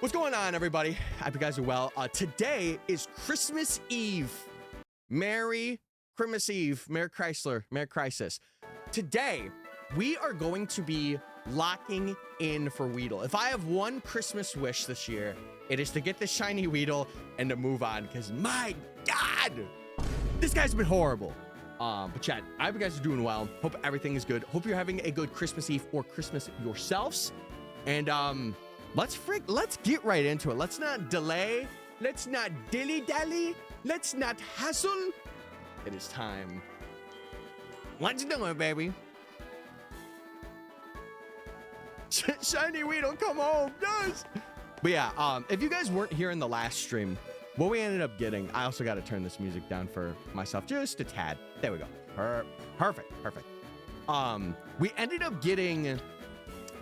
What's going on, everybody? I hope you guys are well. Today is Christmas Eve. Merry Christmas Eve. Merry Chrysler. Merry Crisis. Today, we are going to be locking in for Weedle. If I have one Christmas wish this year, it is to get the shiny Weedle and to move on, because my God, this guy's been horrible. But chat, I hope you guys are doing well. Hope everything is good. Hope you're having a good Christmas Eve or Christmas yourselves. And let's get right into it. Let's not delay. Let's not dilly-dally. Let's not hassle. It is time. Let's do it, baby. Shiny Weedle, come home, guys. But yeah, if you guys weren't here in the last stream, what we ended up getting, I also got to turn this music down for myself just a tad. There we go. Perfect. We ended up getting,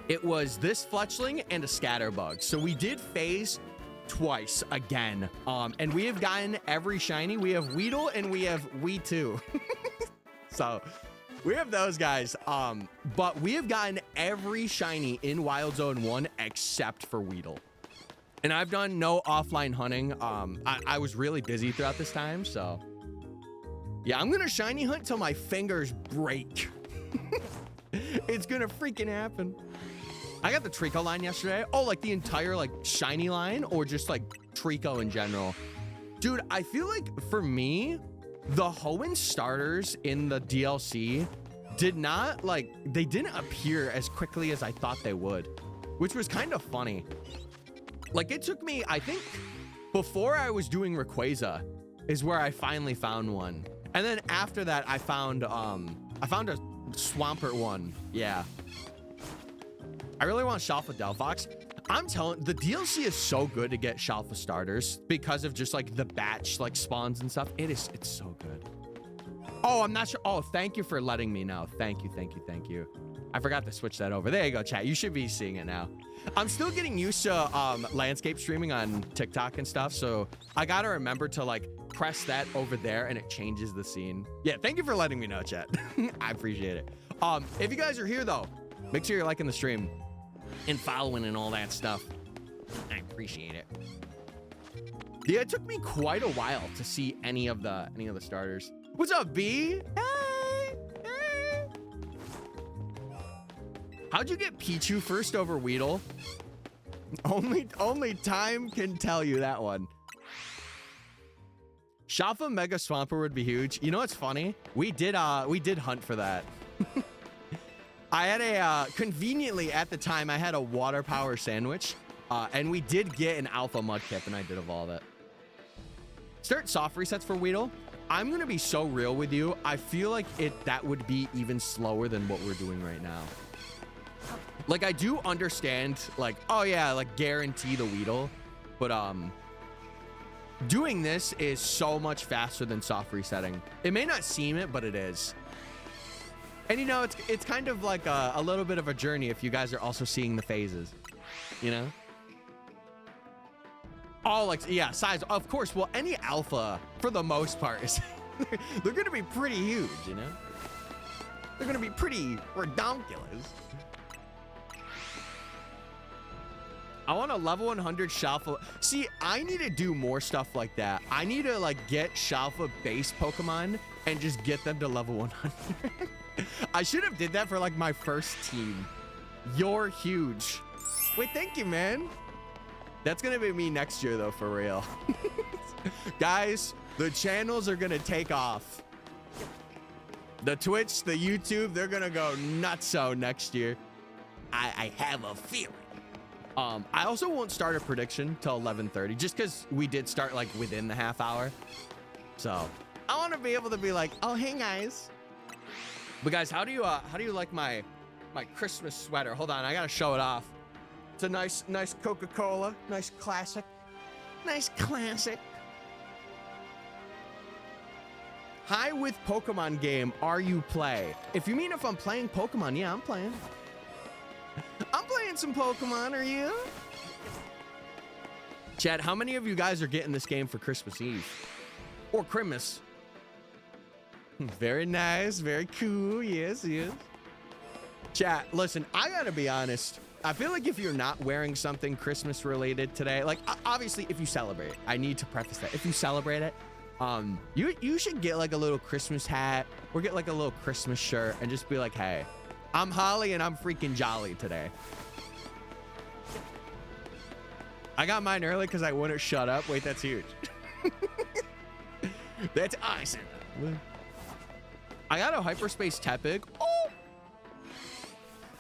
it was this fletchling and a scatterbug. So we did phase twice again. And we have gotten every shiny. We have Weedle and we have We2. So we have those guys. But we have gotten every shiny in Wild Zone 1 except for Weedle. And I've done no offline hunting. I was really busy throughout this time, so yeah, I'm gonna shiny hunt till my fingers break. It's gonna freaking happen. I got the Trico line yesterday. Oh, like the entire like shiny line, or just like Trico in general? Dude, I feel like for me, the Hoenn starters in the DLC did not they didn't appear as quickly as I thought they would, which was kind of funny. Like, it took me, I think, before I was doing Rayquaza is where I finally found one. And then after that, I found a Swampert one. Yeah. I really want Shalfa Delphox. I'm telling, the DLC is so good to get Shalfa starters because of just like the batch like spawns and stuff. It's so good. Oh, I'm not sure. Oh, thank you for letting me know. Thank you. I forgot to switch that over. There you go, chat. You should be seeing it now. I'm still getting used to landscape streaming on TikTok and stuff, so I gotta remember to like press that over there and it changes the scene. Yeah, thank you for letting me know, chat. I appreciate it. If you guys are here though, make sure you're liking the stream and following and all that stuff. I appreciate it. Yeah, it took me quite a while to see any of the starters. What's up, B? Hey. How'd you get Pichu first over Weedle? Only time can tell you that one. Shalfa Mega Swampert would be huge. You know what's funny? We did hunt for that. I had a conveniently at the time I had a water power sandwich, and we did get an alpha mudkip, and I did evolve it. Start soft resets for Weedle. I'm gonna be so real with you. I feel like that would be even slower than what we're doing right now. Like, I do understand, like, oh yeah, like guarantee the Weedle, but doing this is so much faster than soft resetting. It may not seem it, but it is. And you know, it's kind of like a little bit of a journey if you guys are also seeing the phases, you know? Oh, like, yeah, size, of course. Well, any alpha, for the most part, is they're gonna be pretty huge, you know? They're gonna be pretty redonkulous. I want a level 100 Shalfa. See, I need to do more stuff like that. I need to like get Shalfa base Pokemon and just get them to level 100. I should have did that for like my first team. You're huge. Wait, thank you, man. That's gonna be me next year though, for real. Guys, the channels are gonna take off. The Twitch, the YouTube, they're gonna go nutso next year. I have a feeling. I also won't start a prediction till 11:30, just because we did start like within the half hour. So I want to be able to be like, oh hey guys. But guys, how do you like my Christmas sweater? Hold on, I gotta show it off. It's a nice Coca-Cola, nice classic. Hi with Pokemon game, are you play? If you mean if I'm playing Pokemon, yeah, I'm playing. I'm playing some Pokemon, are you? Chad, how many of you guys are getting this game for Christmas Eve? Or Christmas? Very nice, very cool, yes. Chat, listen, I gotta be honest. I feel like if you're not wearing something Christmas related today, like obviously if you celebrate, I need to preface that. If you celebrate it, you should get like a little Christmas hat or get like a little Christmas shirt and just be like, hey, I'm Holly and I'm freaking jolly today. I got mine early because I wouldn't shut up. Wait, that's huge. That's awesome. I got a hyperspace tepig. Oh.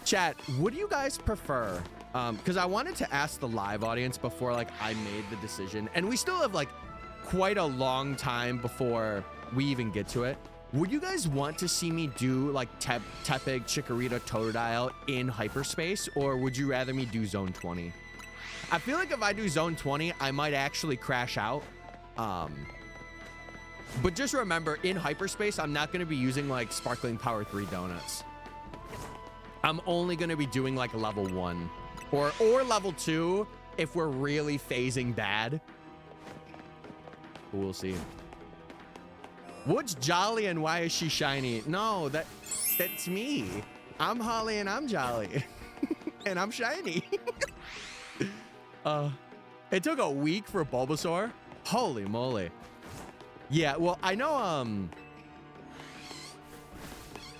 Chat, what do you guys prefer? Because I wanted to ask the live audience before like I made the decision, and we still have like quite a long time before we even get to it. Would you guys want to see me do like tepig, chikorita, totodile in hyperspace, or would you rather me do zone 20? I feel like if I do zone 20, I might actually crash out. But just remember, in hyperspace, I'm not going to be using like sparkling power 3 donuts. I'm only going to be doing like level 1 or level 2 if we're really phasing bad. We'll see. What's jolly and why is she shiny? No, that's me. I'm Holly and I'm jolly. And I'm shiny. It took a week for Bulbasaur. Holy moly. Yeah, well, I know,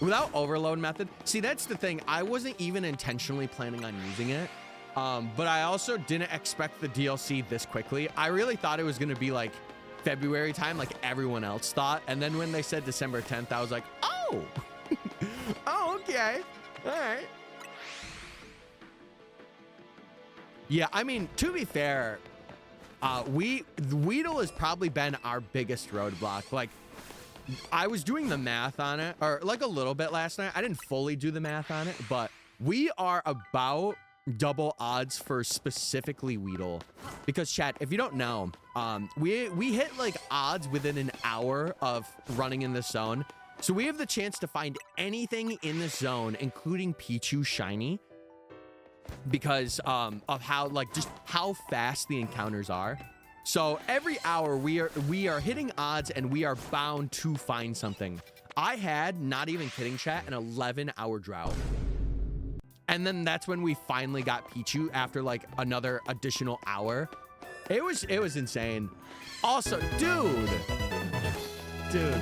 without overload method, see, that's the thing. I wasn't even intentionally planning on using it, but I also didn't expect the DLC this quickly. I really thought it was going to be like February time, like everyone else thought. And then when they said December 10th, I was like, oh, oh, okay. All right. Yeah, I mean, to be fair, Weedle has probably been our biggest roadblock. Like, I was doing the math on it, or like a little bit last night. I didn't fully do the math on it, but we are about double odds for specifically Weedle. Because chat, if you don't know, we hit like odds within an hour of running in this zone. So we have the chance to find anything in this zone, including Pichu shiny, because of how like just how fast the encounters are. So every hour we are hitting odds and we are bound to find something. I had, not even kidding chat, an 11-hour drought. And then that's when we finally got Pichu after like another additional hour. It was insane. Also, dude,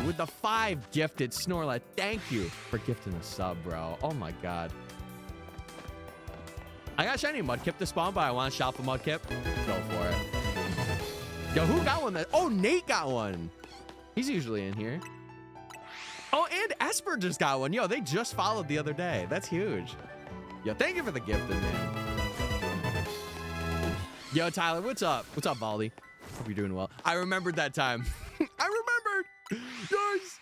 with the 5 gifted, Snorlax, thank you for gifting a sub, bro. Oh my God. I got shiny Mudkip to spawn, but I want to shop a Mudkip. Go for it. Yo, who got one? Oh, Nate got one. He's usually in here. Oh, and Esper just got one. Yo, they just followed the other day. That's huge. Yo, thank you for the gift, man. Yo, Tyler, what's up? What's up, Baldy? Hope you're doing well. I remembered that time. I remembered. Yes.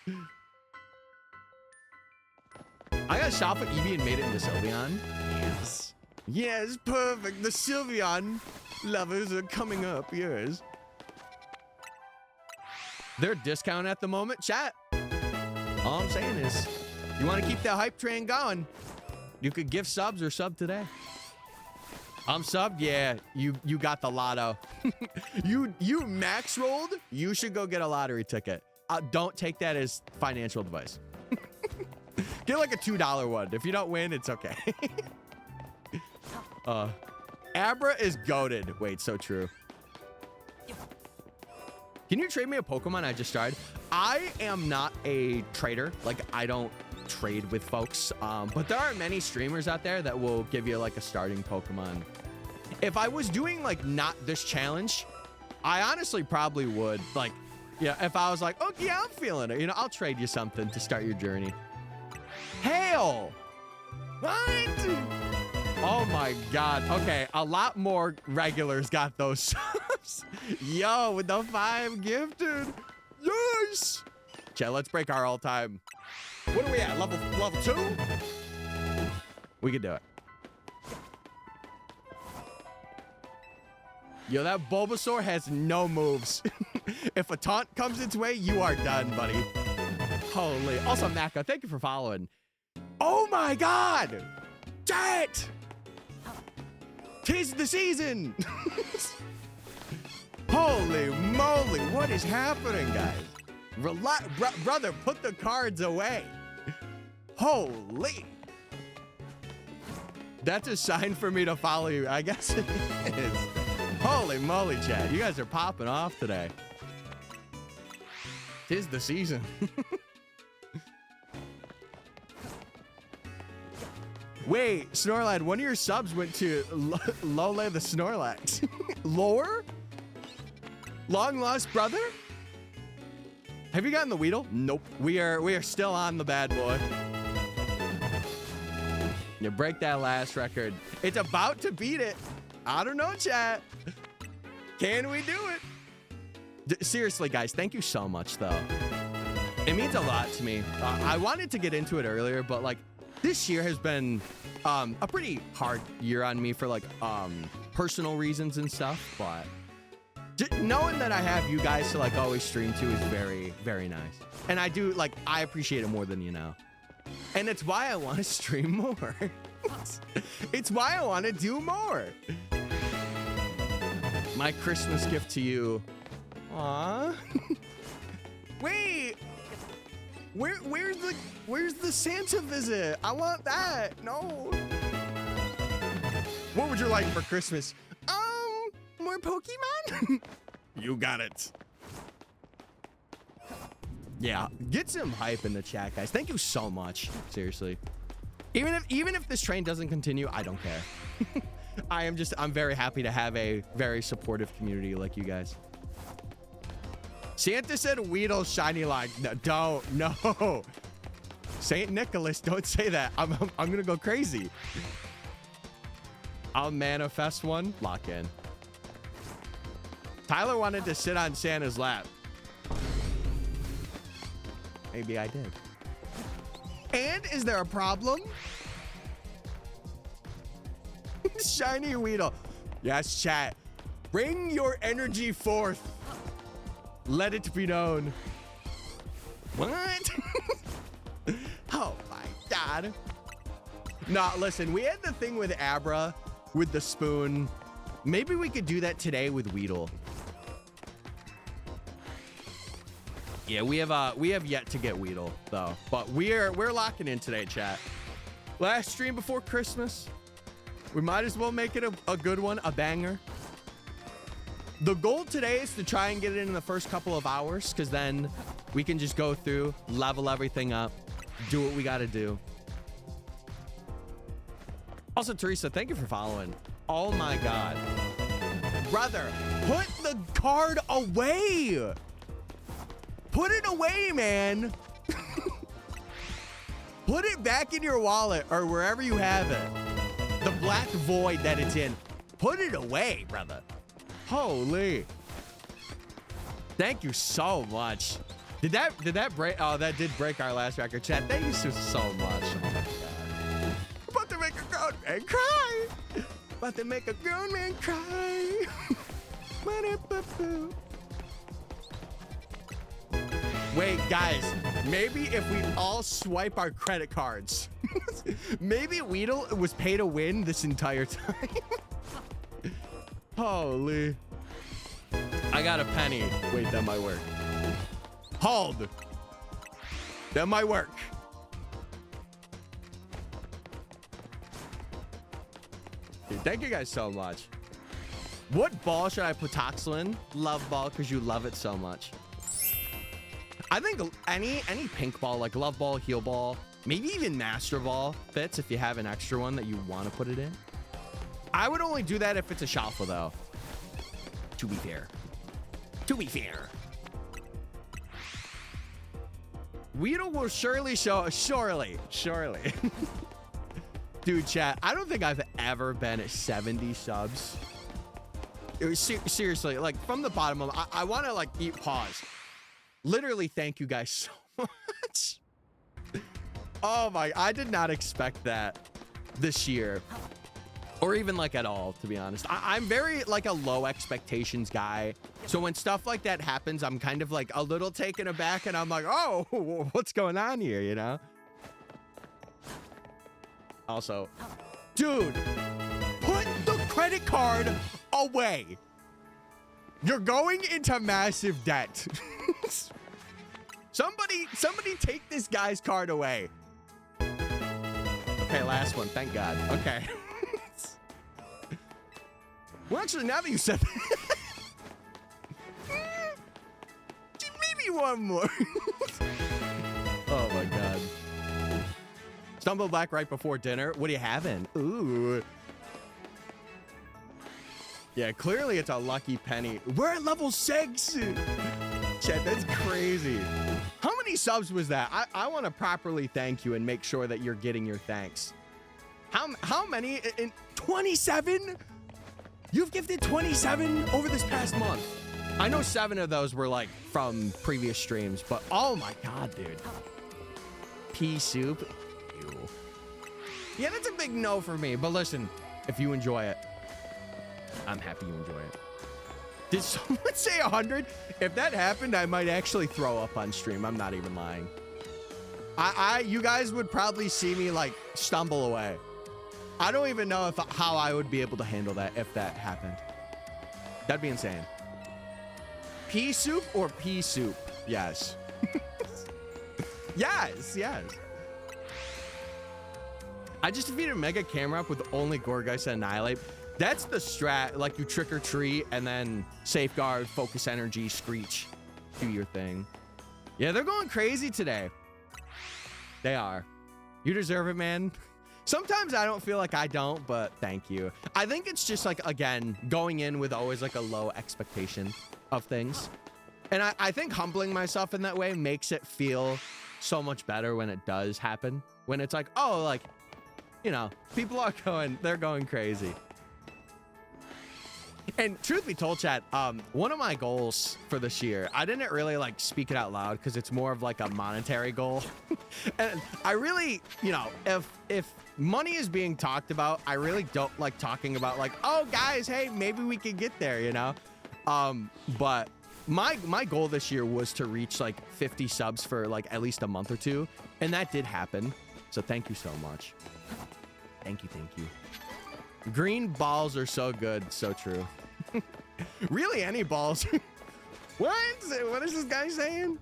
I got shot for Eevee and made it into Sylveon. Yes. Yes, perfect. The Sylveon lovers are coming up. Yes. They're discount at the moment, chat. All I'm saying is, you want to keep that hype train going, you could give subs or sub today. I'm subbed. Yeah, you got the lotto. you max rolled. You should go get a lottery ticket. Don't take that as financial advice. Get like a $2 one. If you don't win, it's okay. Abra is goated. Wait, so true. Can you trade me a Pokemon I just tried? I am not a trader. Like, I don't trade with folks. But there are many streamers out there that will give you like a starting Pokemon. If I was doing like not this challenge, I honestly probably would. Like, yeah, if I was like, okay, yeah, I'm feeling it. You know, I'll trade you something to start your journey. Hail! What? Oh my God. Okay, a lot more regulars got those subs. Yo, with the 5 gifted. Yes! Chat, let's break our all-time. What are we at? Level 2? We can do it. Yo, that Bulbasaur has no moves. If a taunt comes its way, you are done, buddy. Holy. Also, Maka, thank you for following. Oh my God! Chat! 'Tis the season! Holy moly, what is happening, guys? Brother, put the cards away. Holy. That's a sign for me to follow you. I guess it is. Holy moly, chat. You guys are popping off today. 'Tis the season. Wait, Snorlad, one of your subs went to Lole the Snorlax. Lore? Long lost brother? Have you gotten the Weedle? Nope. We are still on the bad boy. You break that last record. It's about to beat it. I don't know, chat. Can we do it? Seriously, guys, thank you so much, though. It means a lot to me. I wanted to get into it earlier, but like this year has been a pretty hard year on me for like personal reasons and stuff. But knowing that I have you guys to like always stream to is very, very nice. And I do like, I appreciate it more than you know. And it's why I want to stream more. It's why I want to do more. My Christmas gift to you. Aww. Wait. Where's the Santa visit? I want that. No. What would you like for Christmas? More Pokemon? You got it. Yeah, get some hype in the chat, guys. Thank you so much. Seriously. Even if this train doesn't continue, I don't care. I'm very happy to have a very supportive community like you guys. Santa said Weedle shiny like no. Saint Nicholas, don't say that. I'm gonna go crazy. I'll manifest one. Lock in. Tyler wanted to sit on Santa's lap. Maybe I did. And is there a problem? Shiny Weedle. Yes, chat. Bring your energy forth. Let it be known. What? Oh my God. Nah, listen, we had the thing with Abra with the spoon. Maybe we could do that today with Weedle. Yeah, we have yet to get Weedle though, but we're locking in today, chat. Last stream before Christmas. We might as well make it a good one, a banger. The goal today is to try and get it in the first couple of hours, because then we can just go through, level everything up, do what we got to do. Also, Teresa, thank you for following. Oh my God. Brother, put the card away. Put it away, man. Put it back in your wallet or wherever you have it. The black void that it's in. Put it away, brother. Holy. Thank you so much. Did that break? Oh, that did break our last record, chat. Thank you so much. Oh my God. About to make a grown man cry. About to make a grown man cry. Wait, guys, maybe if we all swipe our credit cards, maybe Weedle was pay to win this entire time. Holy. I got a penny. Wait, that might work. Hold. That might work. Dude, thank you guys so much. What ball should I put Toxel in? Love ball, because you love it so much. I think any pink ball, like love ball, heal ball, maybe even master ball fits if you have an extra one that you want to put it in. I would only do that if it's a shuffle, though. To be fair. To be fair. Weedle will surely show. Surely. Dude, chat, I don't think I've ever been at 70 subs. It was seriously, like, from the bottom of I want to, like, pause. Literally, thank you guys so much. Oh my, I did not expect that this year. Or even like at all, to be honest. I'm very like a low expectations guy. So when stuff like that happens, I'm kind of like a little taken aback and I'm like, oh, what's going on here, you know? Also, dude, put the credit card away. You're going into massive debt. Somebody take this guy's card away. Okay, last one. Thank God. Okay. Well, actually, now that you said that, maybe one more. Oh my God. Stumble back right before dinner. What are you having? Ooh. Yeah, clearly it's a lucky penny. We're at level 6. Chat, that's crazy. How many subs was that? I want to properly thank you and make sure that you're getting your thanks. How many? In 27? You've gifted 27 over this past month. I know 7 of those were like from previous streams, but oh my God, dude. Pea soup. Ew. Yeah, that's a big no for me. But listen, if you enjoy it, I'm happy you enjoy it. Did someone say 100? If that happened, I might actually throw up on stream. I'm not even lying. You guys would probably see me like stumble away. I don't even know how I would be able to handle that if that happened. That'd be insane. Pea soup or pea soup? Yes. Yes, yes. I just defeated a mega camera up with only Gorgeist and Annihilate. That's the strat, like you trick or treat and then safeguard, focus energy, screech, do your thing. Yeah, they're going crazy today. They are. You deserve it, man. Sometimes I don't feel like I don't, but thank you. I think it's just like, again, going in with always like a low expectation of things. And I think humbling myself in that way makes it feel so much better when it does happen. When it's like, oh, like, you know, people are they're going crazy. And truth be told, chat, one of my goals for this year, I didn't really like speak it out loud because it's more of like a monetary goal. And I really, you know, if money is being talked about, I really don't like talking about like, oh guys, hey, maybe we could get there, you know? But my goal this year was to reach like 50 subs for like at least a month or two. And that did happen. So thank you so much. Thank you, thank you. Green balls are so good. So true. Really, any balls? What is this guy saying?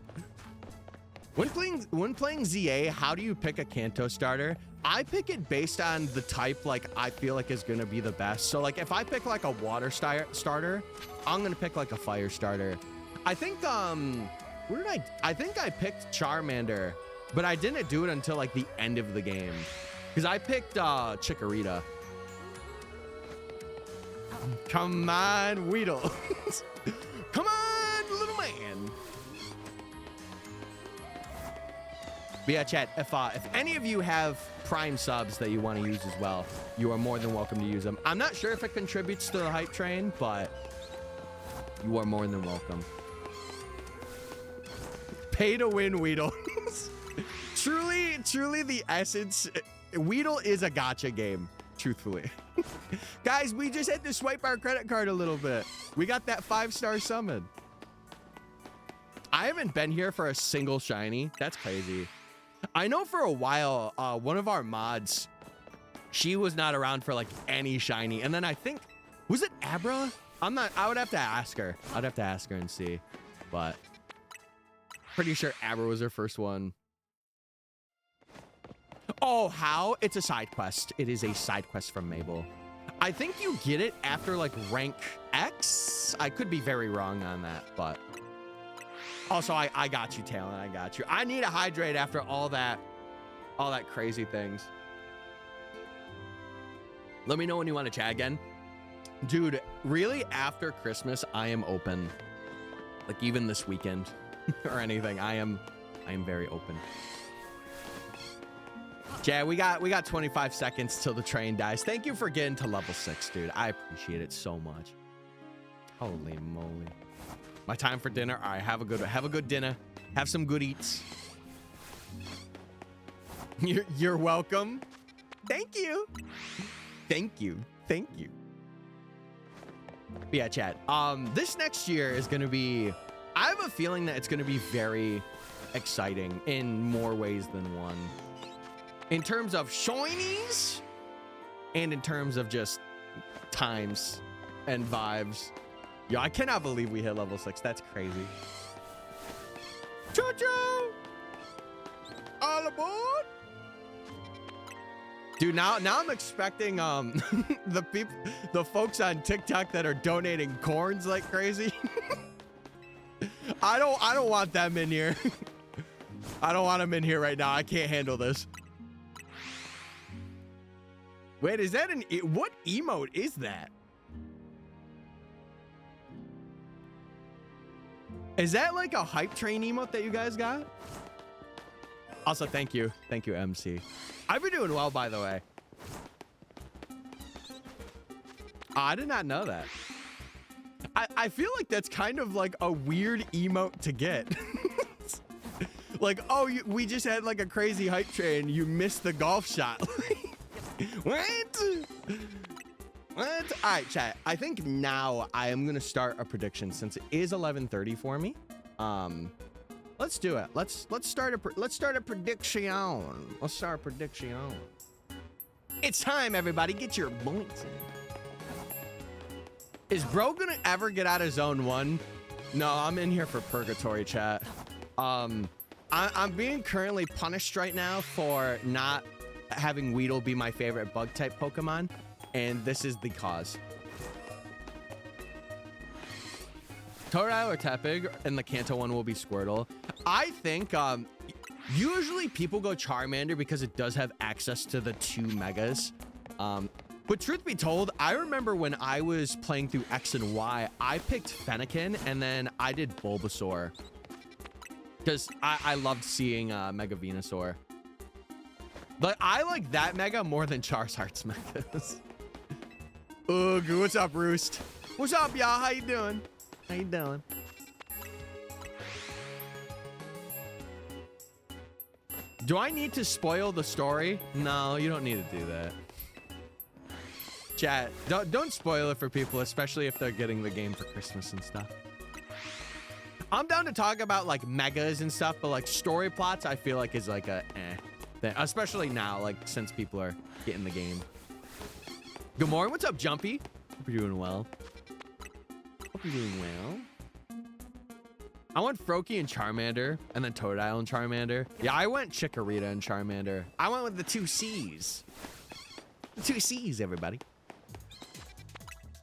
When playing ZA, how do you pick a Kanto starter? I pick it based on the type like I feel like is gonna be the best. So like if I pick like a water starter, I'm gonna pick like a fire starter. I think where did I think I picked Charmander, but I didn't do it until like the end of the game because I picked Chikorita. Come on, Weedle. Come on, little man. But yeah, chat, if any of you have Prime subs that you want to use as well, you are more than welcome to use them. I'm not sure if it contributes to the hype train, but you are more than welcome. Pay to win, Weedle. Truly the essence. Weedle is a gacha game, truthfully. Guys, we just had to swipe our credit card a little bit. We got that 5-star summon. I haven't been here for a single shiny. That's crazy. I know for a while, one of our mods, she was not around for like any shiny. And then I think, was it Abra? I would have to ask her. I'd have to ask her and see, but pretty sure Abra was her first one. Oh, how? It's a side quest. It is a side quest from Mabel. I think you get it after like rank X. I could be very wrong on that, but also I got you, Talon. I got you. I need a hydrate after all that crazy things. Let me know when you want to chat again. Dude, really after Christmas, I am open. Like even this weekend or anything. I am very open. Yeah, we got 25 seconds till the train dies. Thank you for getting to level 6, dude. I appreciate it so much. Holy moly. My time for dinner. All right, have a good dinner. Have some good eats. You're welcome. Thank you. Thank you. Thank you. But yeah, chat. This next year is gonna be, I have a feeling that it's gonna be very exciting in more ways than one. In terms of shinies and in terms of just times and vibes. Yo, I cannot believe we hit level 6. That's crazy. Choo-choo! All aboard! Dude, now I'm expecting the folks on TikTok that are donating corns like crazy. I don't want them in here. I don't want them in here right now. I can't handle this. Wait, is that what emote is that? Is that like a hype train emote that you guys got? Also, thank you, MC. I've been doing well, by the way. I did not know that. I feel like that's kind of like a weird emote to get. Like, oh, we just had like a crazy hype train. You missed the golf shot. What? What? All right, chat. I think now I am gonna start a prediction since it is 11:30 for me. Let's do it. Let's start a prediction. Let's start a prediction. It's time, everybody. Get your points in. Is bro gonna ever get out of zone 1? No, I'm in here for purgatory, chat. I'm being currently punished right now for not having Weedle be my favorite bug type Pokemon, and this is the cause. Totodile or Tepig, and the Kanto one will be Squirtle. I think usually people go Charmander because it does have access to the 2 megas. But truth be told, I remember when I was playing through X and Y, I picked Fennekin and then I did Bulbasaur. Because I loved seeing Mega Venusaur. But I like that Mega more than Charizard's Megas. Ugh, what's up, Roost? What's up, y'all? How you doing? How you doing? Do I need to spoil the story? No, you don't need to do that. Chat, don't spoil it for people, especially if they're getting the game for Christmas and stuff. I'm down to talk about like megas and stuff, but like story plots, I feel like is like a thing, especially now, like since people are getting the game. Good morning, what's up, Jumpy? Hope you're doing well. Hope you're doing well. I went Froakie and Charmander, and then Totodile and Charmander. Yeah, I went Chikorita and Charmander. I went with the 2 C's. The 2 C's, everybody.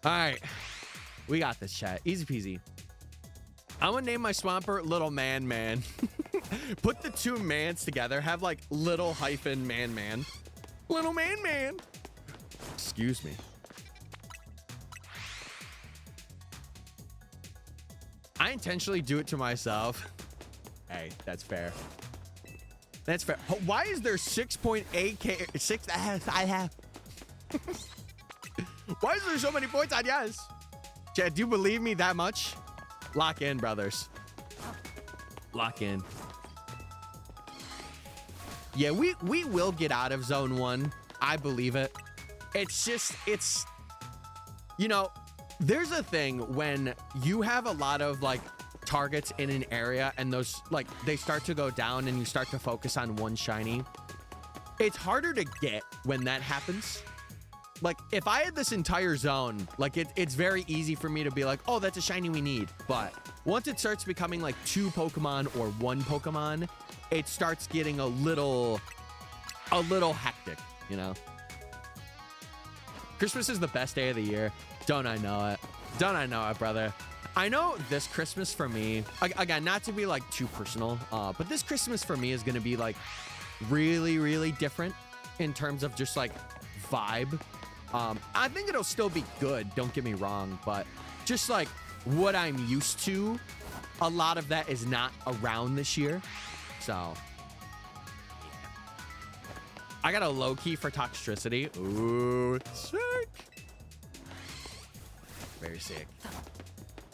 All right, we got this, chat. Easy peasy. I'm gonna name my Swampert Little Man. Put the 2 mans together. Have like little hyphen man. Little man. Excuse me. I intentionally do it to myself. Hey, that's fair. That's fair. Why is there 6.8K? I have. Why is there so many points on yes? Chad, do you believe me that much? Lock in, brothers. Lock in. Yeah, we will get out of zone 1. I believe it. It's just, you know, there's a thing when you have a lot of like targets in an area and those like they start to go down and you start to focus on one shiny. It's harder to get when that happens. Like if I had this entire zone, like it's very easy for me to be like, oh, that's a shiny we need. But once it starts becoming like 2 Pokemon or 1 Pokemon, it starts getting a little hectic, you know? Christmas is the best day of the year. Don't I know it? Don't I know it, brother? I know this Christmas for me, again, not to be like too personal, but this Christmas for me is going to be like really, really different in terms of just like vibe. I think it'll still be good, don't get me wrong, but just like what I'm used to, a lot of that is not around this year. So I got a low key for Toxtricity. Ooh, sick. Very sick.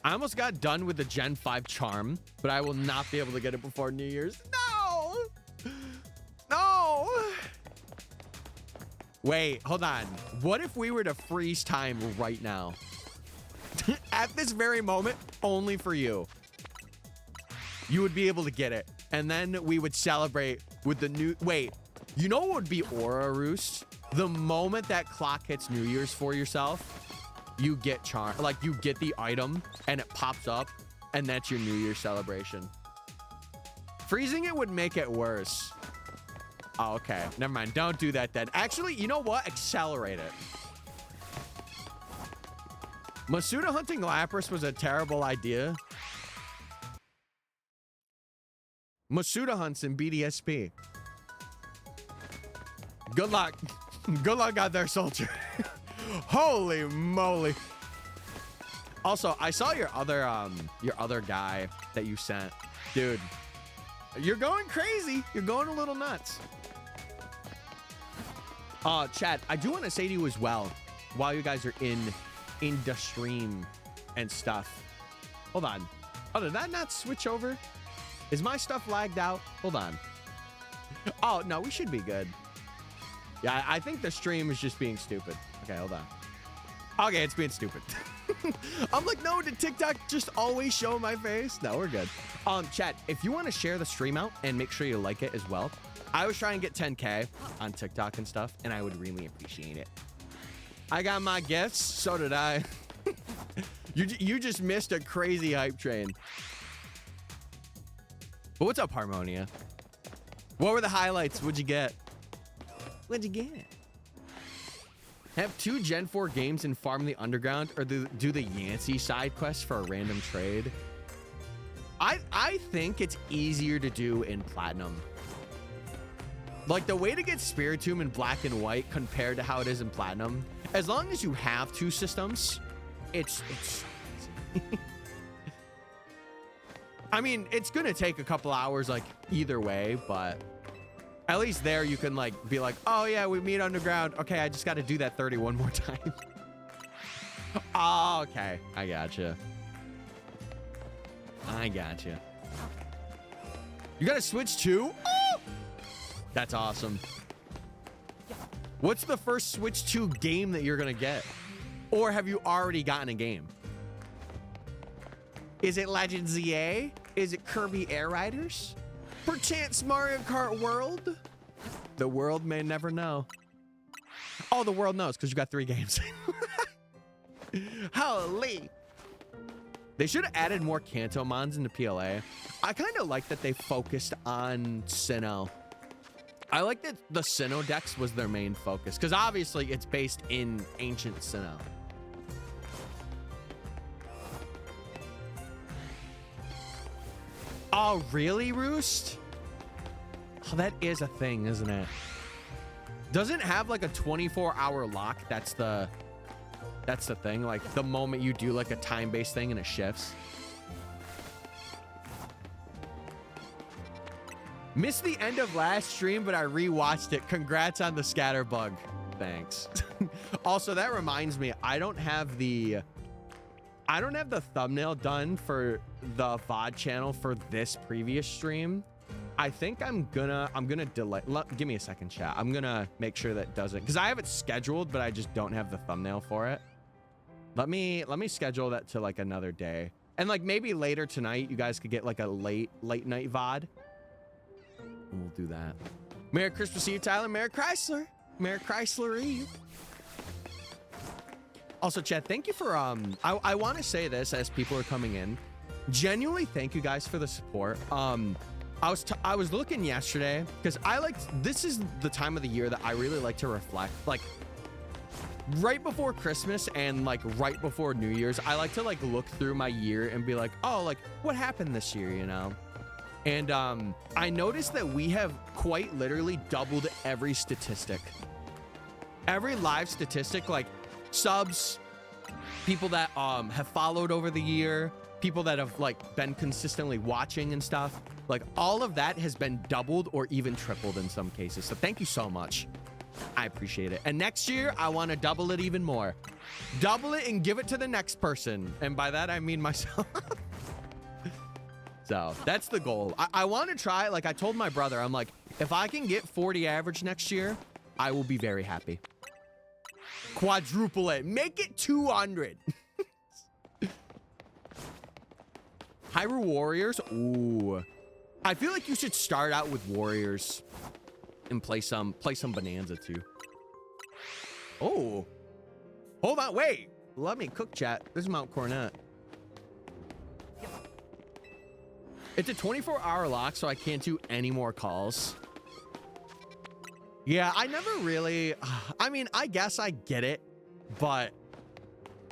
I almost got done with the Gen 5 Charm, but I will not be able to get it before New Year's. No! Wait, hold on. What if we were to freeze time right now? At this very moment, only for you. You would be able to get it. And then we would celebrate with the new... Wait, you know what would be Aura Roost? The moment that clock hits New Year's for yourself, you get charm, like you get the item and it pops up and that's your New Year's celebration. Freezing it would make it worse. Oh, okay. Never mind. Don't do that then. Actually, you know what? Accelerate it. Masuda hunting Lapras was a terrible idea. Masuda hunts in BDSP. Good luck. Good luck out there, soldier. Holy moly. Also, I saw your other guy that you sent. Dude, you're going crazy. You're going a little nuts. Chat, I do want to say to you as well, while you guys are in the stream and stuff. Hold on. Oh, did that not switch over? Is my stuff lagged out? Hold on. Oh, no, we should be good. Yeah, I think the stream is just being stupid. Okay, hold on. Okay, it's being stupid. I'm like, no, did TikTok just always show my face? No, we're good. Chat, if you want to share the stream out and make sure you like it as well, I was trying to get 10K on TikTok and stuff, and I would really appreciate it. I got my gifts, so did I. You just missed a crazy hype train. But what's up, Harmonia? What were the highlights? What'd you get? What'd you get? Have 2 Gen 4 games and farm the underground, or do the Yancey side quests for a random trade? I think it's easier to do in Platinum. Like, the way to get Spiritomb in Black and White compared to how it is in Platinum, as long as you have 2 systems, it's I mean, it's gonna take a couple hours, like, either way, but at least there you can, like, be like, oh yeah, we meet underground. Okay, I just got to do that 31 more time. Oh, okay, I gotcha. I gotcha. You got to switch too? Oh! That's awesome. What's the first Switch 2 game that you're gonna get? Or have you already gotten a game? Is it Legend ZA? Is it Kirby Air Riders? Perchance Mario Kart World? The world may never know. Oh, the world knows because you got 3 games. Holy. They should have added more Kanto mons into PLA. I kind of like that they focused on Sinnoh. I like that the Sinnoh Dex was their main focus because obviously it's based in ancient Sinnoh. Oh, really, Roost? Oh, that is a thing, isn't it? Doesn't it have like a 24-hour lock? That's the thing. Like the moment you do like a time-based thing and it shifts. Missed the end of last stream, but I rewatched it. Congrats on the scatterbug. Thanks. Also, that reminds me, I don't have the thumbnail done for the VOD channel for this previous stream. I think I'm gonna delay. Give me a second, chat. I'm gonna make sure that doesn't, because I have it scheduled, but I just don't have the thumbnail for it. Let me schedule that to like another day, and like maybe later tonight you guys could get like a late night VOD. We'll do that. Merry Christmas Eve, Tyler. Merry Chrysler. Merry Chrysler Eve. Also, chat, thank you for I want to say this as people are coming in. Genuinely, thank you guys for the support. I was looking yesterday because this is the time of the year that I really like to reflect. Like right before Christmas and like right before New Year's, I like to like look through my year and be like, oh, like what happened this year, you know? And I noticed that we have quite literally doubled every statistic. Every live statistic, like subs, people that have followed over the year, people that have like been consistently watching and stuff, like all of that has been doubled or even tripled in some cases. So thank you so much. I appreciate it. And next year, I want to double it even more. Double it and give it to the next person. And by that, I mean myself. So that's the goal. I want to try, like I told my brother, I'm like, if I can get 40 average next year, I will be very happy. Quadruple it. Make it 200. Hyrule Warriors. Ooh. I feel like you should start out with Warriors and play some Bonanza too. Oh. Hold on. Wait. Let me cook, chat. This is Mount Cornet. It's a 24-hour lock, so I can't do any more calls. Yeah, I never really, I mean, I guess I get it, but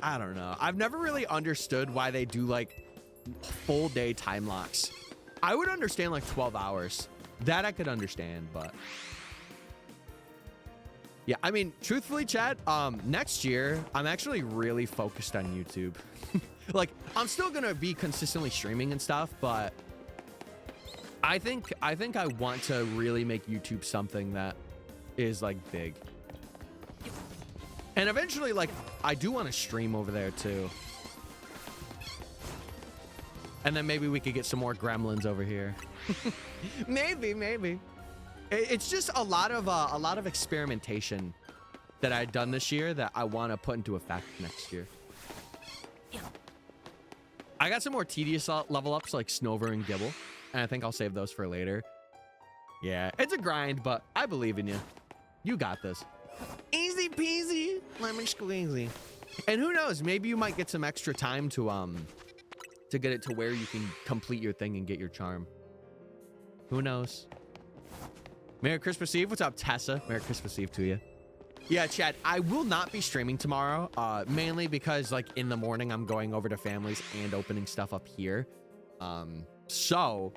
I don't know. I've never really understood why they do like full day time locks. I would understand like 12 hours. That I could understand, but yeah, I mean, truthfully, Chad, next year, I'm actually really focused on YouTube. Like, I'm still gonna be consistently streaming and stuff, but I think I want to really make YouTube something that is like big. And eventually, like, I do want to stream over there too. And then maybe we could get some more gremlins over here. maybe. It's just a lot of experimentation that I've done this year that I want to put into effect next year. I got some more tedious level ups like Snover and Gibble, and I think I'll save those for later. Yeah, it's a grind, but I believe in you. You got this. Easy peasy, lemon squeezy. And who knows, maybe you might get some extra time to get it to where you can complete your thing and get your charm. Who knows? Merry Christmas Eve. What's up, Tessa? Merry Christmas Eve to you. Yeah, Chad, I will not be streaming tomorrow, mainly because like in the morning I'm going over to families and opening stuff up here. So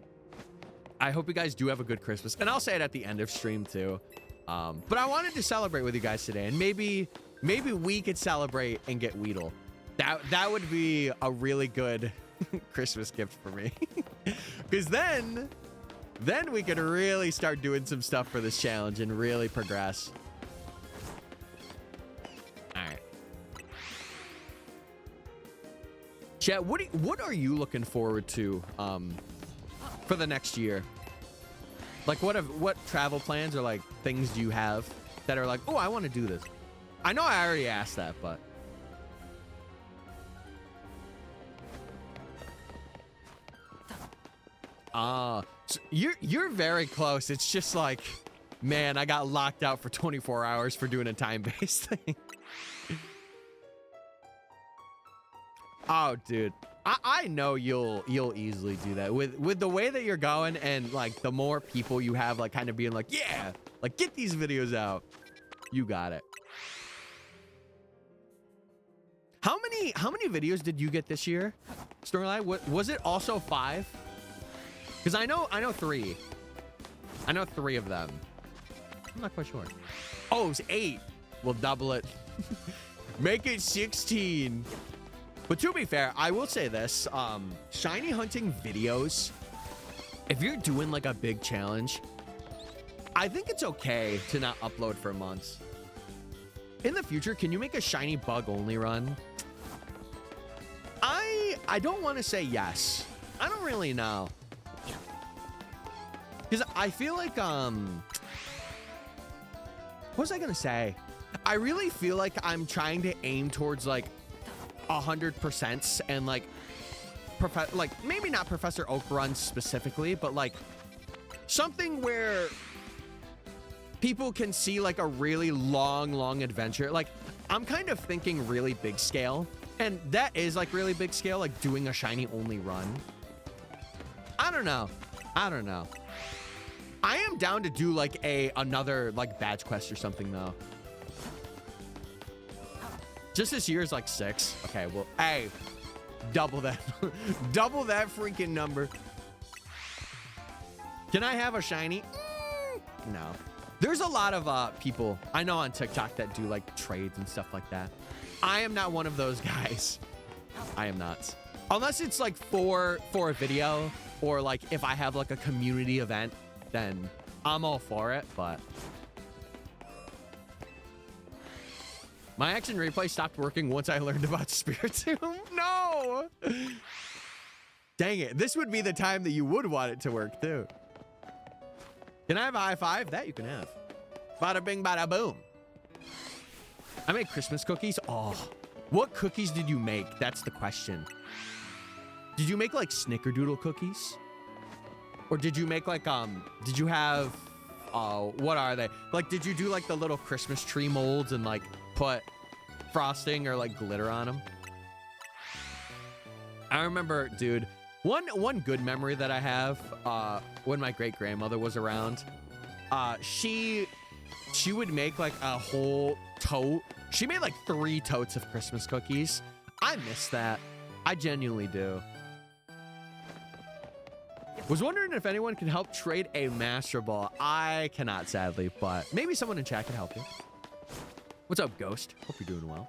I hope you guys do have a good Christmas, and I'll say it at the end of stream too. But I wanted to celebrate with you guys today, and maybe we could celebrate and get Weedle. That would be a really good Christmas gift for me. Because then we could really start doing some stuff for this challenge and really progress. All right. Chat, what are you looking forward to for the next year? Like, what travel plans or like things do you have that are like, oh, I want to do this? I know I already asked that, but so you're very close. It's just like, man, I got locked out for 24 hours for doing a time-based thing. Oh, dude. I know you'll easily do that with the way that you're going, and like the more people you have like kind of being like, yeah, like get these videos out. You got it. How many videos did you get this year, Storyline? What was it? Also 5? Because I know 3. I know 3 of them. I'm not quite sure. Oh, it's 8. We'll double it. Make it 16. But to be fair, I will say this, shiny hunting videos, if you're doing like a big challenge, I think it's okay to not upload for months. In the future, can you make a shiny bug only run? I don't want to say yes. I don't really know. Because I feel like, what was I going to say? I really feel like I'm trying to aim towards like 100% and like maybe not Professor Oak runs specifically, but like something where people can see like a really long adventure. Like I'm kind of thinking really big scale, and that is like really big scale, like doing a shiny only run. I don't know. I am down to do like another like badge quest or something though. Just this year is like 6. Okay, well, hey, double that. Double that freaking number. Can I have a shiny? No. There's a lot of people I know on TikTok that do like trades and stuff like that. I am not one of those guys. I am not. Unless it's like for a video, or like if I have like a community event, then I'm all for it, but my action replay stopped working once I learned about Spiritomb. No! Dang it. This would be the time that you would want it to work, too. Can I have a high five? That you can have. Bada bing, bada boom. I made Christmas cookies. Oh, what cookies did you make? That's the question. Did you make like snickerdoodle cookies? Or did you make like, did you have, what are they? Like, did you do like the little Christmas tree molds and like put frosting or like glitter on them? I remember, dude, one good memory that I have when my great grandmother was around, she she would make like a whole tote. She made like 3 totes of Christmas cookies. I miss that. I genuinely do. Was wondering if anyone can help trade a Master Ball. I cannot, sadly, but maybe someone in chat can help you. What's up, Ghost? Hope you're doing well.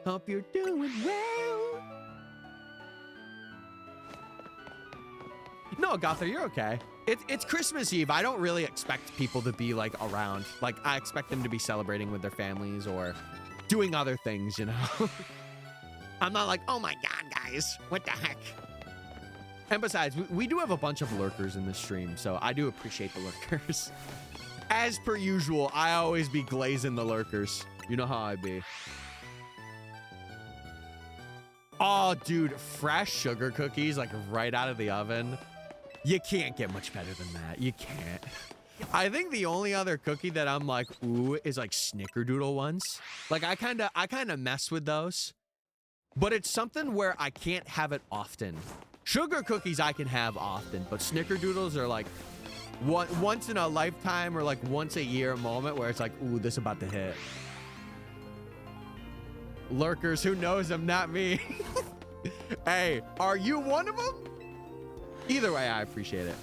Hope you're doing well. No, Gother, you're okay. It's Christmas Eve. I don't really expect people to be like around. Like, I expect them to be celebrating with their families or doing other things, you know? I'm not like, oh my God, guys, what the heck? And besides, we do have a bunch of lurkers in this stream, so I do appreciate the lurkers. As per usual, I always be glazing the lurkers. You know how I be. Oh, dude, fresh sugar cookies, like right out of the oven. You can't get much better than that. You can't. I think the only other cookie that I'm like, ooh, is like snickerdoodle ones. Like I kind of mess with those, but it's something where I can't have it often. Sugar cookies I can have often, but snickerdoodles are like once in a lifetime or like once a year moment where it's like, ooh, this about to hit. Lurkers, who knows them, not me. Hey, are you one of them? Either way, I appreciate it.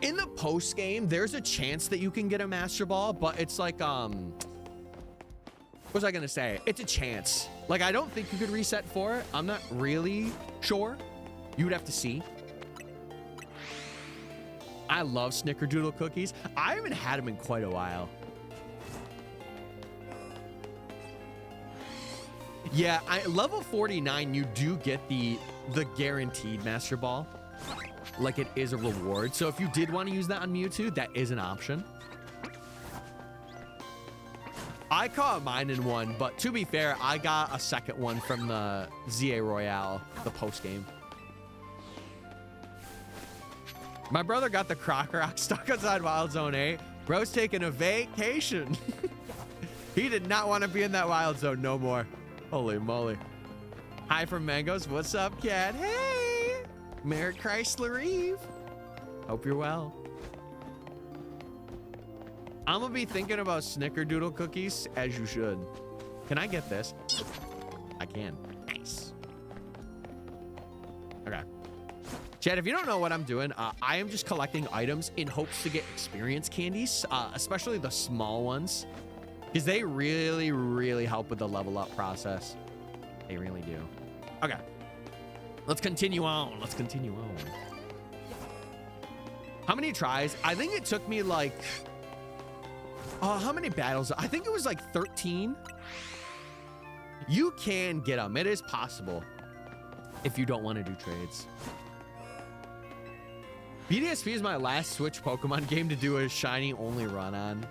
In the post game, there's a chance that you can get a Master Ball, but it's like, what was I gonna say? It's a chance. Like, I don't think you could reset for it. I'm not really sure. You would have to see. I love snickerdoodle cookies. I haven't had them in quite a while. Yeah, level 49, you do get the guaranteed Master Ball. Like, it is a reward. So if you did want to use that on Mewtwo, that is an option. I caught mine in one, but to be fair, I got a second one from the ZA Royale, the post game. My brother got the Croc Rock stuck outside Wild Zone 8. Bro's taking a vacation. He did not want to be in that Wild Zone no more. Holy moly. Hi from Mangoes. What's up, cat? Hey! Merry Chrysler Eve. Hope you're well. I'm gonna be thinking about snickerdoodle cookies, as you should. Can I get this? I can. Nice. Okay. Chad, if you don't know what I'm doing, I am just collecting items in hopes to get experience candies, especially the small ones, because they really, really help with the level up process. They really do. Okay. Let's continue on. Let's continue on. How many tries? I think it took me like... how many battles? I think it was like 13. You can get them. It is possible if you don't want to do trades. BDSP is my last Switch Pokemon game to do a shiny only run on.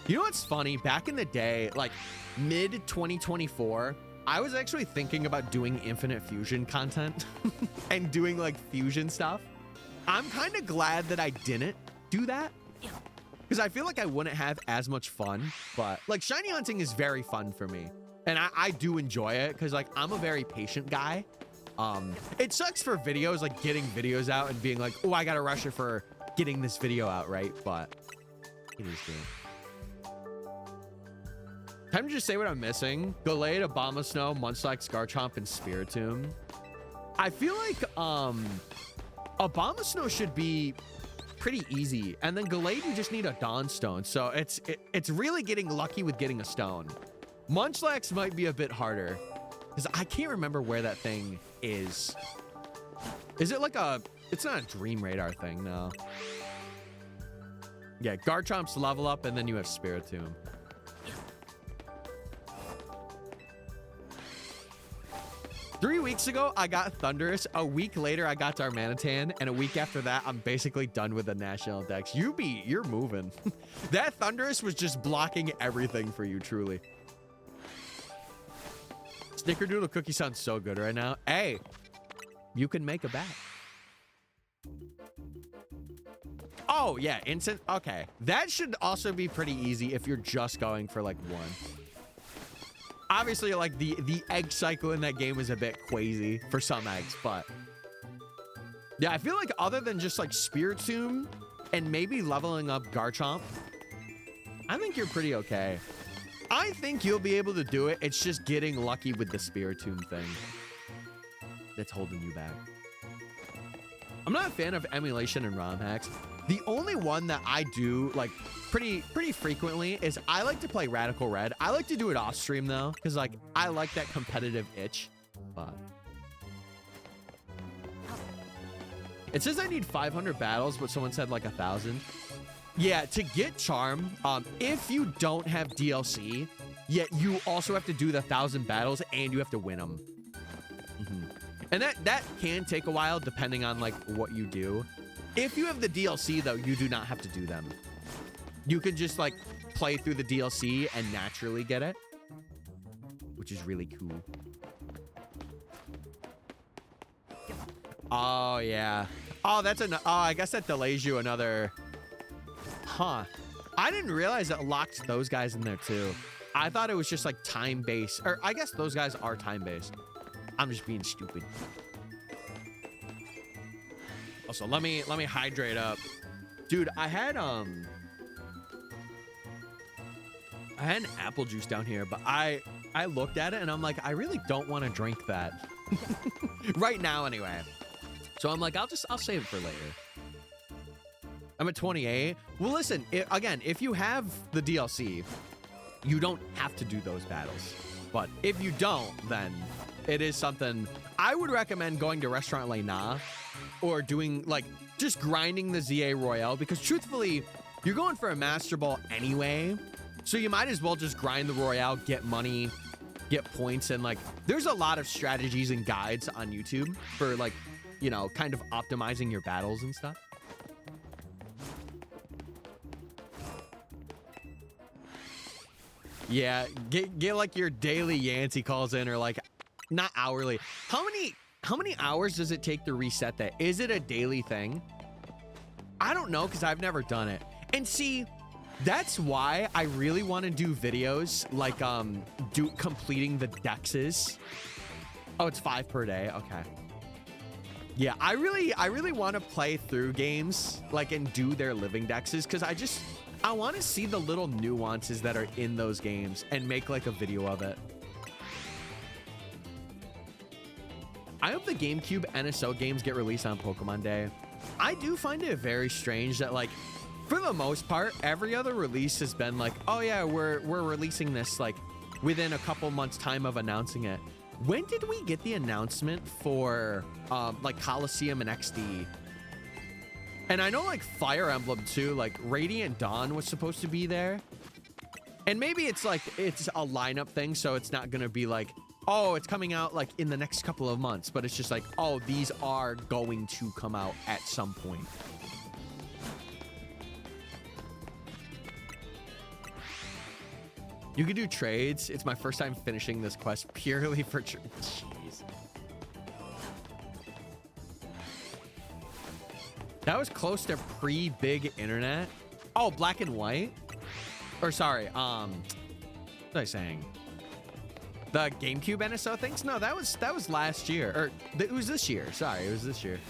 You know what's funny? Back in the day, like mid 2024, I was actually thinking about doing Infinite Fusion content and doing like fusion stuff. I'm kind of glad that I didn't do that, because I feel like I wouldn't have as much fun. But like shiny hunting is very fun for me, and I do enjoy it because like I'm a very patient guy. It sucks for videos, like getting videos out and being like, oh, I gotta rush it for getting this video out, right? But it is good. Time to just say what I'm missing. Gallade, Abomasnow, Munchlax, Garchomp, and Spiritomb. I feel like Abomasnow should be pretty easy, and then Gallade, you just need a Dawnstone, so it's really getting lucky with getting a stone. Munchlax might be a bit harder, because I can't remember where that thing is. Is it like a... It's not a Dream Radar thing, no. Yeah, Garchomp's level up, and then you have Spiritomb. Three weeks ago, I got Thundurus. A week later, I got Darmanitan. And a week after that, I'm basically done with the National Dex. You're moving. That Thundurus was just blocking everything for you, truly. Snickerdoodle cookie sounds so good right now. Hey, you can make a bet. Oh, yeah, instant. Okay, that should also be pretty easy if you're just going for like one. Obviously, like the egg cycle in that game is a bit crazy for some eggs, but Yeah, I feel like other than just like Spiritomb and maybe leveling up Garchomp, I think you're pretty okay. I think you'll be able to do it. It's just getting lucky with the Spiritomb thing that's holding you back. I'm not a fan of emulation and ROM hacks. The only one that I do like pretty frequently is I like to play Radical Red. I like to do it off stream though, because like I like that competitive itch. But it says I need 500 battles, but someone said like 1,000. Yeah, to get Charm, if you don't have DLC, yet you also have to do the 1,000 battles and you have to win them. And that can take a while depending on like what you do. If you have the DLC though, you do not have to do them. You can just like play through the DLC and naturally get it, which is really cool. Oh yeah. Oh, that's oh, I guess that delays you another. Huh. I didn't realize it locked those guys in there too. I thought it was just like time-based, or I guess those guys are time-based. I'm just being stupid. Also, let me hydrate up. Dude, I had an apple juice down here, but I looked at it and I'm like, I really don't want to drink that. Right now anyway. So I'm like, I'll save it for later. I'm at 28. Well, listen, again, if you have the DLC, you don't have to do those battles. But if you don't, then it is something I would recommend going to Restaurant Lena or doing like just grinding the ZA Royale, because truthfully, you're going for a Master Ball anyway. So you might as well just grind the Royale, get money, get points. And like, there's a lot of strategies and guides on YouTube for like, you know, kind of optimizing your battles and stuff. Yeah, get like your daily Yancey calls in, or like not hourly. How many hours does it take to reset that? Is it a daily thing? I don't know, because I've never done it. And see, that's why I really want to do videos like completing the dexes. Oh, it's 5 per day. Okay. Yeah, I really want to play through games like and do their living dexes, because I want to see the little nuances that are in those games and make like a video of it. I hope the GameCube NSO games get released on Pokemon Day. I do find it very strange that like, for the most part, every other release has been like, oh yeah, we're releasing this like within a couple months time of announcing it. When did we get the announcement for like Coliseum and XD? And I know like Fire Emblem too, like Radiant Dawn was supposed to be there. And maybe it's like, it's a lineup thing, so it's not gonna be like, oh, it's coming out like in the next couple of months, but it's just like, oh, these are going to come out at some point. You can do trades. It's my first time finishing this quest purely for Jeez. That was close to pre-big internet. Oh, black and white? Or sorry, what was I saying? The GameCube NSO things? No, that was last year. Or it was this year. Sorry, it was this year.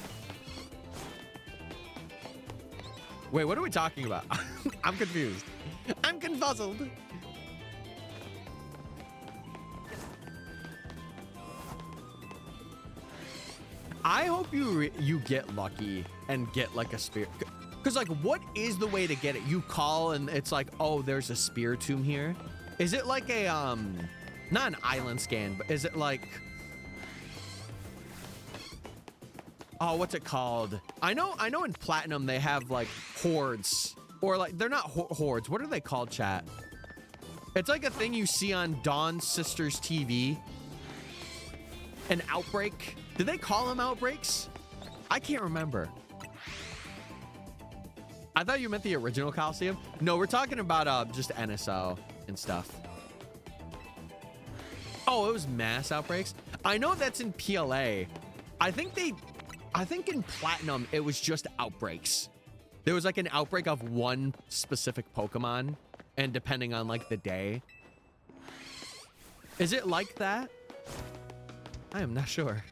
Wait, what are we talking about? I'm confused. I'm confuzzled. I hope you get lucky and get like a spirit, because like, what is the way to get it? You call and it's like, oh, there's a Spiritomb here. Is it like a not an island scan, but is it like, oh, what's it called? I know in Platinum they have like hordes, or like they're not hordes. What are they called, chat? It's like a thing you see on Dawn's Sisters TV. An outbreak. Did they call them outbreaks? I can't remember. I thought you meant the original Coliseum. No, we're talking about just NSO and stuff. Oh, it was mass outbreaks. I know that's in PLA. I think in Platinum it was just outbreaks. There was like an outbreak of one specific Pokemon, and depending on like the day. Is it like that? I am not sure.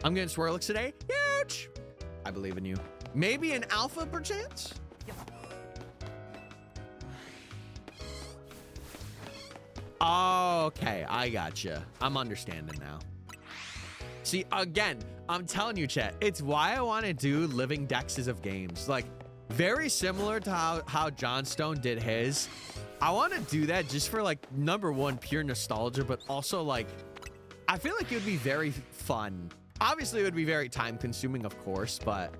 I'm getting Swirlix today. Huge. I believe in you. Maybe an alpha perchance? Okay, I gotcha. I'm understanding now. See, again, I'm telling you, chat, it's why I want to do living dexes of games. Like, very similar to how John Stone did his. I want to do that just for, like, number one, pure nostalgia, but also, like, I feel like it would be very fun. Obviously, it would be very time-consuming, of course, but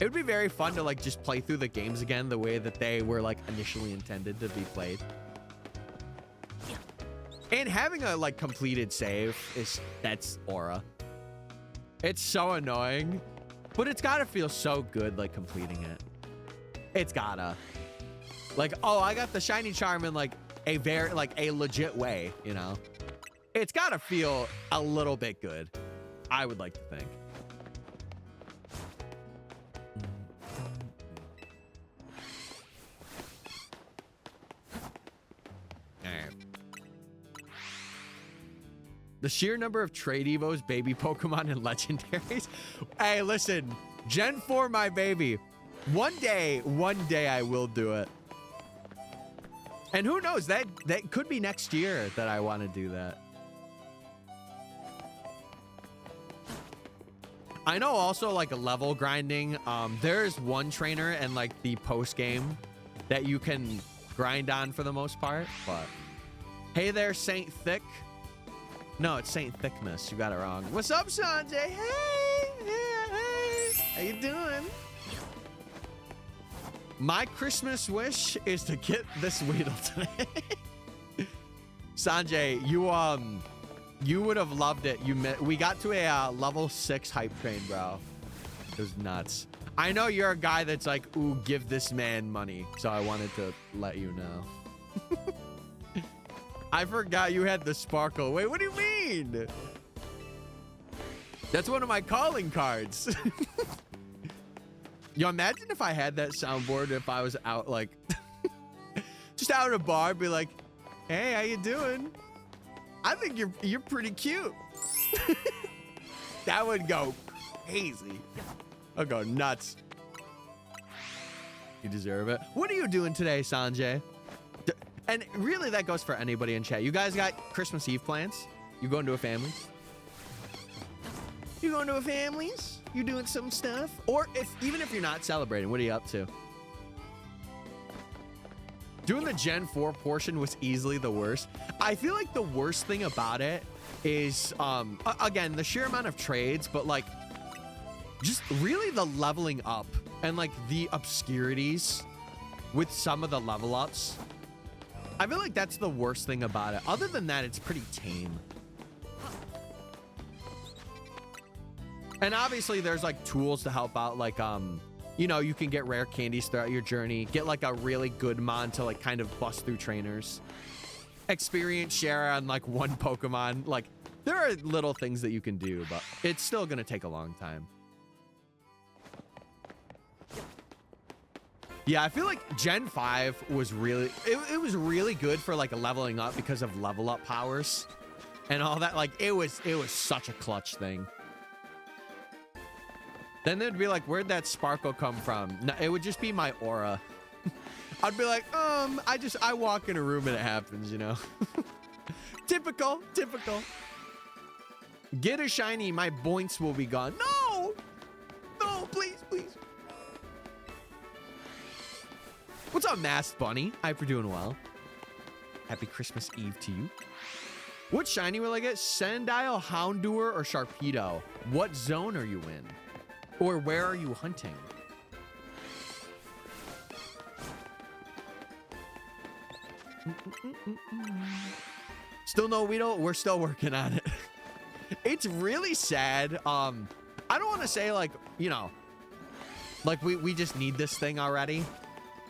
it would be very fun to, like, just play through the games again the way that they were, like, initially intended to be played. And having a, like, completed save that's aura. It's so annoying, but it's gotta feel so good, like, completing it. It's gotta. Like, oh, I got the shiny charm in, like, a legit way, you know? It's gotta feel a little bit good, I would like to think. The sheer number of trade evos, baby Pokemon, and legendaries. Hey, listen, Gen 4, my baby. One day I will do it. And who knows, that could be next year that I want to do that. I know also, like, a level grinding. There's one trainer and, like, the post game that you can grind on for the most part. But hey there, Saint Thick. No, it's Saint Thickness. You got it wrong. What's up, Sanjay? Hey, hey, how you doing? My Christmas wish is to get this Weedle today. Sanjay, you would have loved it. We got to a level 6 hype train, bro. It was nuts. I know you're a guy that's like, ooh, give this man money. So I wanted to let you know. I forgot you had the sparkle. Wait, what do you mean? That's one of my calling cards. Yo, imagine if I had that soundboard, if I was out, like, just out at a bar, be like, hey, how you doing? I think you're pretty cute. That would go crazy. I'll go nuts. You deserve it. What are you doing today, Sanjay? And really, that goes for anybody in chat. You guys got Christmas Eve plans? You going to a family's? You going to a family's? You doing some stuff? Or even if you're not celebrating, what are you up to? Doing the Gen 4 portion was easily the worst. I feel like the worst thing about it is, again, the sheer amount of trades, but, like, just really the leveling up and, like, the obscurities with some of the level ups. I feel like that's the worst thing about it. Other than that, it's pretty tame. And obviously there's, like, tools to help out. Like, you know, you can get rare candies throughout your journey. Get, like, a really good mon to, like, kind of bust through trainers. Experience share on, like, one Pokemon. Like, there are little things that you can do, but it's still going to take a long time. Yeah, I feel like Gen 5 was really, it was really good for, like, leveling up because of level up powers and all that. Like, it was such a clutch thing. Then they'd be like, where'd that sparkle come from? No, it would just be my aura. I'd be like, I walk in a room and it happens, you know? Typical. Get a shiny, my boints will be gone. No, please. What's up, Masked Bunny? I hope you're doing well. Happy Christmas Eve to you. What shiny will I get? Sandile, Houndour, or Sharpedo? What zone are you in? Or where are you hunting? Still no Weedle? We're still working on it. It's really sad. I don't want to say, like, you know, like we just need this thing already.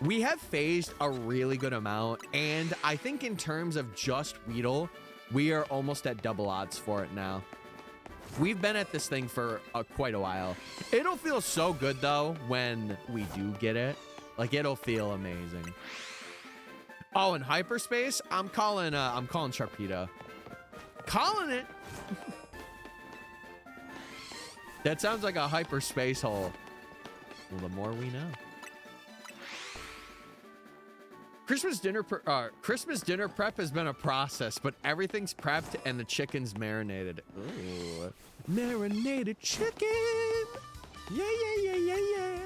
We have phased a really good amount, and I think in terms of just Weedle, we are almost at double odds for it now. We've been at this thing for quite a while. It'll feel so good, though, when we do get it. Like, it'll feel amazing. Oh, in hyperspace, I'm calling Sharpedo. Calling it. That sounds like a hyperspace hole. Well, the more we know. Christmas dinner prep has been a process, but everything's prepped and the chicken's marinated. Ooh. Marinated chicken. Yeah, yeah, yeah, yeah, yeah.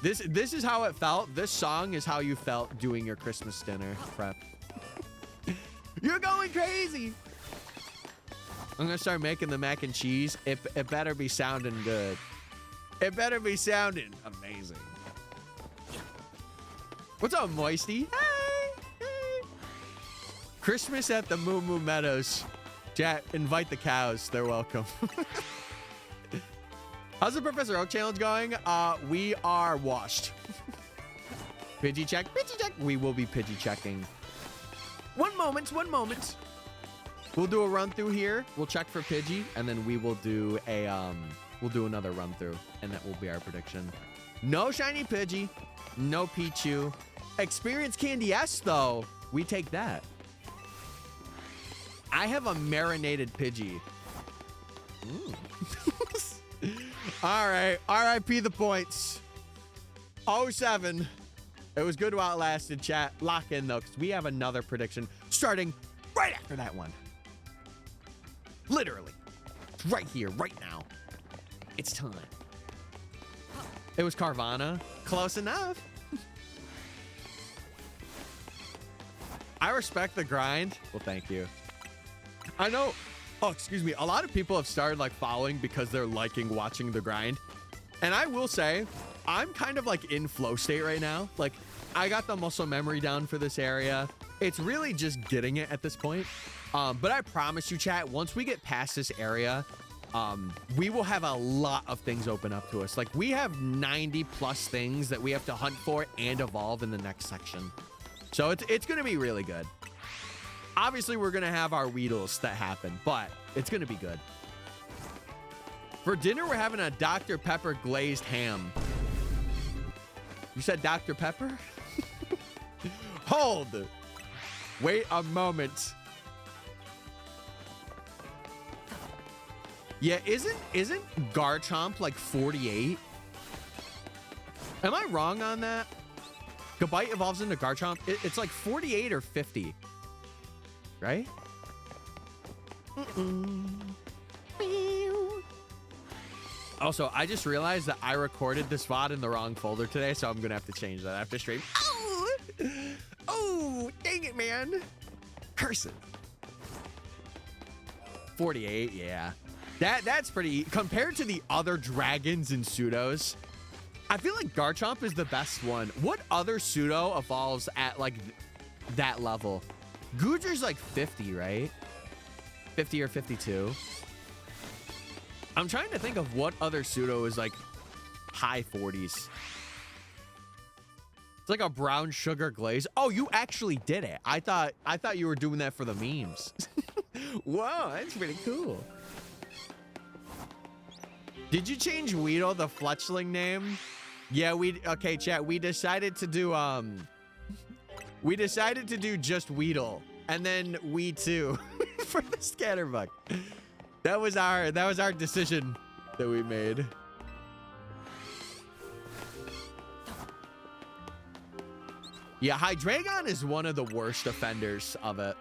This is how it felt. This song is how you felt doing your Christmas dinner prep. You're going crazy. I'm gonna start making the mac and cheese. It better be sounding good. It better be sounding amazing. What's up, Moisty? Hey, hey. Christmas at the Moo Moo Meadows. Chat, invite the cows. They're welcome. How's the Professor Oak challenge going? We are washed. Pidgey check, Pidgey check. We will be Pidgey checking. One moment. We'll do a run through here. We'll check for Pidgey, and then we will do a we'll do another run through, and that will be our prediction. No shiny Pidgey, no Pichu. Experience Candy S though. We take that. I have a marinated Pidgey. All right, RIP the points. 07. It was good while it lasted, chat. Lock in though, because we have another prediction starting right after that one. Literally. It's right here, right now. It's time. It was Carvana. Close enough. I respect the grind. Well, thank you. I know. Oh, excuse me. A lot of people have started like following because they're liking watching the grind. And I will say, I'm kind of like in flow state right now. Like, I got the muscle memory down for this area. It's really just getting it at this point. But I promise you, chat, once we get past this area, we will have a lot of things open up to us. Like, we have 90 plus things that we have to hunt for and evolve in the next section. So it's going to be really good. Obviously, we're going to have our Weedles that happen, but it's going to be good. For dinner, we're having a Dr. Pepper glazed ham. You said Dr. Pepper? Hold. Wait a moment. Yeah, isn't Garchomp like 48? Am I wrong on that? Gabite evolves into Garchomp. It's like 48 or 50. Right? Also, I just realized that I recorded this VOD in the wrong folder today, so I'm gonna have to change that after stream. Oh, dang it, man. Curse it. 48, yeah. That's pretty, compared to the other dragons and pseudos, I feel like Garchomp is the best one. What other pseudo evolves at like that level? Goodger's like 50, right? 50 or 52. I'm trying to think of what other pseudo is like high 40s. It's like a brown sugar glaze. Oh, you actually did it. I thought you were doing that for the memes. Whoa, that's pretty cool. Did you change Weedle, the Fletchling name? Yeah, okay, chat. We decided to do just Weedle, and then we too for the Scatterbug. That was our decision that we made. Yeah, Hydreigon is one of the worst offenders of it.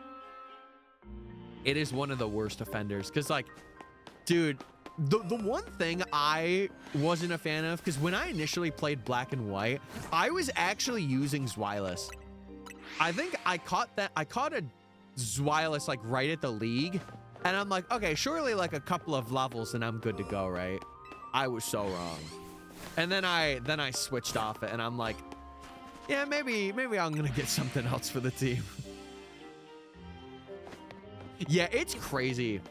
It is one of the worst offenders because, like, dude, the one thing I wasn't a fan of, because when I initially played Black and White, I was actually using Zweilous. I think I caught a Zweilous like right at the league, and I'm like, okay, surely like a couple of levels and I'm good to go, right? I was so wrong. And then I switched off it, and I'm like, yeah, maybe I'm gonna get something else for the team. Yeah, it's crazy.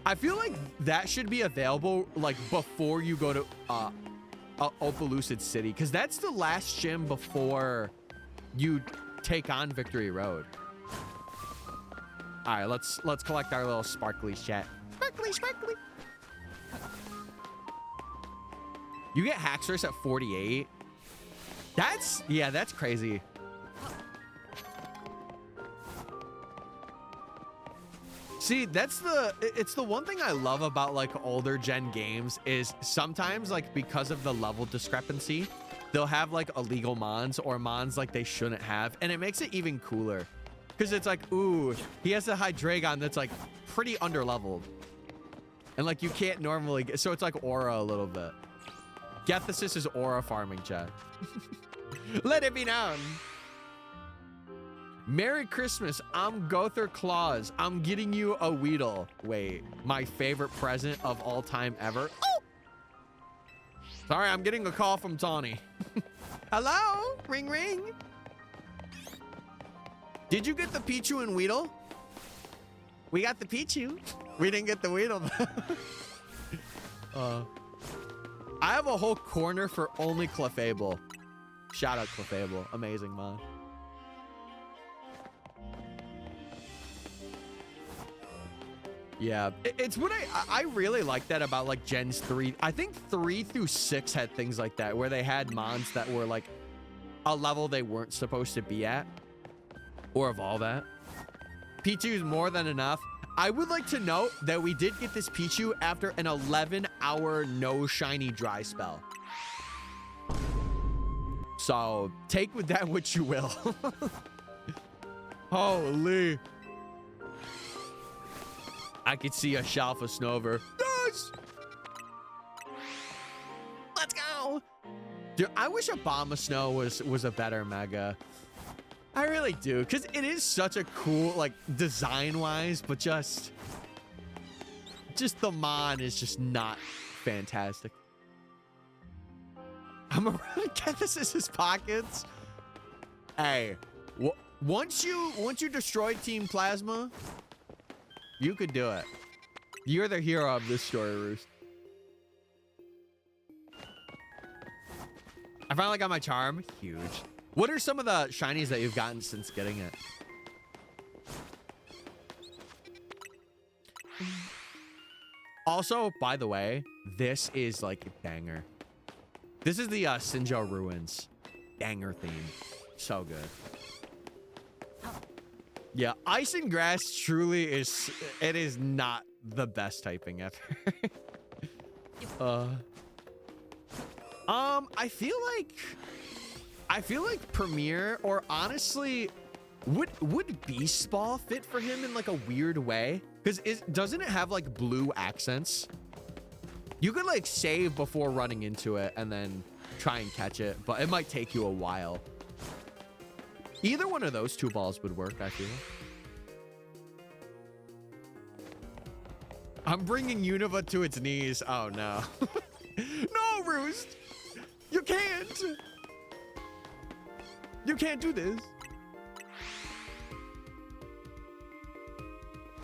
I feel like that should be available like before you go to Opalucid City, because that's the last gym before you take on Victory Road. All right, let's collect our little sparklies, chat. Sparkly. You get Haxorus at 48. That's crazy. See, it's the one thing I love about like older gen games is sometimes like because of the level discrepancy, they'll have like illegal mons or mons like they shouldn't have. And it makes it even cooler because it's like, ooh, he has a Hydreigon that's like pretty underleveled. And like you can't normally get, so it's like aura a little bit. Gethesis is aura farming, chat. Let it be known. Merry Christmas. I'm Gother Claus. I'm getting you a Weedle. Wait, my favorite present of all time ever. Oh! Sorry, I'm getting a call from Tawny. Hello? Ring, ring. Did you get the Pichu and Weedle? We got the Pichu. We didn't get the Weedle. I have a whole corner for only Clefable. Shout out Clefable. Amazing, man. Yeah, it's what I really like that about like Gens 3. I think 3 through 6 had things like that where they had mons that were like a level they weren't supposed to be at or evolve at. Pichu is more than enough. I would like to note that we did get this Pichu after an 11-hour no shiny dry spell. So take with that what you will. Holy. I could see a Shalfa Snover. Yes! Let's go. Dude, I wish Abomasnow was a better mega. I really do, because it is such a cool, like, design-wise, but just the mon is just not fantastic. I'm around Gethesis' pockets. Hey, once you destroy Team Plasma, you could do it. You're the hero of this story, Roost. I finally got my charm. Huge. What are some of the shinies that you've gotten since getting it? Also, by the way, this is like a banger. This is the Sinjo Ruins banger theme. So good. Yeah, Ice and Grass truly is, it is not the best typing ever. I feel like Premier, or honestly, would Beast Ball fit for him in like a weird way? Because doesn't it have like blue accents? You could like save before running into it and then try and catch it, but it might take you a while. Either one of those two balls would work, I feel. I'm bringing Unova to its knees. Oh, no. No, Roost. You can't. You can't do this.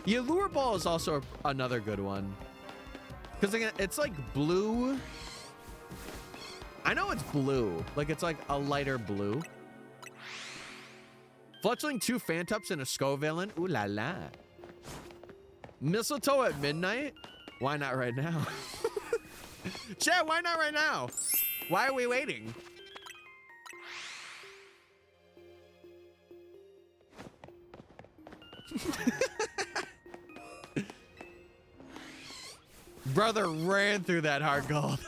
The Allure Ball is also another good one. Because again, it's like blue. I know it's blue. Like it's like a lighter blue. Fletchling 2 Phantops and a Scovillain. Ooh la la. Mistletoe at midnight? Why not right now? Chat, why not right now? Why are we waiting? Brother ran through that hard gold.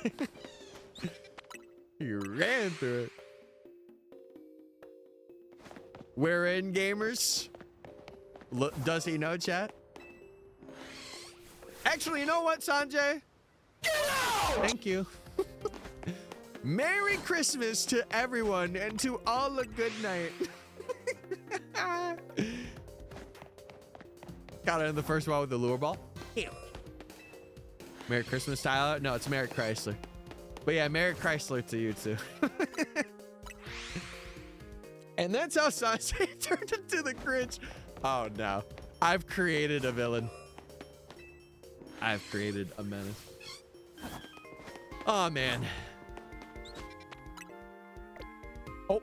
He ran through it. We're in, gamers. Look, does he know, chat? Actually, you know what, Sanjay? Get out! Thank you. Merry Christmas to everyone and to all a good night. Got it in the first one with the lure ball. Ew. Merry Christmas, Tyler. No, it's Merry Chrysler. But yeah, Merry Chrysler to you too. And that's how Sanjay turned into the Grinch. Oh no. I've created a villain. I've created a menace. Oh man. Oh,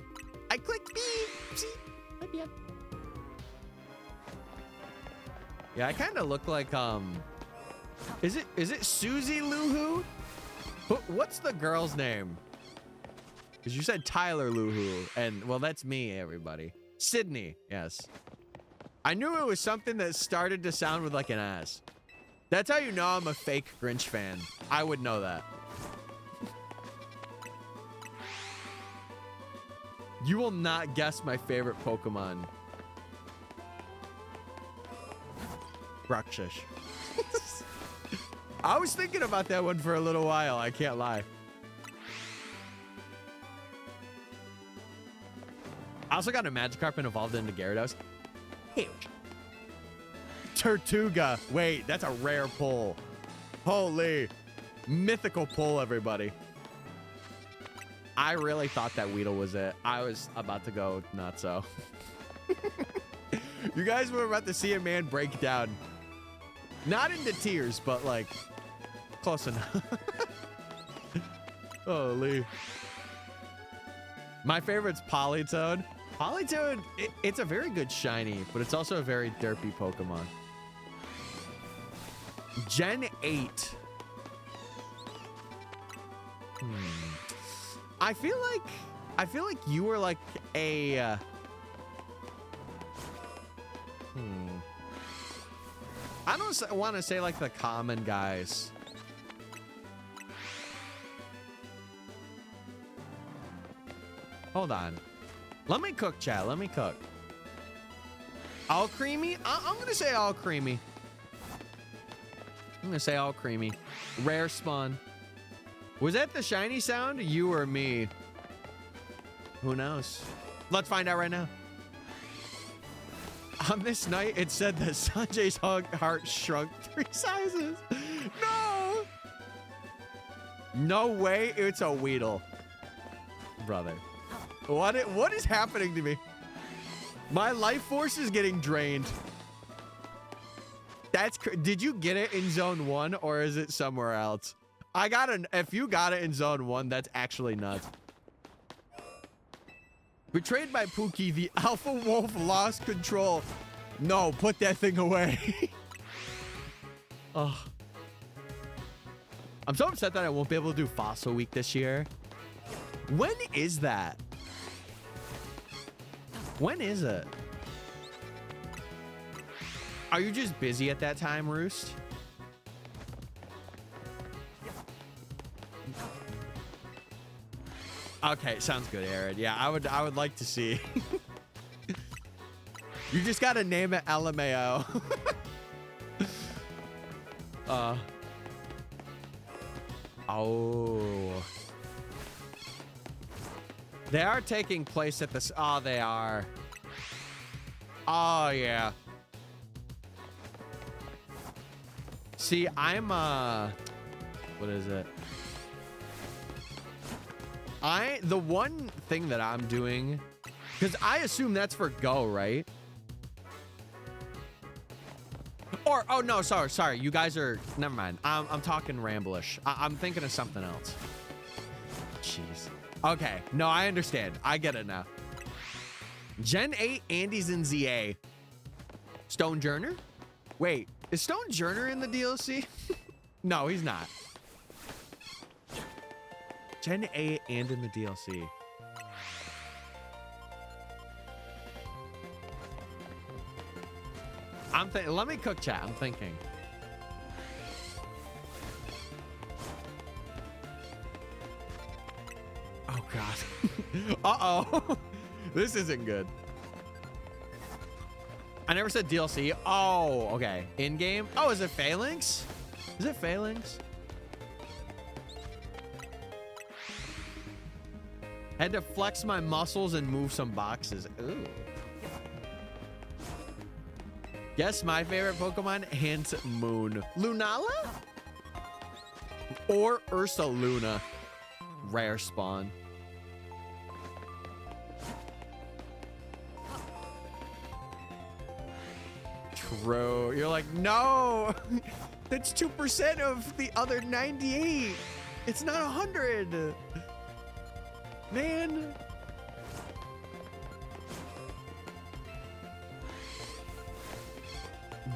I clicked B. See? Yeah, I kind of look like is it Susie Luhu? What's the girl's name? Because you said Tyler Luhu, and well, that's me, everybody. Sydney, yes. I knew it was something that started to sound with like an S. That's how you know I'm a fake Grinch fan. I would know that. You will not guess my favorite Pokemon. Bruxish. I was thinking about that one for a little while. I can't lie. I also got a Magikarp and evolved into Gyarados. Huge. Tortuga. Wait, that's a rare pull. Holy. Mythical pull, everybody. I really thought that Weedle was it. I was about to go not so. You guys were about to see a man break down. Not into tears, but like close enough. Holy. My favorite's Politoed. Politoed, it's a very good shiny, but it's also a very derpy Pokemon. Gen 8. I feel like you were like a I don't want to say like the common guys. Hold on. Let me cook, chat. Let me cook. All creamy? I'm going to say all creamy. I'm going to say all creamy. Rare spawn. Was that the shiny sound? You or me? Who knows? Let's find out right now. On this night, it said that Sanjay's heart shrunk 3 sizes. No! No way it's a Weedle. Brother. What is happening to me? My life force is getting drained. Did you get it in zone 1 or is it somewhere else? If you got it in zone 1, that's actually nuts. Betrayed by Pookie, the alpha wolf lost control. No, put that thing away. Oh. I'm so upset that I won't be able to do Fossil Week this year. When is that? When is it? Are you just busy at that time, Roost? Okay, sounds good, Aaron. Yeah, I would like to see. You just gotta name it LMAO. Oh. They are taking place at this. Oh, they are. Oh, yeah. See, I'm, what is it? The one thing that I'm doing, because I assume that's for Go, right? Or, oh, no, sorry. You guys are, never mind. I'm talking Ramblish. I'm thinking of something else. Jeez. Okay, no, I understand. I get it now. Gen 8, Andy's in ZA. Stone Journer? Wait, is Stone Journer in the DLC? No, he's not. Gen 8 and in the DLC. Let me cook, chat. I'm thinking. Oh, God. Uh-oh. This isn't good. I never said DLC. Oh, okay. In-game? Oh, is it Phalanx? Is it Phalanx? Had to flex my muscles and move some boxes. Ooh. Guess my favorite Pokemon? Hint Moon. Lunala? Or Ursaluna. Rare spawn. True. You're like, no! That's 2% of the other 98. It's not 100. Man.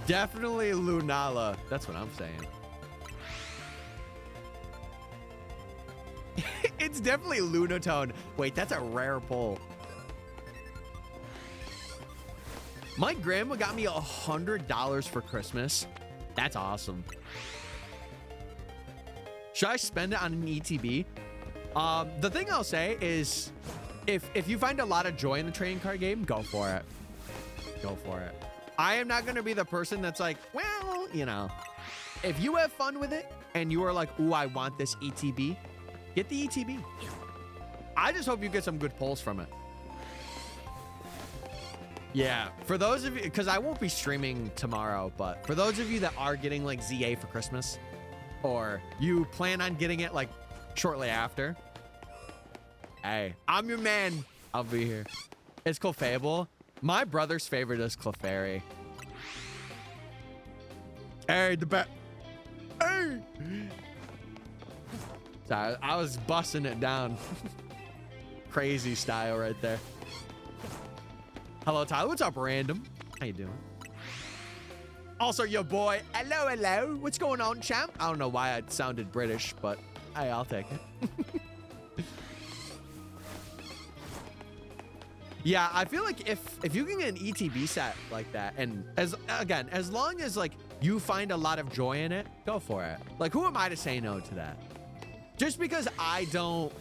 Definitely Lunala. That's what I'm saying. It's definitely Lunatone. Wait, that's a rare pull. My grandma got me $100 for Christmas. That's awesome. Should I spend it on an ETB? The thing I'll say is, if you find a lot of joy in the trading card game, go for it. Go for it. I am not going to be the person that's like, well, you know, if you have fun with it and you are like, ooh, I want this ETB, get the ETB. I just hope you get some good pulls from it. Yeah, for those of you, because I won't be streaming tomorrow, but for those of you that are getting like ZA for Christmas, or you plan on getting it like shortly after, hey, I'm your man. I'll be here. It's Clefable. My brother's favorite is Clefairy. Hey, the bat. Hey. Sorry, I was busting it down. Crazy style right there. Hello, Tyler. What's up, Random? How you doing? Also, your boy. Hello, hello. What's going on, champ? I don't know why I sounded British, but hey, I'll take it. Yeah, I feel like if you can get an ETB set like that, and as long as like you find a lot of joy in it, go for it. Like, who am I to say no to that? Just because I don't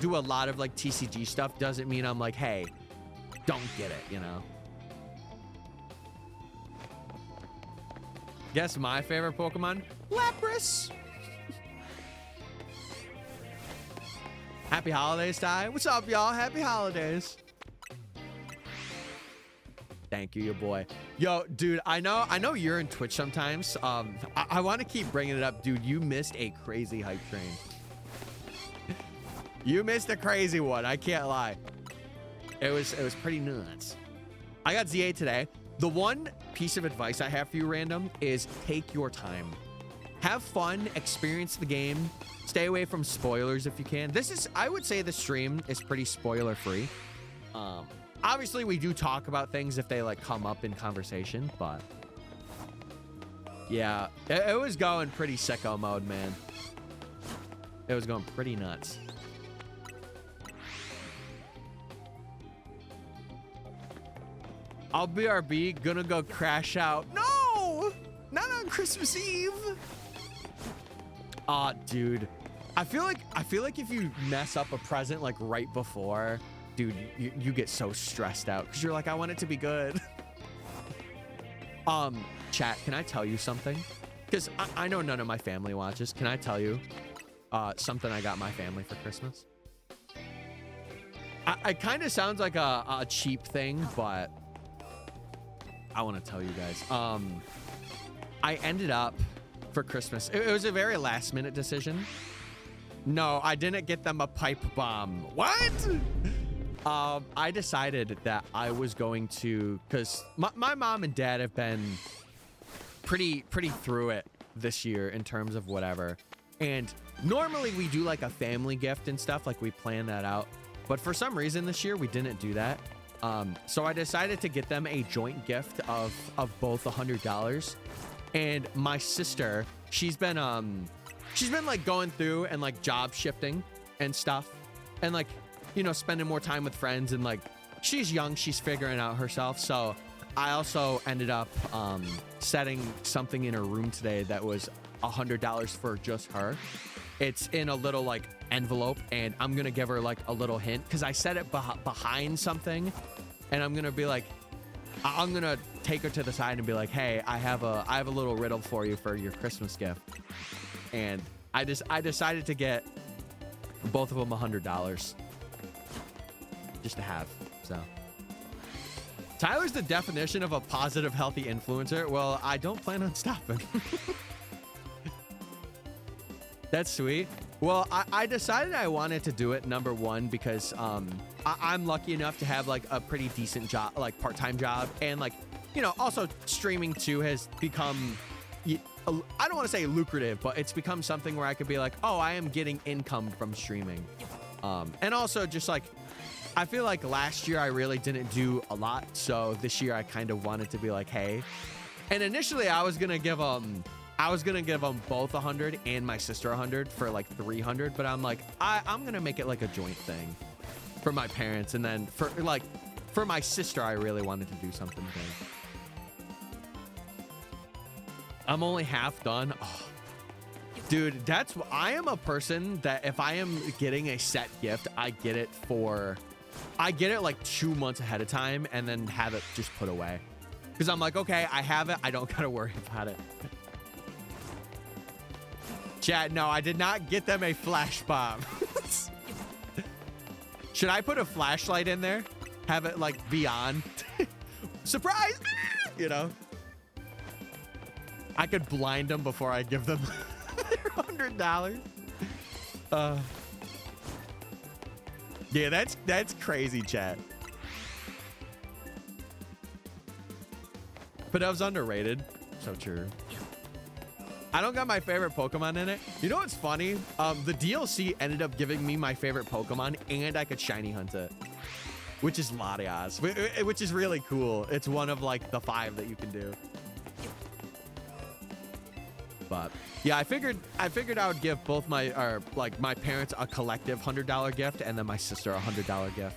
do a lot of like TCG stuff doesn't mean I'm like, hey, don't get it, you know? Guess my favorite Pokemon? Lapras. Happy holidays, Ty. What's up, y'all? Happy holidays. Thank you, your boy. Yo, dude, I know you're in Twitch sometimes. I want to keep bringing it up, dude. You missed a crazy hype train. You missed a crazy one. I can't lie. It was pretty nuts. I got ZA today. The one piece of advice I have for you, Random, is take your time. Have fun, experience the game, stay away from spoilers if you can. I would say the stream is pretty spoiler free. Obviously we do talk about things if they like come up in conversation, but yeah, it was going pretty sicko mode, man. It was going pretty nuts. I'll BRB, gonna go crash out. No, not on Christmas Eve. Dude, I feel like if you mess up a present like right before, dude, you get so stressed out because you're like, I want it to be good. Chat, can I tell you something? Because I know none of my family watches. Can I tell you something I got my family for Christmas? I kind of sounds like a cheap thing, but I want to tell you guys. I ended up for Christmas. It was a very last minute decision. No, I didn't get them a pipe bomb. What? I decided that I was going to, because my mom and dad have been pretty through it this year in terms of whatever. And normally we do like a family gift and stuff, like we plan that out. But for some reason this year we didn't do that. So I decided to get them a joint gift of both $100. And my sister, she's been like going through and like job shifting and stuff, and like, you know, spending more time with friends, and like, she's young, she's figuring out herself. So I also ended up setting something in her room today that was $100 for just her. It's in a little like envelope, and I'm gonna give her like a little hint because I set it behind something, and I'm gonna be like, I'm gonna take her to the side and be like, hey, I have a little riddle for you for your Christmas gift. And I decided to get both of them $100 just to have. So Tyler's the definition of a positive, healthy influencer. Well, I don't plan on stopping. That's sweet. Well, I decided I wanted to do it, number one, because I'm lucky enough to have like a pretty decent job, like part-time job, and like, you know, also streaming too has become, I don't want to say lucrative, but it's become something where I could be like, oh, I am getting income from streaming. And also just like, I feel like last year I really didn't do a lot, so this year I kind of wanted to be like, hey. And initially I was gonna give them both 100 and my sister 100 for like 300, but I'm like, I'm gonna make it like a joint thing for my parents, and then for like for my sister, I really wanted to do something big. I'm only half done. Oh. Dude, I am a person that if I am getting a set gift, I get it like 2 months ahead of time and then have it just put away. Because I'm like, okay, I have it. I don't gotta worry about it. Chat, no, I did not get them a flash bomb. Should I put a flashlight in there? Have it like be on? Surprise! You know? I could blind them before I give them their $100. Yeah, that's crazy, chat. But I was underrated. So true. I don't got my favorite Pokemon in it. You know what's funny? The DLC ended up giving me my favorite Pokemon, and I could shiny hunt it, which is Latias, which is really cool. It's one of like the 5 that you can do. But yeah, I figured I would give both my parents a collective $100 gift, and then my sister a $100 gift,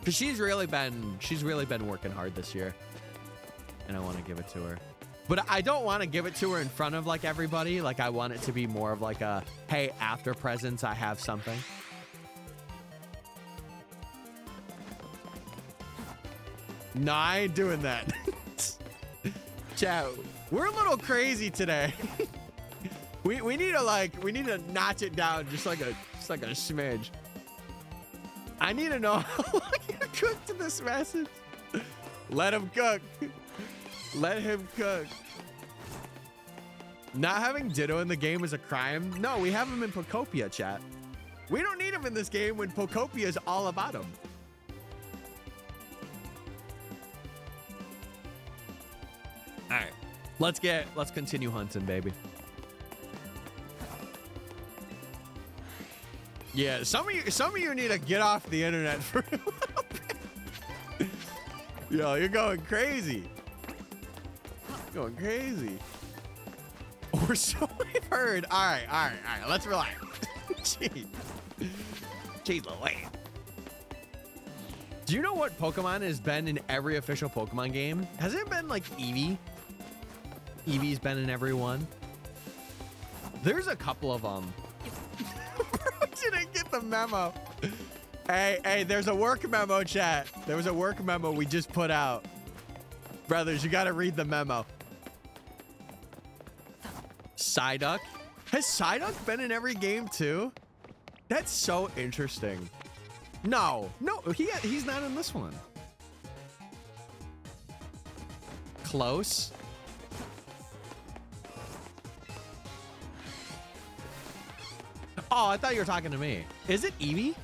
because she's really been working hard this year, and I want to give it to her. But I don't want to give it to her in front of like everybody. Like I want it to be more of like a, hey, after presents, I have something. No, I ain't doing that. Chat, we're a little crazy today. we need to notch it down just like a smidge. I need to know how long you cooked this message. Let him cook. Let him cook. Not having Ditto in the game is a crime. No, we have him in Pokopia, chat. We don't need him in this game when Pokopia is all about him. All right, let's continue hunting, baby. Yeah, some of you need to get off the internet for a little bit. Yo, you're going crazy. Going crazy. Or so we've heard. All right. Let's relax. Jeez. Jeez Louise. Do you know what Pokemon has been in every official Pokemon game? Has it been like Eevee? Eevee's been in every one. There's a couple of them. Bro didn't get the memo. Hey, there's a work memo, chat. There was a work memo we just put out. Brothers, you got to read the memo. Psyduck? Has Psyduck been in every game too? That's so interesting. No, he's not in this one. Close. Oh, I thought you were talking to me. Is it Eevee?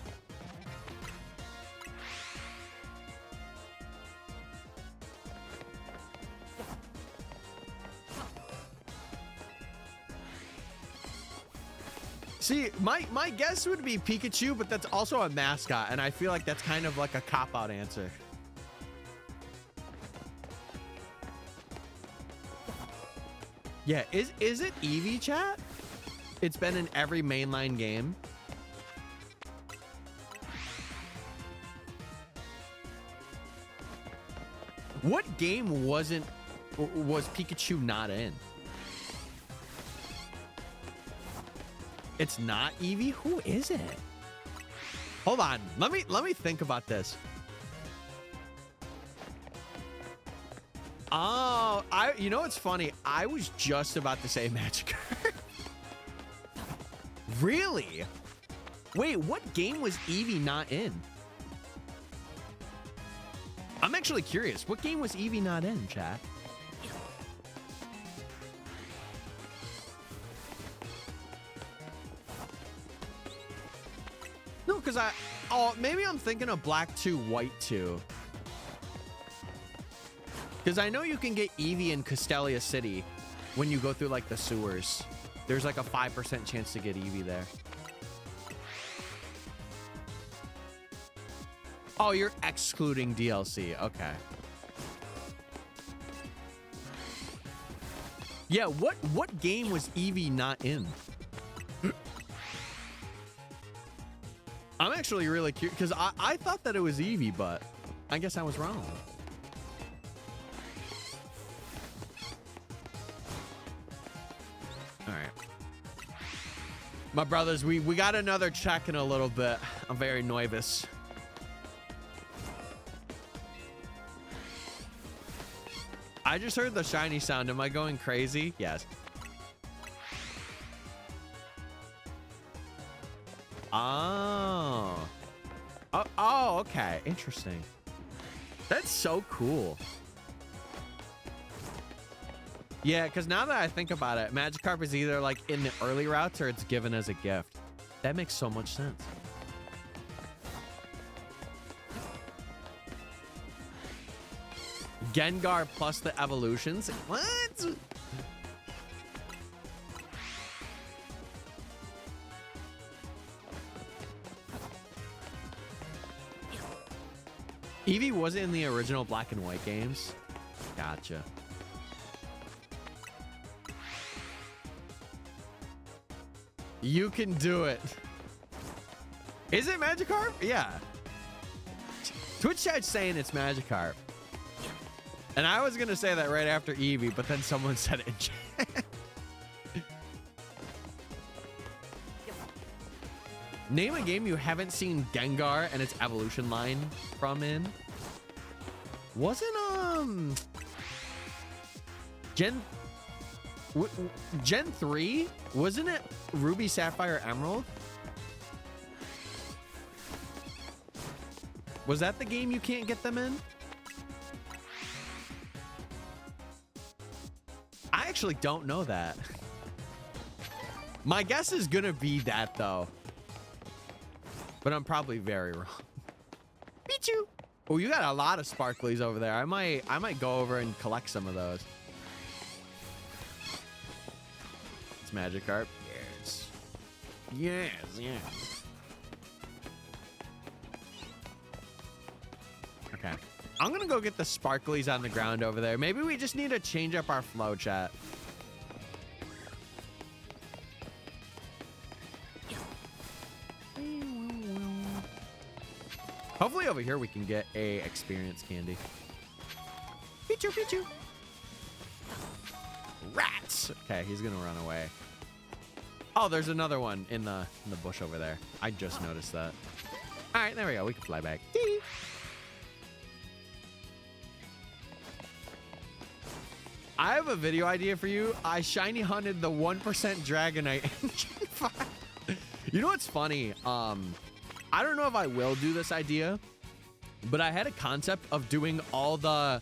See, my guess would be Pikachu, but that's also a mascot, and I feel like that's kind of like a cop-out answer. Yeah, is it Eevee, chat? It's been in every mainline game. What game was Pikachu not in? It's not Eevee? Who is it? Hold on. Let me think about this. Oh, you know what's funny? I was just about to say Magikarp. Really? Wait, what game was Eevee not in? I'm actually curious. What game was Eevee not in, chat? No, because maybe I'm thinking of Black 2, White 2. Because I know you can get Eevee in Castelia City when you go through like the sewers. There's like a 5% chance to get Eevee there. Oh, you're excluding DLC. Okay. Yeah, what game was Eevee not in? I'm actually really curious because I thought that it was Eevee, but I guess I was wrong. All right. My brothers, we got another check in a little bit. I'm very nervous. I just heard the shiny sound. Am I going crazy? Yes. Oh. Oh, okay. Interesting. That's so cool. Yeah, because now that I think about it, Magikarp is either like in the early routes or it's given as a gift. That makes so much sense. Gengar plus the evolutions? What? Eevee wasn't in the original Black and White games? Gotcha. You can do it. Is it Magikarp? Yeah. Twitch chat's saying it's Magikarp. And I was going to say that right after Eevee, but then someone said it in chat. Name a game you haven't seen Gengar and its evolution line from in. Wasn't Gen 3? Wasn't it Ruby, Sapphire, Emerald? Was that the game you can't get them in? I actually don't know that. My guess is gonna be that though. But I'm probably very wrong. Pichu. Oh, you got a lot of sparklies over there. I might go over and collect some of those. It's Magikarp. Yes. Yes, yes. Okay. I'm gonna go get the sparklies on the ground over there. Maybe we just need to change up our flow, chat. Hopefully over here we can get a experience candy. Pichu, Pichu. Rats. Okay, he's gonna run away. Oh, there's another one in the bush over there. I just noticed that. All right, there we go. We can fly back. I have a video idea for you. I shiny hunted the 1% Dragonite in Gen 5. You know what's funny? I don't know if I will do this idea, but I had a concept of doing all the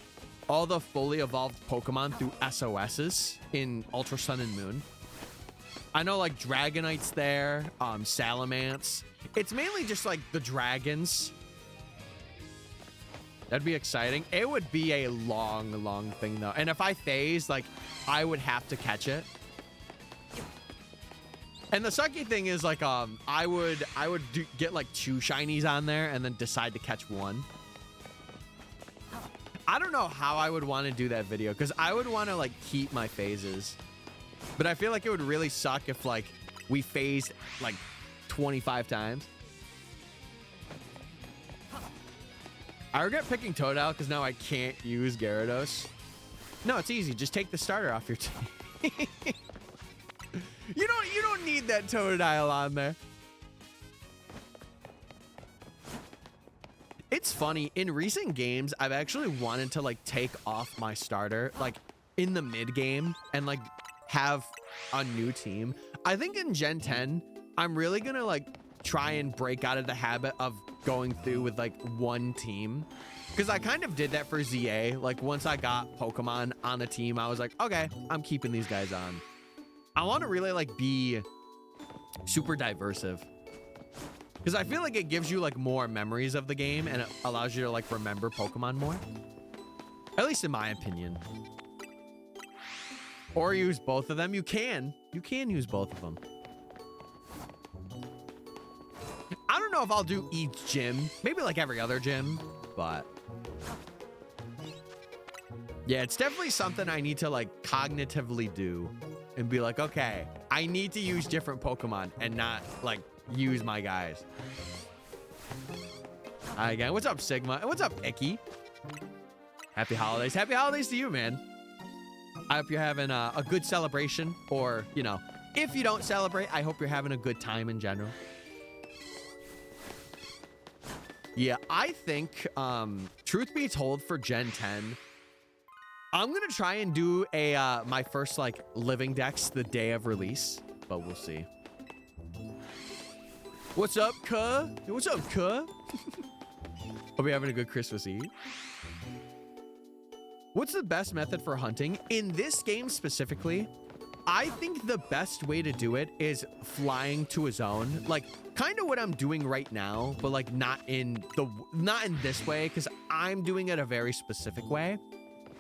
fully evolved Pokemon through SOSs in Ultra Sun and Moon. I know like Dragonite's there, Salamence. It's mainly just like the dragons. That'd be exciting. It would be a long thing though. And if I phase, like I would have to catch it. And the sucky thing is like I would get like 2 shinies on there and then decide to catch one. I don't know how I would want to do that video because I would want to like keep my phases. But I feel like it would really suck if like we phased like 25 times. I regret picking Totodile because now I can't use Gyarados. No, it's easy. Just take the starter off your team. You don't need that Totodile on there. It's funny, in recent games, I've actually wanted to like take off my starter like in the mid game and like have a new team. I think in Gen 10, I'm really gonna like try and break out of the habit of going through with like one team. Because I kind of did that for ZA. Like once I got Pokemon on the team, I was like, okay, I'm keeping these guys on. I want to really like be super diversive because I feel like it gives you like more memories of the game and it allows you to like remember Pokemon more, at least in my opinion. Or use both of them. You can use both of them. I don't know if I'll do each gym, maybe like every other gym, but yeah, it's definitely something I need to like cognitively do. And be like, okay, I need to use different Pokemon and not like use my guys. Hi again. What's up, Sigma? And what's up, Icky? Happy holidays. Happy holidays to you, man. I hope you're having a good celebration, or, you know, if you don't celebrate, I hope you're having a good time in general. Yeah, I think, truth be told, for Gen 10, I'm gonna try and do a my first like living decks the day of release, but we'll see. What's up, cuh? What's up, cuh? Hope you're having a good Christmas Eve. What's the best method for hunting? In this game specifically, I think the best way to do it is flying to a zone. Like, kind of what I'm doing right now, but like not in this way, because I'm doing it a very specific way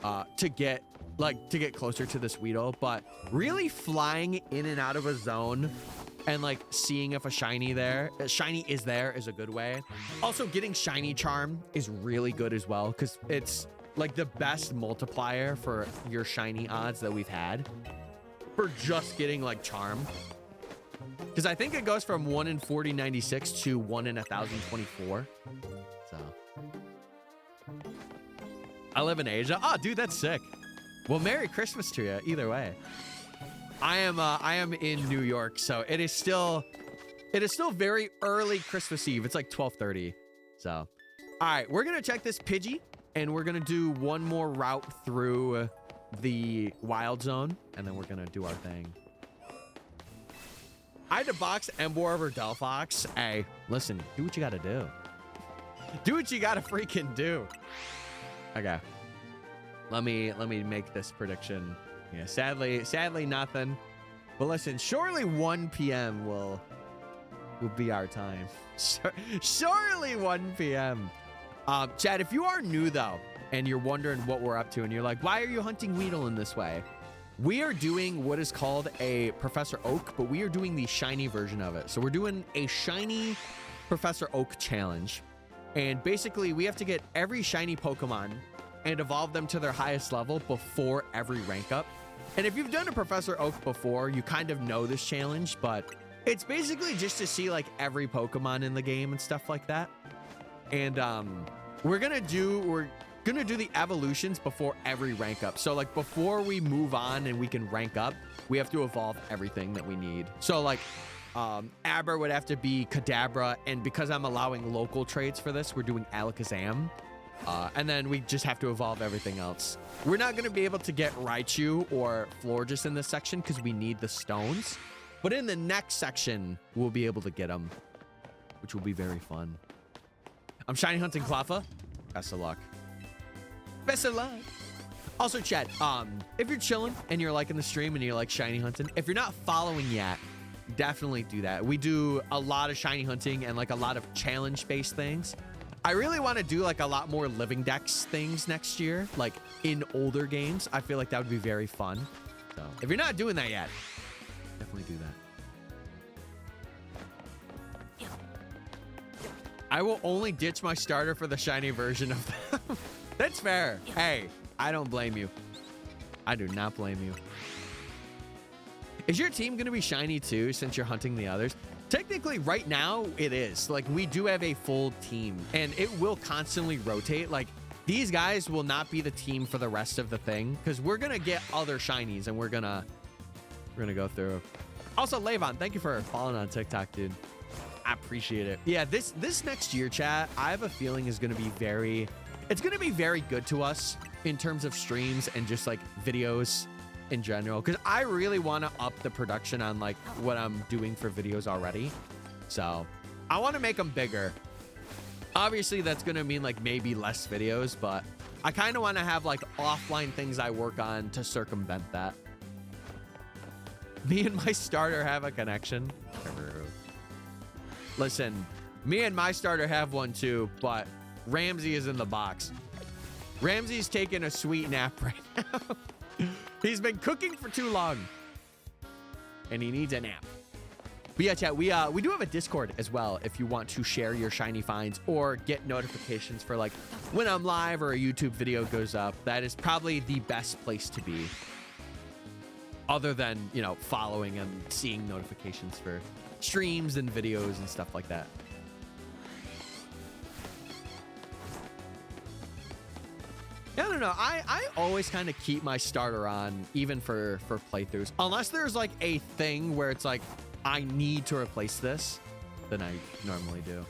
to get closer to this Weedle. But really flying in and out of a zone and like seeing if a shiny is there is a good way. Also, getting shiny charm is really good as well, because it's like the best multiplier for your shiny odds that we've had for just getting like charm. Because I think it goes from 1 in 4096 to 1 in 1024. So I live in Asia. Oh, dude, that's sick. Well, Merry Christmas to you either way. I am in New York, so it is still very early Christmas Eve. It's like 12:30. So, all right, we're gonna check this Pidgey, and we're gonna do one more route through the wild zone, and then we're gonna do our thing. I had to box Embor over Delphox. Hey, listen, do what you gotta do. Do what you gotta freaking do. Okay. Let me make this prediction. Yeah, sadly nothing. But listen, surely 1 p.m. will be our time. Surely 1 p.m. Chad, if you are new though, and you're wondering what we're up to, and you're like, why are you hunting Weedle in this way? We are doing what is called a Professor Oak, but we are doing the shiny version of it. So we're doing a shiny Professor Oak challenge. And basically, we have to get every shiny Pokemon and evolve them to their highest level before every rank up. And if you've done a Professor Oak before, you kind of know this challenge, but it's basically just to see like every Pokemon in the game and stuff like that. And we're gonna do the evolutions before every rank up. So like before we move on and we can rank up, we have to evolve everything that we need. So like Aber would have to be Kadabra, and because I'm allowing local traits for this, we're doing Alakazam. And then we just have to evolve everything else. We're not going to be able to get Raichu or Florges in this section because we need the stones. But in the next section, we'll be able to get them, which will be very fun. I'm shiny hunting Cleffa. Best of luck. Best of luck. Also, chat, if you're chilling and you're liking the stream and you're like shiny hunting, if you're not following yet, definitely do that. We do a lot of shiny hunting and like a lot of challenge-based things. I really want to do like a lot more living dex things next year, like in older games. I feel like that would be very fun. So if you're not doing that yet, definitely do that. I will only ditch my starter for the shiny version of them. That's fair. Hey, I don't blame you. I do not blame you. Is your team going to be shiny too, since you're hunting the others? Technically, right now, it is. Like, we do have a full team, and it will constantly rotate. Like, these guys will not be the team for the rest of the thing, because we're going to get other shinies, and we're gonna go through. Also, Levon, thank you for following on TikTok, dude. I appreciate it. Yeah, this next year, chat, I have a feeling is going to be very good to us in terms of streams and just, like, videos in general, because I really want to up the production on like what I'm doing for videos already. So I want to make them bigger. Obviously that's gonna mean like maybe less videos, but I kind of want to have like offline things I work on to circumvent that. Me and my starter have a connection. Listen, me and my starter have one too, but Ramsey is in the box. Ramsey's taking a sweet nap right now. He's been cooking for too long, and he needs a nap. But yeah, chat, we do have a Discord as well if you want to share your shiny finds or get notifications for like when I'm live or a YouTube video goes up. That is probably the best place to be, other than, you know, following and seeing notifications for streams and videos and stuff like that. don't know. I always kind of keep my starter on, even for playthroughs. Unless there's like a thing where it's like, I need to replace this, then I normally do.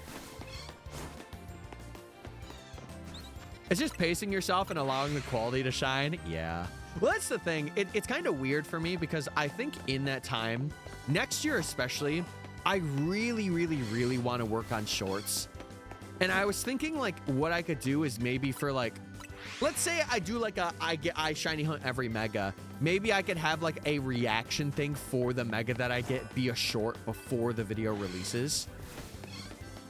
It's just pacing yourself and allowing the quality to shine. Yeah. Well, that's the thing. It's kind of weird for me because I think in that time, next year especially, I really, really, really want to work on shorts. And I was thinking like what I could do is maybe for like, let's say I do like I shiny hunt every mega. Maybe I could have like a reaction thing for the mega that I get be a short before the video releases.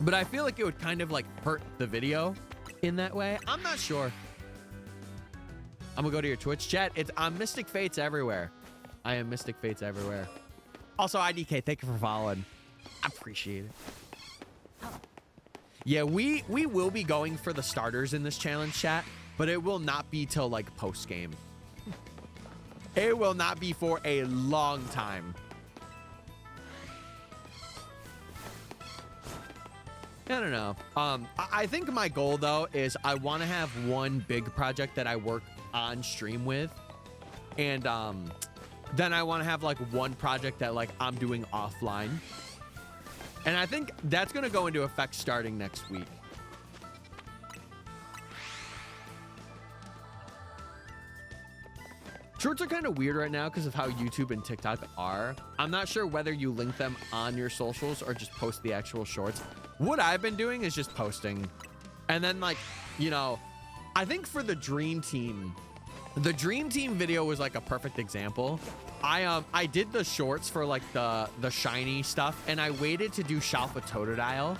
But I feel like it would kind of like hurt the video in that way. I'm not sure. I'm gonna go to your Twitch chat. I'm MysticFates everywhere. I am MysticFates everywhere. Also, IDK, thank you for following. I appreciate it. Yeah, we will be going for the starters in this challenge, chat, but it will not be till like post game. It will not be for a long time. I don't know. I think my goal though is I want to have one big project that I work on stream with, and then I want to have like one project that like I'm doing offline, and I think that's gonna go into effect starting next week. Shorts are kind of weird right now because of how YouTube and TikTok are. I'm not sure whether you link them on your socials or just post the actual shorts. What I've been doing is just posting. And then like, you know, I think for the Dream Team video was like a perfect example. I did the shorts for like the shiny stuff, and I waited to do Shalfa Totodile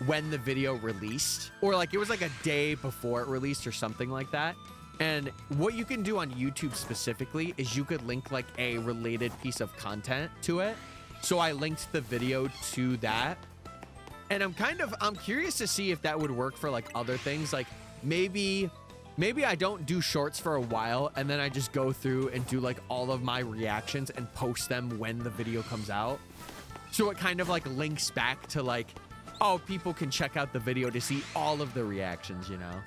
when the video released, or like it was like a day before it released or something like that. And what you can do on YouTube specifically is you could link like a related piece of content to it. So I linked the video to that. And I'm curious to see if that would work for like other things. Like maybe I don't do shorts for a while and then I just go through and do like all of my reactions and post them when the video comes out. So it kind of like links back to like, oh, people can check out the video to see all of the reactions, you know?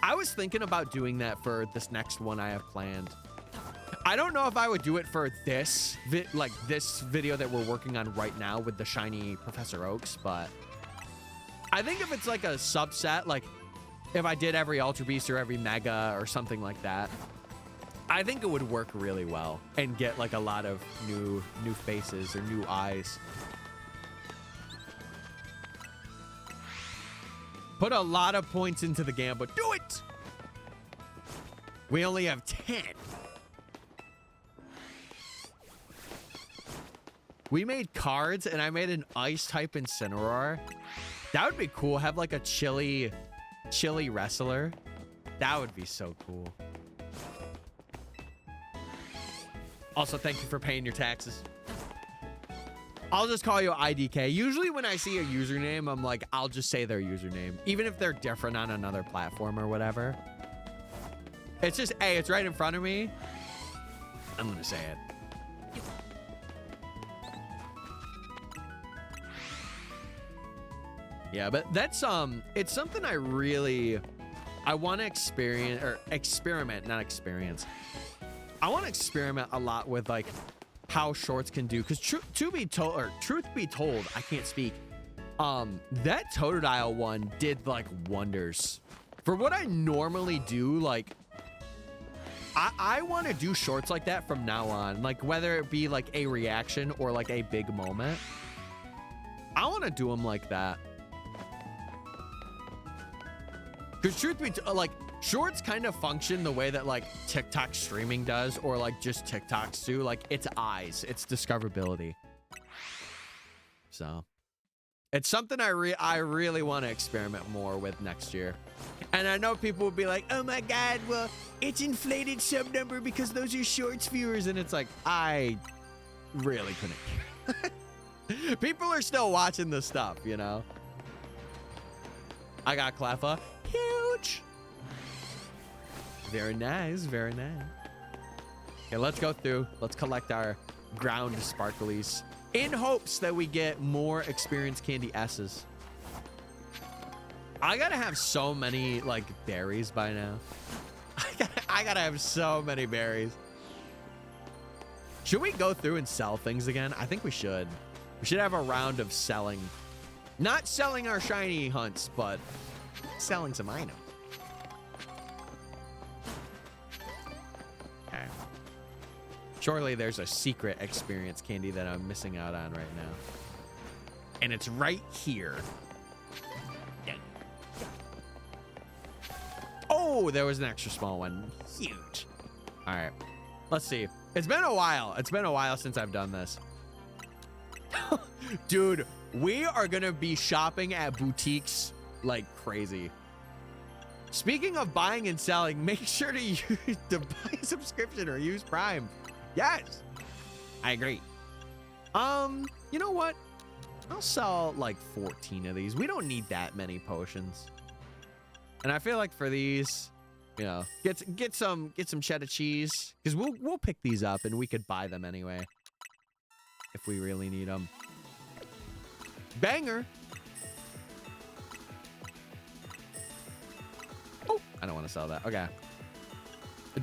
I was thinking about doing that for this next one I have planned. I don't know if I would do it for this video that we're working on right now with the shiny Professor Oaks, but I think if it's like a subset, like if I did every Ultra Beast or every Mega or something like that, I think it would work really well and get like a lot of new faces or new eyes. Put a lot of points into the gamble. Do it! We only have 10. We made cards, and I made an ice type Incineroar. That would be cool. Have like a chilly wrestler. That would be so cool. Also, thank you for paying your taxes. I'll just call you IDK. Usually when I see a username, I'm like, I'll just say their username, even if they're different on another platform or whatever. It's just, hey, it's right in front of me. I'm gonna say it. Yeah, but that's it's something I want to experiment, not experience. I want to experiment a lot with like how shorts can do, because truth be told, I can't speak. That Totodile one did like wonders for what I normally do. Like I want to do shorts like that from now on, like whether it be like a reaction or like a big moment. I want to do them like that. Because truth be like, shorts kind of function the way that like TikTok streaming does, or like just TikToks do. Like it's eyes, it's discoverability. So it's something I really want to experiment more with next year. And I know people will be like, oh my God, well, it's inflated sub number because those are shorts viewers. And it's like, I really couldn't care. People are still watching this stuff, you know? I got Cleffa. Huge. Very nice, very nice. Okay, let's go through. Let's collect our ground sparklies in hopes that we get more experience candy S's. I gotta have so many like berries by now. I gotta have so many berries. Should we go through and sell things again? I think we should. We should have a round of selling. Not selling our shiny hunts, but selling some items. Okay. Surely there's a secret experience candy that I'm missing out on right now. And it's right here. Oh, there was an extra small one. Huge. All right. Let's see. It's been a while. It's been a while since I've done this. Dude, we are going to be shopping at boutiques like crazy. Speaking of buying and selling, make sure to use to buy a subscription or use Prime. Yes. I agree. You know what? I'll sell like 14 of these. We don't need that many potions. And I feel like for these, you know, get some cheddar cheese, because we'll pick these up and we could buy them anyway if we really need them. Banger. Oh, I don't want to sell that. Okay.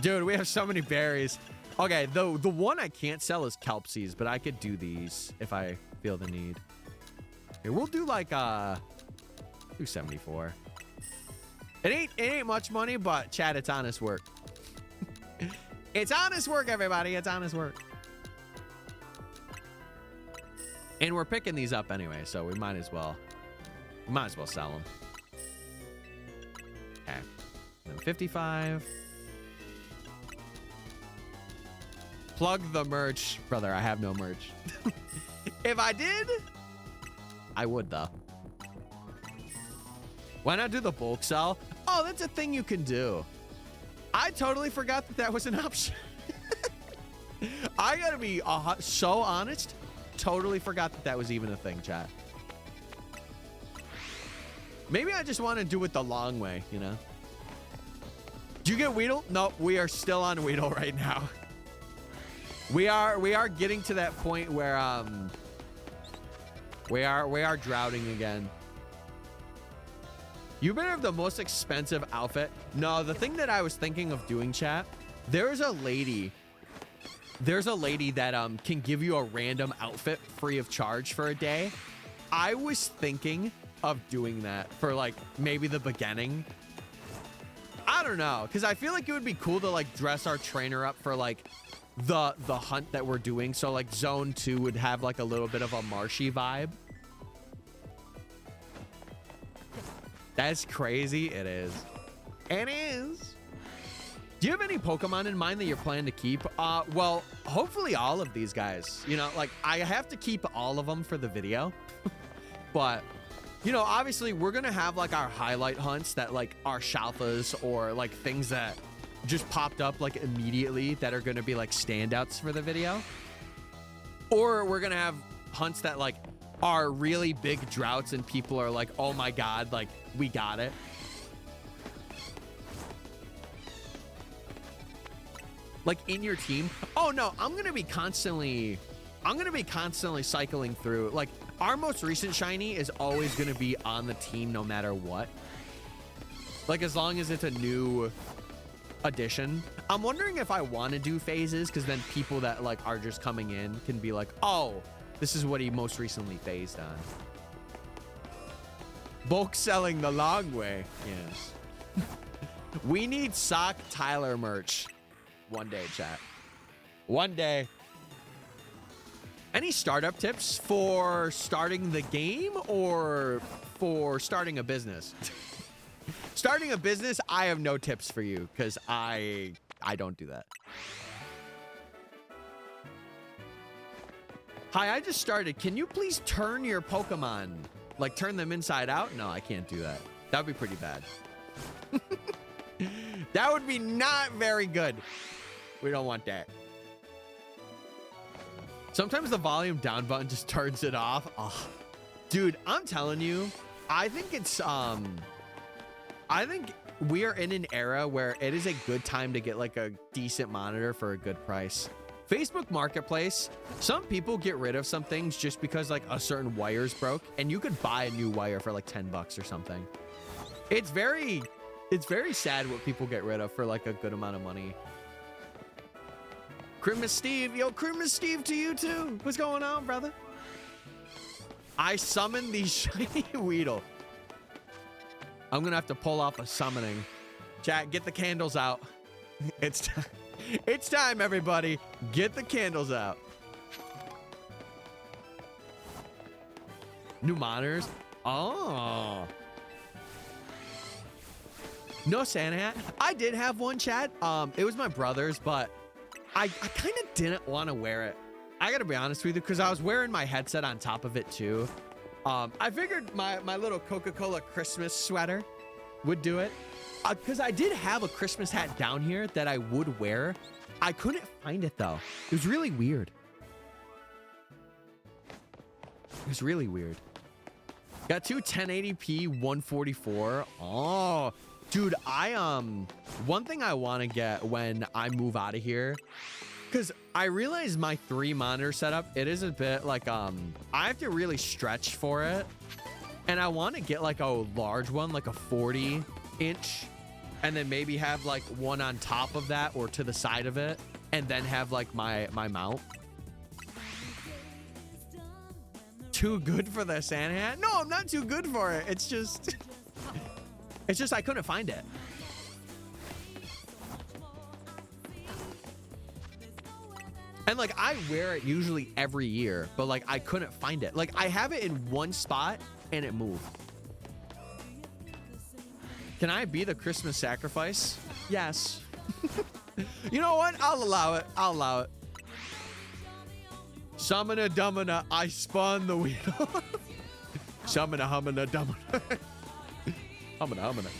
Dude, we have so many berries. Okay, the one I can't sell is kelp seeds, but I could do these if I feel the need. Okay, we'll do like 274. It ain't much money, but Chad, it's honest work. It's honest work, everybody. It's honest work. And we're picking these up anyway, so we might as well sell them. Okay. And then 55. Plug the merch. Brother, I have no merch. If I did, I would though. Why not do the bulk sell? Oh, that's a thing you can do. I totally forgot that that was an option. I gotta be so honest. Totally forgot that that was even a thing, chat. Maybe I just want to do it the long way, you know? Do you get Weedle? Nope, we are still on Weedle right now. We are getting to that point where we are droughting again. You better have the most expensive outfit. No, the thing that I was thinking of doing, chat, there's a lady that can give you a random outfit free of charge for a day. I was thinking of doing that for like maybe the beginning. I don't know, because I feel like it would be cool to like dress our trainer up for like the hunt that we're doing. So like zone 2 would have like a little bit of a marshy vibe. That's crazy. It is. It is. Do you have any Pokemon in mind that you're planning to keep? Well, hopefully all of these guys. You know, like I have to keep all of them for the video. But, you know, obviously we're going to have like our highlight hunts that like are Shalfas or like things that just popped up like immediately that are going to be like standouts for the video. Or we're going to have hunts that like are really big droughts and people are like, oh my God, like we got it. Like in your team. Oh no, I'm going to be constantly cycling through. Like our most recent shiny is always going to be on the team no matter what. Like as long as it's a new addition. I'm wondering if I want to do phases, because then people that like are just coming in can be like, oh, this is what he most recently phased on. Bulk selling the long way. Yes. We need Sock Tyler merch. One day, chat. One day. Any startup tips for starting the game or for starting a business? Starting a business, I have no tips for you because I don't do that. Hi, I just started. Can you please turn your Pokemon? Like turn them inside out? No, I can't do that. That would be pretty bad. That would be not very good. We don't want that. Sometimes the volume down button just turns it off. Oh, dude, I'm telling you, I think it's I think we are in an era where it is a good time to get like a decent monitor for a good price. Facebook Marketplace, some people get rid of some things just because like a certain wire's broke, and you could buy a new wire for like 10 bucks or something. It's very It's very sad what people get rid of for like a good amount of money. Christmas Steve, yo, Christmas Steve to you too. What's going on, brother? I summoned the shiny Weedle. I'm gonna have to pull off a summoning. Chat, get the candles out. It's time. It's time, everybody. Get the candles out. New monitors. Oh. No Santa hat. I did have one, chat. It was my brother's, but I kind of didn't want to wear it. I gotta be honest with you, because I was wearing my headset on top of it too. I figured my little Coca-Cola Christmas sweater would do it. Because I did have a Christmas hat down here that I would wear. I couldn't find it though. It was really weird. It was really weird. Got two 1080p 144. Oh, dude, one thing I want to get when I move out of here, because I realize my 3 monitor setup, it is a bit like, I have to really stretch for it. And I want to get like a large one, like a 40-inch, and then maybe have like one on top of that or to the side of it, and then have like my mount. Too good for the Santa hat? No, I'm not too good for it. It's just I couldn't find it. And like I wear it usually every year, but like I couldn't find it. Like I have it in one spot and it moved. Can I be the Christmas sacrifice? Yes. You know what? I'll allow it. I'll allow it. Summona dummina, I spawned the Weedle. Summona hummina dummina. Hummina hummina.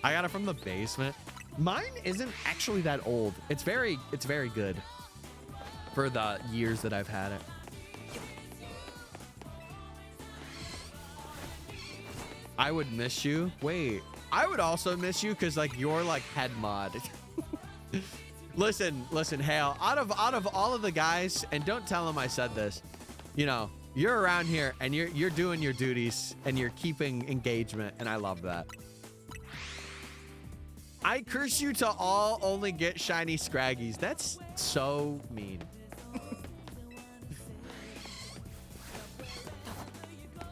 I got it from the basement. Mine isn't actually that old. It's very good for the years that I've had it. I would miss you. Wait, I would also miss you because like you're like head mod. Listen, Hale, out of all of the guys, and don't tell them I said this, you know, you're around here and you're doing your duties and you're keeping engagement, and I love that. I curse you to all only get shiny Scraggies. That's so mean.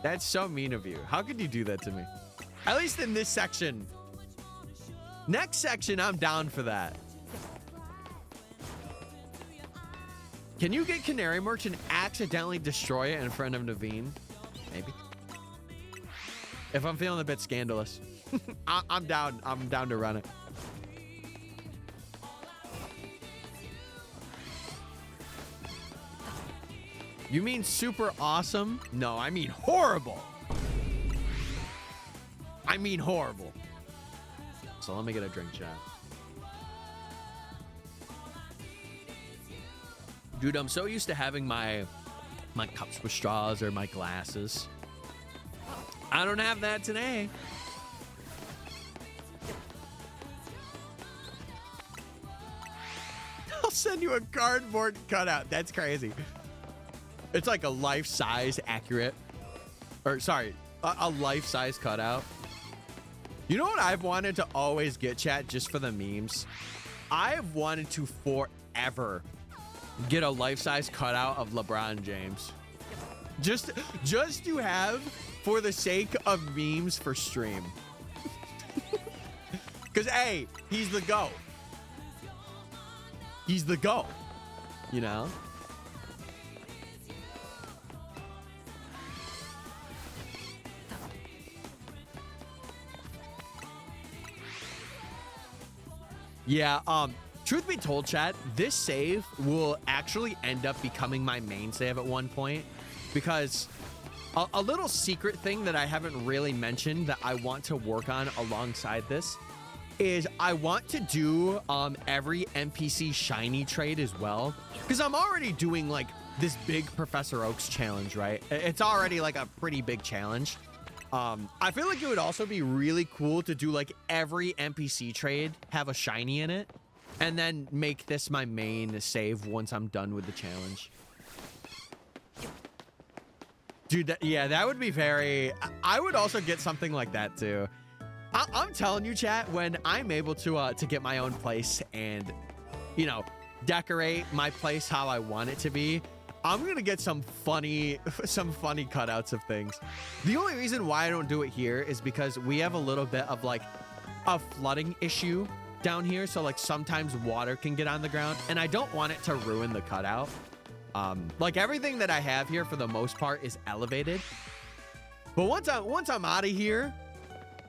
That's so mean of you. How could you do that to me? At least in this section. Next section, I'm down for that. Can you get Canary Merch and accidentally destroy it in front of Naveen? Maybe. If I'm feeling a bit scandalous. I'm down. I'm down to run it. You mean super awesome? No, I mean horrible. I mean horrible. So let me get a drink, chat. Dude, I'm so used to having my cups with straws or my glasses. I don't have that today. I'll send you a cardboard cutout. That's crazy. It's like a life-size accurate, or sorry, a life-size cutout. You know what I've wanted to always get, chat, just for the memes? I've wanted to forever get a life-size cutout of LeBron James. Just to have for the sake of memes for stream. Because, hey, he's the GOAT. He's the GOAT, you know? Yeah, truth be told, chat, this save will actually end up becoming my main save at one point, because a little secret thing that I haven't really mentioned that I want to work on alongside this is I want to do every NPC shiny trade as well, because I'm already doing like this big Professor Oak's challenge, right? It's already like a pretty big challenge. I feel like it would also be really cool to do like every NPC trade have a shiny in it, and then make this my main save once I'm done with the challenge. Dude, yeah, that would be very... I would also get something like that, too. I'm telling you, chat, when I'm able to get my own place and, you know, decorate my place how I want it to be, I'm going to get some funny cutouts of things. The only reason why I don't do it here is because we have a little bit of, like, a flooding issue down here. So, like, sometimes water can get on the ground, and I don't want it to ruin the cutout. Like, everything that I have here for the most part is elevated. But once I'm out of here,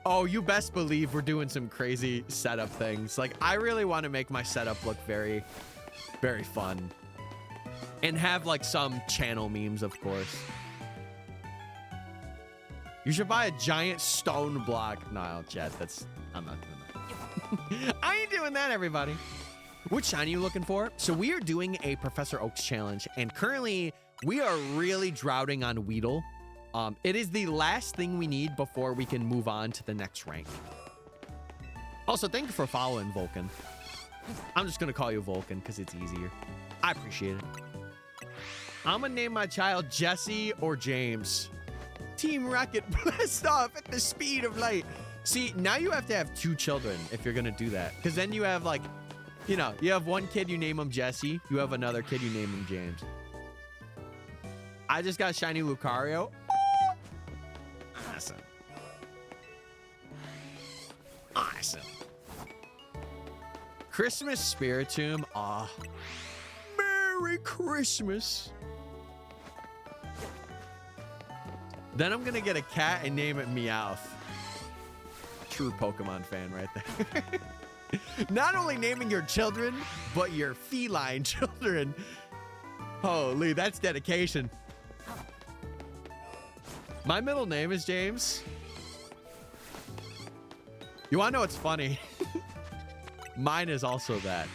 oh, you best believe we're doing some crazy setup things. Like, I really want to make my setup look very, very fun. And have, like, some channel memes, of course. You should buy a giant stone block. No, chat, I'm not doing that. I ain't doing that, everybody. Which shiny are you looking for? So we are doing a Professor Oaks challenge, and currently we are really droughting on Weedle. It is the last thing we need before we can move on to the next rank. Also, thank you for following, Vulcan. I'm just gonna call you Vulcan because it's easier. I appreciate it. I'm gonna name my child Jesse or James. Team Rocket blast off at the speed of light. See, now you have to have 2 children if you're gonna do that, because then you have, like, you know, you have one kid, you name him Jesse. You have another kid, you name him James. I just got shiny Lucario. Awesome. Awesome. Christmas Spiritomb. Aw. Merry Christmas. Then I'm gonna get a cat and name it Meowth. True Pokemon fan right there. Not only naming your children, but your feline children. Holy, that's dedication. My middle name is James. You wanna know what's funny? Mine is also that.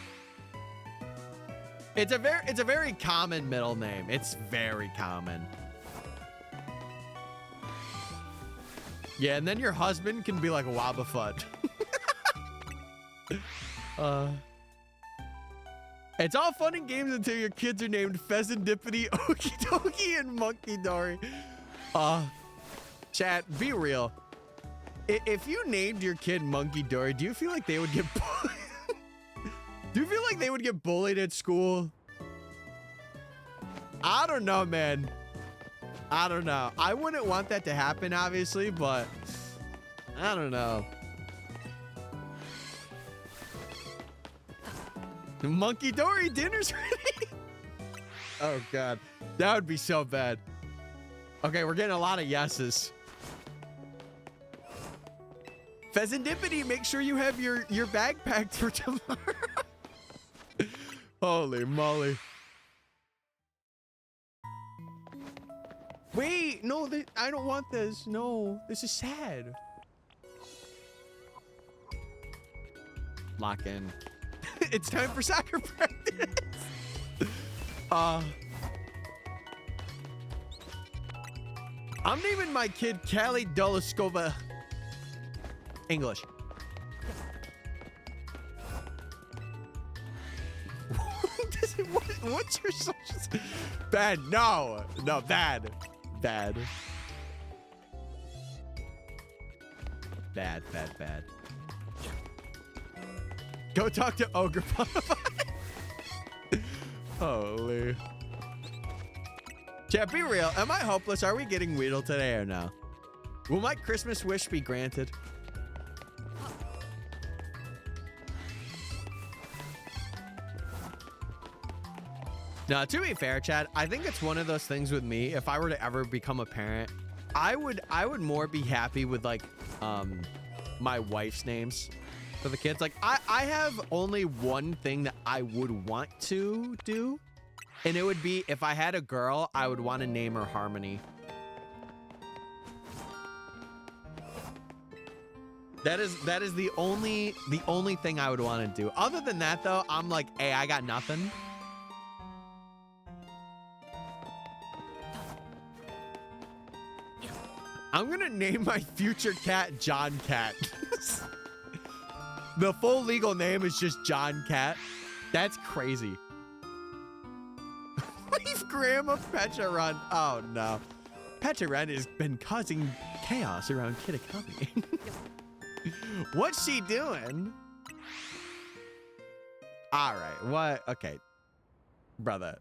It's a very common middle name. It's very common. Yeah, and then your husband can be like Wobbuffet. It's all fun and games until your kids are named Pheasantipity, Okie Dokie, and Monkey Dory. Chat, be real. If you named your kid Monkey Dory, do you feel like they would get bullied? Do you feel like they would get bullied at school? I don't know, man. I don't know. I wouldn't want that to happen, obviously, but I don't know. Monkey Dory, dinner's ready. Oh, God. That would be so bad. Okay, we're getting a lot of yeses. Pheasantipity, make sure you have your bag packed for tomorrow. Holy moly. Wait, no, I don't want this. No, this is sad. Lock in. It's time for soccer practice. I'm naming my kid Callie Dolaskova. English. What's your social? Bad. No, bad. Bad. Go talk to Ogre Papa. Holy. Chat, be real. Am I hopeless? Are we getting Weedle today or no? Will my Christmas wish be granted? Now, to be fair, Chad, I think it's one of those things with me. If I were to ever become a parent, I would more be happy with, like, my wife's names for the kids. Like, I have only one thing that I would want to do, and it would be if I had a girl, I would want to name her Harmony. That is the only thing I would want to do. Other than that, though, I'm like, hey, I got nothing. I'm gonna name my future cat John Cat. The full legal name is just John Cat. That's crazy. Leave Grandma Pecha run. Oh no. Petra has been causing chaos around Kitakami. What's she doing? All right, what? Okay, brother.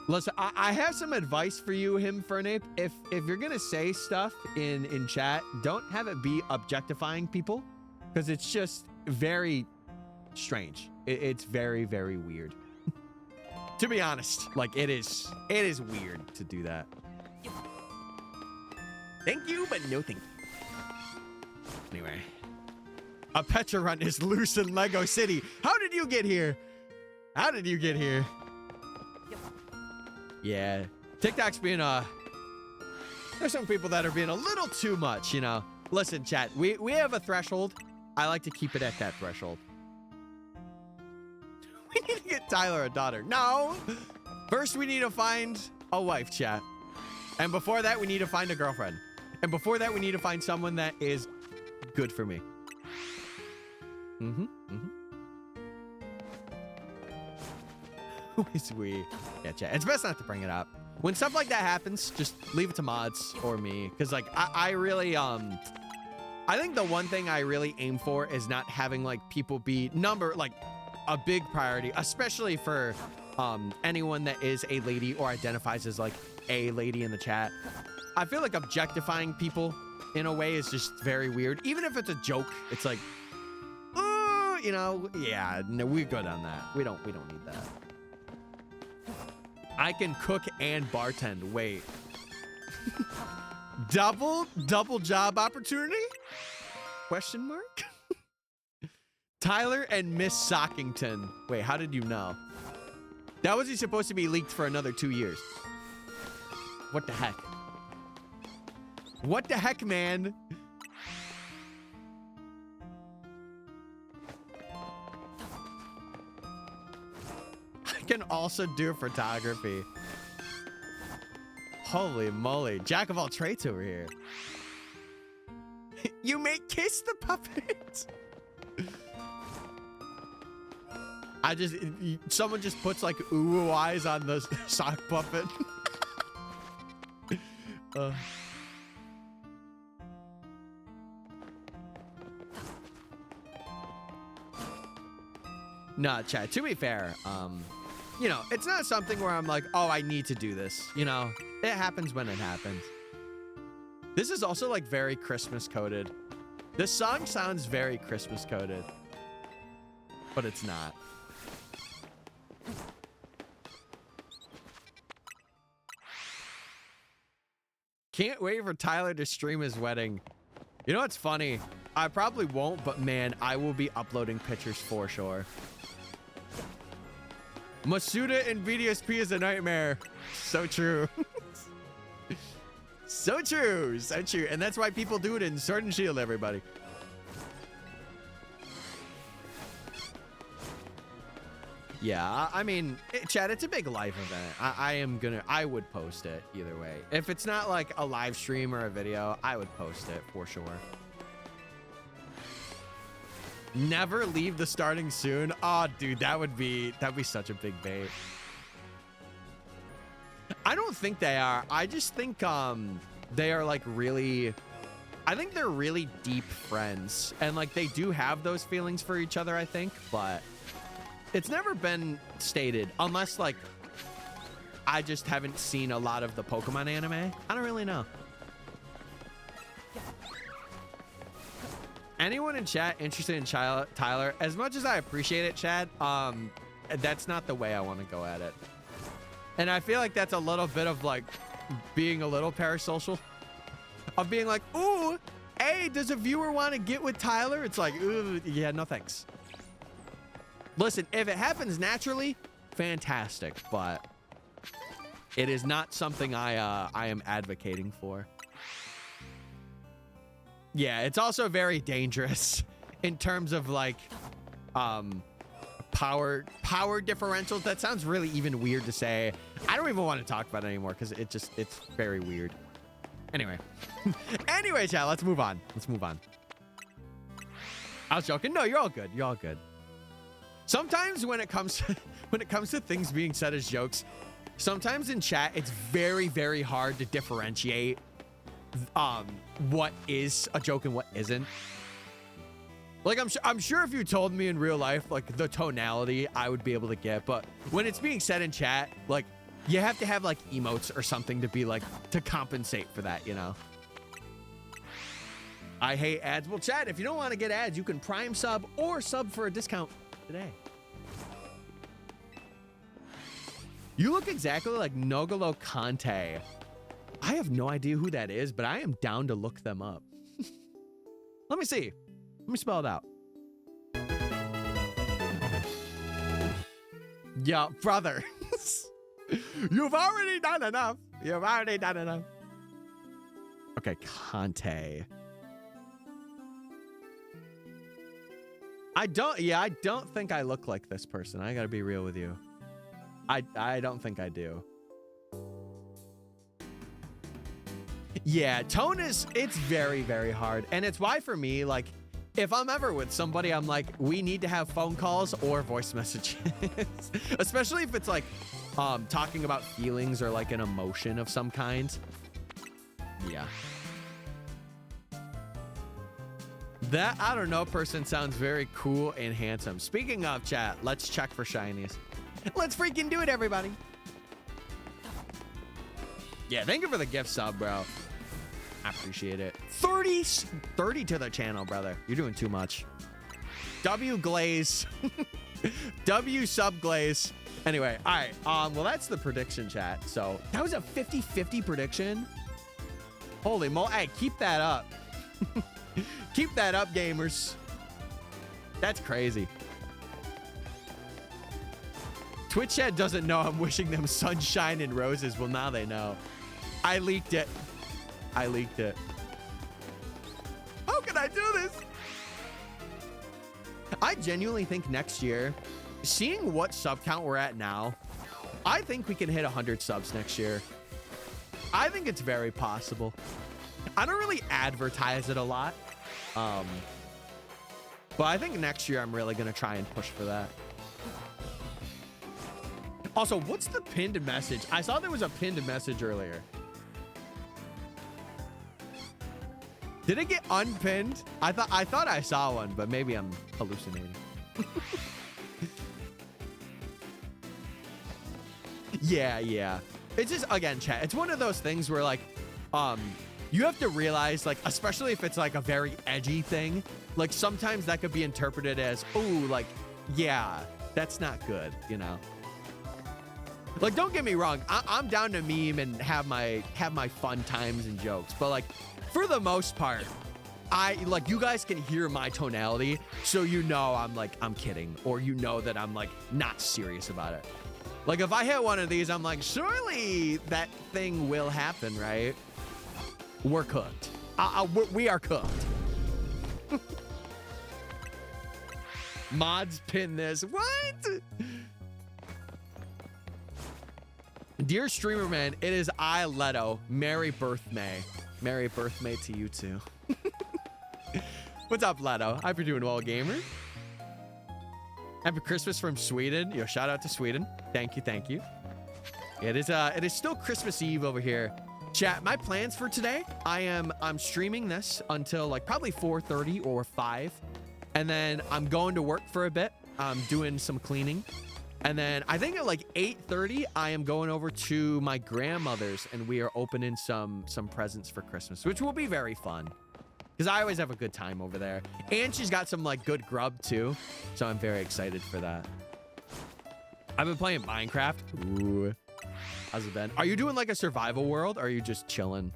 Listen, I have some advice for you, Fernape. If you're gonna say stuff in chat, don't have it be objectifying people, because it's just very strange. It's very, very weird. To be honest, like it is weird to do that. Thank you, but no thank you. Anyway, a Petra run is loose in Lego City. How did you get here? How did you get here? Yeah, TikTok's being there's some people that are being a little too much, you know. Listen, chat, we have a threshold. I like to keep it at that threshold. We need to get Tyler a daughter. No! First, we need to find a wife, chat. And before that, we need to find a girlfriend. And before that, we need to find someone that is good for me. Who is we? Yeah, chat. It's best not to bring it up. When stuff like that happens, just leave it to mods or me. Because, like, I really, I think the one thing I really aim for is not having, like, people be a big priority, especially for anyone that is a lady or identifies as like a lady in the chat. I feel like objectifying people in a way is just very weird. Even if it's a joke, it's like, oh, you know, yeah, no, we're good on that. We don't need that. I can cook and bartend. Wait. double job opportunity? Question mark? Tyler and Miss Sockington. Wait, how did you know? That wasn't supposed to be leaked for another 2 years. What the heck? What the heck, man? I can also do photography. Holy moly. Jack of all trades over here. You may kiss the puppet. Someone just puts like ooh eyes on the sock puppet. Nah, chat, to be fair, you know, it's not something where I'm like, oh, I need to do this. You know, it happens when it happens. This is also like very Christmas coded. This song sounds very Christmas coded, but it's not. Can't wait for Tyler to stream his wedding. You know what's funny? I probably won't, but man, I will be uploading pictures for sure. Masuda and VDSP is a nightmare. So true. So true. So true. And that's why people do it in Sword and Shield, everybody. Yeah, I mean, Chad, it's a big life event. I would post it either way. If it's not like a live stream or a video, I would post it for sure. Never leave the starting soon. Oh, dude, that'd be such a big bait. I don't think they are. I just think they are like really, I think they're really deep friends, and like they do have those feelings for each other, I think, but it's never been stated, unless like I just haven't seen a lot of the Pokemon anime. I don't really know. Anyone in chat interested in Tyler? As much as I appreciate it, Chad, that's not the way I want to go at it. And I feel like that's a little bit of like being a little parasocial, of being like, ooh, hey, does a viewer want to get with Tyler? It's like, ooh, yeah, no thanks. Listen, if it happens naturally, fantastic, but it is not something I am advocating for. Yeah, it's also very dangerous in terms of like power differentials. That sounds really even weird to say. I don't even want to talk about it anymore because it's very weird. Anyway. Anyway, chat, let's move on. I was joking. No, you're all good. Sometimes when it comes to things being said as jokes, sometimes in chat, it's very, very hard to differentiate what is a joke and what isn't. Like, I'm sure if you told me in real life, like, the tonality, I would be able to get. But when it's being said in chat, like, you have to have, like, emotes or something to be, like, to compensate for that, you know? I hate ads. Well, chat, if you don't want to get ads, you can prime sub or sub for a discount today. You look exactly like Nogolo Kante. I have no idea who that is, but I am down to look them up. Let me see. Let me spell it out. Yeah, brother. You've already done enough. You've already done enough. Okay, Kante. I don't think I look like this person. I gotta be real with you. I don't think I do. Yeah, tone is, it's very, very hard. And it's why for me, like, if I'm ever with somebody, I'm like, we need to have phone calls or voice messages. Especially if it's like talking about feelings or like an emotion of some kind. Yeah. That, I don't know, person sounds very cool and handsome. Speaking of chat, let's check for shinies. Let's freaking do it, everybody. Yeah, thank you for the gift sub, bro. I appreciate it. 30 to the channel, brother. You're doing too much. W Glaze. W sub Glaze. Anyway, all right. Well, that's the prediction chat. So that was a 50-50 prediction. Holy mo! Hey, keep that up. Keep that up, gamers. That's crazy. Twitch chat doesn't know I'm wishing them sunshine and roses. Well, now they know. I leaked it. I leaked it. How can I do this? I genuinely think next year, seeing what sub count we're at now, I think we can hit 100 subs next year. I think it's very possible. I don't really advertise it a lot. But I think next year I'm really going to try and push for that. Also, what's the pinned message? I saw there was a pinned message earlier. Did it get unpinned? I thought I saw one, but maybe I'm hallucinating. Yeah. It's just, again, chat, it's one of those things where, like, you have to realize, like, especially if it's like a very edgy thing, like sometimes that could be interpreted as, oh, like, yeah, that's not good, you know? Like, don't get me wrong, I'm down to meme and have my fun times and jokes, but like, for the most part, like, you guys can hear my tonality, so you know I'm kidding, or you know that I'm like not serious about it. Like, if I hit one of these, I'm like, surely that thing will happen, right? We're cooked. We are cooked. Mods pin this. What? Dear streamer man, it is I, Leto. Merry birthday. Merry birthday to you too. What's up, Leto? Hope you're doing well, gamer. Happy Christmas from Sweden. Yo, shout out to Sweden. Thank you. It is still Christmas Eve over here. Chat, my plans for today, I'm streaming this until like probably 4:30 or 5. And then I'm going to work for a bit. I'm doing some cleaning. And then I think at like 8:30, I am going over to my grandmother's and we are opening some presents for Christmas, which will be very fun. Because I always have a good time over there. And she's got some like good grub too. So I'm very excited for that. I've been playing Minecraft. Ooh. How's it been? Are you doing like a survival world or are you just chilling?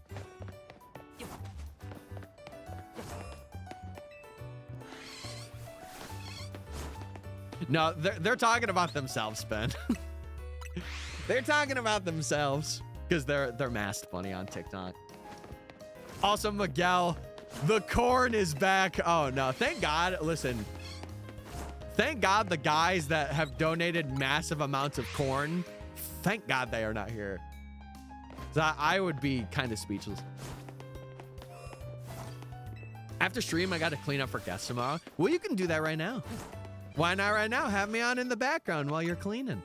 No, they're talking about themselves, Ben. They're talking about themselves because they're masked funny on TikTok. Also, Miguel, the corn is back. Oh no, thank God. Listen, thank God the guys that have donated massive amounts of corn, thank God they are not here. So I would be kind of speechless. After stream, I got to clean up for guests tomorrow. Well, you can do that right now. Why not right now? Have me on in the background while you're cleaning.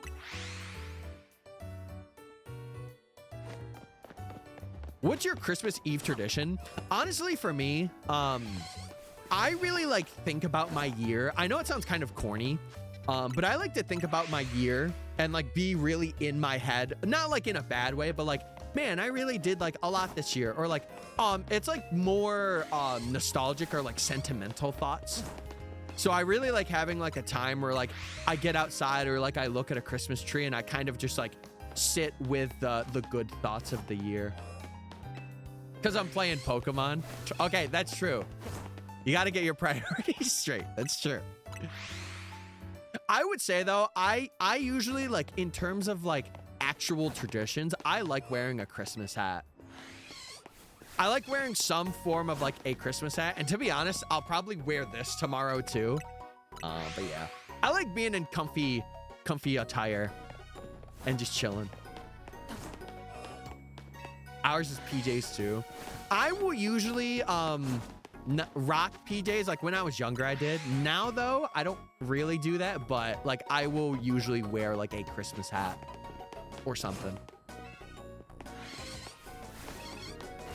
What's your Christmas Eve tradition? Honestly, for me, I really like think about my year. I know it sounds kind of corny, but I like to think about my year and like be really in my head, not like in a bad way, but like, man, I really did like a lot this year, or like, it's like more nostalgic or like sentimental thoughts. So I really like having like a time where like I get outside or like I look at a Christmas tree and I kind of just like sit with the good thoughts of the year. Because I'm playing Pokemon. Okay, that's true. You got to get your priorities straight. That's true. I would say though, I usually like in terms of like actual traditions, I like wearing a Christmas hat. I like wearing some form of like a Christmas hat. And to be honest, I'll probably wear this tomorrow too. But yeah, I like being in comfy attire and just chilling. Ours is PJs too. I will usually rock PJs. Like when I was younger, I did. Now though, I don't really do that, but like I will usually wear like a Christmas hat or something.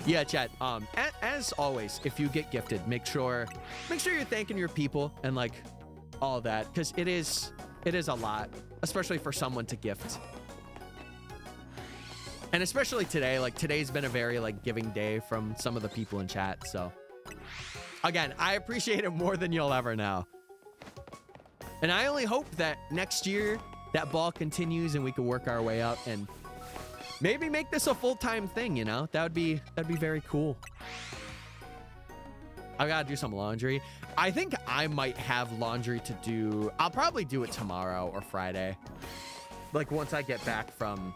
Yeah, chat. As always, if you get gifted, make sure you're thanking your people and like all that, because it is a lot, especially for someone to gift. And especially today, like today's been a very like giving day from some of the people in chat. So again, I appreciate it more than you'll ever know. And I only hope that next year that ball continues and we can work our way up and maybe make this a full-time thing, you know? That'd be very cool. I gotta do some laundry. I think I might have laundry to do. I'll probably do it tomorrow or Friday. Like once I get back from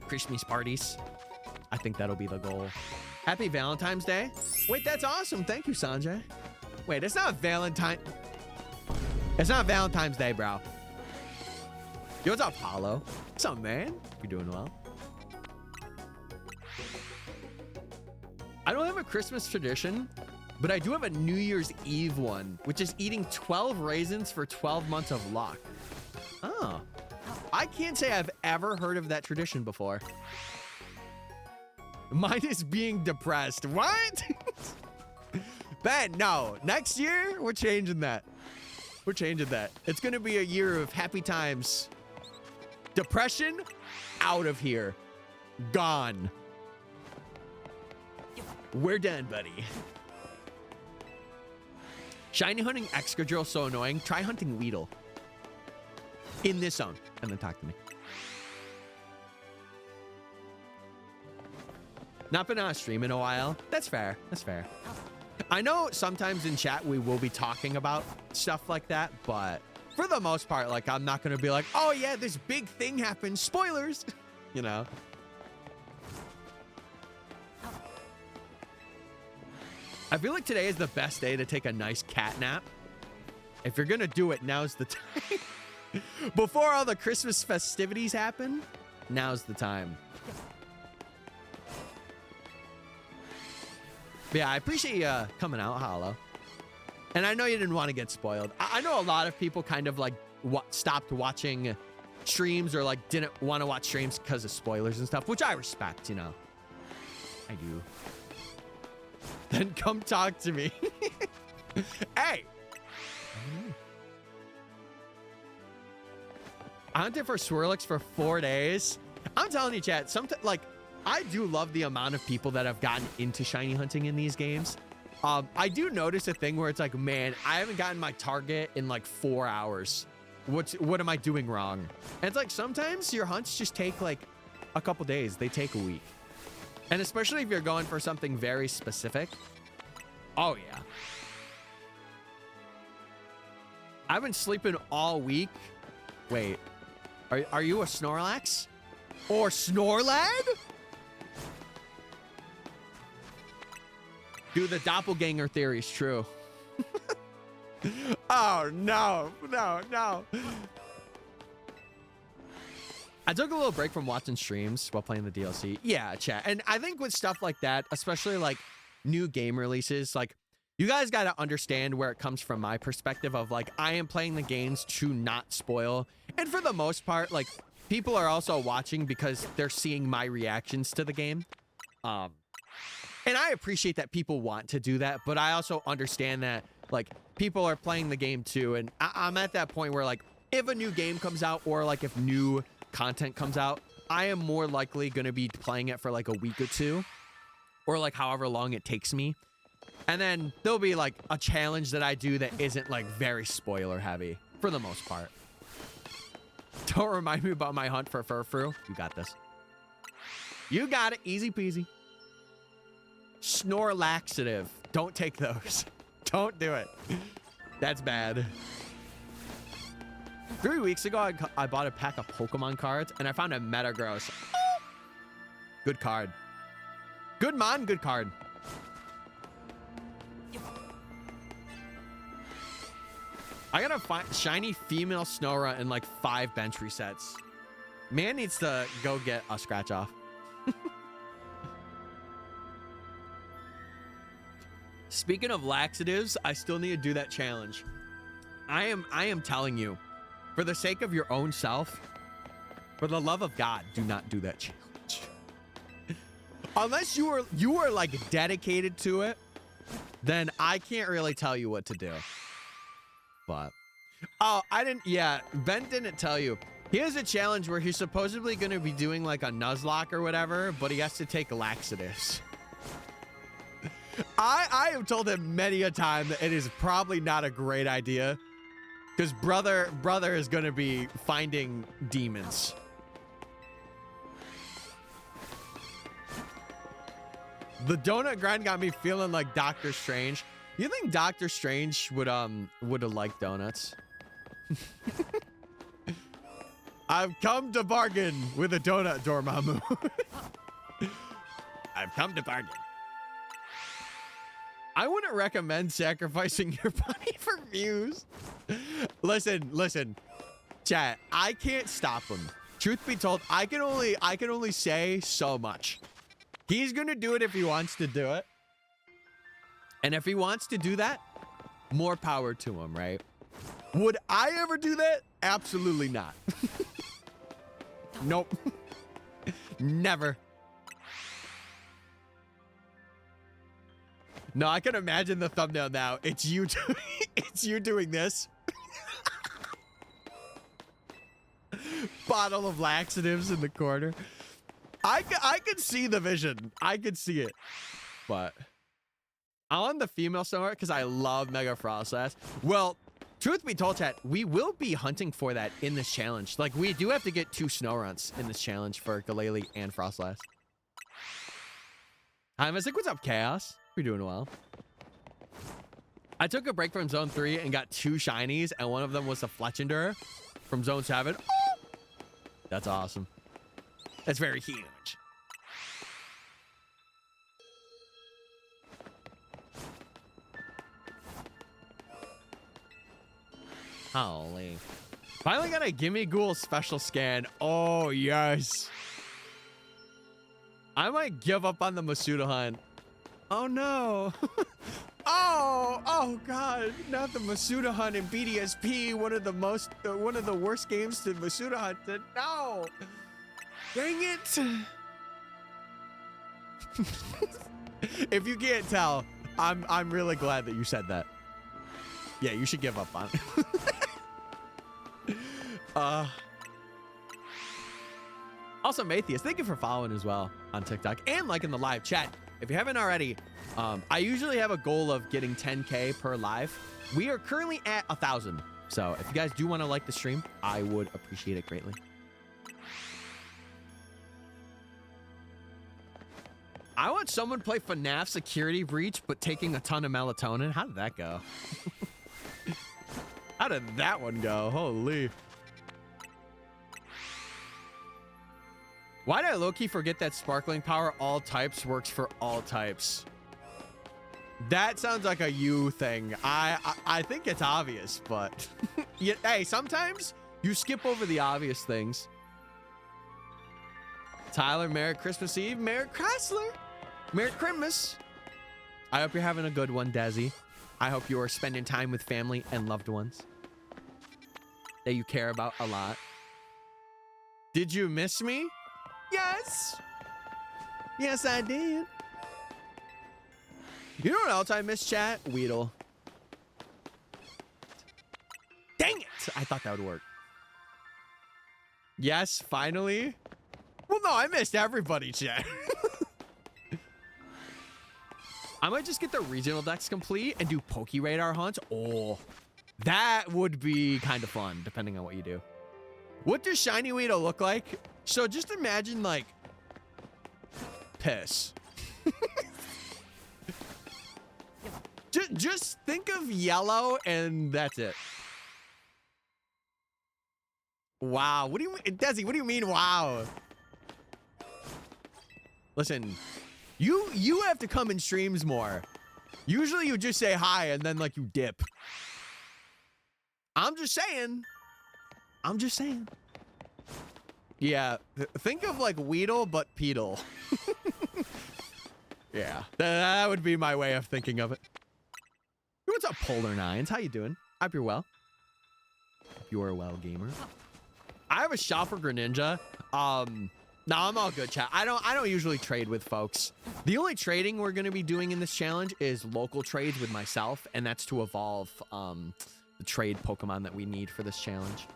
Christmas parties. I think that'll be the goal. Happy Valentine's Day. Wait, that's awesome. Thank you, Sanjay. Wait, it's not Valentine's Day, bro. Yo, what's up, Paulo? What's up, man? You're doing well. I don't have a Christmas tradition, but I do have a New Year's Eve one, which is eating 12 raisins for 12 months of luck. Oh. I can't say I've ever heard of that tradition before. Mine is being depressed. What? Ben, no. Next year, we're changing that. We're changing that. It's going to be a year of happy times. Depression, out of here. Gone. We're done, buddy. Shiny hunting Excadrill so annoying. Try hunting Weedle. In this zone. And then talk to me. Not been on a stream in a while. That's fair. That's fair. I know sometimes in chat we will be talking about stuff like that, but for the most part, like I'm not gonna be like, oh yeah, this big thing happened. Spoilers. You know. I feel like today is the best day to take a nice cat nap. If you're gonna do it, now's the time. Before all the Christmas festivities happen, now's the time. But yeah, I appreciate you coming out, Hollow. And I know you didn't want to get spoiled. I know a lot of people kind of like stopped watching streams or like didn't want to watch streams because of spoilers and stuff, which I respect, you know. I do. Then come talk to me. Hey. I hunted for Swirlix for 4 days. I'm telling you, chat, sometimes like I do love the amount of people that have gotten into shiny hunting in these games. I do notice a thing where it's like, man, I haven't gotten my target in like 4 hours. What am I doing wrong? And it's like sometimes your hunts just take like a couple days. They take a week. And especially if you're going for something very specific. Oh yeah. I've been sleeping all week. Wait. Are you a Snorlax? Or Snorlad? Dude, the doppelganger theory is true. Oh, no. No. I took a little break from watching streams while playing the DLC. Yeah, chat. And I think with stuff like that, especially like new game releases, like you guys got to understand where it comes from my perspective of like, I am playing the games to not spoil. And for the most part, like people are also watching because they're seeing my reactions to the game. And I appreciate that people want to do that, but I also understand that like people are playing the game too. And I'm at that point where like if a new game comes out or like if new content comes out, I am more likely going to be playing it for like a week or two or like however long it takes me. And then there'll be like a challenge that I do that isn't like very spoiler heavy for the most part. Don't remind me about my hunt for Furfru. You got this. You got it. Easy peasy. Snore laxative. Don't take those. Don't do it. That's bad. 3 weeks ago, I bought a pack of Pokemon cards and I found a Metagross. Oh! Good card. Good mon, good card. I gotta find shiny female Snorunt in like 5 bench resets. Man needs to go get a scratch off. Speaking of laxatives, I still need to do that challenge. I am telling you, for the sake of your own self, for the love of God, do not do that challenge. Unless you are like dedicated to it, then I can't really tell you what to do. But oh, Ben didn't tell you. He has a challenge where he's supposedly going to be doing like a Nuzlocke or whatever, but he has to take laxatives. I have told him many a time that it is probably not a great idea because brother is going to be finding demons. The donut grind got me feeling like Doctor Strange. You think Doctor Strange would have liked donuts? I've come to bargain with a donut, Dormammu. I've come to bargain. I wouldn't recommend sacrificing your body for views. Listen, chat. I can't stop him. Truth be told, I can only say so much. He's gonna do it if he wants to do it. And if he wants to do that, more power to him, right? Would I ever do that? Absolutely not. Nope. Never. No, I can imagine the thumbnail now. It's you doing this. Bottle of laxatives in the corner. I could see the vision. I could see it. But I'm on the female somewhere because I love Mega Frostlass. Well, truth be told, chat, we will be hunting for that in this challenge. Like, we do have to get 2 Snowrunts in this challenge for Galele and Frostlass. Hi, Mystic. What's up, Chaos? We're doing well. I took a break from Zone 3 and got 2 shinies, and one of them was a Fletchinder from Zone 7. Oh! That's awesome. That's very huge. Holy. Finally got a Gimme Ghoul special scan. Oh, yes. I might give up on the Masuda hunt. Oh, no. Oh, God. Not the Masuda hunt in BDSP. One of the worst games to Masuda hunt. No. Dang it. If you can't tell, I'm really glad that you said that. Yeah, you should give up on it. Also, Matthias, thank you for following as well on TikTok and liking the live chat. If you haven't already, I usually have a goal of getting 10K per live. We are currently at 1,000. So if you guys do want to like the stream, I would appreciate it greatly. I want someone to play FNAF Security Breach, but taking a ton of melatonin. How did that go? How did that one go? Holy. Why did I low-key forget that sparkling power all types works for all types? That sounds like a you thing. I think it's obvious, but yeah, hey, sometimes you skip over the obvious things. Tyler, Merry Christmas Eve. Merry Chrysler. Merry Christmas. I hope you're having a good one, Desi. I hope you are spending time with family and loved ones that you care about a lot. Did you miss me? Yes. Yes, I did. You know what else I miss, chat? Weedle. Dang it! I thought that would work. Yes, finally. Well, no, I missed everybody, chat. I might just get the regional decks complete and do Poke Radar hunts. Oh, that would be kind of fun, depending on what you do. What does Shiny Weedle look like? So just imagine, like, piss. just think of yellow, and that's it. Wow. What do you mean, Desi? What do you mean, wow? Listen, you have to come in streams more. Usually you just say hi and then like you dip. I'm just saying. I'm just saying. Yeah, think of like Weedle but Peedle. Yeah, that would be my way of thinking of it. What's up, Polar Nines? How you doing? Hope you're well. Hope you're well, gamer. I have a shop for Greninja. No, I'm all good, chat. I don't usually trade with folks. The only trading we're gonna be doing in this challenge is local trades with myself, and that's to evolve the trade Pokemon that we need for this challenge.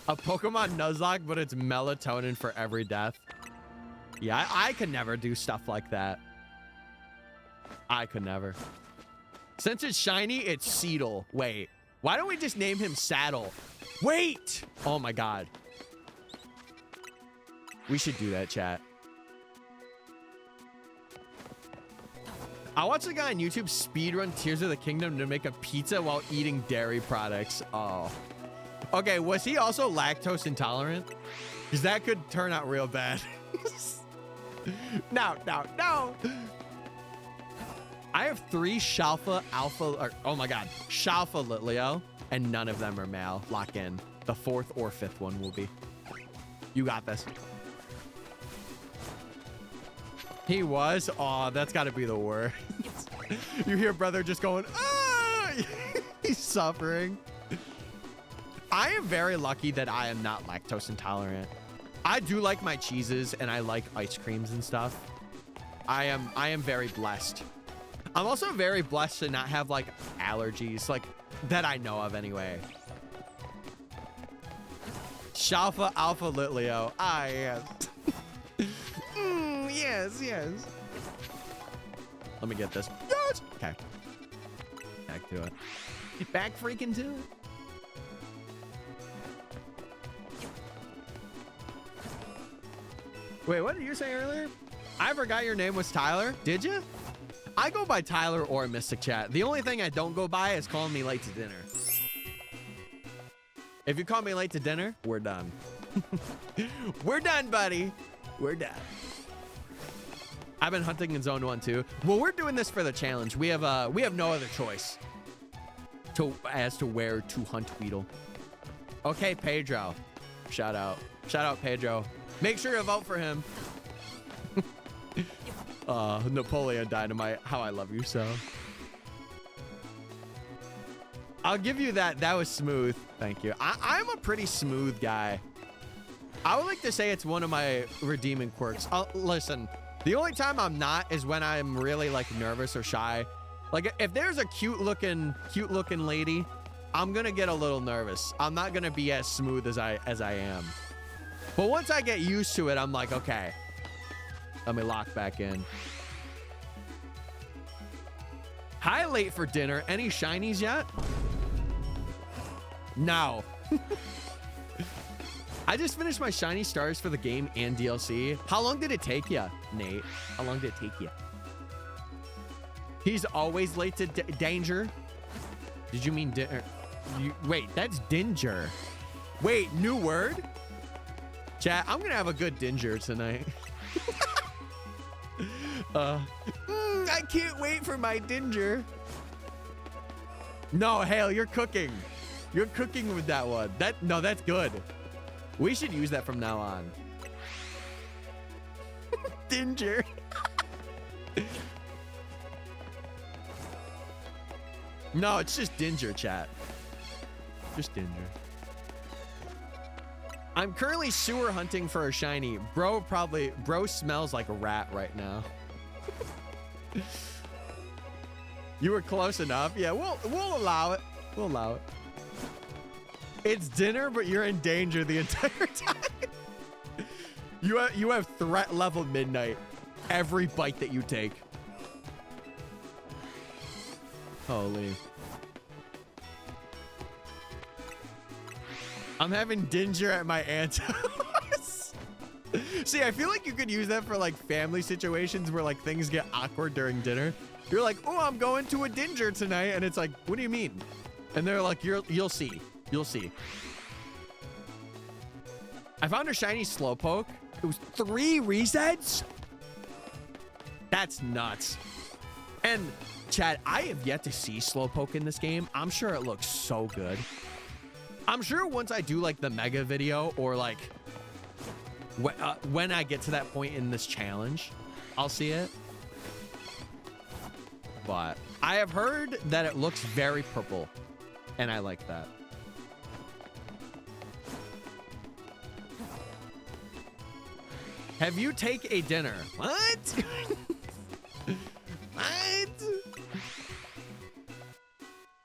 A Pokemon Nuzlocke, but it's melatonin for every death. Yeah, I could never do stuff like that. I could never. Since it's shiny, it's Seedle. Wait, why don't we just name him Saddle? Wait! Oh my god. We should do that, chat. I watched a guy on YouTube speedrun Tears of the Kingdom to make a pizza while eating dairy products. Oh. Okay, was he also lactose intolerant? Because that could turn out real bad. No. I have 3 Shalfa oh my god, Shalfa Litleo, and none of them are male. Lock in. The 4th or 5th one will be. You got this. He was? Oh, that's got to be the worst. You hear brother just going, ah! He's suffering. I am very lucky that I am not lactose intolerant. I do like my cheeses and I like ice creams and stuff. I am very blessed. I'm also very blessed to not have like allergies, like that I know of anyway. Shalfa Alpha Litleo. Ah, yes. Yes. Let me get this. Yes. Okay. Back to it. Back freaking to it. Wait, what did you say earlier? I forgot your name was Tyler. Did you? I go by Tyler or Mystic Chat. The only thing I don't go by is calling me late to dinner. If you call me late to dinner, we're done. We're done, buddy. We're done. I've been hunting in Zone 1 too. Well, we're doing this for the challenge. We have no other choice as to where to hunt Weedle. Okay, Pedro. Shout out Pedro. Make sure to vote for him. Napoleon Dynamite. How I love you so. I'll give you that. That was smooth. Thank you. I'm a pretty smooth guy. I would like to say it's one of my redeeming quirks. Listen, the only time I'm not is when I'm really like nervous or shy. Like if there's a cute looking lady, I'm gonna get a little nervous. I'm not gonna be as smooth as I am. But once I get used to it, I'm like, okay, let me lock back in. Hi, late for dinner. Any shinies yet? No. I just finished my shiny stars for the game and DLC. How long did it take you, Nate? How long did it take you? He's always late to danger. Did you mean dinner? Wait, that's Dinger. Wait, new word? Chat, I'm gonna have a good Dinger tonight. I can't wait for my Dinger. No, Hale, you're cooking. You're cooking with that one. No, that's good. We should use that from now on. Dinger. No, it's just Dinger, chat. Just Dinger. I'm currently sewer hunting for a shiny. Bro smells like a rat right now. You were close enough. Yeah, we'll allow it. We'll allow it. It's dinner, but you're in danger the entire time. You have threat level midnight every bite that you take. Holy. I'm having ginger at my aunt's house. See, I feel like you could use that for like family situations where like things get awkward during dinner. You're like, oh, I'm going to a ginger tonight. And it's like, what do you mean? And they're like, you'll see. You'll see. I found a shiny Slowpoke. It was 3 resets. That's nuts. And Chad, I have yet to see Slowpoke in this game. I'm sure it looks so good. I'm sure once I do like the mega video or like when I get to that point in this challenge, I'll see it. But I have heard that it looks very purple and I like that. Have you take a dinner? What? What?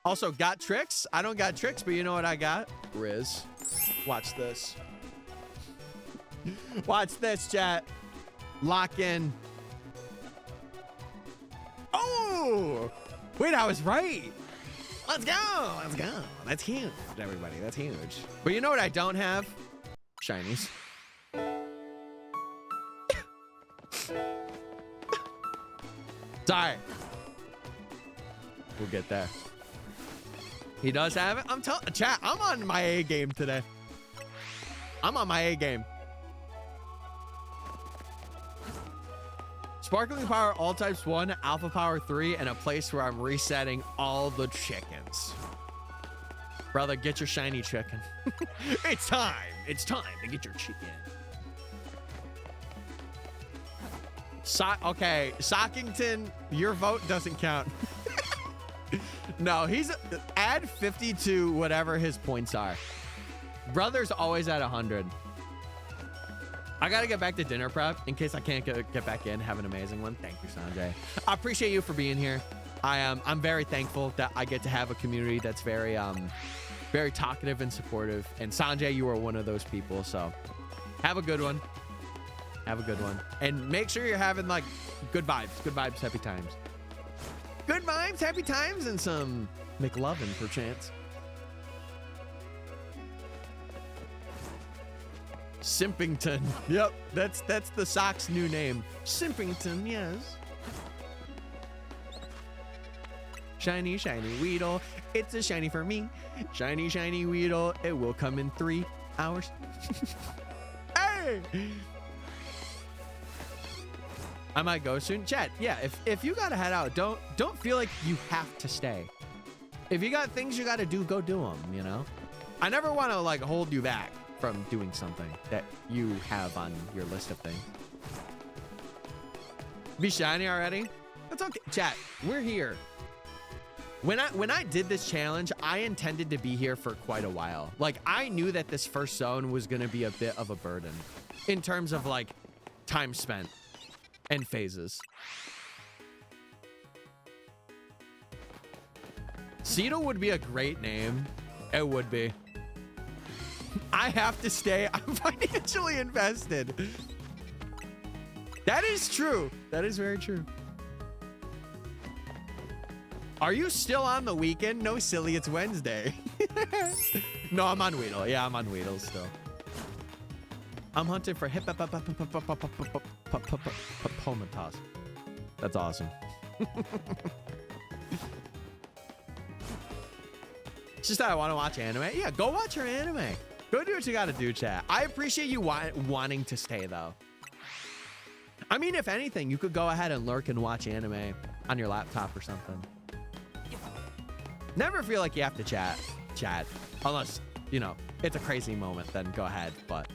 Also, got tricks? I don't got tricks, but you know what I got? Riz. Watch this. Watch this, chat. Lock in. Oh! Wait, I was right. Let's go. Let's go. That's huge, everybody. That's huge. But you know what I don't have? Shinies. Sorry. We'll get there. He does have it. I'm telling chat, I'm on my A game today. I'm on my A game. Sparkling Power all types 1, Alpha Power 3, and a place where I'm resetting all the chickens. Brother, get your shiny chicken. It's time. It's time to get your chicken. Okay, Sockington, your vote doesn't count. No, he's add 50 to whatever his points are. Brother's always at 100. I gotta get back to dinner prep in case I can't get back in. Have an amazing one. Thank you, Sanjay. I appreciate you for being here. I'm very thankful that I get to have a community that's very very talkative and supportive. And Sanjay, you are one of those people. So have a good one. Have a good one. And make sure you're having like good vibes, happy times. Good vibes, happy times, and some McLovin perchance. Simpington. Yep, that's the sock's new name. Simpington, yes. Shiny, shiny Weedle. It's a shiny for me. Shiny, shiny Weedle. It will come in 3 hours. Hey! I might go soon. Chat, yeah, if you gotta head out, don't feel like you have to stay. If you got things you gotta do, go do them, you know? I never want to like hold you back from doing something that you have on your list of things. Be shiny already? That's okay. Chat, we're here. When I did this challenge, I intended to be here for quite a while. Like, I knew that this first zone was gonna be a bit of a burden in terms of like time spent and phases. Cedo would be a great name. It would be. I have to stay. I'm financially invested. That is true. That is very true. Are you still on the weekend? No, silly. It's Wednesday. No, I'm on Weedle. Yeah, I'm on Weedle still. I'm hunting for Hippopotamus. That's awesome. It's just that I want to watch anime. Yeah, go watch your anime. Go do what you got to do, chat. I appreciate you wanting to stay, though. I mean, if anything, you could go ahead and lurk and watch anime on your laptop or something. Never feel like you have to chat. Unless, you know, it's a crazy moment, then go ahead, but...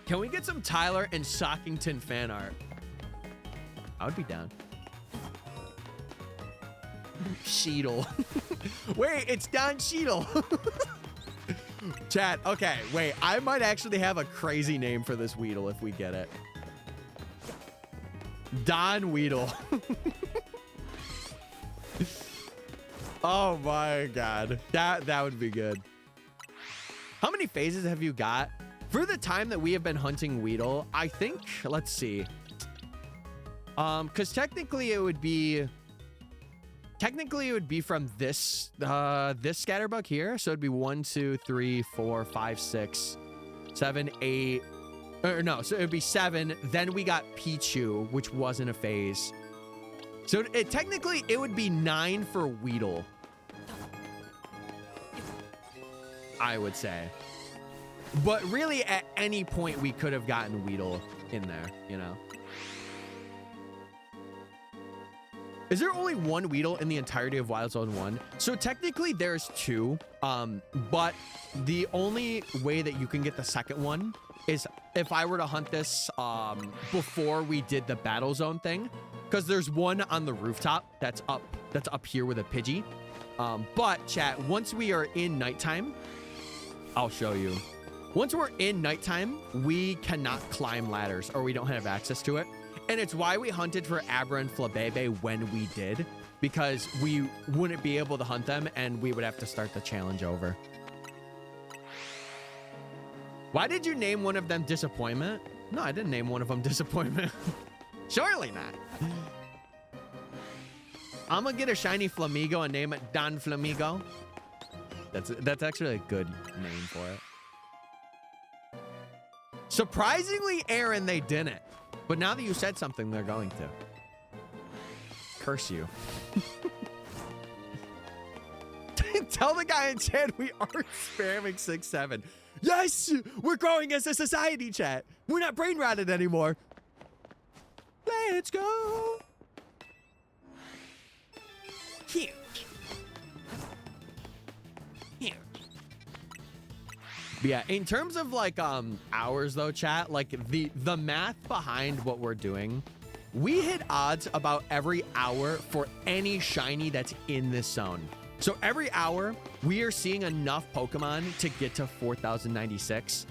Can we get some Tyler and Sockington fan art? I would be down. Cheadle. Wait, it's Don Cheadle. Chat, okay, wait. I might actually have a crazy name for this Weedle if we get it. Don Weedle. Oh my God. That would be good. How many phases have you got? For the time that we have been hunting Weedle, I think, let's see. Because technically it would be from this this scatterbug here. So it'd be 1, 2, 3, 4, 5, 6, 7, 8. Or no, so it'd be 7. Then we got Pichu, which wasn't a phase. So technically it would be 9 for Weedle, I would say. But really, at any point, we could have gotten Weedle in there, you know? Is there only one Weedle in the entirety of Wild Zone 1? So technically, there's 2. But the only way that you can get the second one is if I were to hunt this before we did the Battle Zone thing. Because there's one on the rooftop that's up here with a Pidgey. But, chat, once we are in nighttime, I'll show you. Once we're in nighttime, we cannot climb ladders, or we don't have access to it. And it's why we hunted for Abra and Flabebe when we did, because we wouldn't be able to hunt them, and we would have to start the challenge over. Why did you name one of them Disappointment? No, I didn't name one of them Disappointment. Surely not. I'm gonna get a shiny Flamigo and name it Don Flamigo. That's actually a good name for it. Surprisingly, Aaron, they didn't. But now that you said something, they're going to. Curse you. Tell the guy in chat we are spamming 6-7. Yes, we're growing as a society, chat. We're not brain rotted anymore. Let's go. Here. Here. But yeah, in terms of like hours though, chat, like the math behind what we're doing, we hit odds about every hour for any shiny that's in this zone. So every hour we are seeing enough Pokemon to get to 4,096.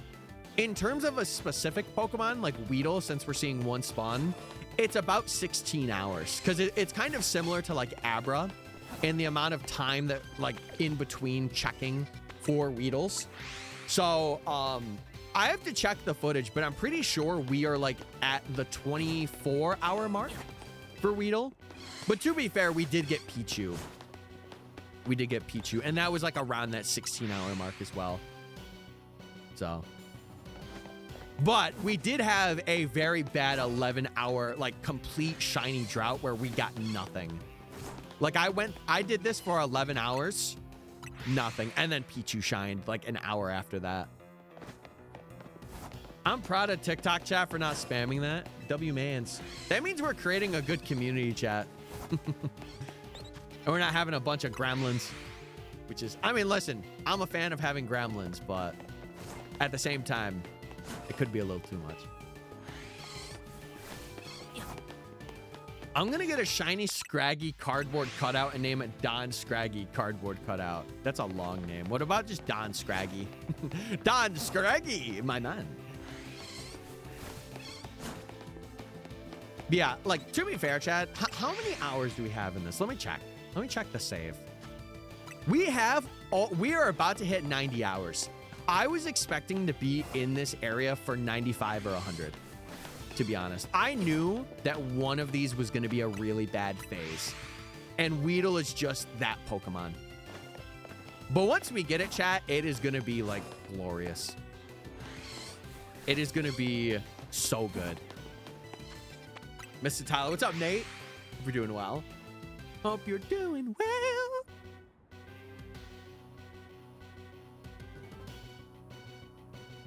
In terms of a specific Pokemon like Weedle, since we're seeing one spawn, it's about 16 hours because it's kind of similar to like Abra and the amount of time that like in between checking for Weedles. So I have to check the footage, but I'm pretty sure we are like at the 24-hour mark for Weedle. But to be fair, we did get Pichu. We did get Pichu, and that was like around that 16-hour mark as well. So, but we did have a very bad 11-hour like complete shiny drought where we got nothing. Like I did this for 11 hours, nothing, and then Pichu shined like an hour after that. I'm proud of TikTok chat for not spamming that. W-mans. That means we're creating a good community, chat. And we're not having a bunch of gremlins, which is, I mean, listen, I'm a fan of having gremlins, but at the same time, it could be a little too much. I'm going to get a shiny Scraggy cardboard cutout and name it Don Scraggy cardboard cutout. That's a long name. What about just Don Scraggy? Don Scraggy, my man. Yeah, like, to be fair, Chad, how many hours do we have in this? Let me check. Let me check the save. We are about to hit 90 hours. I was expecting to be in this area for 95 or 100, to be honest. I knew that one of these was going to be a really bad phase, and Weedle is just that Pokemon. But once we get it, chat, it is going to be, like, glorious. It is going to be so good. Mr. Tyler, what's up, Nate? Hope you're doing well. Hope you're doing well.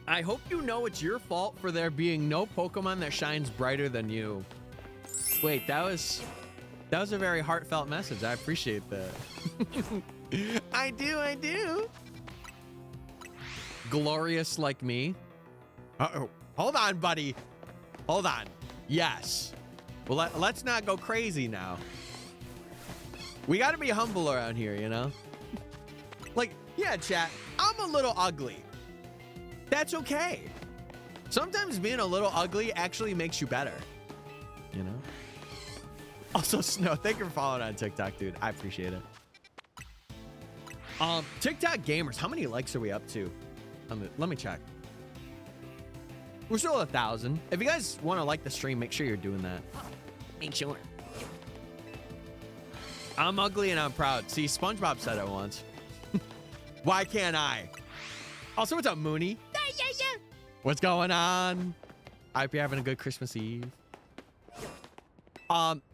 I hope you know it's your fault for there being no Pokemon that shines brighter than you. Wait, that was a very heartfelt message. I appreciate that. I do. Glorious like me. Uh-oh. Hold on, buddy. Hold on. Yes. Well, let's not go crazy now. We got to be humble around here, you know? Like, yeah, chat, I'm a little ugly. That's okay. Sometimes being a little ugly actually makes you better, you know? Also, Snow, thank you for following on TikTok, dude. I appreciate it. TikTok gamers, how many likes are we up to? Let me check. We're still at 1,000. If you guys want to like the stream, make sure you're doing that. Make sure. I'm ugly and I'm proud. See, SpongeBob said it once. Why can't I? Also, what's up, Mooney? What's going on? I hope you're having a good Christmas Eve.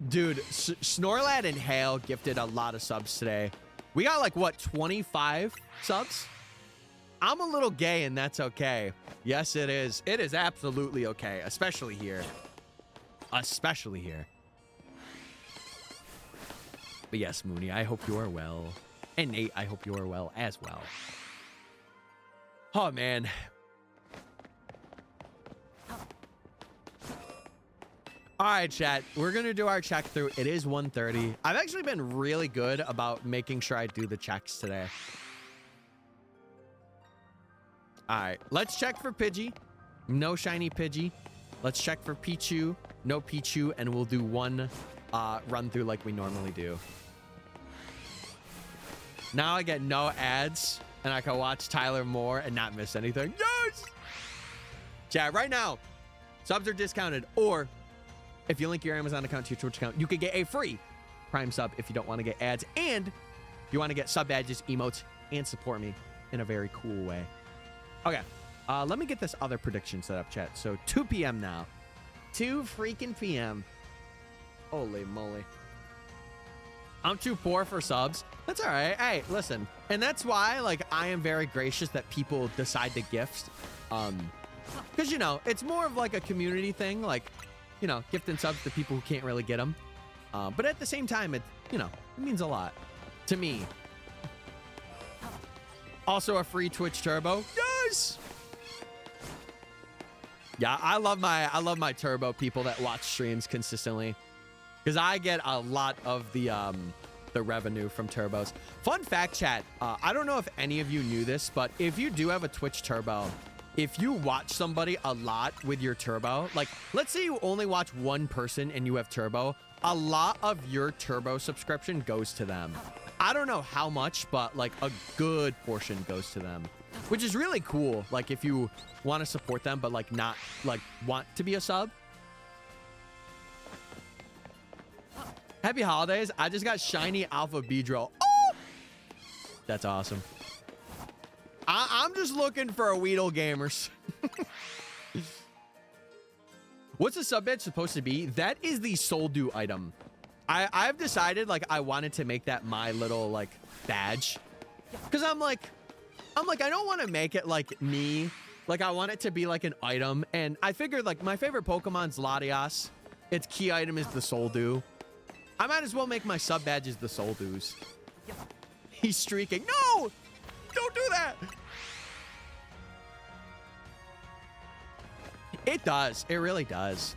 Dude, Snorlad and Hale gifted a lot of subs today. We got like, what, 25 subs? I'm a little gay and that's okay. Yes, it is. It is absolutely okay, especially here. Especially here. But yes, Mooney, I hope you are well. And Nate, I hope you are well as well. Oh, man. All right, chat. We're going to do our check through. It is 1:30. I've actually been really good about making sure I do the checks today. All right. Let's check for Pidgey. No shiny Pidgey. Let's check for Pichu. No Pichu. And we'll do one run through like we normally do. Now I get no ads. And I can watch Tyler Moore and not miss anything. Yes! Chat, right now, subs are discounted. Or if you link your Amazon account to your Twitch account, you could get a free Prime sub if you don't want to get ads. And if you want to get sub badges, emotes, and support me in a very cool way. Okay, let me get this other prediction set up, chat. So 2 p.m. now. 2 freaking p.m. Holy moly. I'm too poor for subs. That's all right. Hey, listen. And that's why, like, I am very gracious that people decide to gift. Because, you know, it's more of like a community thing. Like, you know, gifting subs to people who can't really get them. But at the same time, it, you know, it means a lot to me. Also a free Twitch Turbo. Yes! Yeah, I love my Turbo people that watch streams consistently. Because I get a lot of the revenue from Turbos. Fun fact, chat. I don't know if any of you knew this, but if you do have a Twitch Turbo, if you watch somebody a lot with your Turbo, like let's say you only watch one person and you have Turbo, a lot of your Turbo subscription goes to them. I don't know how much, but like a good portion goes to them, which is really cool. Like if you want to support them, but like not like want to be a sub. Happy holidays. I just got shiny Alpha Beedrill. Oh! That's awesome. I'm just looking for a Weedle gamers. What's a sub badge supposed to be? That is the soul do item. I've decided like I wanted to make that my little like badge. Cause I'm like, I don't want to make it like me. Like I want it to be like an item. And I figured like my favorite Pokemon's Latias. Its key item is the soul do. I might as well make my sub badges the soul doos. He's streaking. No! Don't do that! It does. It really does.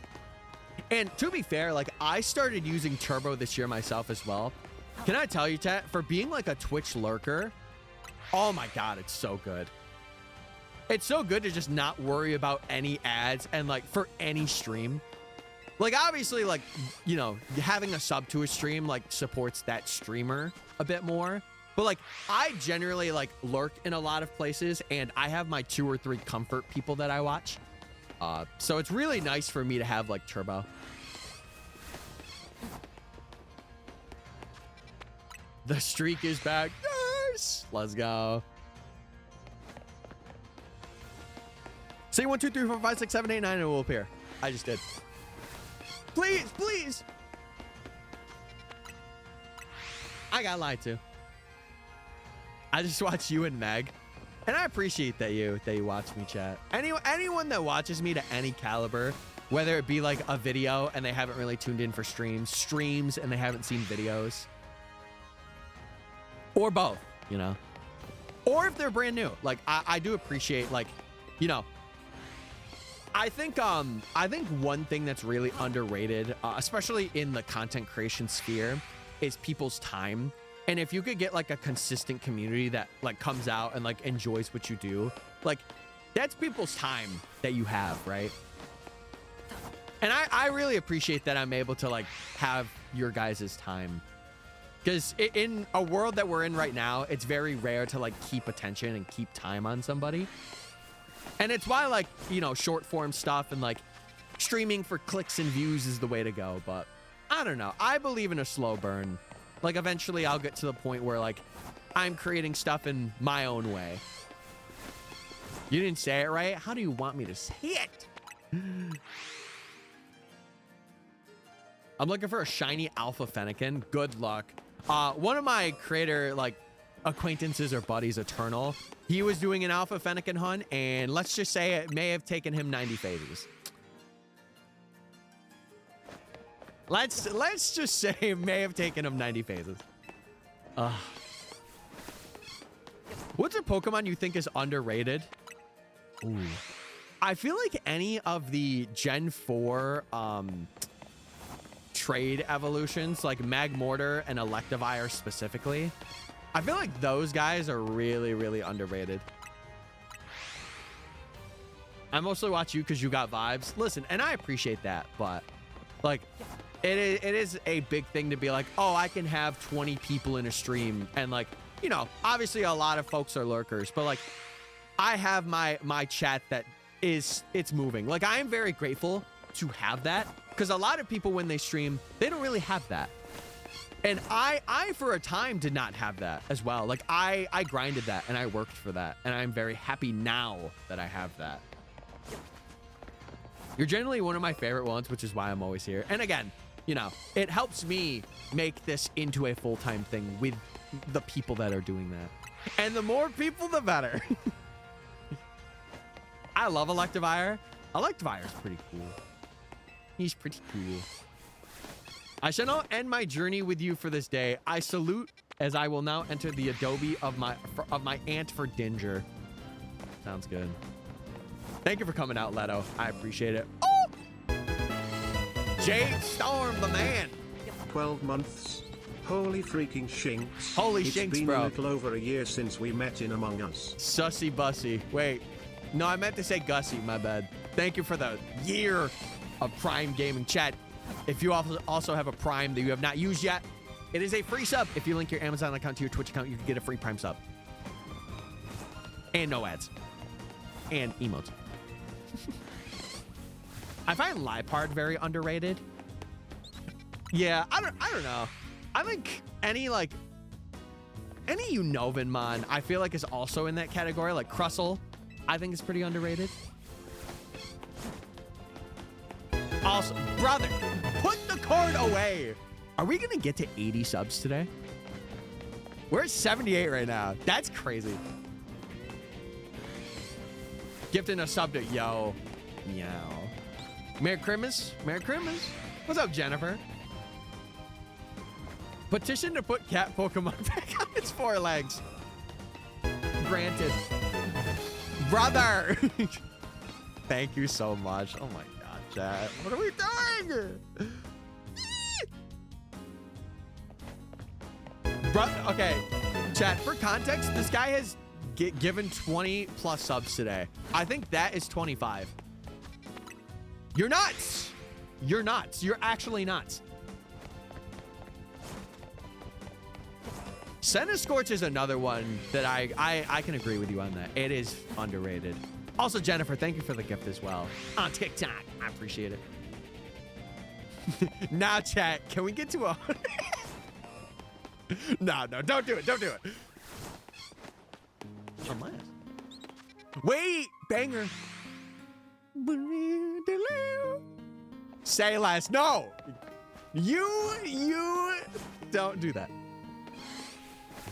And to be fair, like I started using Turbo this year myself as well. Can I tell you, chat, for being like a Twitch lurker, oh my God, it's so good. It's so good to just not worry about any ads and like for any stream. Like obviously like, you know, having a sub to a stream like supports that streamer a bit more. But like I generally like lurk in a lot of places and I have my 2 or 3 comfort people that I watch. So it's really nice for me to have like Turbo. The streak is back. Yes! Let's go. Say 1, 2, 3, 4, 5, 6, 7, 8, 9 and it will appear. I just did. Please, please. I got lied to. I just watch you and Meg. And I appreciate that you watch me, chat. Anyone that watches me to any caliber, whether it be like a video and they haven't really tuned in for streams and they haven't seen videos, or both, you know, or if they're brand new, like I do appreciate, like, you know, I think one thing that's really underrated, especially in the content creation sphere, is people's time. And if you could get like a consistent community that like comes out and like enjoys what you do, like that's people's time that you have, right? And I really appreciate that I'm able to like have your guys' time. Because in a world that we're in right now, it's very rare to like keep attention and keep time on somebody. And it's why like, you know, short form stuff and like streaming for clicks and views is the way to go. But I don't know. I believe in a slow burn. Like eventually I'll get to the point where like I'm creating stuff in my own way. You didn't say it right. How do you want me to say it? I'm looking for a shiny alpha Fennekin. Good luck. One of my creator like acquaintances or buddies, Eternal, he was doing an alpha Fennekin hunt, and let's just say it may have taken him 90 phases. Let's just say it may have taken him 90 phases. What's a Pokemon you think is underrated? Ooh. I feel like any of the Gen 4 trade evolutions, like Magmortar and Electivire specifically, I feel like those guys are really, really underrated. I mostly watch you because you got vibes. Listen, and I appreciate that, but like it is a big thing to be like, oh, I can have 20 people in a stream, and like, you know, obviously a lot of folks are lurkers, but like I have my chat that it's moving. Like I am very grateful to have that, because a lot of people when they stream, they don't really have that. And I for a time did not have that as well. Like I grinded that and I worked for that, and I'm very happy now that I have that. You're generally one of my favorite ones, which is why I'm always here. And again, you know, it helps me make this into a full-time thing with the people that are doing that. And the more people, the better. I love Electivire. Electivire's pretty cool. He's pretty cool. I shall now end my journey with you for this day. I salute, as I will now enter the adobe of my aunt for Dinger. Sounds good. Thank you for coming out, Leto. I appreciate it. Oh! Jade Storm, the man. 12 months. Holy freaking shinks. Holy shinks, bro. It's been a little over a year since we met in Among Us. Sussy bussy. Wait. No, I meant to say Gussie. My bad. Thank you for the year of Prime Gaming. Chat, if you also have a Prime that you have not used yet, it is a free sub. If you link your Amazon account to your Twitch account, you can get a free Prime sub. And no ads. And emotes. I find Liepard very underrated. Yeah, I don't know. I think any Unnovan mon, I feel like is also in that category. Like Crustle, I think is pretty underrated. Also, brother, put the cord away. Are we gonna get to 80 subs today? We're at 78 right now. That's crazy. Gifting a sub to yo. Meow. Merry Christmas. Merry Christmas. What's up, Jennifer? Petition to put cat Pokemon back on its four legs. Granted. Brother. Thank you so much. Oh my god, chat. What are we doing? Okay, chat, for context, this guy has given 20 plus subs today. I think that is 25. You're nuts. You're nuts. You're actually nuts. Centiskorch is another one that I can agree with you on that. It is underrated. Also, Jennifer, thank you for the gift as well. On TikTok. I appreciate it. Now, chat, can we get to 100? No, don't do it. Don't do it. Unless. Wait, banger. Say less. No. You don't do that.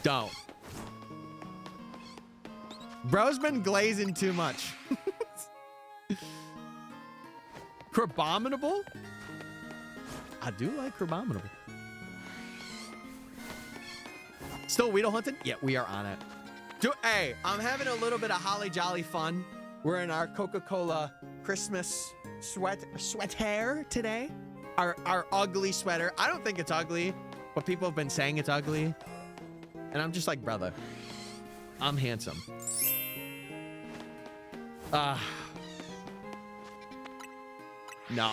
Don't. Bro's been glazing too much. Crabominable? I do like Crabominable. Still Weedle hunting? Yeah, we are on it. Hey, I'm having a little bit of holly jolly fun. We're in our Coca-Cola Christmas sweater today. Our ugly sweater. I don't think it's ugly, but people have been saying it's ugly. And I'm just like, brother, I'm handsome. No,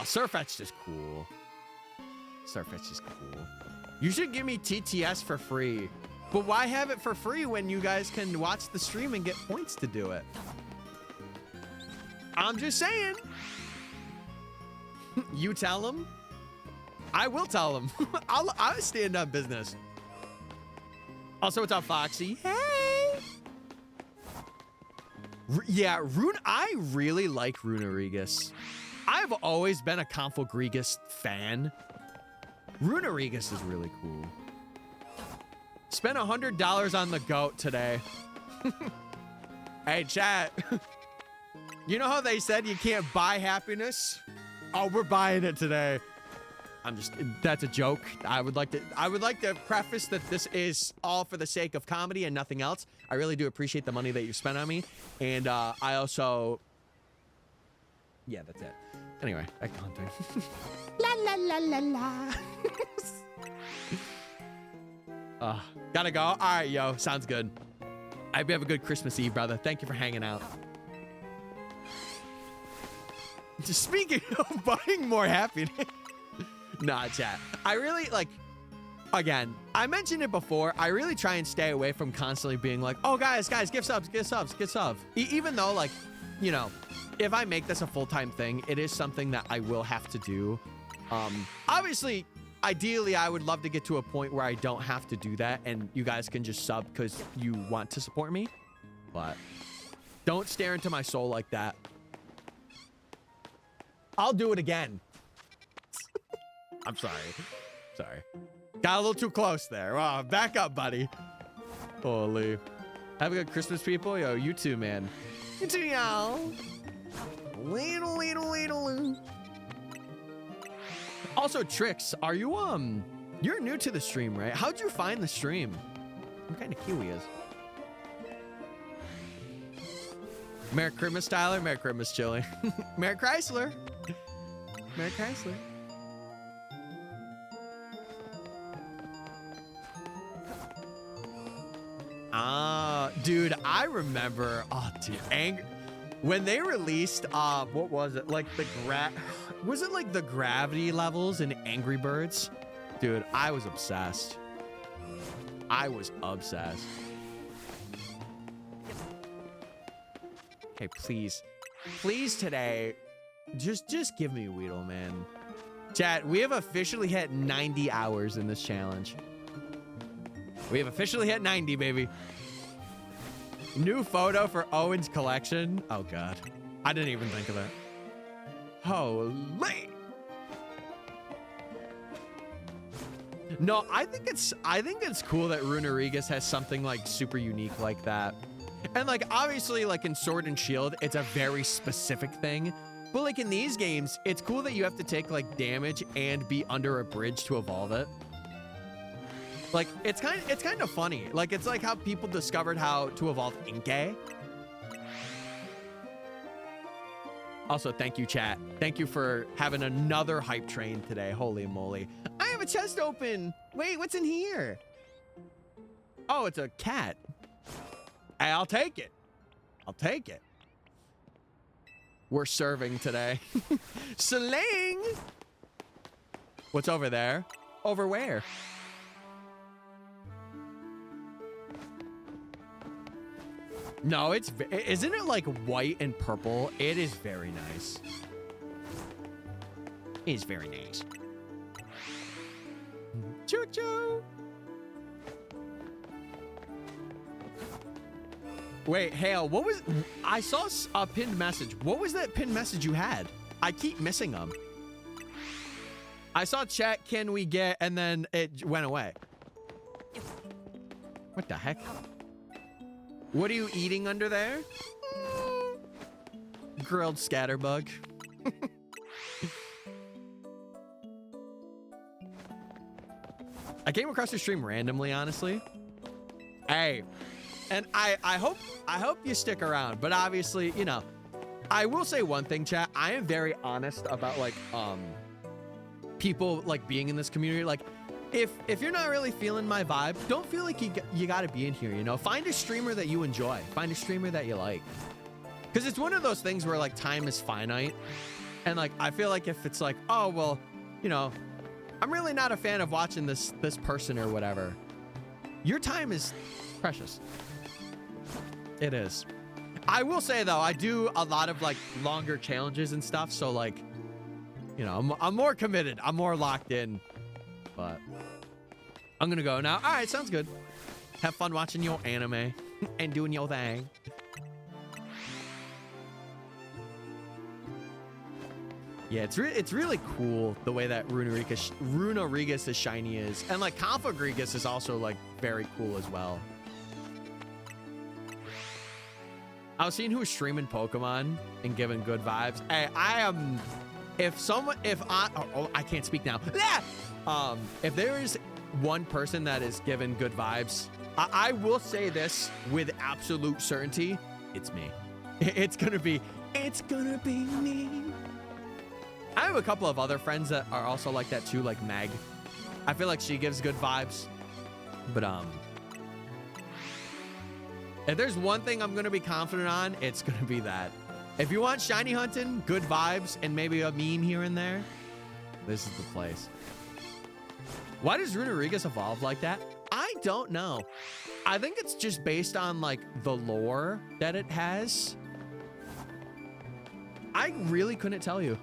Surfetched is cool. Surfetched is cool. You should give me TTS for free. But why have it for free when you guys can watch the stream and get points to do it? I'm just saying. You tell them. I will tell them. I'll stand on business. Also, what's up, Foxy? Hey. Yeah, I really like Runarigus. I've always been a Confligrigus fan. Runarigus is really cool. Spent $100 on the goat today. Hey, chat. You know how they said you can't buy happiness? Oh, we're buying it today. That's a joke. I would like to preface that this is all for the sake of comedy and nothing else. I really do appreciate the money that you spent on me. And I also, yeah, that's it. Anyway, back to hunting. La la la la la. Gotta go. All right, yo, sounds good. I hope you have a good Christmas Eve, brother. Thank you for hanging out. Just speaking of buying more happiness. Nah, chat. I really, like, again, I mentioned it before. I really try and stay away from constantly being like, oh, guys, give subs. Even though, like, you know, if I make this a full-time thing, it is something that I will have to do. Obviously, ideally, I would love to get to a point where I don't have to do that and you guys can just sub because you want to support me. But don't stare into my soul like that. I'll do it again. I'm sorry. Got a little too close there. Wow, back up, buddy. Holy. Have a good Christmas, people. Yo, you too, man. You too, y'all. Little. Also, Trix, are you, you're new to the stream, right? How'd you find the stream? What kind of Kiwi is? Merry Christmas, Tyler. Merry Christmas, Chili. Merry Chrysler. Merry Chrysler. Dude, I remember, when they released, what was it? Like was it like the gravity levels in Angry Birds? Dude, I was obsessed. Okay, please today, just give me Weedle, man. Chat, we have officially hit 90 hours in this challenge. We have officially hit 90, baby. New photo for Owen's collection. Oh God, I didn't even think of that. Holy. No, I think it's cool that Runarigus has something like super unique like that. And like obviously like in Sword and Shield, it's a very specific thing. But like in these games, it's cool that you have to take like damage and be under a bridge to evolve it. Like it's kind of funny. Like it's like how people discovered how to evolve Inkay. Also, thank you, chat. Thank you for having another hype train today. Holy moly. I have a chest open. Wait, what's in here? Oh, it's a cat. Hey, I'll take it. We're serving today. Sling. What's over there? Over where? No, isn't it like white and purple? It is very nice. It is very nice. Choo-choo. Wait, Hale, what was... I saw a pinned message. What was that pinned message you had? I keep missing them. I saw chat, can we get... And then it went away. What the heck? What are you eating under there? Grilled scatterbug. I came across your stream randomly, honestly. Hey, and I hope you stick around, but obviously, you know, I will say one thing, chat. I am very honest about like people like being in this community. Like if you're not really feeling my vibe, don't feel like you got to be in here, you know? Find a streamer that you enjoy. Find a streamer that you like. Because it's one of those things where, like, time is finite. And, like, I feel like if it's like, oh, well, you know, I'm really not a fan of watching this person or whatever. Your time is precious. It is. I will say, though, I do a lot of, like, longer challenges and stuff. So, like, you know, I'm more committed. I'm more locked in. But I'm going to go now. All right, sounds good. Have fun watching your anime and doing your thing. Yeah, it's really cool the way that Runarigus' shiny is. And, like, Confagrigus is also, like, very cool as well. I was seeing who was streaming Pokemon and giving good vibes. Hey, I am... I can't speak now. If there is one person that is giving good vibes, I will say this with absolute certainty. It's me. It's gonna be me. I have a couple of other friends that are also like that too, like Meg. I feel like she gives good vibes. But if there's one thing I'm gonna be confident on, it's gonna be that. If you want shiny hunting, good vibes, and maybe a meme here and there, this is the place. Why does Runarigus evolve like that? I don't know. I think it's just based on, like, the lore that it has. I really couldn't tell you.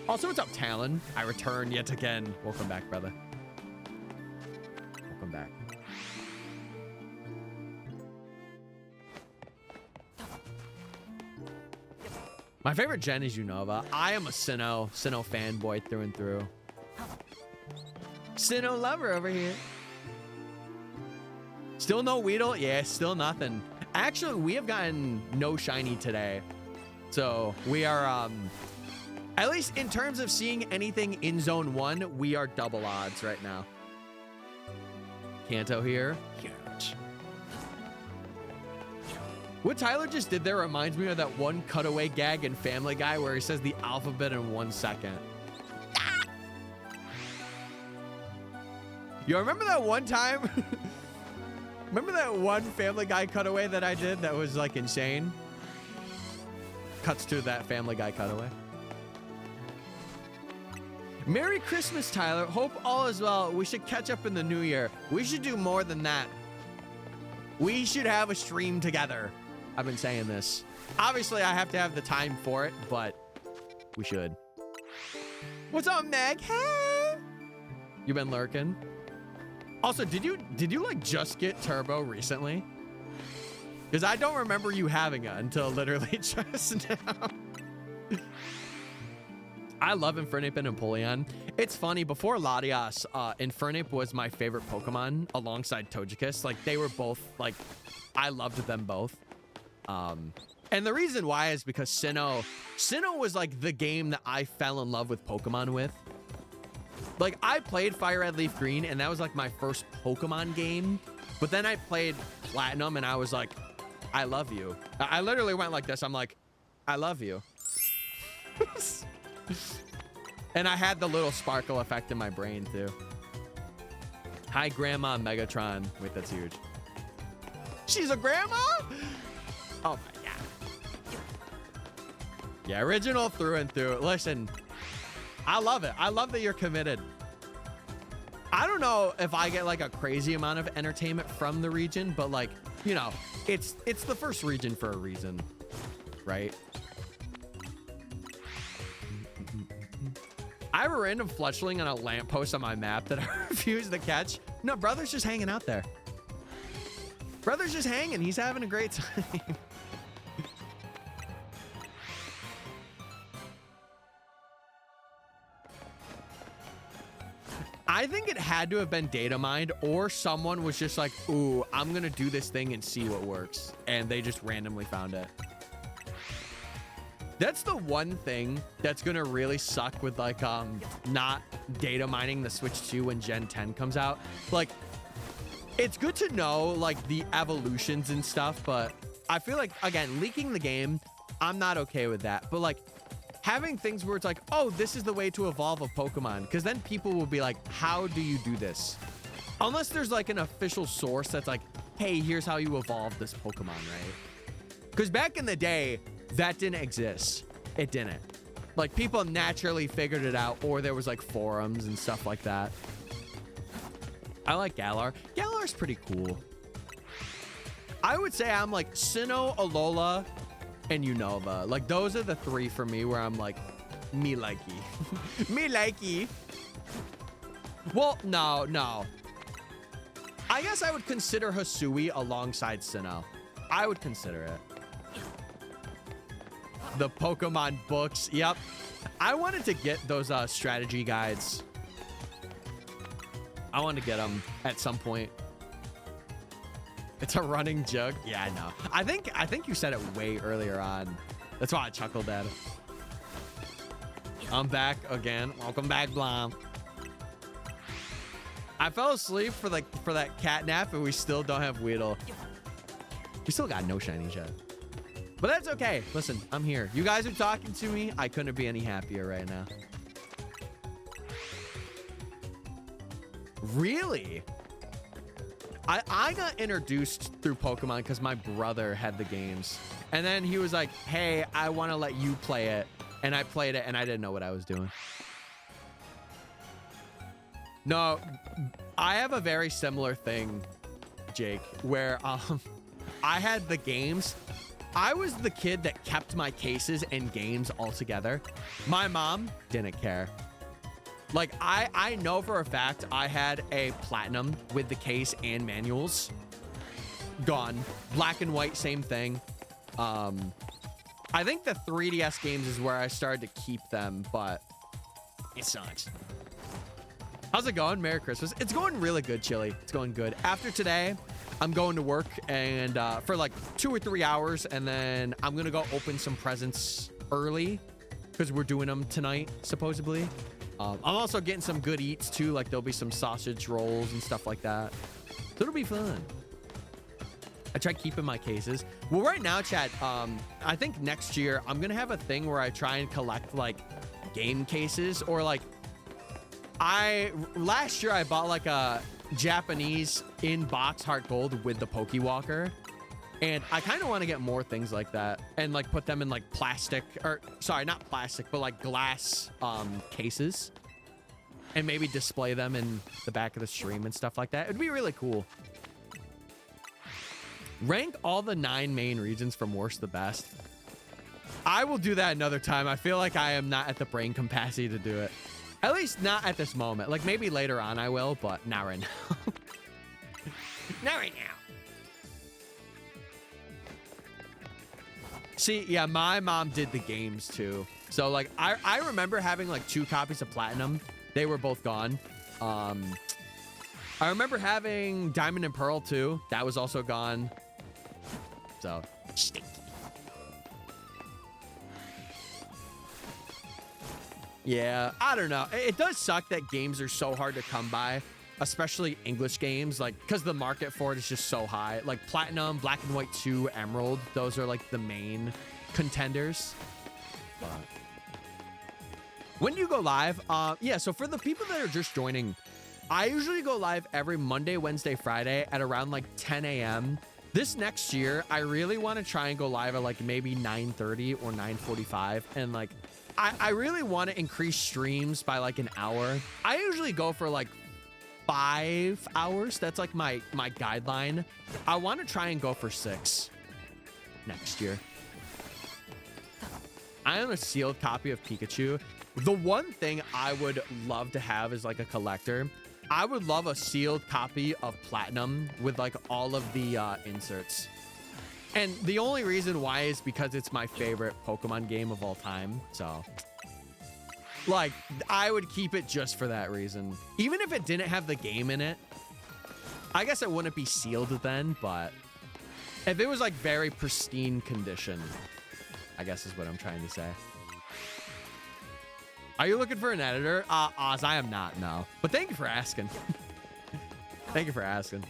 Also, what's up, Talon? I return yet again. Welcome back, brother. Welcome back. My favorite gen is Unova. I am a Sinnoh fanboy through and through. Sinnoh lover over here. Still no Weedle? Yeah, still nothing. Actually, we have gotten no shiny today. So we are, at least in terms of seeing anything in Zone 1, we are double odds right now. Kanto here. Huge. What Tyler just did there reminds me of that one cutaway gag in Family Guy where he says the alphabet in 1 second. Yo, remember that one time? Remember that one Family Guy cutaway that I did that was like insane? Cuts to that Family Guy cutaway. Merry Christmas, Tyler. Hope all is well. We should catch up in the new year. We should do more than that. We should have a stream together. I've been saying this. Obviously, I have to have the time for it, but we should. What's up, Meg? Hey! You been lurking? Also, did you like just get Turbo recently? Because I don't remember you having it until literally just now. I love Infernape and Empoleon. It's funny, before Latias, Infernape was my favorite Pokemon alongside Togekiss. Like, they were both, like, I loved them both. And the reason why is because Sinnoh was like the game that I fell in love with Pokemon with. Like, I played Fire Red Leaf Green, and that was like my first Pokemon game. But then I played Platinum, and I was like, I love you. I literally went like this. I'm like, I love you. And I had the little sparkle effect in my brain, too. Hi, Grandma Megatron. Wait, that's huge. She's a grandma? Oh, my God. Yeah, original through and through. Listen, I love it. I love that you're committed. I don't know if I get like a crazy amount of entertainment from the region, but like, you know, it's the first region for a reason, right? I have a random fletchling on a lamppost on my map that I refuse to catch. No, brother's just hanging out there. Brother's just hanging. He's having a great time. I think it had to have been data mined, or someone was just like, ooh, I'm going to do this thing and see what works. And they just randomly found it. That's the one thing that's going to really suck with like not data mining the Switch 2 when Gen 10 comes out. Like, it's good to know like the evolutions and stuff, but I feel like, again, leaking the game, I'm not okay with that. But like having things where it's like, oh, this is the way to evolve a Pokemon. Because then people will be like, how do you do this? Unless there's like an official source that's like, hey, here's how you evolve this Pokemon, right? Because back in the day, that didn't exist. It didn't. Like, people naturally figured it out, or there was like forums and stuff like that. I like Galar. Galar's pretty cool. I would say I'm like Sinnoh, Alola, and Unova. Like, those are the three for me where I'm like, me likey. Me likey. Well, no. I guess I would consider Hisui alongside Sinnoh. I would consider it. The Pokemon books. Yep. I wanted to get those strategy guides. I want to get them at some point. It's a running joke. Yeah, I know. I think you said it way earlier on. That's why I chuckled at it. I'm back again. Welcome back, Blom. I fell asleep for that cat nap, and we still don't have Weedle. We still got no shinies yet. But that's okay. Listen, I'm here. You guys are talking to me. I couldn't be any happier right now. Really? I got introduced through Pokemon because my brother had the games. And then he was like, hey, I want to let you play it. And I played it, and I didn't know what I was doing. No, I have a very similar thing, Jake, where I had the games. I was the kid that kept my cases and games all together. My mom didn't care. Like, I know for a fact I had a platinum with the case and manuals. Gone. Black and white, same thing. I think the 3DS games is where I started to keep them, but it sucks. How's it going? Merry Christmas. It's going really good, Chili. It's going good. After today, I'm going to work and for like 2 or 3 hours, and then I'm going to go open some presents early because we're doing them tonight, supposedly. I'm also getting some good eats too. Like, there'll be some sausage rolls and stuff like that. So it'll be fun. I try keeping my cases. Well, right now, chat, I think next year I'm going to have a thing where I try and collect like game cases, or like last year I bought like a Japanese in-box heart gold with the Pokewalker. And I kind of want to get more things like that and like put them in like plastic, or sorry, not plastic, but like glass cases, and maybe display them in the back of the stream and stuff like that. It'd be really cool. Rank all the 9 main regions from worst to best. I will do that another time. I feel like I am not at the brain capacity to do it. At least not at this moment. Like, maybe later on I will, but not right now. Not right now. See, yeah, my mom did the games too. So like, I remember having like 2 copies of Platinum. They were both gone. I remember having Diamond and Pearl too. That was also gone. So, stinky. Yeah, I don't know. It does suck that games are so hard to come by, especially English games, like, because the market for it is just so high. Like Platinum, Black and White 2, Emerald, those are like the main contenders. But when do you go live? Yeah, so for the people that are just joining, I usually go live every Monday, Wednesday, Friday at around like 10 a.m. This next year, I really want to try and go live at like maybe 9:30 or 9:45, and like I really want to increase streams by like an hour. I usually go for like 5 hours. That's like my guideline. I want to try and go for 6 next year. I own a sealed copy of Pikachu. The one thing I would love to have is like a collector. I would love a sealed copy of Platinum with like all of the inserts. And the only reason why is because it's my favorite Pokemon game of all time. So, like, I would keep it just for that reason. Even if it didn't have the game in it, I guess it wouldn't be sealed then, but if it was like very pristine condition, I guess is what I'm trying to say. Are you looking for an editor? Oz, I am not, no. But thank you for asking. Thank you for asking.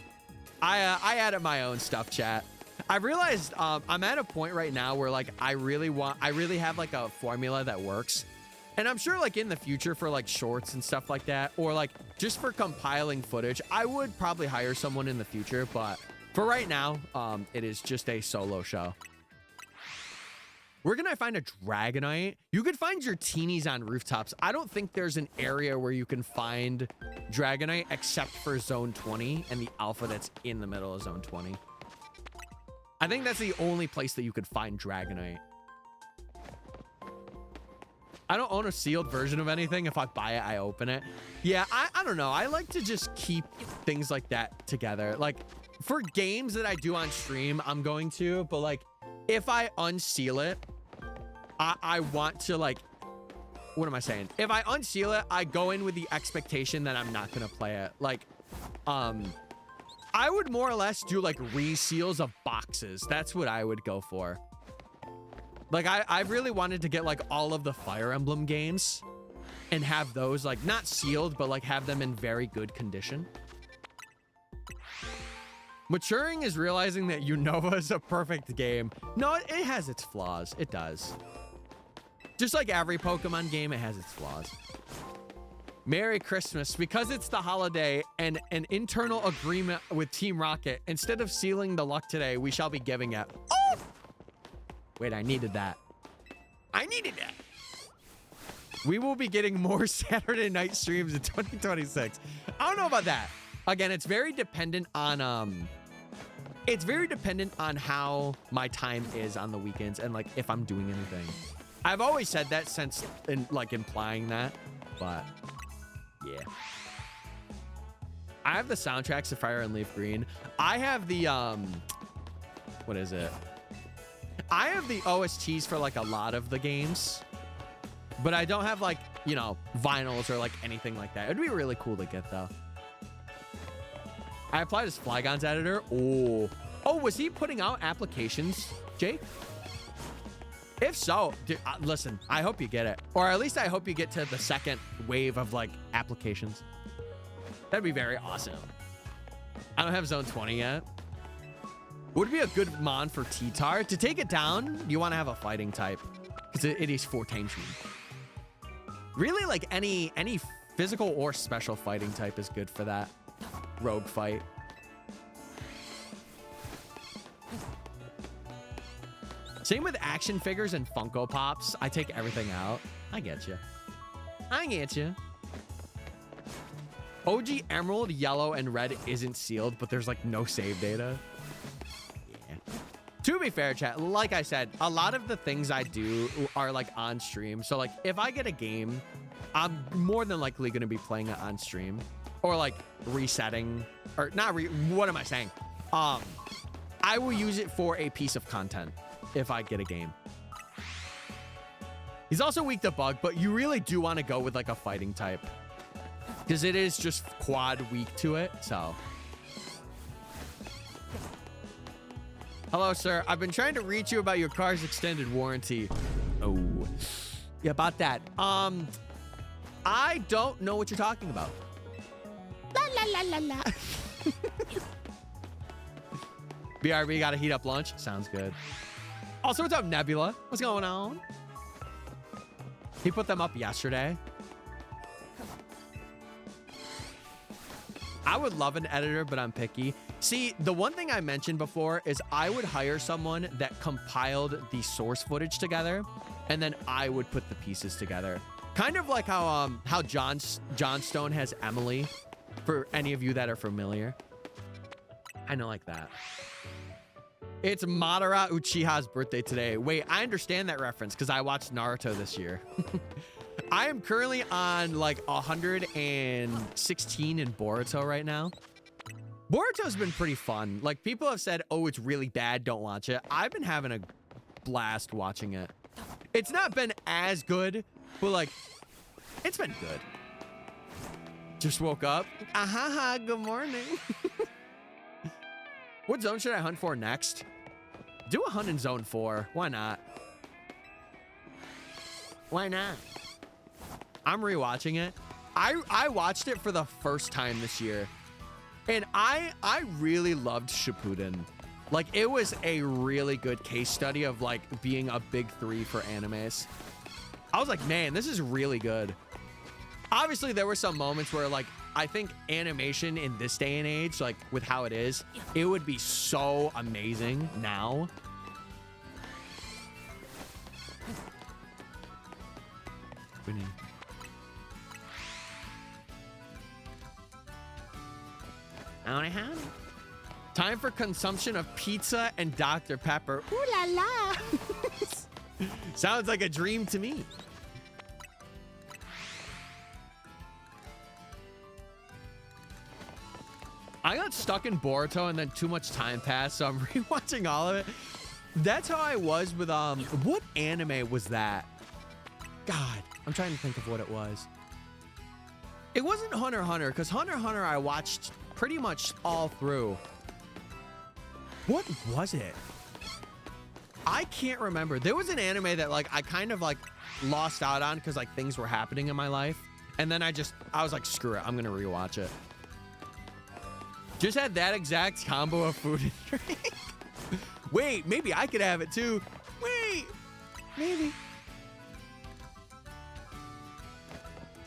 I added my own stuff, chat. I've realized I'm at a point right now where like I really have like a formula that works. And I'm sure like in the future for like shorts and stuff like that, or like just for compiling footage, I would probably hire someone in the future. But for right now, it is just a solo show. Where can I find a Dragonite? You could find your teenies on rooftops. I don't think there's an area where you can find Dragonite except for Zone 20 and the alpha that's in the middle of Zone 20. I think that's the only place that you could find Dragonite. I don't own a sealed version of anything. If I buy it, I open it. Yeah, I don't know. I like to just keep things like that together. Like for games that I do on stream, I'm going to, but like if I unseal it, I want to like, what am I saying? If I unseal it, I go in with the expectation that I'm not going to play it. Like, I would more or less do like reseals of boxes. That's what I would go for. Like I really wanted to get like all of the Fire Emblem games and have those like not sealed, but like have them in very good condition. Maturing is realizing that Unova is a perfect game. No, it has its flaws. It does. Just like every Pokemon game, it has its flaws. Merry Christmas. Because it's the holiday and an internal agreement with Team Rocket, instead of sealing the luck today, we shall be giving it. Oh! Wait, I needed that. I needed that. We will be getting more Saturday night streams in 2026. I don't know about that. Again, it's very dependent on how my time is on the weekends and like if I'm doing anything. I've always said that since implying that, but yeah. I have the soundtracks of Fire and Leaf Green. I have the what is it? I have the OSTs for like a lot of the games, but I don't have like, you know, vinyls or like anything like that. It'd be really cool to get though. I applied as Flygon's editor. Oh, was he putting out applications, Jake? If so, dude, listen, I hope you get it. Or at least I hope you get to the second wave of like applications. That'd be very awesome. I don't have Zone 20 yet. Would be a good mon for T-Tar. To take it down, you want to have a fighting type. Because it is 4 times speed. Really, like any physical or special fighting type is good for that rogue fight. Same with action figures and Funko Pops. I take everything out. I get you. I get you. OG Emerald, Yellow, and Red isn't sealed, but there's like no save data. Yeah. To be fair, chat, like I said, a lot of the things I do are like on stream. So like if I get a game, I'm more than likely going to be playing it on stream or like resetting or not. What am I saying? I will use it for a piece of content if I get a game. He's also weak to bug, but you really do want to go with like a fighting type because it is just quad weak to it. So hello, sir. I've been trying to reach you about your car's extended warranty. Oh, yeah, about that. I don't know what you're talking about. La la la la la. BRB got to heat up lunch. Sounds good. Also, what's up, Nebula? What's going on? He put them up yesterday. I would love an editor, but I'm picky. See, the one thing I mentioned before is I would hire someone that compiled the source footage together, and then I would put the pieces together. Kind of like how Johnstone has Emily, for any of you that are familiar. I know, like that. It's Madara Uchiha's birthday today. Wait, I understand that reference because I watched Naruto this year. I am currently on like 116 in Boruto right now. Boruto's been pretty fun. Like people have said, oh, it's really bad, don't watch it. I've been having a blast watching it. It's not been as good, but like, it's been good. Just woke up. Ahaha, good morning. What zone should I hunt for next? Do a hunt in zone 4. Why not? Why not? I'm rewatching it. I watched it for the first time this year. And I really loved Shippuden. Like, it was a really good case study of like being a big 3 for animes. I was like, man, this is really good. Obviously, there were some moments where like, I think animation in this day and age, like with how it is, it would be so amazing now. Time for consumption of pizza and Dr. Pepper. Ooh la la. Sounds like a dream to me. I got stuck in Boruto and then too much time passed, so I'm rewatching all of it. That's how I was with what anime was that? God, I'm trying to think of what it was. It wasn't Hunter x Hunter, because Hunter x Hunter I watched pretty much all through. What was it? I can't remember. There was an anime that like I kind of like lost out on because like things were happening in my life. And then I was like, screw it, I'm gonna rewatch it. Just had that exact combo of food and drink. Wait, maybe I could have it too. Wait, maybe.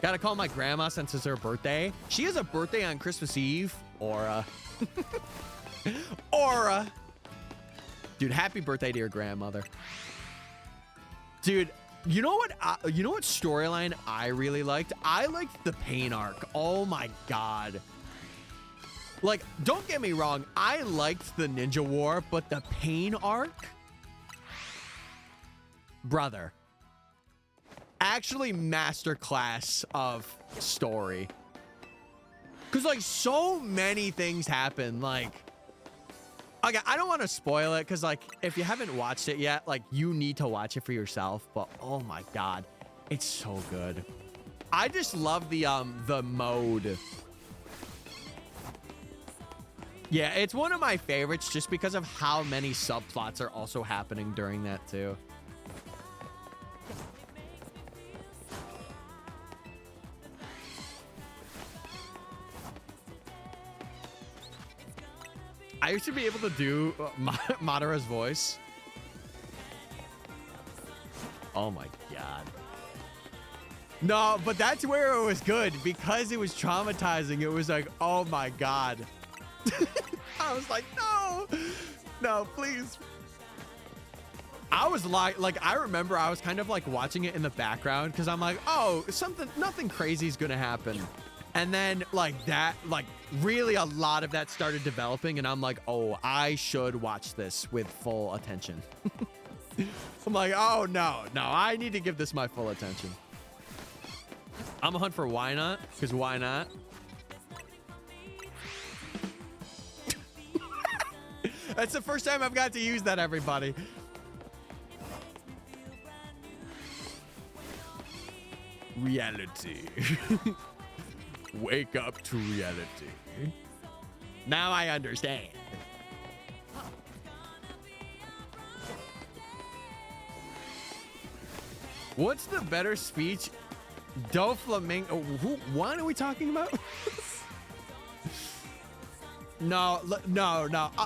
Gotta call my grandma since it's her birthday. She has a birthday on Christmas Eve. Aura. Aura. Dude, happy birthday to your grandmother. Dude, you know what storyline I really liked? I liked the pain arc. Oh my God. Like, don't get me wrong. I liked the Ninja War, but the pain arc? Brother. Actually masterclass of story. Because like so many things happen. Like, okay, I don't want to spoil it because like if you haven't watched it yet, like you need to watch it for yourself. But oh my God, it's so good. I just love the mode. Yeah, it's one of my favorites just because of how many subplots are also happening during that too. I used to be able to do Madara's voice. Oh my God. No, but that's where it was good because it was traumatizing. It was like, oh my God. I was like, no, please. I was like, I remember I was kind of like watching it in the background because I'm like, oh, nothing crazy is going to happen. And then like that, like really a lot of that started developing and I'm like, oh, I should watch this with full attention. I'm like, oh no, I need to give this my full attention. I'm a hunt for why not? Because why not? That's the first time I've got to use that, everybody. Reality. Wake up to reality. Now I understand. What's the better speech? Do Flamingo. What are we talking about? No.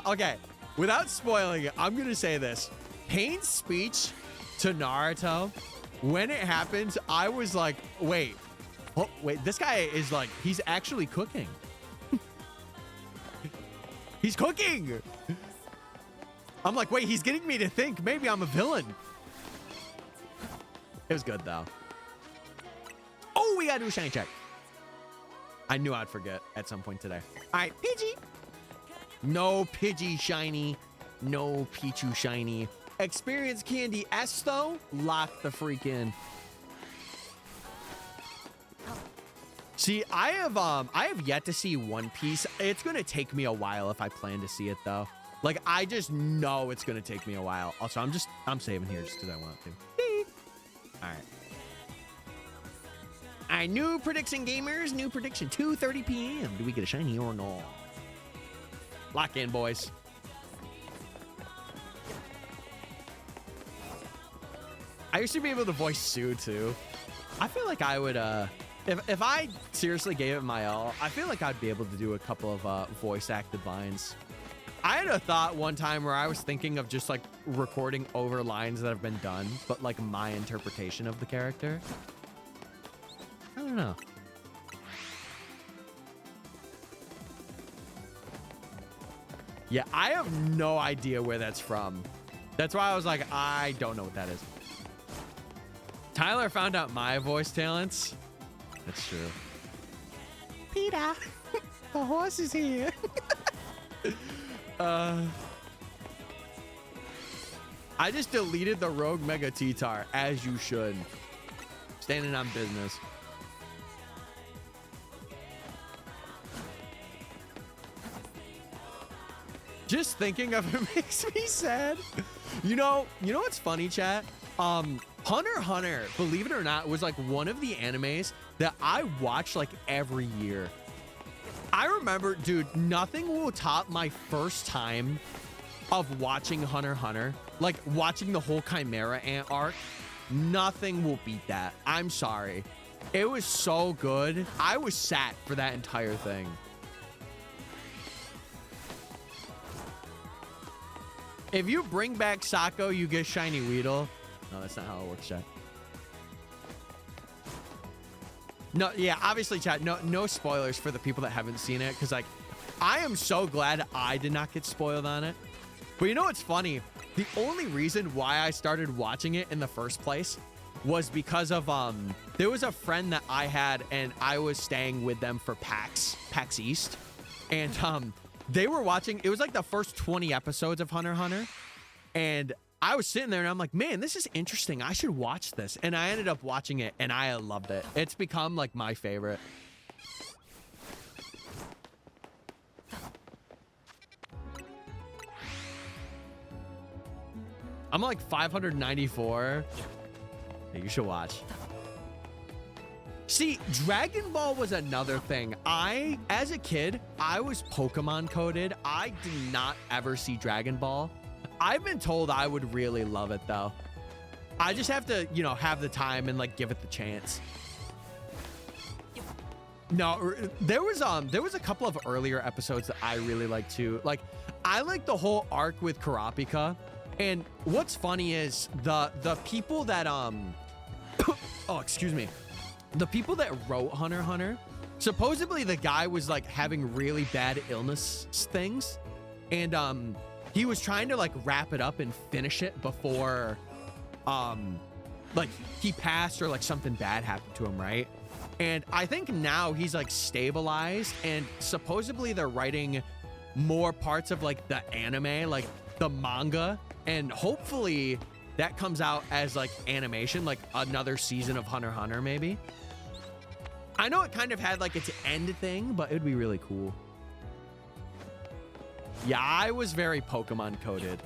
Okay. Without spoiling it, I'm going to say this. Pain's speech to Naruto, when it happens, I was like, wait, this guy is like, he's actually cooking. He's cooking. I'm like, wait, he's getting me to think maybe I'm a villain. It was good though. Oh, we got to do a shiny check. I knew I'd forget at some point today. All right, Pidgey. No Pidgey shiny. No Pichu shiny. Experience Candy S though. Lock the freak in. See, I have yet to see One Piece. It's gonna take me a while if I plan to see it though. Like I just know it's gonna take me a while. Also, I'm saving here just because I want to. All right. All right, new prediction gamers. New prediction 2:30 p.m. Do we get a shiny or no? Lock in, boys. I used to be able to voice Sue too. I feel like I would if I seriously gave it my all, I feel like I'd be able to do a couple of voice acted lines. I had a thought one time where I was thinking of just like recording over lines that have been done, but like my interpretation of the character. I don't know. Yeah, I have no idea where that's from. That's why I was like, I don't know what that is. Tyler found out my voice talents. That's true. Peter, the horse is here. I just deleted the rogue mega T-Tar, as you should. Standing on business. Just thinking of it makes me sad. You know what's funny, chat? Hunter x Hunter, believe it or not, was like one of the animes that I watch like every year. I remember, dude, nothing will top my first time of watching Hunter x Hunter, like watching the whole Chimera Ant arc. Nothing will beat that. I'm sorry. It was so good. I was sat for that entire thing. If you bring back Sako, you get shiny Weedle. No, that's not how it works, chat. No, yeah, obviously, chat, no spoilers for the people that haven't seen it, because, like, I am so glad I did not get spoiled on it. But you know what's funny? The only reason why I started watching it in the first place was because of, there was a friend that I had, and I was staying with them for PAX East. And, they were watching, it was like the first 20 episodes of Hunter x Hunter. And I was sitting there and I'm like, man, this is interesting. I should watch this. And I ended up watching it and I loved it. It's become like my favorite. I'm like 594. Yeah, you should watch. See, Dragon Ball was another thing. As a kid, I was Pokemon coded. I did not ever see Dragon Ball. I've been told I would really love it though. I just have to, have the time and like give it the chance. No, there was a couple of earlier episodes that I really liked too. Like, I like the whole arc with Kurapika. And what's funny is the people that oh, excuse me. The people that wrote Hunter x Hunter, supposedly the guy was like having really bad illness things, and he was trying to like wrap it up and finish it before like he passed or like something bad happened to him, right? And I think now he's like stabilized, and supposedly they're writing more parts of like the anime, like the manga, and hopefully that comes out as like animation, like another season of Hunter x Hunter maybe. I know it kind of had like its end thing, but it would be really cool. Yeah, I was very Pokemon coded.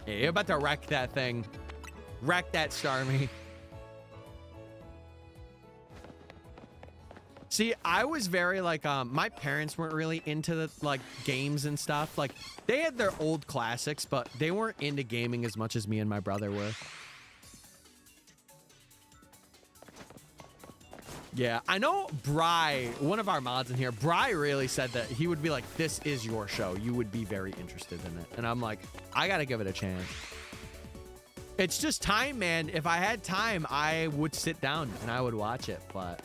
Yeah, you're about to wreck that thing. Wreck that Starmie. See, I was very like, my parents weren't really into the like games and stuff. Like, they had their old classics, but they weren't into gaming as much as me and my brother were. Yeah, I know Bry, one of our mods in here, Bry really said that he would be like, this is your show. You would be very interested in it. And I'm like, I got to give it a chance. It's just time, man. If I had time, I would sit down and I would watch it, but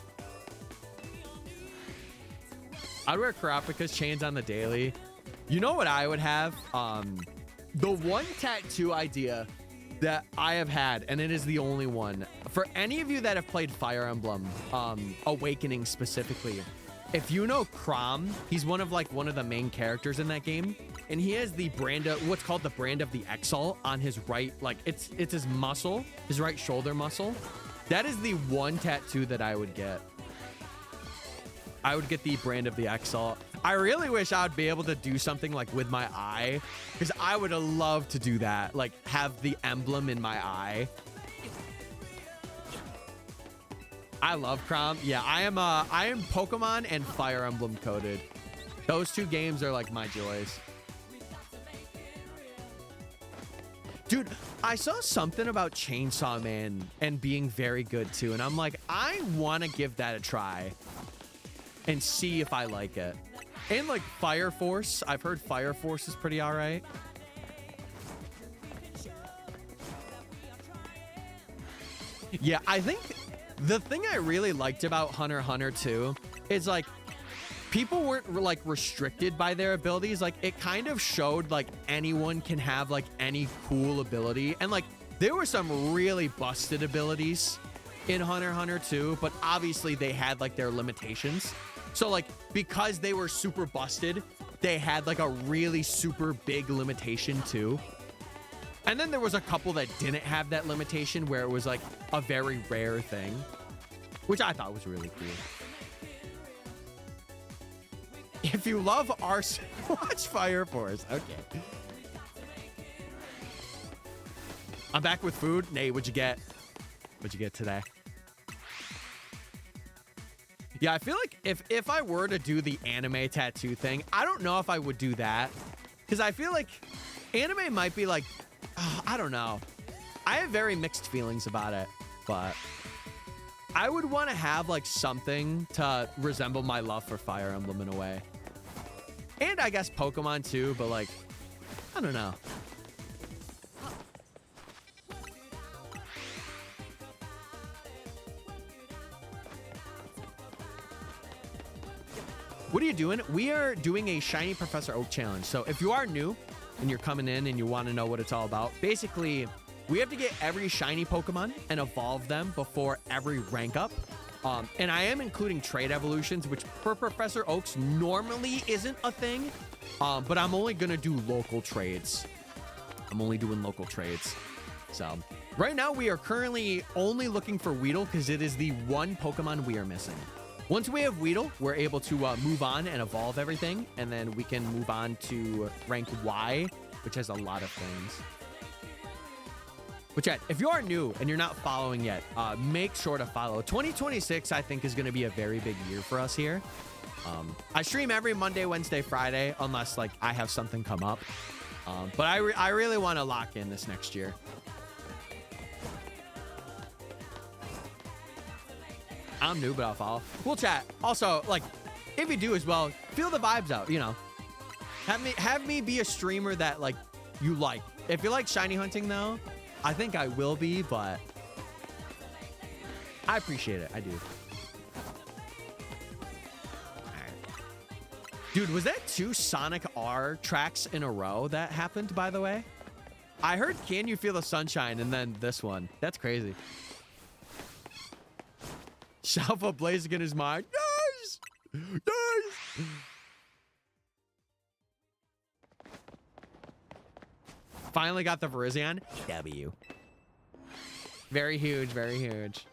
I'd wear Kurapika's chains on the daily. You know what I would have? The one tattoo idea that I have had, and it is the only one. For any of you that have played Fire Emblem, Awakening specifically, if you know Chrom, he's one of the main characters in that game, and he has the brand of, what's called the brand of the Exalt on his right, like it's his muscle, his right shoulder muscle. That is the one tattoo that I would get. I would get the brand of the Exalt. I really wish I would be able to do something like with my eye, because I would love to do that, like have the emblem in my eye. I love Chrom. Yeah, I am Pokemon and Fire Emblem coded. Those two games are like my joys. Dude, I saw something about Chainsaw Man and being very good too, and I'm like, I want to give that a try. and see if I like it. And like Fire Force, I've heard Fire Force is pretty all right. Yeah, I think the thing I really liked about Hunter x Hunter 2 is like people weren't like restricted by their abilities. Like it kind of showed like anyone can have like any cool ability, and like there were some really busted abilities in Hunter x Hunter 2, but obviously they had like their limitations. So like because they were super busted, they had like a really super big limitation too. And then there was a couple that didn't have that limitation where it was like a very rare thing, which I thought was really cool. If you love Arson, watch Fire Force. Okay. I'm back with food. Nate, what'd you get? What'd you get today? Yeah, I feel like if I were to do the anime tattoo thing, I don't know if I would do that. Because I feel like anime might be like, I don't know. I have very mixed feelings about it, but I would want to have like something to resemble my love for Fire Emblem in a way. And I guess Pokemon too, but like, I don't know. What are you doing? We are doing a Shiny Professor Oak challenge. So if you are new and you're coming in and you want to know what it's all about, basically we have to get every shiny Pokemon and evolve them before every rank up. And I am including trade evolutions, which for Professor Oaks normally isn't a thing. But I'm only going to do local trades. I'm only doing local trades. So right now we are currently only looking for Weedle because it is the one Pokemon we are missing. Once we have Weedle, we're able to move on and evolve everything. And then we can move on to rank Y, which has a lot of things. But chat, if you are new and you're not following yet, make sure to follow. 2026, I think, is going to be a very big year for us here. I stream every Monday, Wednesday, Friday, unless like I have something come up. But I really want to lock in this next year. I'm new, but I'll follow. We'll chat. Also, like, if you do as well, feel the vibes out, you know. Have me be a streamer that, like, you like. If you like shiny hunting, though, I think I will be, but I appreciate it. I do. All right. Dude, was that 2 Sonic R tracks in a row that happened, by the way? I heard Can You Feel the Sunshine and then this one. That's crazy. Shalfa blazing in his mind. Yes! Yes! Finally got the Virizion. W. Very huge, very huge.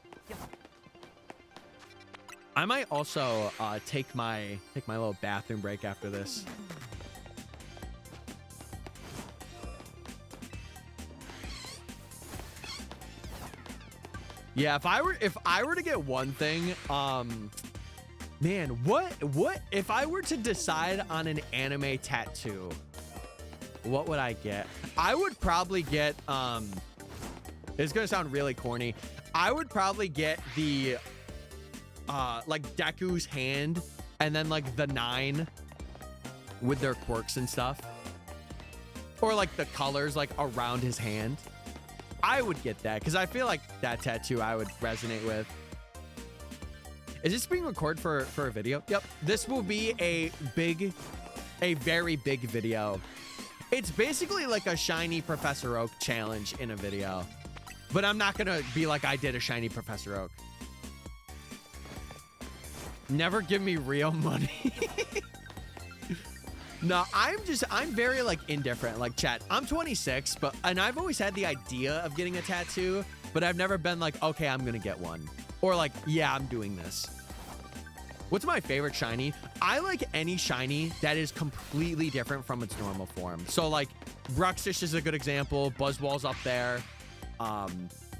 I might also take my little bathroom break after this. Yeah, if I were to get one thing, man, what if I were to decide on an anime tattoo? What would I get? I would probably get it's gonna sound really corny. I would probably get the like Deku's hand and then like the 9 with their quirks and stuff. Or like the colors like around his hand. I would get that because I feel like that tattoo I would resonate with. Is this being recorded for a video? Yep. This will be a very big video. It's basically like a shiny Professor Oak challenge in a video. But I'm not going to be like I did a shiny Professor Oak. Never give me real money. No, I'm very like indifferent. Like chat, I'm 26, and I've always had the idea of getting a tattoo, but I've never been like, okay, I'm gonna get one. Or like, yeah, I'm doing this. What's my favorite shiny? I like any shiny that is completely different from its normal form. So like Bruxish is a good example. Buzzwall's up there.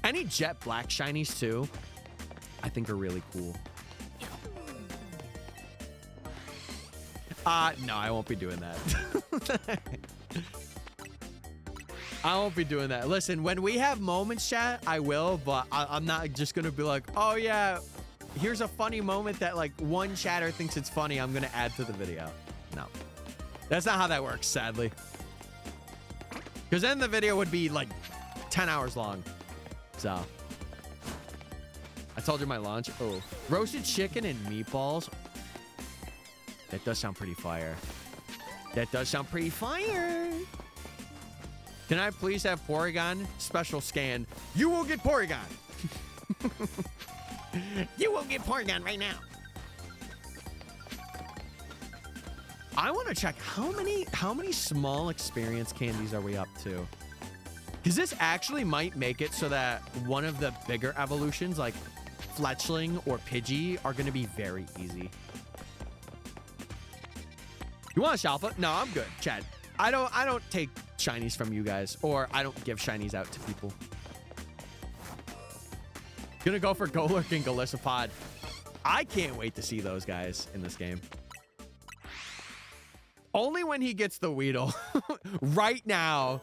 Any jet black shinies too, I think are really cool. No, I won't be doing that. I won't be doing that. Listen, when we have moments, chat, I will, but I'm not just gonna be like, oh yeah, here's a funny moment that like one chatter thinks it's funny, I'm gonna add to the video. No, that's not how that works, sadly. Because then the video would be like 10 hours long. So I told you my lunch. Oh, roasted chicken and meatballs. That does sound pretty fire. That does sound pretty fire. Can I please have Porygon? Special scan. You will get Porygon. You will get Porygon right now. I want to check how many small experience candies are we up to? Because this actually might make it so that one of the bigger evolutions like Fletchling or Pidgey are going to be very easy. You want a Shalfa? No, I'm good, Chad. I don't take shinies from you guys, or I don't give shinies out to people. Gonna go for Golurk and Golisopod. I can't wait to see those guys in this game. Only when he gets the Weedle. Right now.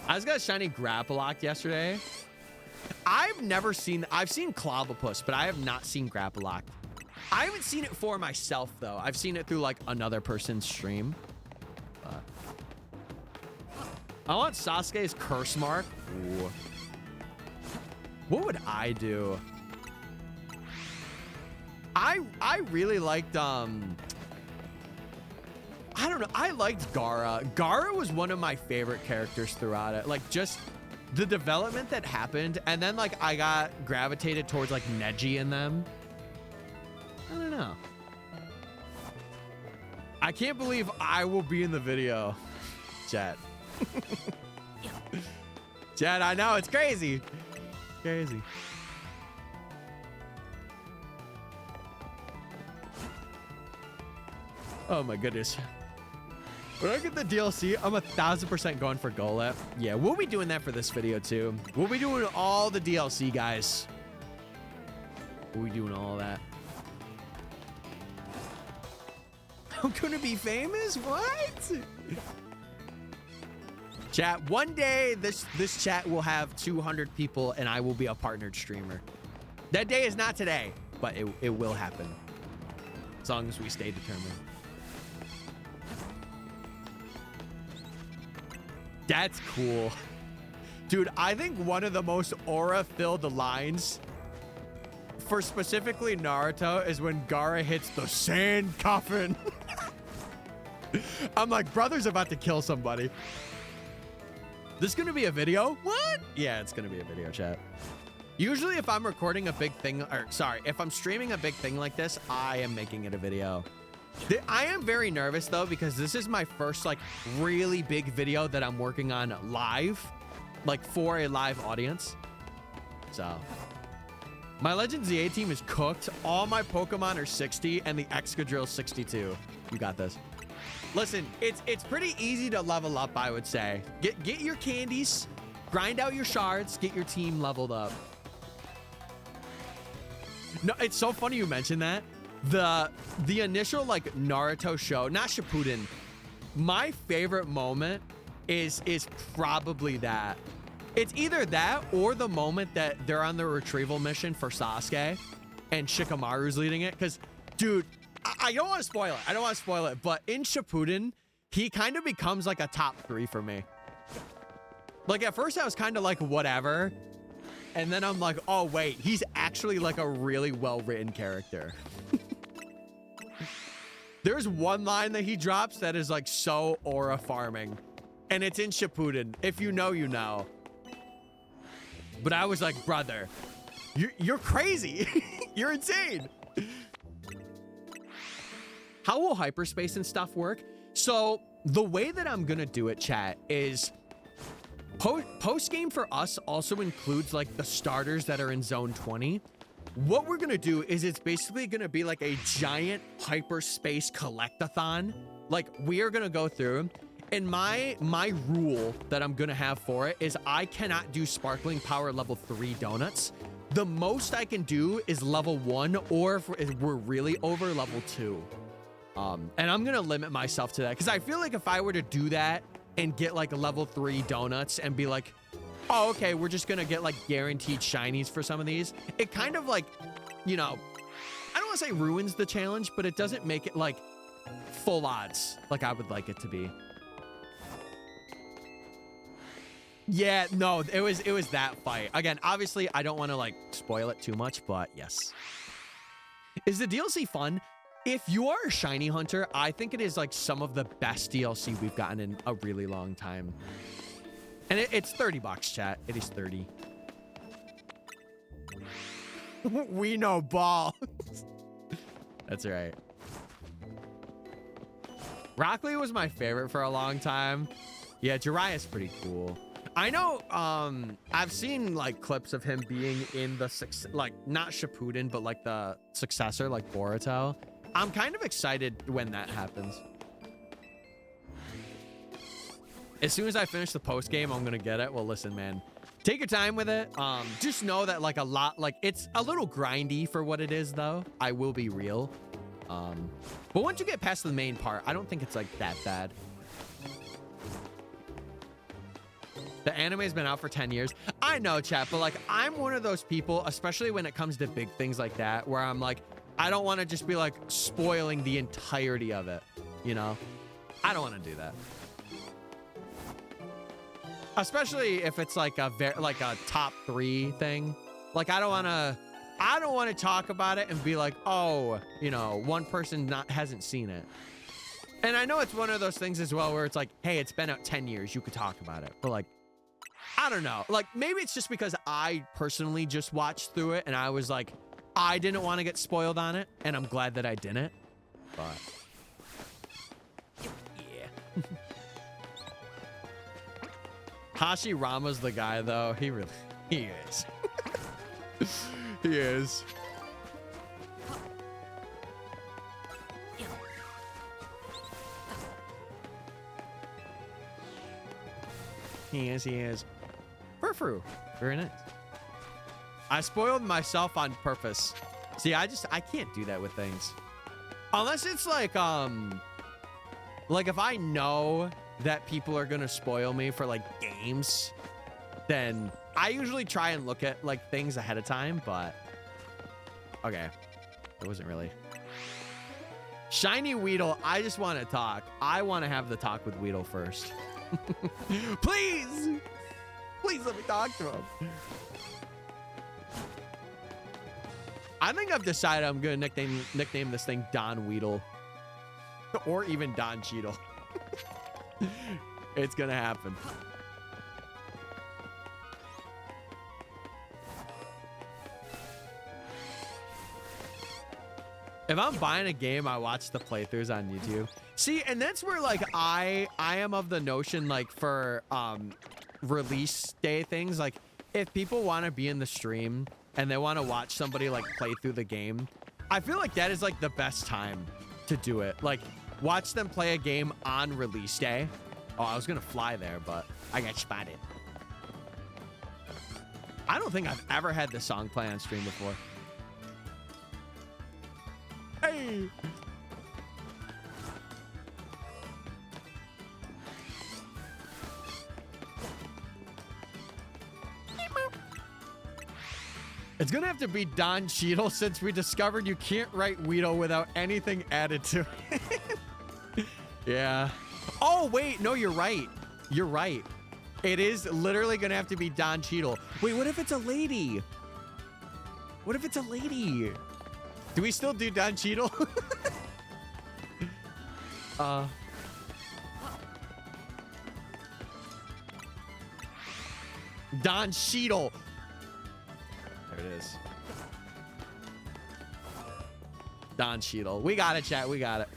I just got a shiny Grapploct yesterday. I've seen Clobbopus, but I have not seen Grapploct. I haven't seen it for myself, though. I've seen it through, like, another person's stream. I want Sasuke's Curse Mark. Ooh. What would I do? I really liked, I don't know. I liked Gaara. Gaara was one of my favorite characters throughout it. Like, just the development that happened. And then, like, I got gravitated towards, like, Neji and them. I don't know. I can't believe I will be in the video. Chat. Chat, I know. It's crazy. Crazy. Oh, my goodness. When I get the DLC, I'm 1000% going for Golett. Yeah, we'll be doing that for this video, too. We'll be doing all the DLC, guys. We'll be doing all that. I'm gonna be famous? What? Chat, one day this chat will have 200 people and I will be a partnered streamer. That day is not today, but it will happen. As long as we stay determined. That's cool. Dude, I think one of the most aura-filled lines for specifically Naruto is when Gaara hits the sand coffin. I'm like, brother's about to kill somebody. This gonna be a video? What? Yeah, it's gonna be a video, chat. Usually if I'm recording a big thing, or sorry, if I'm streaming a big thing like this, I am making it a video. I am very nervous though, because this is my first like really big video that I'm working on live, like for a live audience. So my Legend ZA team is cooked. All my Pokemon are 60 and the Excadrill 62. You got this. Listen, it's pretty easy to level up, I would say. Get your candies, grind out your shards, get your team leveled up. No, it's so funny you mentioned that. The initial like Naruto show, not Shippuden. My favorite moment is probably that. It's either that or the moment that they're on the retrieval mission for Sasuke and Shikamaru's leading it. Because, dude, I don't want to spoil it. I don't want to spoil it. But in Shippuden, he kind of becomes like a top 3 for me. Like at first I was kind of like whatever. And then I'm like, oh wait, he's actually like a really well-written character. There's one line that he drops that is like so aura farming. And it's in Shippuden. If you know, you know. But I was like, brother, you're crazy. You're insane. How will hyperspace and stuff work? So the way that I'm gonna do it, chat, is post game for us also includes like the starters that are in zone 20. What we're gonna do is it's basically gonna be like a giant hyperspace collectathon. Like we are gonna go through, and my rule that I'm gonna have for it is I cannot do sparkling power level 3 donuts. The most I can do is level 1, or if we're really over, level 2. And I'm gonna limit myself to that because I feel like if I were to do that and get like level 3 donuts and be like, oh, okay, we're just gonna get like guaranteed shinies for some of these. It kind of like, you know, I don't want to say ruins the challenge, but it doesn't make it like full odds like I would like it to be. Yeah, no, it was that fight. Again, obviously, I don't want to like spoil it too much, but yes. Is the DLC fun? If you are a shiny hunter, I think it is like some of the best DLC we've gotten in a really long time. And it's $30, chat. It is 30. We know ball. That's right. Rock Lee was my favorite for a long time. Yeah, Jiraiya's pretty cool. I know, I've seen like clips of him being in the like not Shippuden, but like the successor, like Boruto. I'm kind of excited when that happens. As soon as I finish the post game, I'm gonna get it. Well, listen, man, take your time with it. Just know that like it's a little grindy for what it is, though. I will be real. But once you get past the main part, I don't think it's like that bad. The anime has been out for 10 years. I know, chat, but like I'm one of those people, especially when it comes to big things like that, where I'm like, I don't want to just be like spoiling the entirety of it, you know? I don't want to do that. Especially if it's like a top 3 thing. Like I don't want to talk about it and be like, oh, you know, one person hasn't seen it. And I know it's one of those things as well where it's like, hey, it's been out 10 years, you could talk about it. But like, I don't know. Like maybe it's just because I personally just watched through it and I was like, I didn't want to get spoiled on it, and I'm glad that I didn't. But yeah. Hashirama's the guy, though. He is. He is. He is. Furfru. Very nice. I spoiled myself on purpose. See, I can't do that with things. Unless it's like if I know that people are gonna spoil me for like games, then I usually try and look at like things ahead of time, but okay. It wasn't really. Shiny Weedle, I just want to talk. I want to have the talk with Weedle first. Please! Please let me talk to him. I think I've decided I'm gonna nickname this thing Don Weedle. Or even Don Cheadle. It's gonna happen. If I'm buying a game, I watch the playthroughs on YouTube. See, and that's where like I am of the notion, like for release day things, like if people want to be in the stream and they want to watch somebody like play through the game, I feel like that is like the best time to do it. Like watch them play a game on release day. Oh, I was gonna fly there, but I got spotted. I don't think I've ever had this song play on stream before. Hey. It's gonna have to be Don Cheadle since we discovered you can't write Weedle without anything added to it. Yeah. Oh, wait. No, you're right. You're right. It is literally gonna have to be Don Cheadle. Wait, what if it's a lady? What if it's a lady? Do we still do Don Cheadle? Don Cheadle. There it is. Don Cheadle. We got it, chat. We got it.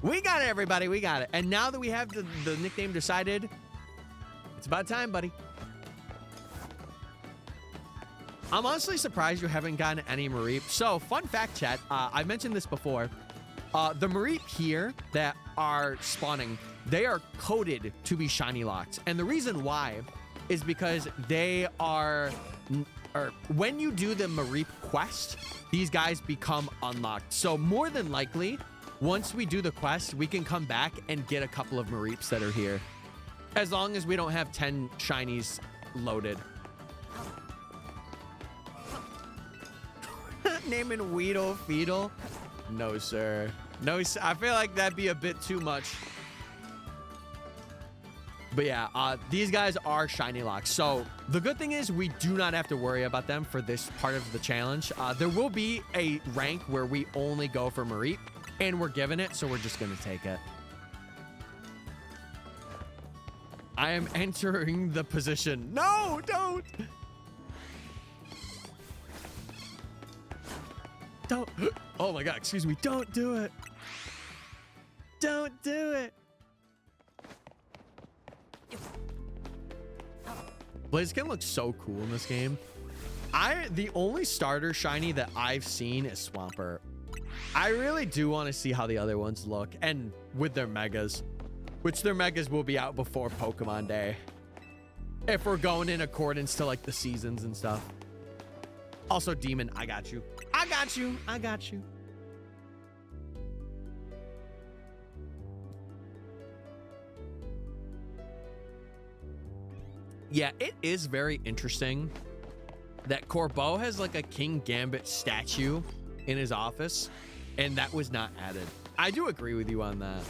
We got it, everybody. We got it. And now that we have the nickname decided, it's about time, buddy. I'm honestly surprised you haven't gotten any Mareep. So, fun fact, chat. I mentioned this before. The Mareep here that are spawning, they are coded to be shiny locked. And the reason why is because they are, or when you do the Mareep quest, these guys become unlocked. So more than likely, once we do the quest, we can come back and get a couple of Mareeps that are here. As long as we don't have 10 shinies loaded. Naming Weedle Feedle? No, sir. No, sir. I feel like that'd be a bit too much. But yeah, these guys are shiny locks. So the good thing is we do not have to worry about them for this part of the challenge. There will be a rank where we only go for Mareep, and we're given it, so we're just going to take it. I am entering the position. No, don't. Don't. Oh my God, excuse me. Don't do it. Don't do it. Blaziken looks so cool in this game. The only starter shiny that I've seen is Swampert. I really do want to see how the other ones look, and with their megas, which their megas will be out before Pokemon Day, if we're going in accordance to like the seasons and stuff. Also, Demon, I got you. I got you. I got you. Yeah, it is very interesting that Corbeau has like a King Gambit statue in his office, and that was not added. I do agree with you on that.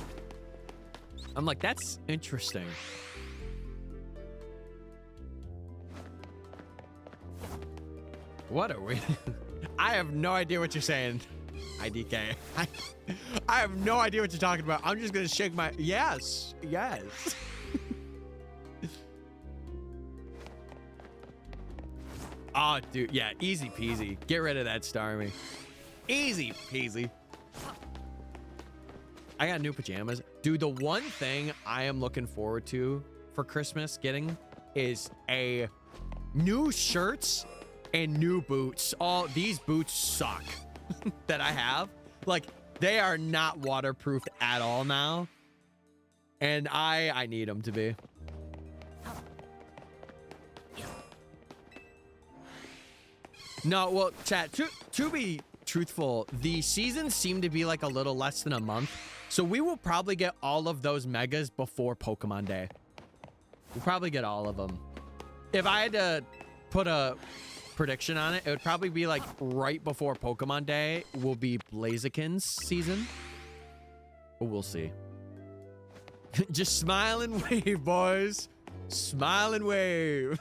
I'm like, that's interesting. What are we? I have no idea what you're saying. IDK. I have no idea what you're talking about. I'm just gonna shake my yes. Oh, dude, yeah, easy peasy. Get rid of that Starmie. Easy peasy. I got new pajamas. Dude, the one thing I am looking forward to for Christmas getting is a new shirts and new boots. All these boots suck that I have. Like, they are not waterproof at all now. And I need them to be. No, well, chat, to be truthful, the seasons seem to be like a little less than a month. So we will probably get all of those megas before Pokemon Day. We'll probably get all of them. If I had to put a prediction on it, it would probably be like right before Pokemon Day will be Blaziken's season. But we'll see. Just smile and wave, boys. Smile and wave.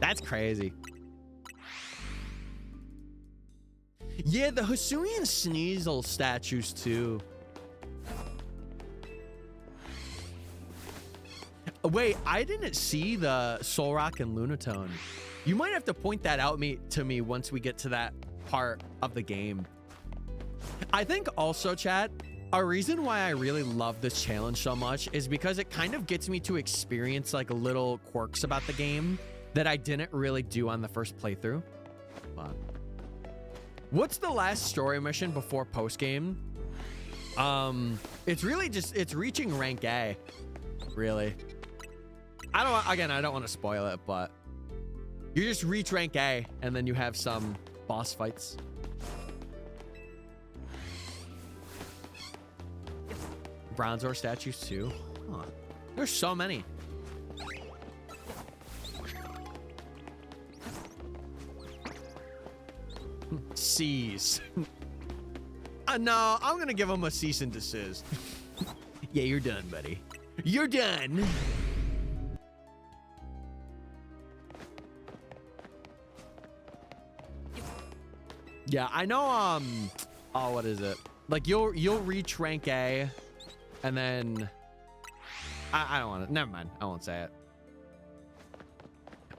That's crazy. Yeah, the Hisuian Sneasel statues too. Wait, I didn't see the Solrock and Lunatone. You might have to point that out to me once we get to that part of the game. I think also, chat, a reason why I really love this challenge so much is because it kind of gets me to experience like little quirks about the game that I didn't really do on the first playthrough. But what's the last story mission before post game? It's really just, it's reaching rank A, really. I don't want to spoil it, but you just reach rank A and then you have some boss fights. Bronzor statues too. Huh. There's so many. Cease. No, I'm gonna give him a cease and desist. Yeah, you're done, buddy. You're done. Yeah, I know. Oh, what is it? Like you'll reach rank A, and then I don't want to. Never mind. I won't say it.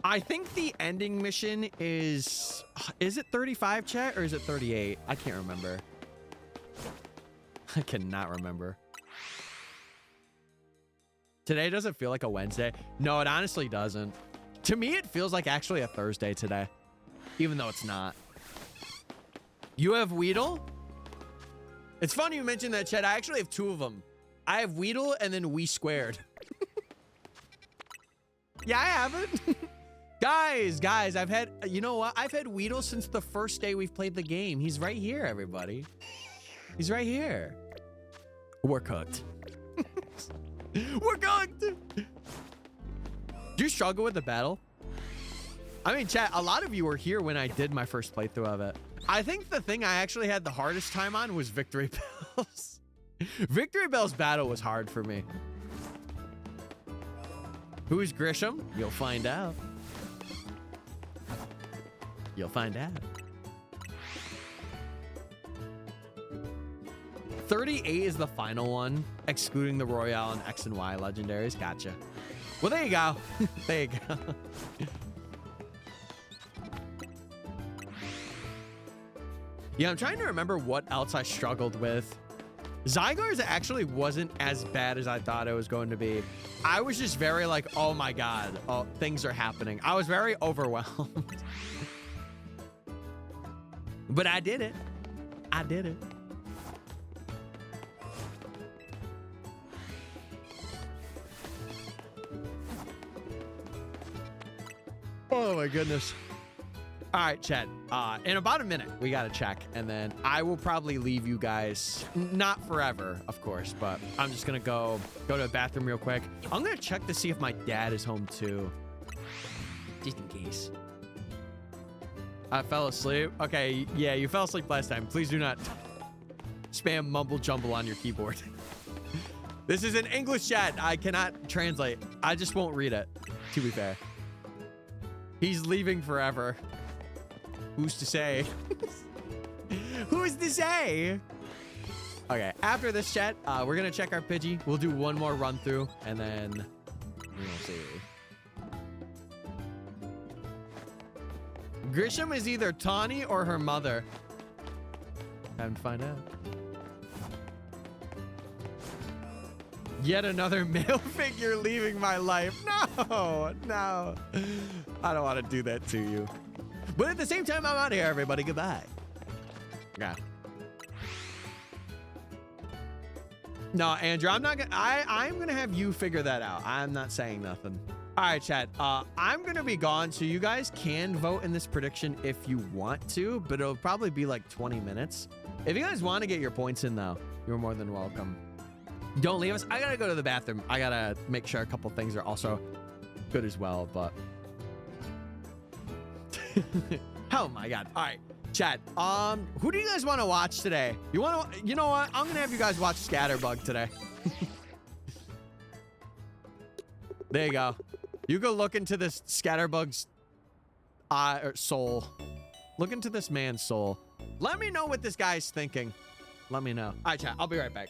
I think the ending mission is it 35, chat, or is it 38? I can't remember. I cannot remember. Today doesn't feel like a Wednesday. No, it honestly doesn't. To me, it feels like actually a Thursday today, even though it's not. You have Weedle? It's funny you mentioned that, chat. I actually have two of them. I have Weedle and then We Squared. Yeah, I have it. Guys, I've had, you know what? I've had Weedle since the first day we've played the game. He's right here, everybody. He's right here. We're cooked. We're cooked. Do you struggle with the battle? I mean, chat, a lot of you were here when I did my first playthrough of it. I think the thing I actually had the hardest time on was Victory Bells. Victory Bells battle was hard for me. Who's Grisham? You'll find out. You'll find out. 38 is the final one, excluding the Royale and X and Y legendaries. Gotcha. Well, there you go. There you go. Yeah, I'm trying to remember what else I struggled with. Zygar's actually wasn't as bad as I thought it was going to be. I was just very like, oh my God, oh, things are happening. I was very overwhelmed. But I did it. I did it. Oh my goodness. All right, chat. In about a minute, we got to check, and then I will probably leave you guys, not forever, of course, but I'm just going to go to the bathroom real quick. I'm going to check to see if my dad is home too, just in case. I fell asleep. Okay, yeah, you fell asleep last time. Please do not spam mumble jumble on your keyboard. This is an English chat. I cannot translate. I just won't read it, to be fair. He's leaving forever. Who's to say? Who's to say? Okay, after this chat, we're gonna check our Pidgey. We'll do one more run through, and then we'll see. Grisham is either Tawny or her mother. Time to find out. Yet another male figure leaving my life. No, no. I don't want to do that to you. But at the same time, I'm out of here, everybody. Goodbye. Yeah. No, Andrew, I'm not gonna. I'm gonna have you figure that out. I'm not saying nothing. All right, chat. I'm gonna be gone, so you guys can vote in this prediction if you want to, but it'll probably be like 20 minutes. If you guys want to get your points in, though, you're more than welcome. Don't leave us. I gotta go to the bathroom. I gotta make sure a couple things are also good as well, but. Oh my God. All right, chat. Who do you guys want to watch today? You know what? I'm gonna have you guys watch Scatterbug today. There you go. You go look into this Scatterbug's soul. Look into this man's soul. Let me know what this guy's thinking. Let me know. All right, chat. I'll be right back.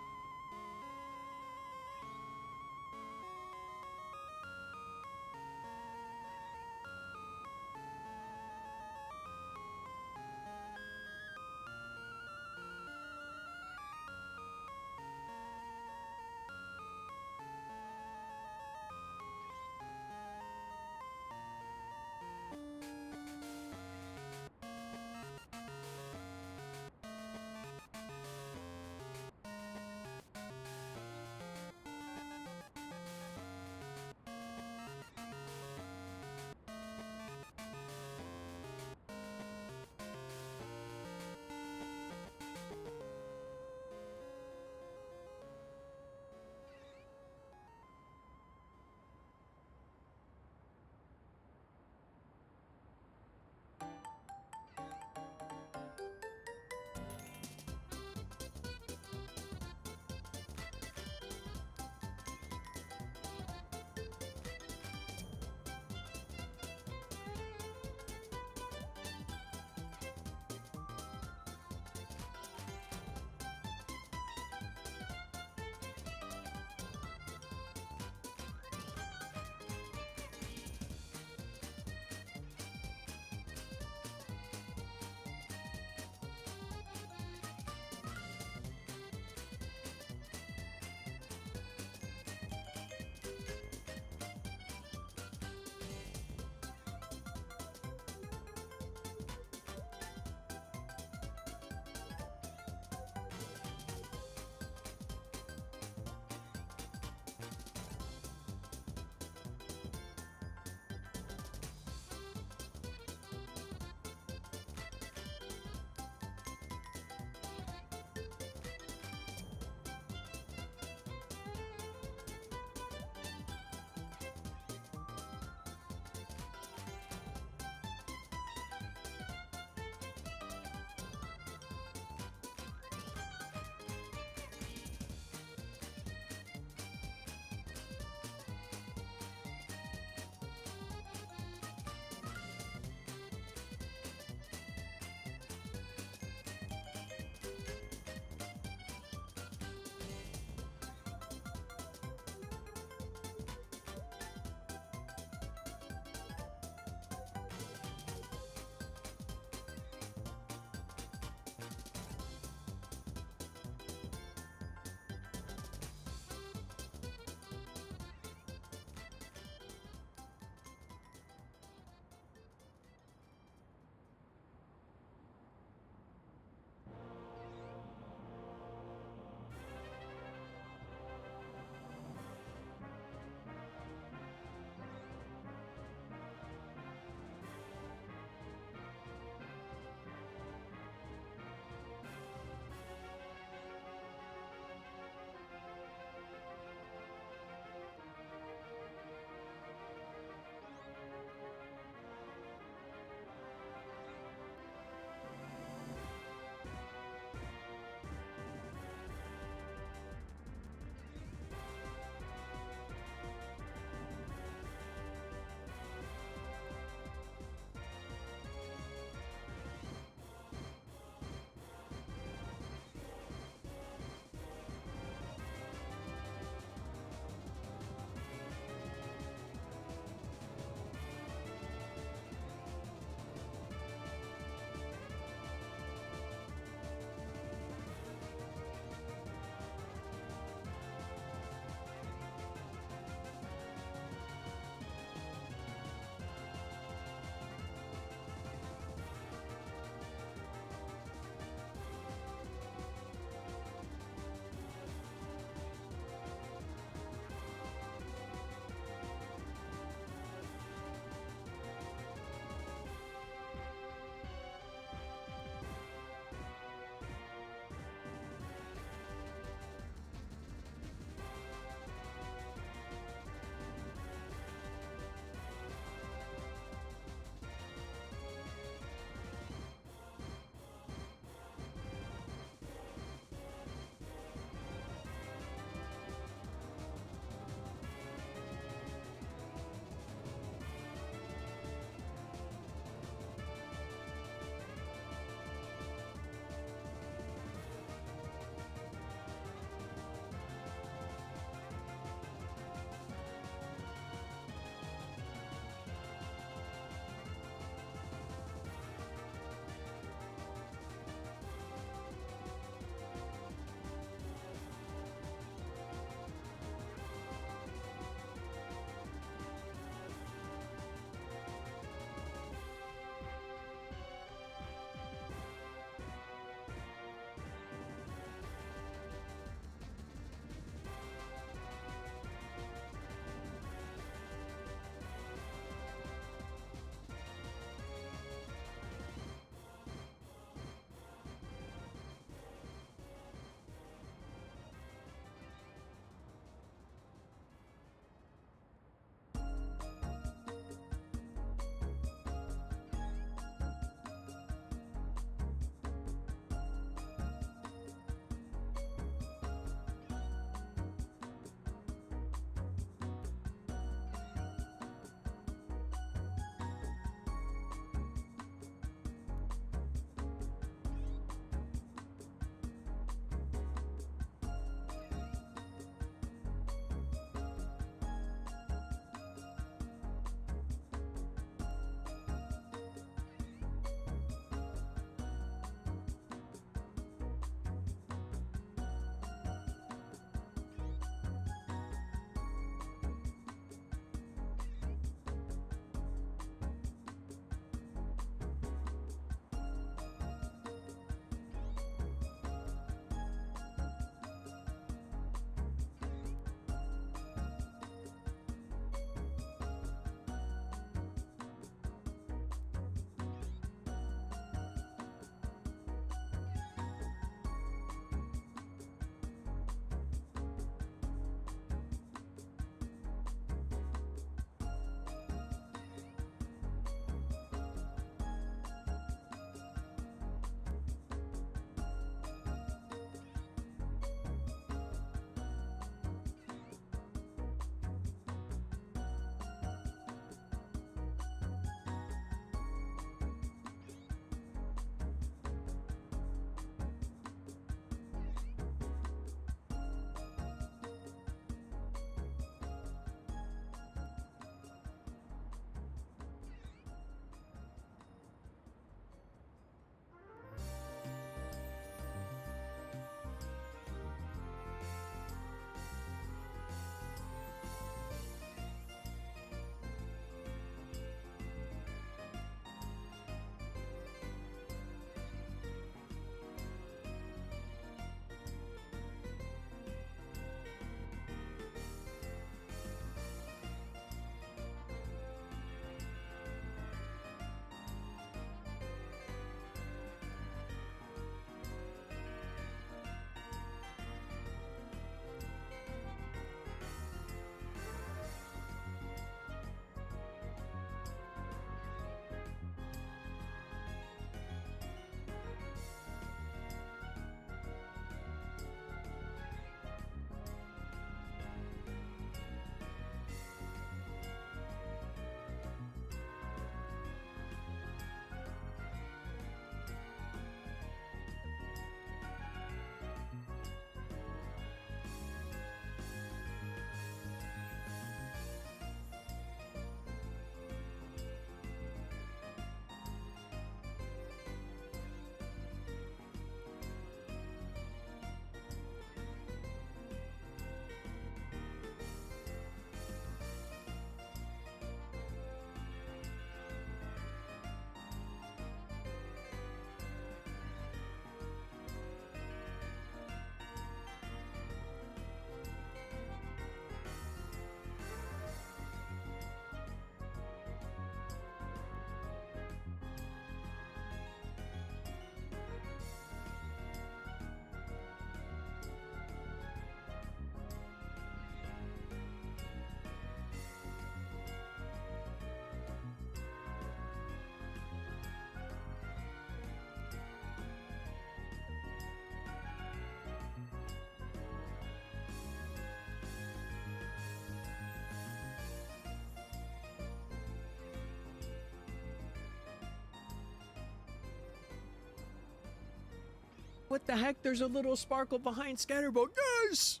What the heck? There's a little sparkle behind Scatterbolt. Yes!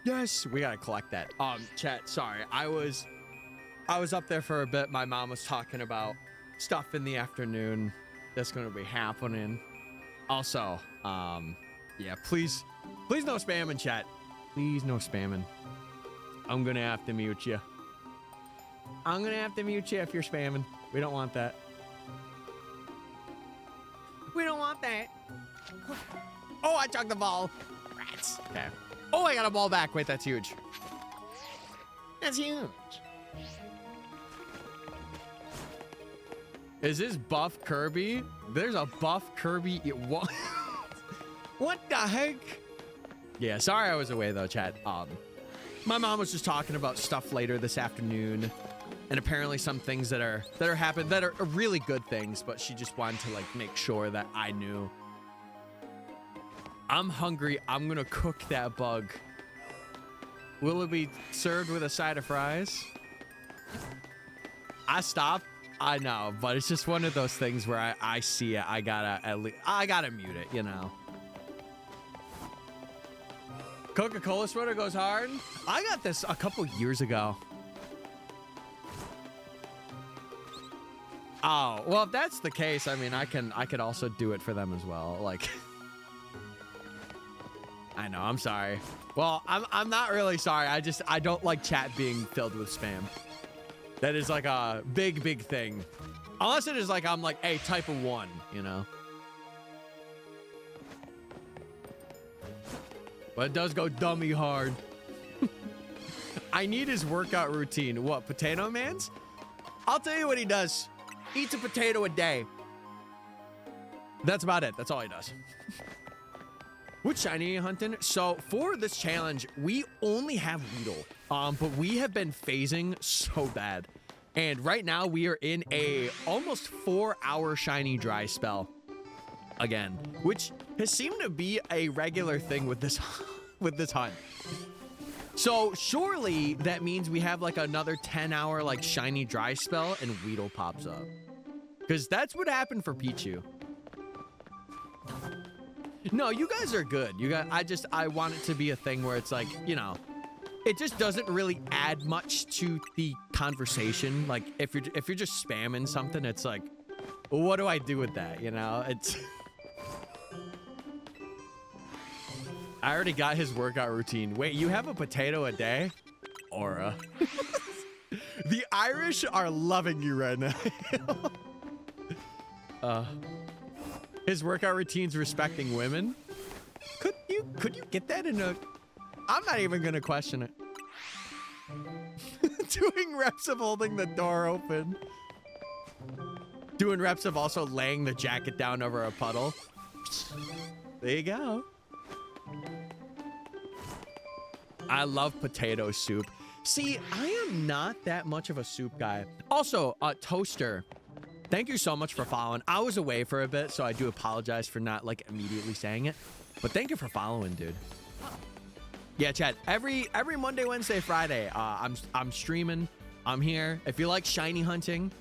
Yes, we gotta collect that. Chat, sorry. I was up there for a bit. My mom was talking about stuff in the afternoon that's gonna be happening. Also, yeah, please no spamming, chat. Please no spamming. I'm gonna have to mute you. I'm gonna have to mute you if you're spamming. We don't want that. We don't want that. Oh, I chugged the ball. Rats. Okay. Oh, I got a ball back. Wait, that's huge. That's huge. Is this buff Kirby? There's a buff Kirby. What? What the heck? Yeah, sorry I was away though, chat. My mom was just talking about stuff later this afternoon, and apparently some things that are happening that are really good things, but she just wanted to like make sure that I knew. I'm hungry. I'm gonna cook that bug. Will it be served with a side of fries? I stopped. I know, but it's just one of those things where I see it. I gotta mute it, you know. Coca-Cola sweater goes hard. I got this a couple years ago. Oh, well, if that's the case, I mean, I could also do it for them as well. Like, I know, I'm sorry. Well, I'm not really sorry. I don't like chat being filled with spam. That is like a big thing. Unless it is like, I'm like, hey, type of 1, you know? But it does go dummy hard. I need his workout routine. What, Potato Man's? I'll tell you what he does. Eats a potato a day. That's about it. That's all he does. What shiny are you hunting? So for this challenge, we only have Weedle. But we have been phasing so bad. And right now we are in a almost 4-hour shiny dry spell. Again, which has seemed to be a regular thing with this hunt. So surely that means we have like another 10-hour like shiny dry spell and Weedle pops up. Because that's what happened for Pichu. No, you guys are good. You guys, I want it to be a thing where it's like, you know, it just doesn't really add much to the conversation. Like if you're just spamming something, it's like, well, what do I do with that? You know, it's. I already got his workout routine. Wait, you have a potato a day? Aura. The Irish are loving you right now. His workout routine's respecting women. Could you get that in a... I'm not even gonna question it. Doing reps of holding the door open. Doing reps of also laying the jacket down over a puddle. There you go. I love potato soup. See, I am not that much of a soup guy. Also, Toaster, thank you so much for following. I was away for a bit, so I do apologize for not like immediately saying it. But thank you for following, dude. Yeah, chat. Every Monday, Wednesday, Friday, I'm streaming. I'm here. If you like shiny hunting,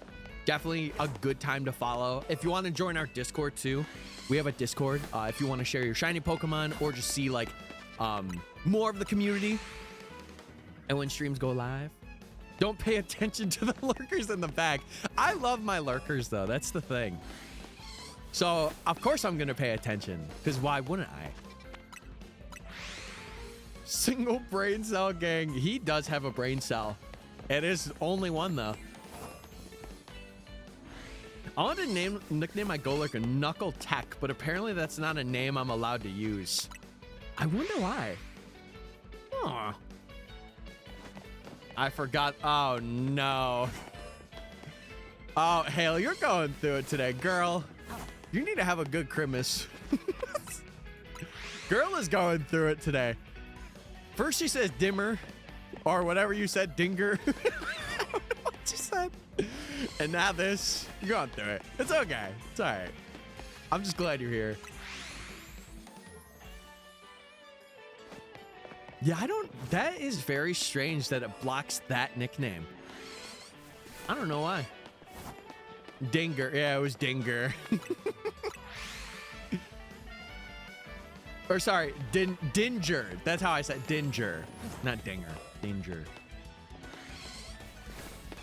definitely a good time to follow. If you want to join our Discord too, we have a Discord. If you want to share your shiny Pokemon or just see like more of the community. And when streams go live, don't pay attention to the lurkers in the back. I love my lurkers though. That's the thing. So of course I'm gonna pay attention, because why wouldn't I? Single brain cell gang. He does have a brain cell. It is only one though. I want to nickname my Golurk Knuckle Tech, but apparently that's not a name I'm allowed to use. I wonder why. Aw. I forgot. Oh no. Oh, Hale, you're going through it today, girl. You need to have a good Christmas. Girl is going through it today. First she says dimmer, or whatever you said, dinger. I don't know what you said. And now this, you're going through it. It's okay. It's all right. I'm just glad you're here. Yeah, that is very strange that it blocks that nickname. I don't know why. Dinger. Yeah, it was Dinger. Or sorry, Dinger. That's how I said Dinger, not Dinger. Dinger.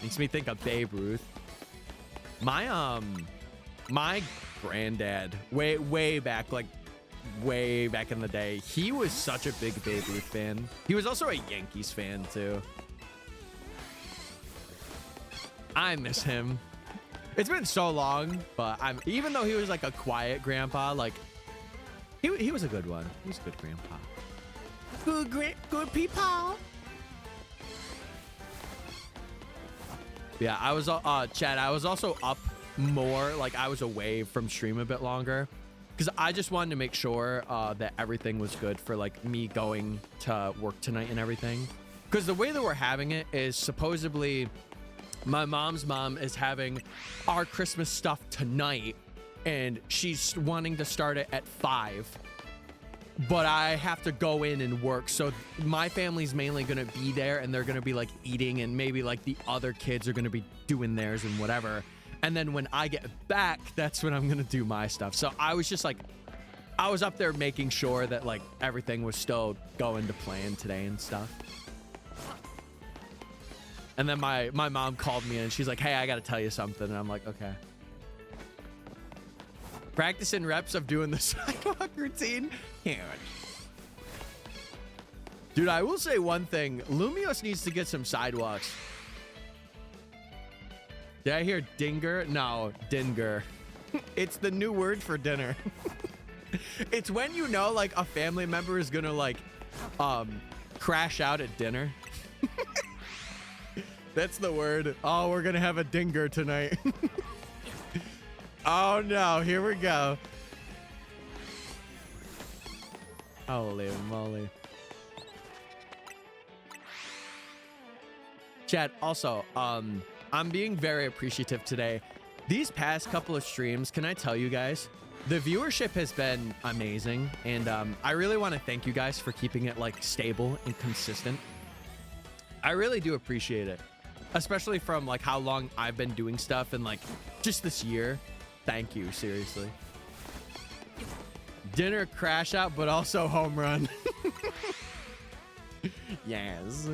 Makes me think of Babe Ruth. My granddad, way back, like way back in the day, he was such a big Babe Ruth fan. He was also a Yankees fan too. I miss him. It's been so long, but even though he was like a quiet grandpa, like he was a good one. He was a good grandpa. Good people. Yeah, I was Chad, I was also up more, like I was away from stream a bit longer because I just wanted to make sure that everything was good for like me going to work tonight and everything. Because the way that we're having it is supposedly my mom's mom is having our Christmas stuff tonight and she's wanting to start it at 5. But I have to go in and work. So my family's mainly going to be there and they're going to be like eating and maybe like the other kids are going to be doing theirs and whatever. And then when I get back, that's when I'm going to do my stuff. So I was just like, I was up there making sure that like everything was still going to plan today and stuff. And then my mom called me and she's like, hey, I got to tell you something. And I'm like, okay. Practicing reps of doing the sidewalk routine. Huge. Dude, I will say one thing. Lumios needs to get some sidewalks. Did I hear dinger? No, dinger. It's the new word for dinner. It's when you know like a family member is gonna like crash out at dinner. That's the word. Oh, we're gonna have a dinger tonight. Oh no, here we go. Holy moly. Chad, also, I'm being very appreciative today. These past couple of streams, can I tell you guys, the viewership has been amazing. And I really want to thank you guys for keeping it like stable and consistent. I really do appreciate it, especially from like how long I've been doing stuff and like just this year. Thank you, seriously. Dinner crash out, but also home run. Yes.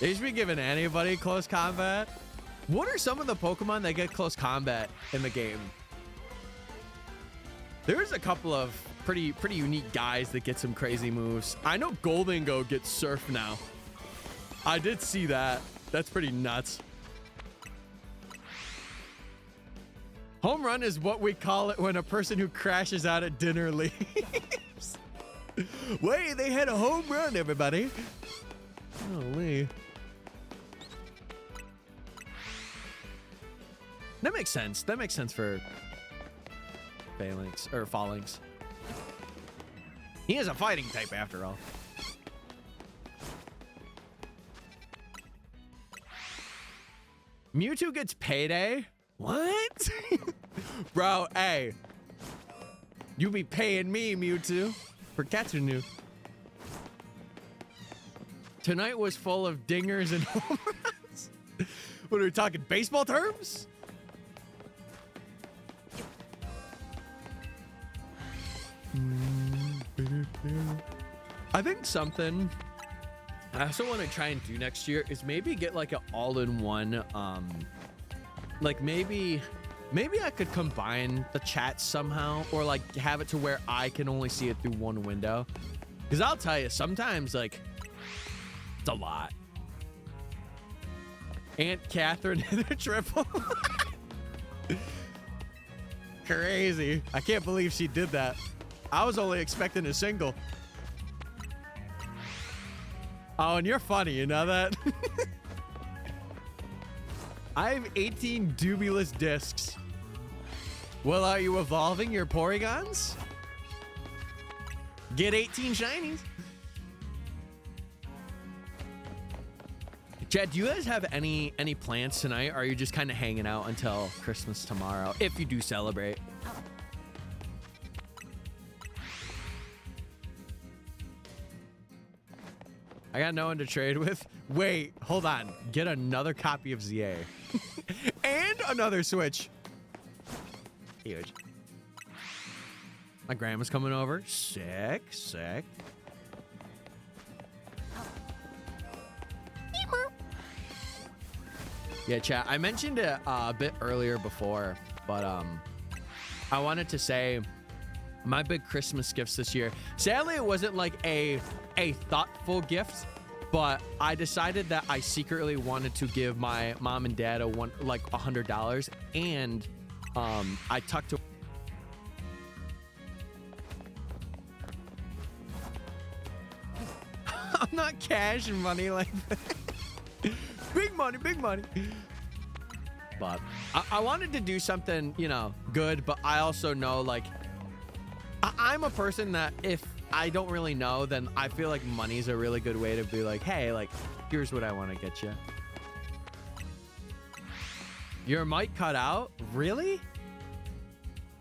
They should be giving anybody close combat. What are some of the Pokemon that get close combat in the game? There's a couple of pretty unique guys that get some crazy moves. I know Goldingo gets Surf now. I did see that. That's pretty nuts. Home run is what we call it when a person who crashes out at dinner leaves. Wait, they had a home run, everybody. Holy. That makes sense. That makes sense for Phalanx or Phalanx. He is a fighting type after all. Mewtwo gets payday? What? Bro, hey. You be paying me, Mewtwo, for Katsunu. Tonight was full of dingers and home runs. What are we talking, baseball terms? I think something I also want to try and do next year is maybe get like an all-in-one, like maybe I could combine the chat somehow or like have it to where I can only see it through one window. Because I'll tell you, sometimes like it's a lot. Aunt Catherine hit a triple. Crazy. I can't believe she did that. I was only expecting a single. Oh, and you're funny, you know that? I have 18 dubulous discs. Well, are you evolving your Porygons? Get 18 shinies. Chad, do you guys have any plans tonight? Or are you just kind of hanging out until Christmas tomorrow, if you do celebrate? I got no one to trade with. Wait, hold on. Get another copy of ZA. And another Switch. Huge. My grandma's coming over. Sick, sick. Yeah, chat. I mentioned it a bit earlier before, but I wanted to say my big Christmas gifts this year. Sadly, it wasn't like a thoughtful gift, but I decided that I secretly wanted to give my mom and dad like $100, and I tucked away. I'm not cash money like that. Big money, big money. But I wanted to do something, you know, good, but I also know, like, I'm a person that if I don't really know, then I feel like money's a really good way to be like, hey, like, here's what I want to get you. Your mic cut out? Really?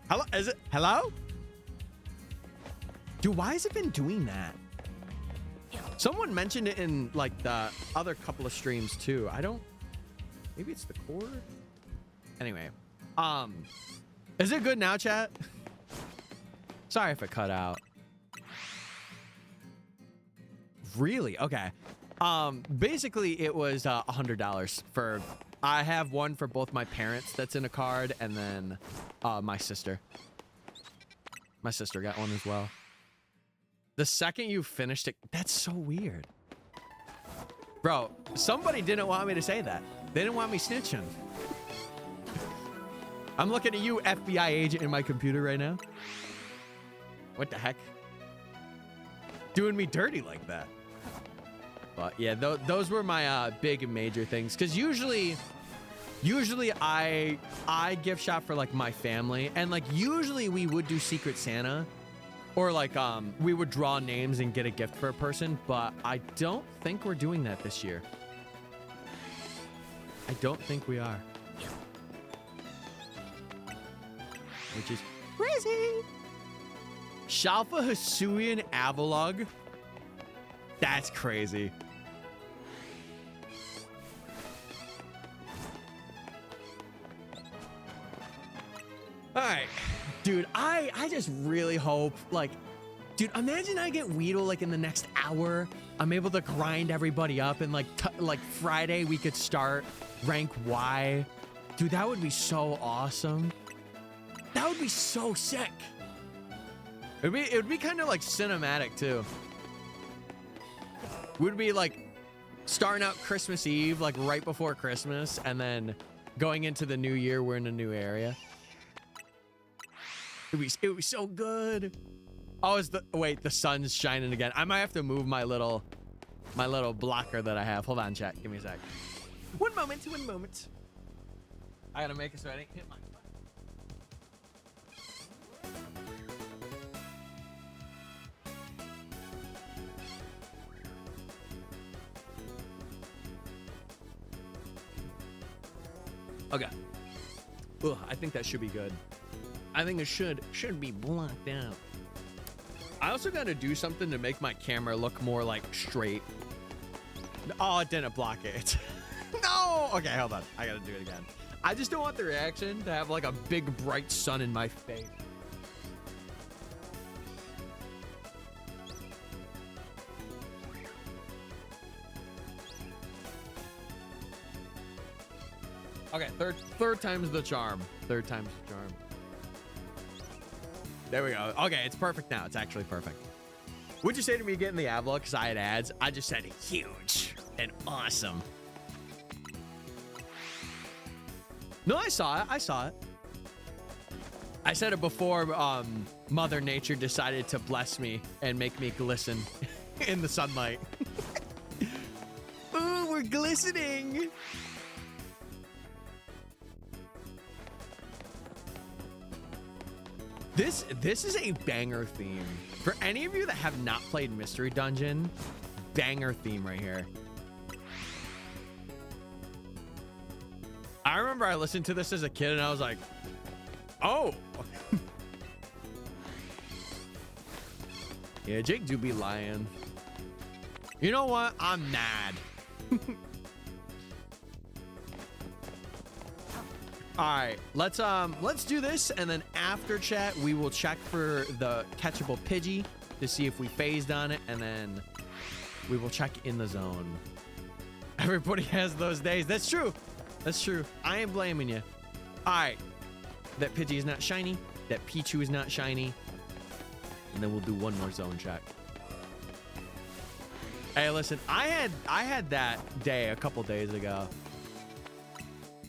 Hello? Is it? Hello? Dude, why has it been doing that? Someone mentioned it in like the other couple of streams too. I don't, maybe it's the cord. Anyway, is it good now, chat? Sorry if it cut out. Really? Okay. Basically it was $100 for, I have one for both my parents that's in a card, and then my sister. My sister got one as well. The second you finished it, that's so weird. Bro, somebody didn't want me to say that. They didn't want me snitching. I'm looking at you, FBI agent, in my computer right now. What the heck? Doing me dirty like that. But yeah, those were my big and major things. Because usually I gift shop for like my family. And like usually we would do Secret Santa. Or like we would draw names and get a gift for a person, but I don't think we're doing that this year. I don't think we are. Which is crazy. Shalfa Hasuian Avalog. That's crazy. All right. Dude, I just really hope, like, dude, imagine I get Weedle like in the next hour. I'm able to grind everybody up, and like Friday we could start rank Y. Dude, that would be so awesome. That would be so sick. It would be kind of like cinematic too. Would be like starting out Christmas Eve, like right before Christmas, and then going into the new year, we're in a new area. It would be so good. Oh, wait, the sun's shining again. I might have to move my little blocker that I have. Hold on, chat. Give me a sec. One moment. I gotta make it so I didn't hit my Okay. Ugh, I think that should be good. I think it should be blocked out. I also got to do something to make my camera look more like straight. Oh, it didn't block it. No. Okay, hold on. I got to do it again. I just don't want the reaction to have like a big bright sun in my face. Okay, third time's the charm. Third time's the charm. There we go. Okay, it's perfect now. It's actually perfect. What'd you say to me getting the Avlog? Because I had ads. I just said huge and awesome. No, I saw it. I saw it. I said it before Mother Nature decided to bless me and make me glisten in the sunlight. Ooh, we're glistening. This is a banger theme. For any of you that have not played Mystery Dungeon, banger theme right here. I remember I listened to this as a kid and I was like, oh. Yeah, Jake do be lying. You know what? I'm mad. All right, let's do this, and then after chat, we will check for the catchable Pidgey to see if we phased on it, and then we will check in the zone. Everybody has those days. That's true. That's true. I ain't blaming you. All right, that Pidgey is not shiny. That Pichu is not shiny, and then we'll do one more zone check. Hey, listen, I had that day a couple days ago.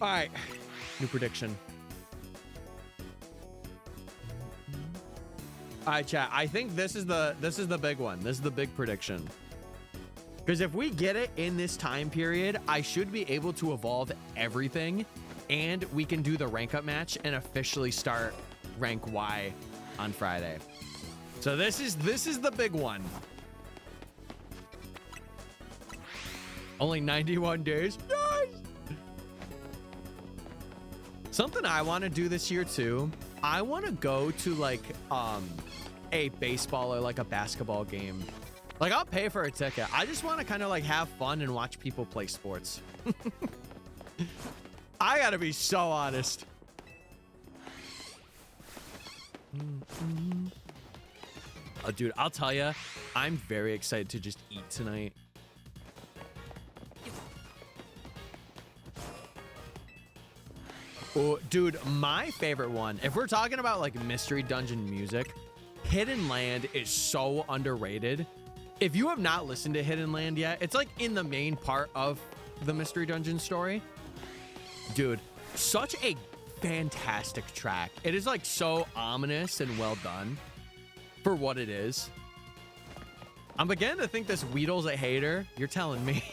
All right. New prediction. All right, chat. I think this is the big one. This is the big prediction. Because if we get it in this time period, I should be able to evolve everything, and we can do the rank up match and officially start rank Y on Friday. So this is the big one. Only 91 days. Nice. Something I want to do this year too. I want to go to like a baseball or like a basketball game. Like I'll pay for a ticket. I just want to kind of like have fun and watch people play sports. I gotta be so honest. Oh, dude, I'll tell you, I'm very excited to just eat tonight. Oh, dude, my favorite one, if we're talking about like mystery dungeon music, Hidden Land is so underrated. If you have not listened to Hidden Land yet, it's like in the main part of the mystery dungeon story. Dude, such a fantastic track. It is like so ominous and well done for what it is. I'm beginning to think this Weedle's a hater. You're telling me.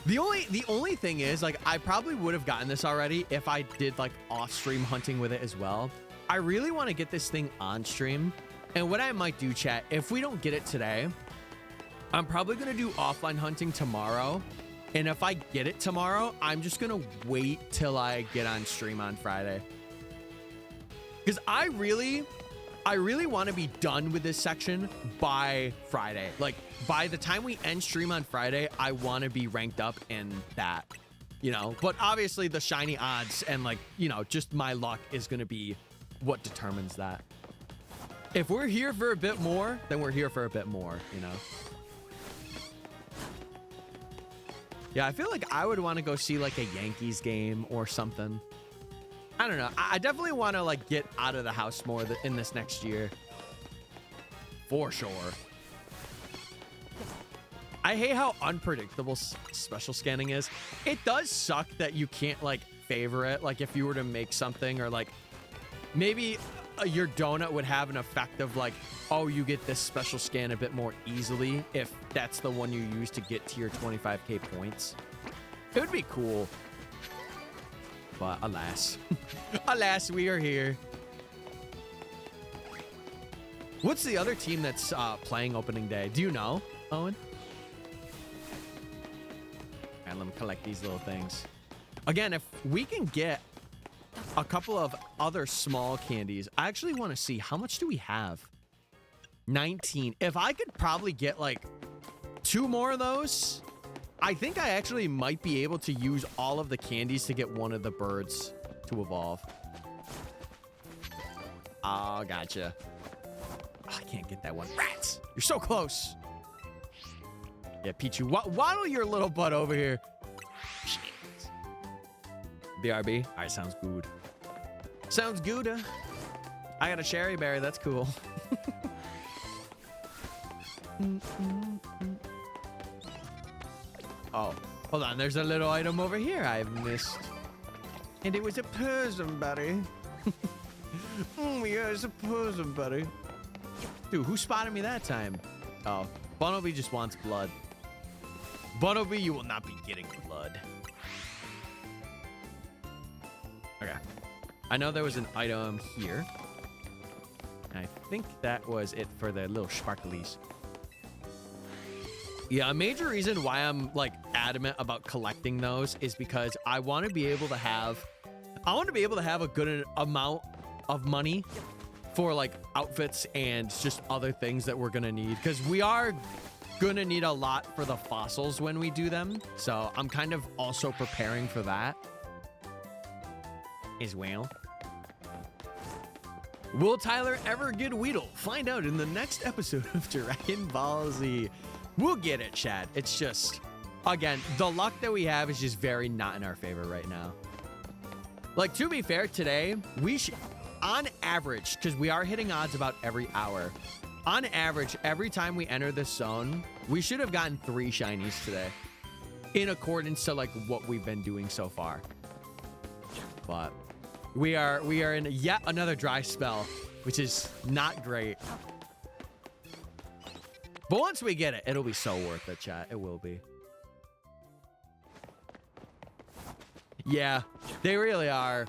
The only thing is, like, I probably would have gotten this already if I did like off-stream hunting with it as well. I really want to get this thing on stream. And what I might do, chat, if we don't get it today, I'm probably going to do offline hunting tomorrow. And if I get it tomorrow, I'm just going to wait till I get on stream on Friday. Because I really want to be done with this section by Friday. Like, by the time we end stream on Friday, I want to be ranked up in that, you know? But obviously the shiny odds and like, you know, just my luck is going to be what determines that. If we're here for a bit more, then we're here for a bit more, you know? Yeah, I feel like I would want to go see like a Yankees game or something. I don't know. I definitely want to like get out of the house more in this next year. For sure. I hate how unpredictable special scanning is. It does suck that you can't like favor it. Like if you were to make something or like maybe your donut would have an effect of like, oh, you get this special scan a bit more easily if that's the one you use to get to your 25k points. It would be cool. But alas, alas, we are here. What's the other team that's playing opening day? Do you know, Owen? And let me collect these little things. Again, if we can get a couple of other small candies, I actually want to see how much do we have? 19. If I could probably get like 2 more of those, I think I actually might be able to use all of the candies to get one of the birds to evolve. Oh, gotcha. Oh, I can't get that one. Rats! You're so close. Yeah, Pichu, waddle your little butt over here. Shit. BRB? All right, sounds good. Sounds good. I got a cherry berry. That's cool. Oh, hold on. There's a little item over here I've missed. And it was a person, buddy. Yeah, it's a person, buddy. Dude, who spotted me that time? Oh, Bunnelby just wants blood. Bunnelby, you will not be getting blood. Okay. I know there was an item here. I think that was it for the little sparklies. Yeah, a major reason why I'm like adamant about collecting those is because I want to be able to have a good amount of money for like outfits and just other things that we're gonna need, because we are gonna need a lot for the fossils when we do them. So I'm kind of also preparing for that. as well. Will Tyler ever get Weedle? Find out in the next episode of Dragon Ball Z. We'll get it, Chad. It's just, again, the luck that we have is just very not in our favor right now. Like, to be fair, today, we should, on average, because we are hitting odds about every hour, on average, every time we enter this zone, we should have gotten 3 shinies today, in accordance to, like, what we've been doing so far. But we are in yet another dry spell, which is not great. But once we get it, it'll be so worth it, chat. It will be. Yeah, they really are.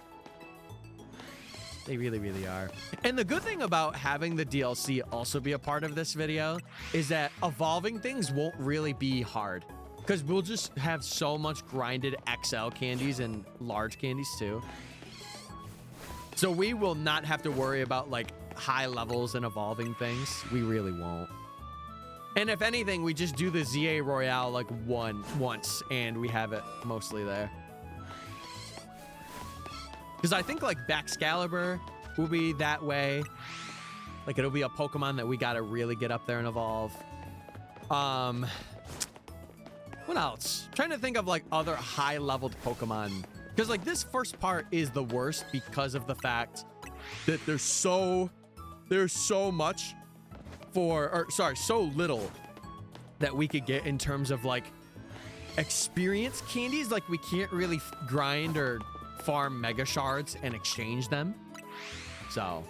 They really, really are. And the good thing about having the DLC also be a part of this video is that evolving things won't really be hard, because we'll just have so much grinded XL candies and large candies too. So we will not have to worry about like high levels and evolving things. We really won't. And if anything, we just do the ZA Royale like once and we have it mostly there. Because I think like Baxcalibur will be that way. Like it'll be a Pokemon that we got to really get up there and evolve. What else? I'm trying to think of like other high leveled Pokemon. Because like this first part is the worst because of the fact that there's so much so little that we could get in terms of like experience candies. Like we can't really grind or farm mega shards and exchange them. So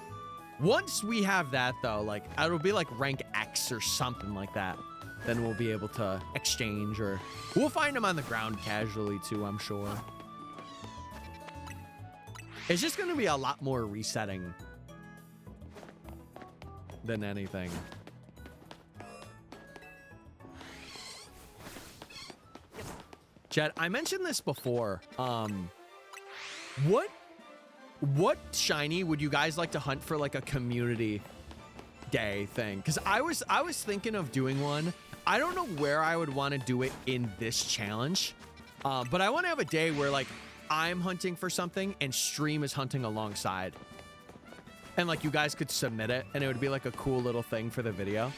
once we have that though, like it'll be like rank X or something like that, then we'll be able to exchange, or we'll find them on the ground casually too, I'm sure. It's just going to be a lot more resetting than anything. Chad, I mentioned this before. What shiny would you guys like to hunt for like a community day thing? Because I was thinking of doing one. I don't know where I would want to do it in this challenge, but I want to have a day where like I'm hunting for something and stream is hunting alongside, and like you guys could submit it and it would be like a cool little thing for the video.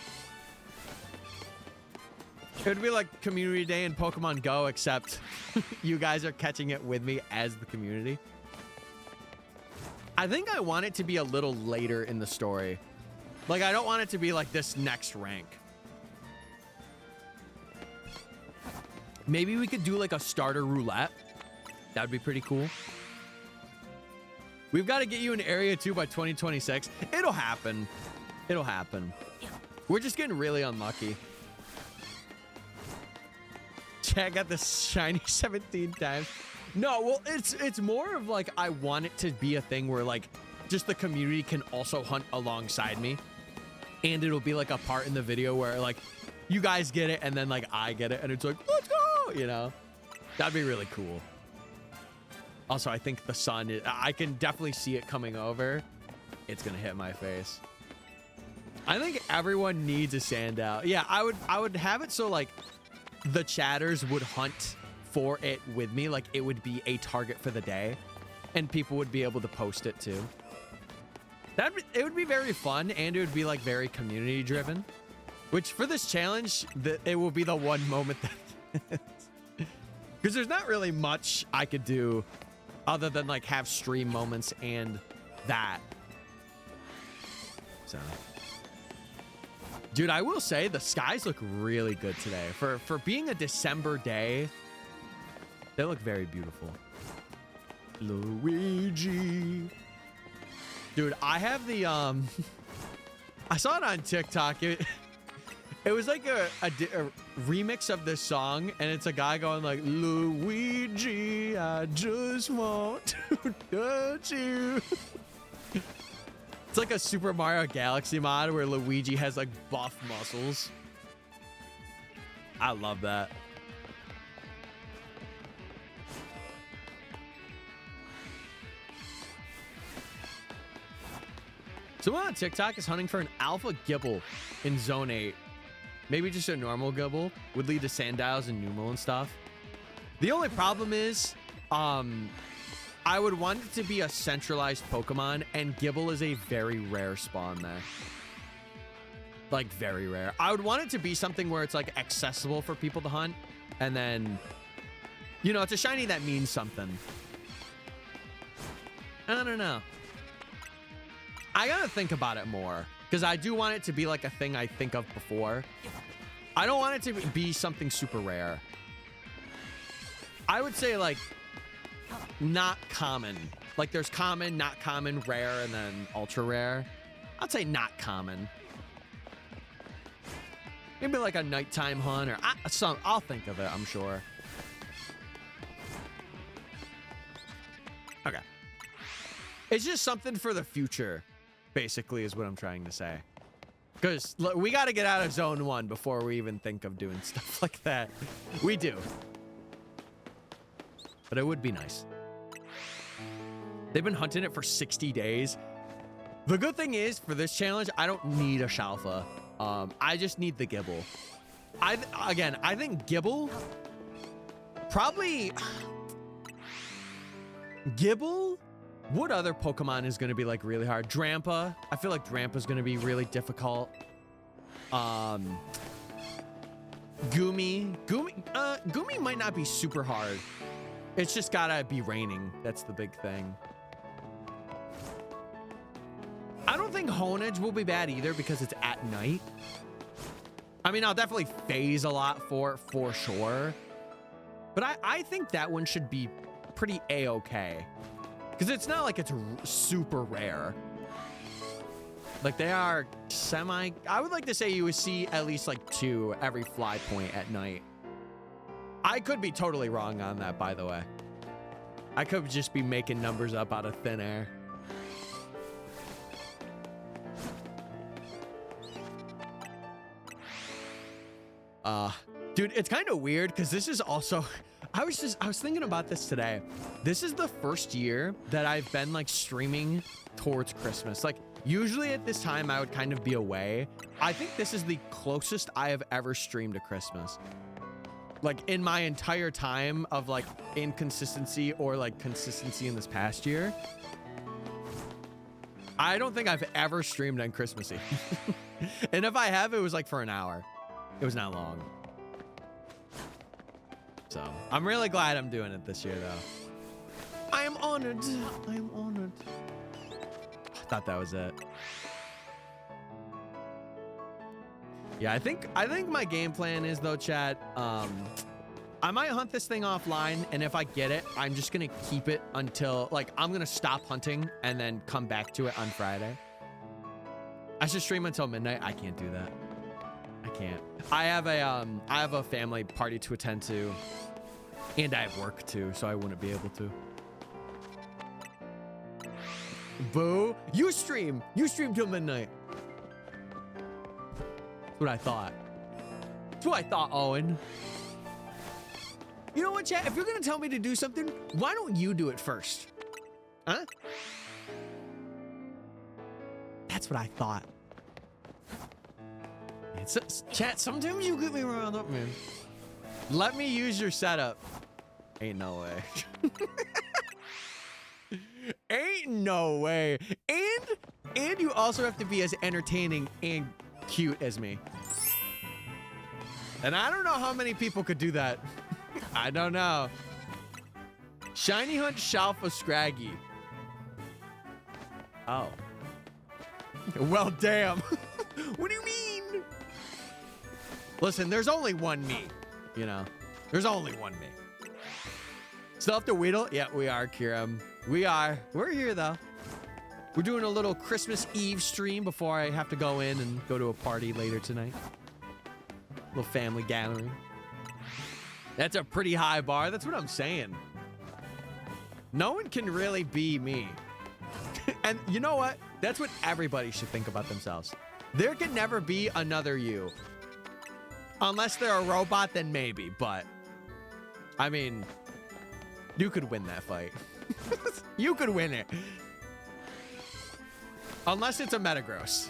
It would be like community day in Pokemon Go, except you guys are catching it with me as the community. I think I want it to be a little later in the story. Like I don't want it to be like this next rank. Maybe we could do like a starter roulette. That'd be pretty cool. We've got to get you in Area 2 by 2026. It'll happen. It'll happen. We're just getting really unlucky. Check out this shiny 17 times. No, well, it's more of like I want it to be a thing where like just the community can also hunt alongside me. And it'll be like a part in the video where like you guys get it and then like I get it and it's like, let's go, you know? That'd be really cool. Also, I think the sun is, I can definitely see it coming over. It's gonna hit my face. I think everyone needs a sand out. Yeah, I would have it so like the chatters would hunt for it with me. Like it would be a target for the day and people would be able to post it too. It would be very fun, and it would be like very community driven, which for this challenge, it will be the one moment that, because there's not really much I could do other than like have stream moments and that. So, dude, I will say the skies look really good today for being a December day. They look very beautiful. Luigi. Dude, I have the I saw it on TikTok. It was like a remix of this song, and it's a guy going like, Luigi, I just want to touch you. It's like a Super Mario Galaxy mod where Luigi has like buff muscles. I love that. Someone on TikTok is hunting for an alpha Gibble in Zone 8. Maybe just a normal Gibble would lead to Sandiles and Numel and stuff. The only problem is, I would want it to be a centralized Pokemon, and Gibble is a very rare spawn there. Like, very rare. I would want it to be something where it's, like, accessible for people to hunt, and then, you know, it's a shiny that means something. I don't know. I gotta think about it more, because I do want it to be, like, a thing I think of before. I don't want it to be something super rare. I would say, like, not common. Like, there's common, not common, rare, and then ultra rare. I'd say not common. Maybe like a nighttime hunt, or I'll think of it, I'm sure. Okay. It's just something for the future, basically, is what I'm trying to say. Because we got to get out of zone 1 before we even think of doing stuff like that. We do. But it would be nice. They've been hunting it for 60 days. The good thing is, for this challenge, I don't need a Shalfa. I just need the Gibble. I think Gibble probably Gibble. What other Pokemon is going to be like really hard? Drampa. I feel like Drampa's going to be really difficult. Gumi might not be super hard. It's just gotta be raining. That's the big thing. I don't think Honedge will be bad either because it's at night. I mean, I'll definitely phase a lot for sure. But I think that one should be pretty A-okay. Because it's not like it's super rare. Like, they are semi... I would like to say you would see at least like 2 every fly point at night. I could be totally wrong on that, by the way. I could just be making numbers up out of thin air. Dude, it's kind of weird because this is also... I was thinking about this today. This is the first year that I've been like streaming towards Christmas. Like, usually at this time I would kind of be away. I think this is the closest I have ever streamed to Christmas. Like, in my entire time of like inconsistency or like consistency in this past year. I don't think I've ever streamed on Christmas Eve. And if I have, it was like for an hour. It was not long. So I'm really glad I'm doing it this year though. I am honored. I am honored. I thought that was it. Yeah, I think my game plan is though, chat. I might hunt this thing offline, and if I get it, I'm just gonna keep it until like I'm gonna stop hunting and then come back to it on Friday. I should stream until midnight. I can't do that. I can't. I have a family party to attend to, and I have work too, so I wouldn't be able to. Boo! You stream till midnight. That's what I thought. That's what I thought, Owen. You know what, chat? If you're gonna tell me to do something, why don't you do it first? Huh? That's what I thought. Chat, sometimes you get me riled up, man. Let me use your setup. Ain't no way. Ain't no way. And you also have to be as entertaining and cute as me. And I don't know how many people could do that. I don't know. Shiny Hunt Shalfa Scraggy. Oh. Well, damn. What do you mean? Listen, there's only one me, you know? There's only one me. Still have to Weedle? Yeah, we are, Kiram. We are. We're here, though. We're doing a little Christmas Eve stream before I have to go in and go to a party later tonight. Little family gathering. That's a pretty high bar. That's what I'm saying. No one can really be me. And you know what? That's what everybody should think about themselves. There can never be another you. Unless they're a robot, then maybe. But, I mean, you could win that fight. You could win it. Unless it's a Metagross.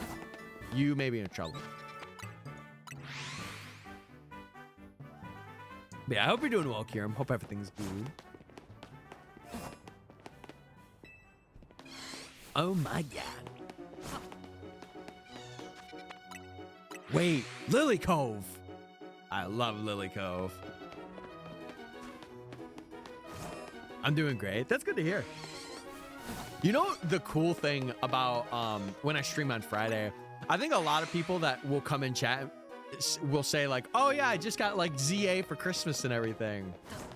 You may be in trouble. But yeah, I hope you're doing well, Kiram. Hope everything's good. Oh my god. Wait, Lily Cove. I love Lily Cove. I'm doing great. That's good to hear. You know, the cool thing about when I stream on Friday, I think a lot of people that will come in chat will say like, oh yeah, I just got like ZA for Christmas and everything.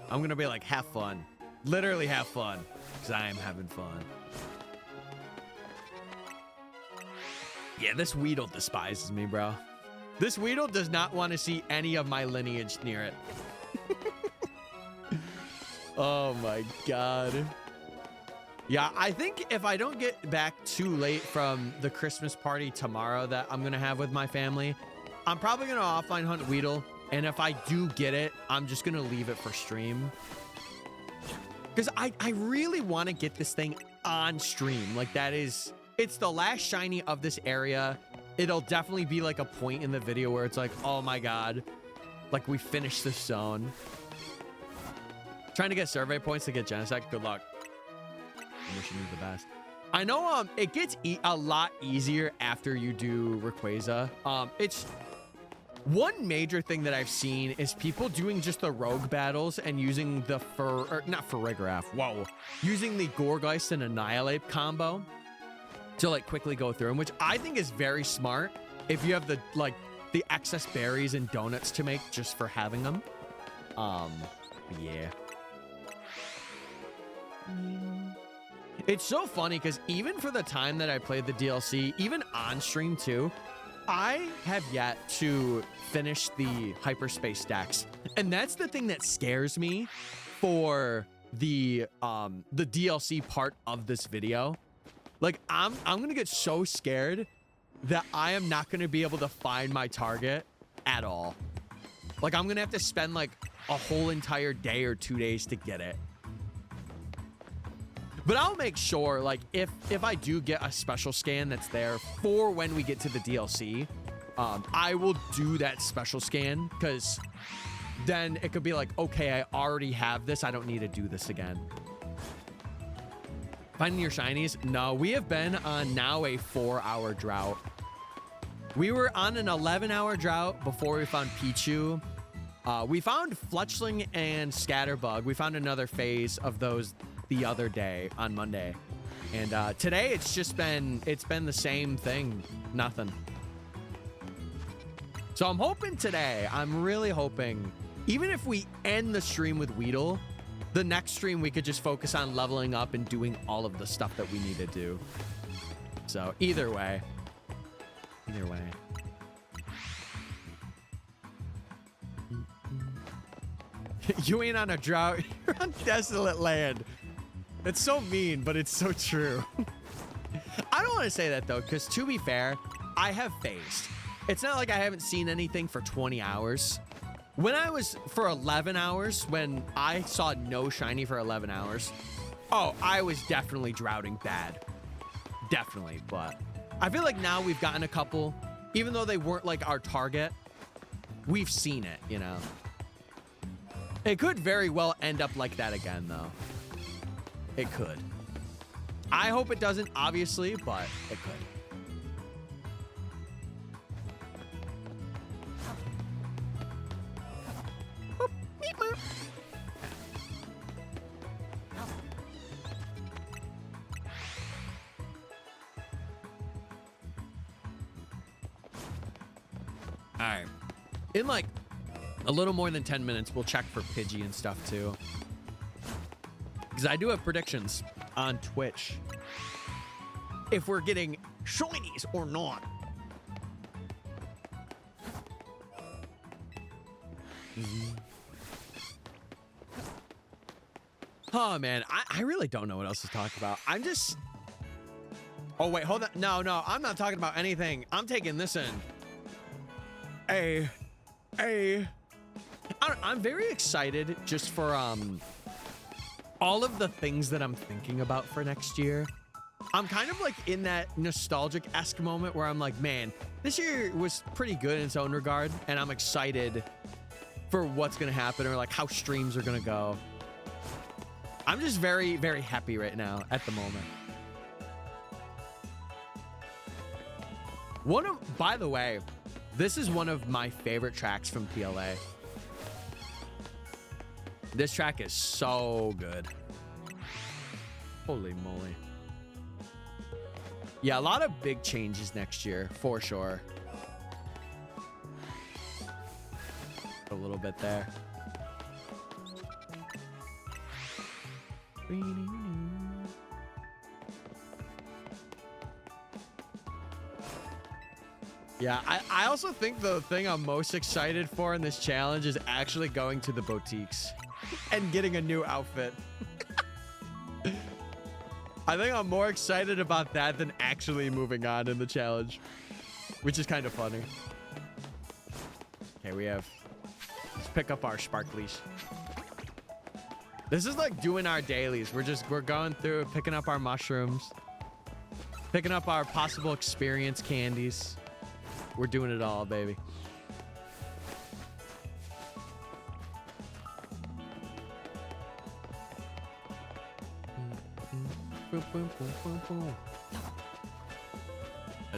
I'm gonna be like, have fun. Literally have fun, because I am having fun. Yeah, this Weedle despises me, bro. This Weedle does not want to see any of my lineage near it. Oh my god. Yeah, I think if I don't get back too late from the Christmas party tomorrow that I'm gonna have with my family, I'm probably gonna offline hunt Weedle. And if I do get it, I'm just gonna leave it for stream. Because I really want to get this thing on stream. Like that is, it's the last shiny of this area. It'll definitely be like a point in the video where it's like, oh my god, like we finished this zone. Trying to get survey points to get Genesect. Good luck. I'm wishing you the best. I know it gets a lot easier after you do Rayquaza. It's one major thing that I've seen is people doing just the rogue battles and using the not Farigiraf. Whoa, using the Gourgeist and Annihilate combo to like quickly go through them, which I think is very smart if you have the the excess berries and donuts to make just for having them. Yeah. It's so funny because even for the time that I played the DLC, even on stream too, I have yet to finish the hyperspace stacks. And that's the thing that scares me for the DLC part of this video. Like I'm gonna get so scared that I am not gonna be able to find my target at all. Like I'm gonna have to spend like a whole entire day or 2 days to get it. But I'll make sure, like, if I do get a special scan that's there for when we get to the DLC, I will do that special scan, because then it could be like, okay, I already have this. I don't need to do this again. Finding your shinies? No, we have been on now a 4-hour drought. We were on an 11-hour drought before we found Pichu. We found Fletchling and Scatterbug. We found another phase of those the other day on Monday, and today it's been the same thing, nothing. So I'm hoping today, I'm really hoping, even if we end the stream with Weedle, the next stream we could just focus on leveling up and doing all of the stuff that we need to do. So either way. You ain't on a drought, you're on desolate land. It's so mean, but it's so true. I don't want to say that though, because to be fair, I have phased. It's not like I haven't seen anything for 20 hours. When I was for 11 hours, when I saw no shiny for 11 hours, oh, I was definitely droughting bad. Definitely, but I feel like now we've gotten a couple, even though they weren't like our target, we've seen it, you know? It could very well end up like that again though. It could. I hope it doesn't, obviously, but it could. All right. In like a little more than 10 minutes, we'll check for Pidgey and stuff too. Because I do have predictions on Twitch. If we're getting shinies or not. Oh, man. I really don't know what else to talk about. I'm just... Oh, wait. Hold on. No. I'm not talking about anything. I'm taking this in. I'm very excited just for... all of the things that I'm thinking about for next year. I'm kind of like in that nostalgic-esque moment where I'm like, man, this year was pretty good in its own regard, and I'm excited for what's gonna happen or like how streams are gonna go. I'm just very, very happy right now at the moment. By the way, this is one of my favorite tracks from PLA. This track is so good. Holy moly. Yeah, a lot of big changes next year, for sure. A little bit there. Yeah, I also think the thing I'm most excited for in this challenge is actually going to the boutiques and getting a new outfit. I think I'm more excited about that than actually moving on in the challenge, which is kind of funny. Okay, let's pick up our sparklies. This is like doing our dailies. We're going through, picking up our mushrooms, picking up our possible experience candies. We're doing it all, baby.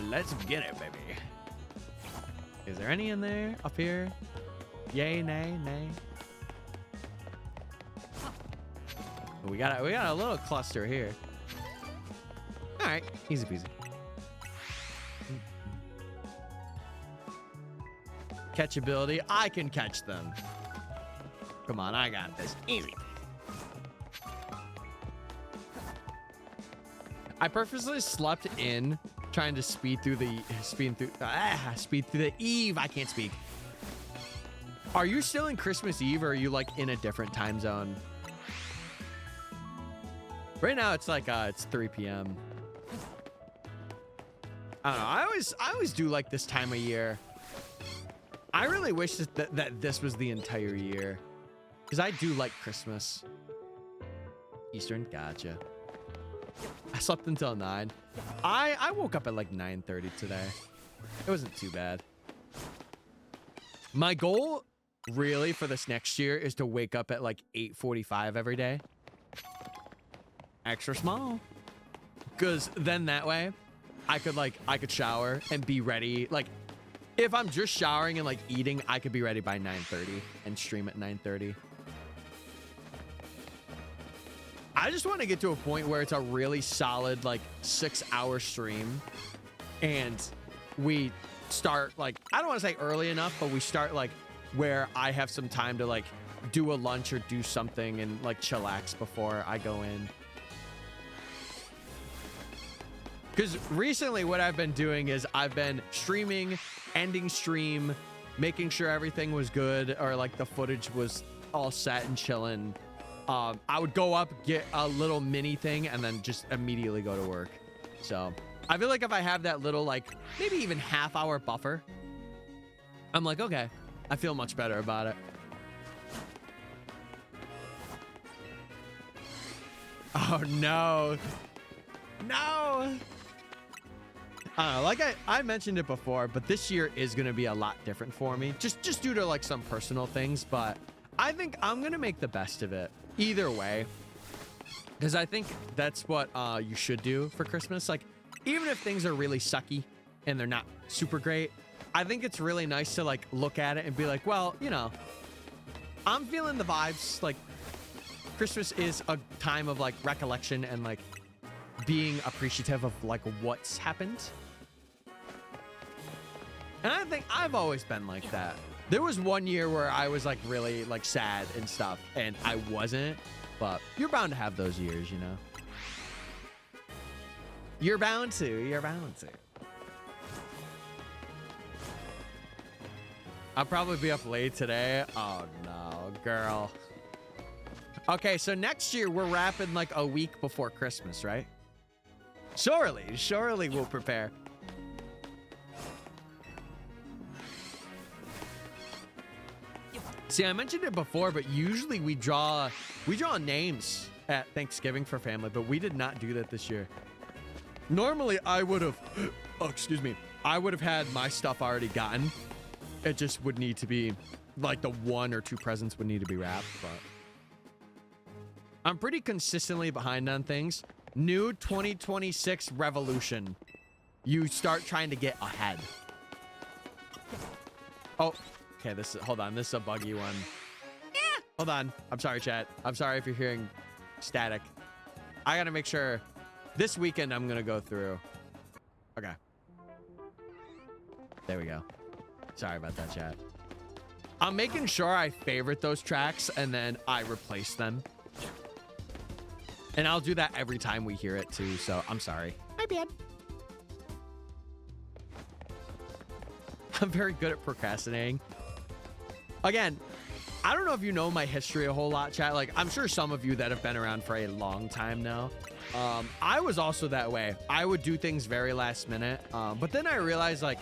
Let's get it, baby. Is there any in there? Up here? Yay, nay, nay. We got a little cluster here. All right, easy peasy. Catchability, I can catch them. Come on, I got this. Easy. I purposely slept in, trying to speed through the eve. I can't speak. Are you still in Christmas Eve, or are you like in a different time zone? Right now it's like it's 3 p.m. I don't know. I always do like this time of year. I really wish that this was the entire year, because I do like Christmas. Eastern, gotcha. I slept until 9. I woke up at like 9:30 today. It wasn't too bad. My goal really for this next year is to wake up at like 8:45 every day. Extra small. Because then that way I could shower and be ready. Like if I'm just showering and like eating, I could be ready by 9:30 and stream at 9:30. I just want to get to a point where it's a really solid like 6-hour stream, and we start like, I don't want to say early enough, but we start like where I have some time to like do a lunch or do something and like chillax before I go in. Because recently what I've been doing is I've been streaming, ending stream, making sure everything was good, or like the footage was all set and chilling. I would go up, get a little mini thing, and then just immediately go to work. So I feel like if I have that little, like maybe even half-hour buffer, I'm like, okay, I feel much better about it. Oh no. No. Like I mentioned it before, but this year is going to be a lot different for me, just due to like some personal things, but I think I'm going to make the best of it either way, because I think that's what you should do for Christmas. Like, even if things are really sucky and they're not super great, I think it's really nice to like look at it and be like, well, you know, I'm feeling the vibes. Like, Christmas is a time of like recollection and like being appreciative of like what's happened. And I think I've always been like that. There was one year where I was like really like sad and stuff, and I wasn't, but you're bound to have those years, you know? You're bound to. I'll probably be up late today. Oh no, girl. Okay, so next year we're wrapping like a week before Christmas, right? Surely we'll prepare. See, I mentioned it before, but usually we draw names at Thanksgiving for family, but we did not do that this year. Normally I would have, I would have had my stuff already gotten. It just would need to be like the 1 or 2 presents would need to be wrapped, but I'm pretty consistently behind on things. New 2026 revolution. you start trying to get ahead. Oh, okay. Hold on. This is a buggy one. Hold on. I'm sorry, chat. I'm sorry if you're hearing static. I got to make sure this weekend I'm going to go through. Okay. There we go. Sorry about that, chat. I'm making sure I favorite those tracks and then I replace them. And I'll do that every time we hear it too, so I'm sorry. My bad. I'm very good at procrastinating. Again, I don't know if you know my history a whole lot, chat. Like, I'm sure some of you that have been around for a long time now. I was also that way. I would do things very last minute. But then I realized, like,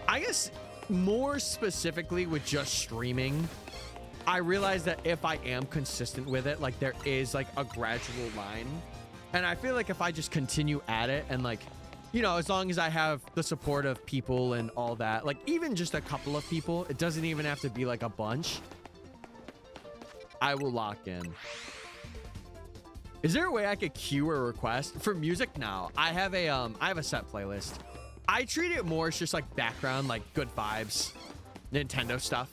I guess more specifically with just streaming, I realized that if I am consistent with it, like, there is, like, a gradual line. And I feel like if I just continue at it and, like, you know, as long as I have the support of people and all that, like even just a couple of people, it doesn't even have to be like a bunch. I will lock in. Is there a way I could queue a request for music now? I have a set playlist. I treat it more as just like background, like good vibes, Nintendo stuff.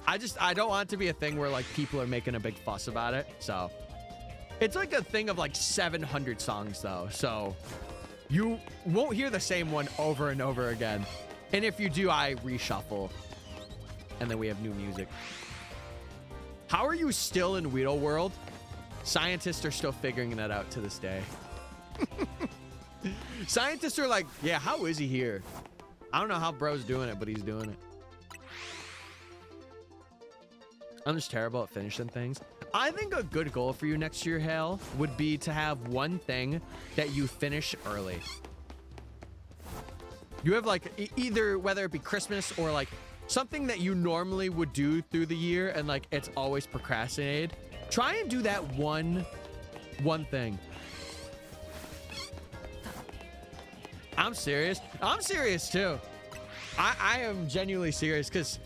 I don't want it to be a thing where like people are making a big fuss about it. So it's like a thing of like 700 songs though. So you won't hear the same one over and over again. And if you do, I reshuffle. And then we have new music. How are you still in Weedle world? Scientists are still figuring that out to this day. Scientists are like, yeah, how is he here? I don't know how bro's doing it, but he's doing it. I'm just terrible at finishing things. I think a good goal for you next year, Hale, would be to have one thing that you finish early. You have like either whether it be Christmas or like something that you normally would do through the year and like it's always procrastinated. Try and do that one thing. I'm serious. I'm serious too. I am genuinely serious because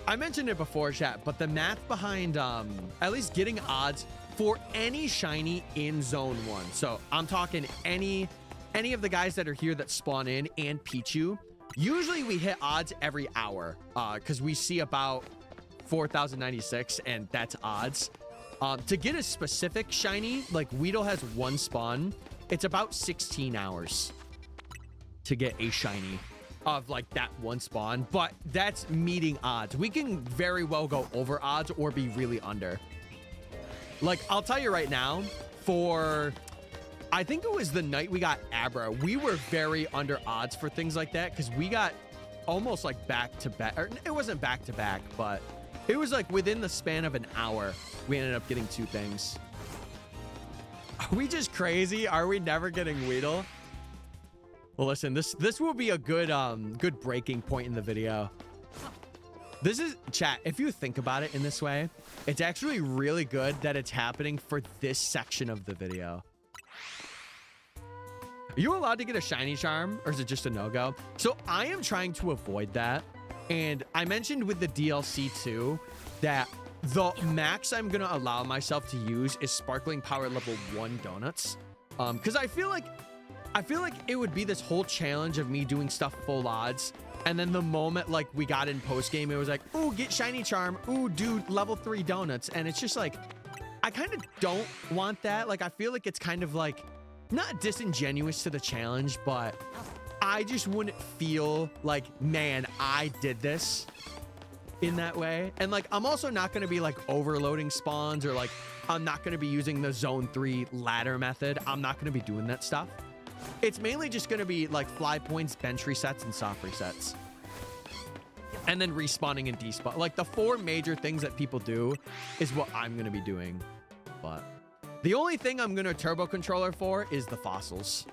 I mentioned it before, chat, but the math behind at least getting odds for any shiny in zone 1. So I'm talking any of the guys that are here that spawn in and Pichu. Usually we hit odds every hour because we see about 4,096 and that's odds. To get a specific shiny, like Weedle has one spawn, it's about 16 hours to get a shiny of like that one spawn, but that's meeting odds. We can very well go over odds or be really under. Like I'll tell you right now, for I think it was the night we got Abra, we were very under odds for things like that because we got almost like back to back, or it wasn't back to back, but it was like within the span of an hour we ended up getting 2 things. Are we just crazy? Are we never getting Weedle? Well, listen, this will be a good breaking point in the video. This is, chat, if you think about it in this way, it's actually really good that it's happening for this section of the video. Are you allowed to get a shiny charm or is it just a no-go? So I am trying to avoid that. And I mentioned with the DLC too, that the max I'm going to allow myself to use is sparkling power level 1 donuts. Because I feel like it would be this whole challenge of me doing stuff full odds. And then the moment like we got in post game, it was like, ooh, get shiny charm. Ooh, dude, level 3 donuts. And it's just like, I kind of don't want that. Like, I feel like it's kind of like not disingenuous to the challenge, but I just wouldn't feel like, man, I did this in that way. And like, I'm also not going to be like overloading spawns or like, I'm not going to be using the zone 3 ladder method. I'm not going to be doing that stuff. It's mainly just going to be like fly points, bench resets, and soft resets. And then respawning and despawn. Like the 4 major things that people do is what I'm going to be doing. But the only thing I'm going to turbo controller for is the fossils.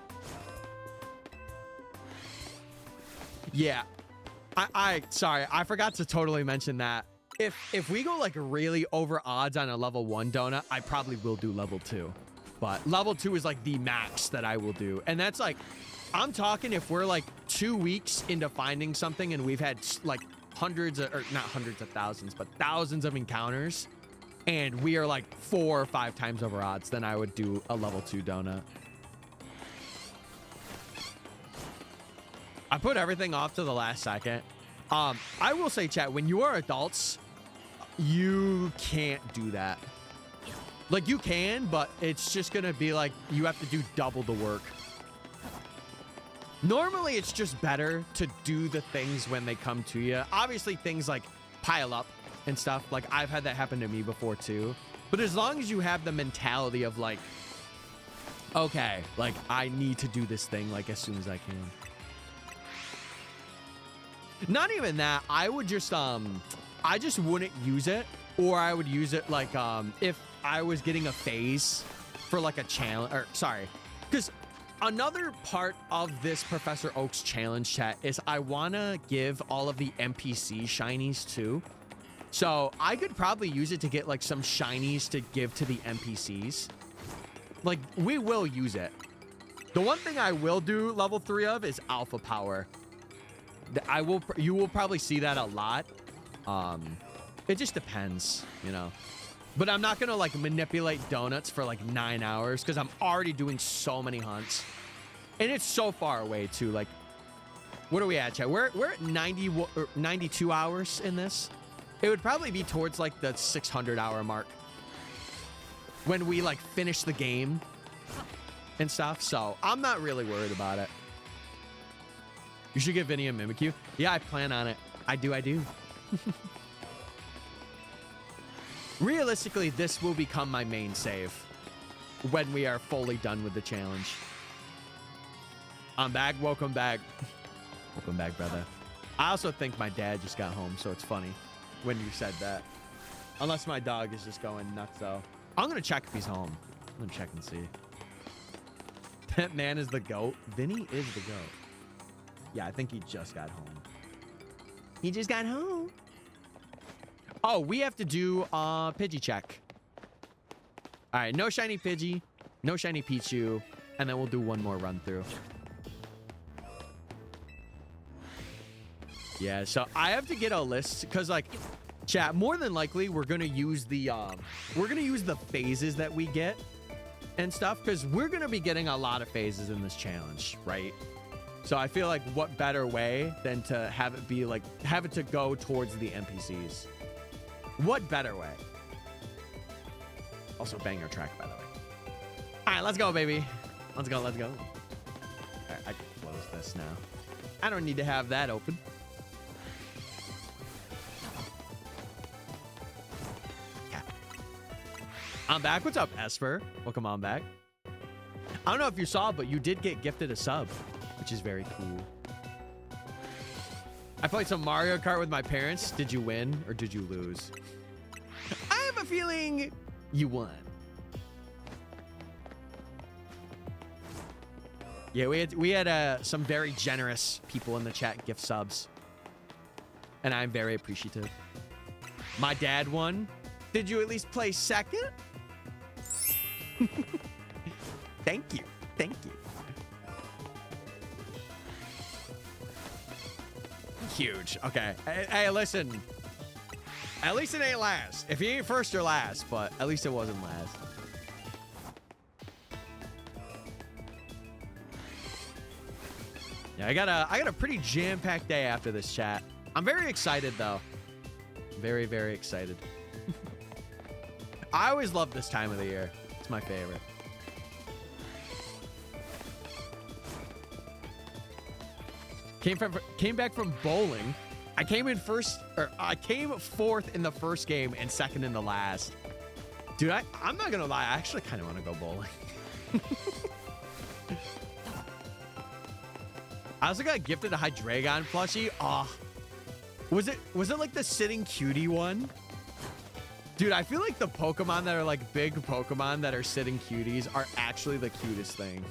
Yeah. Sorry, I forgot to totally mention that. If we go like really over odds on a level 1 donut, I probably will do level 2. But level 2 is like the max that I will do. And that's like, I'm talking if we're like 2 weeks into finding something and we've had like hundreds of, or not hundreds of thousands, but thousands of encounters. And we are like 4 or 5 times over odds, then I would do a level 2 donut. I put everything off to the last second. I will say, chat, when you are adults, you can't do that. Like, you can, but it's just gonna be like you have to do double the work. Normally, it's just better to do the things when they come to you. Obviously, things like pile up and stuff. Like, I've had that happen to me before, too. But as long as you have the mentality of, like, okay, like, I need to do this thing, like, as soon as I can. Not even that. I would just, I just wouldn't use it. Or I would use it, like, if I was getting a phase for, like, a challenge. Or, sorry. Because another part of this Professor Oak's challenge, chat, is I want to give all of the NPC shinies, too. So I could probably use it to get, like, some shinies to give to the NPCs. Like, we will use it. The one thing I will do level 3 of is alpha power. You will probably see that a lot. It just depends, you know. But I'm not gonna like manipulate donuts for like 9 hours because I'm already doing so many hunts, and it's so far away too. Like, what are we at, chat? We're at 92 hours in this. It would probably be towards like the 600-hour mark when we like finish the game and stuff. So I'm not really worried about it. You should give Vinny a Mimikyu. Yeah, I plan on it. I do. Realistically, this will become my main save when we are fully done with the challenge. I'm back. Welcome back. Welcome back, brother. I also think my dad just got home, so it's funny when you said that. Unless my dog is just going nuts, though. I'm going to check if he's home. I'm going to check and see. That man is the GOAT. Vinny is the GOAT. Yeah, I think he just got home. He just got home. Oh, we have to do Pidgey check. All right, no shiny Pidgey, no shiny Pichu, and then we'll do one more run through. Yeah, so I have to get a list because, like, chat, more than likely we're gonna use the phases that we get and stuff because we're gonna be getting a lot of phases in this challenge, right? So I feel like what better way than to have it be like have it to go towards the NPCs. What better way? Also, banger track, by the way. All right, let's go, baby. Let's go. All right, I can close this now. I don't need to have that open. Yeah. I'm back. What's up, Esper? Welcome on back. I don't know if you saw, but you did get gifted a sub, which is very cool. I played some Mario Kart with my parents. Did you win or did you lose? I have a feeling you won. Yeah, we had some very generous people in the chat gift subs, and I'm very appreciative. My dad won. Did you at least play second? Thank you. Huge. Okay. Hey, listen. At least it ain't last. If you ain't first, you're last, but at least it wasn't last. Yeah, I got a pretty jam-packed day after this chat. I'm very excited though. Very, very excited. I always love this time of the year. It's my favorite. Came back from bowling. I came fourth in the first game and second in the last. Dude, I'm not gonna lie, I actually kind of want to go bowling. I also got gifted a Hydreigon plushie. Oh, was it like the sitting cutie one? Dude, I feel like the Pokemon that are like big Pokemon that are sitting cuties are actually the cutest thing.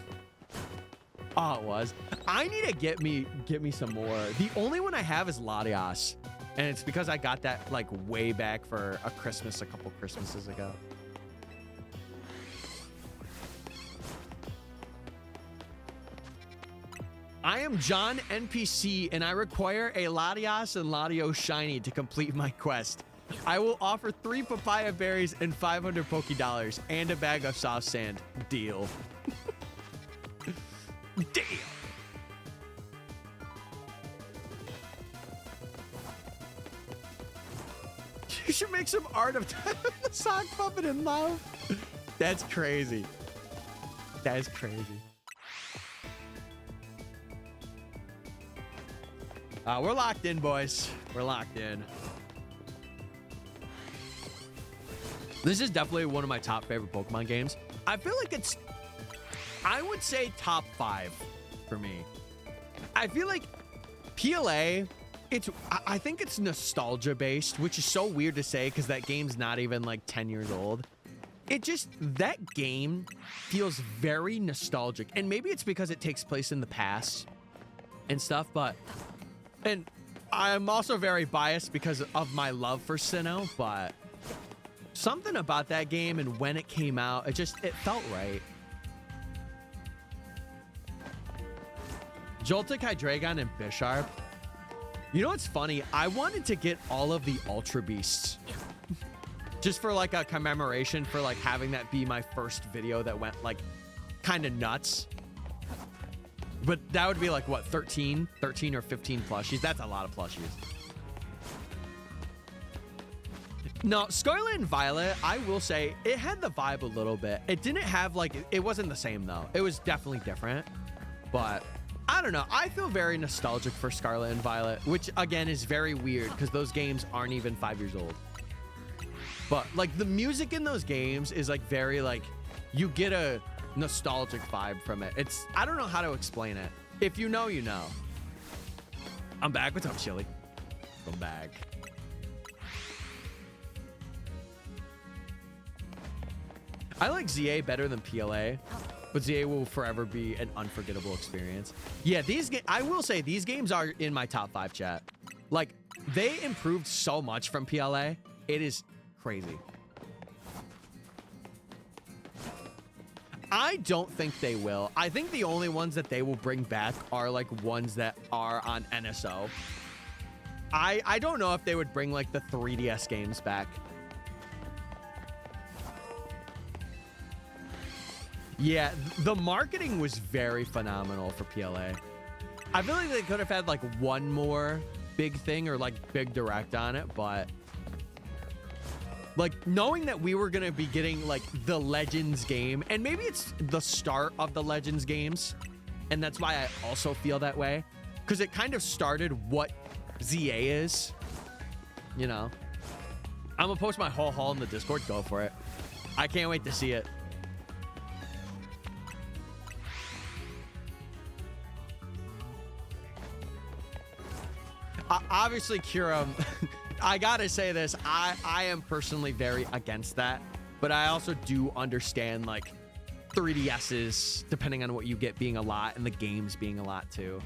Oh, it was. I need to get me some more. The only one I have is Latias, and it's because I got that like way back for a Christmas a couple Christmases ago. I am John NPC, and I require a Latias and Latios shiny to complete my quest. I will offer 3 papaya berries and 500 Poké-Dollars and a bag of soft sand. Deal. Damn. You should make some art of the sock puppet in love. That's crazy. That is crazy. We're locked in, boys. We're locked in. This is definitely one of my top favorite Pokemon games. I feel like it's, I would say top 5 for me. I feel like PLA, I think it's nostalgia based, which is so weird to say because that game's not even like 10 years old. It just, that game feels very nostalgic. And maybe it's because it takes place in the past and stuff, but, and I'm also very biased because of my love for Sinnoh, but something about that game and when it came out, it felt right. Joltik, Hydreigon, and Bisharp. You know what's funny? I wanted to get all of the Ultra Beasts. Just for like a commemoration for like having that be my first video that went like kind of nuts. But that would be like what, 13 or 15 plushies? That's a lot of plushies. No, Scarlet and Violet, I will say it had the vibe a little bit. It didn't have like, it wasn't the same though. It was definitely different, but I don't know. I feel very nostalgic for Scarlet and Violet, which again is very weird because those games aren't even 5 years old. But like the music in those games is like very like, you get a nostalgic vibe from it. It's, I don't know how to explain it. If you know, you know. I'm back. What's up, Chili? I'm back. I like ZA better than PLA, but ZA will forever be an unforgettable experience. Yeah, I will say these games are in my top 5 chat. Like, they improved so much from PLA. It is crazy. I don't think they will. I think the only ones that they will bring back are like ones that are on NSO. I don't know if they would bring like the 3DS games back. Yeah, the marketing was very phenomenal for PLA. I feel like they could have had like one more big thing or like big direct on it, but like knowing that we were gonna be getting like the Legends game, and maybe it's the start of the Legends games, and that's why I also feel that way, because it kind of started what ZA is, you know. I'm gonna post my whole haul in the Discord. Go for it. I can't wait to see it. Obviously, Kira, I gotta say this. I am personally very against that, but I also do understand like 3DSs, depending on what you get, being a lot, and the games being a lot too.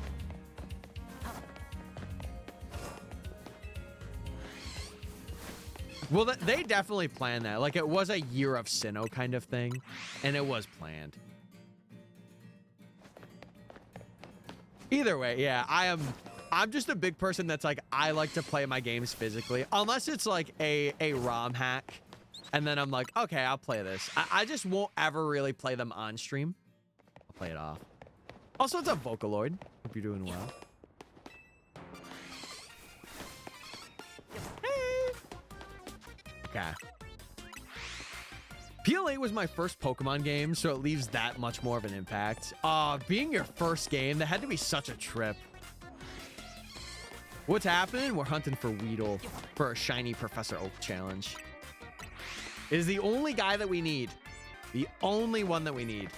Well, they definitely planned that. Like, it was a year of Sinnoh kind of thing, and it was planned. Either way, yeah, I'm just a big person that's like, I like to play my games physically, unless it's like a ROM hack, and then I'm like, okay, I'll play this. I just won't ever really play them on stream. I'll play it off. Also, it's a Vocaloid. Hope you're doing well. Hey. Okay. PLA was my first Pokemon game, so it leaves that much more of an impact. Being your first game, that had to be such a trip. What's happening? We're hunting for Weedle for a shiny Professor Oak challenge. It is the only guy that we need. The only one that we need.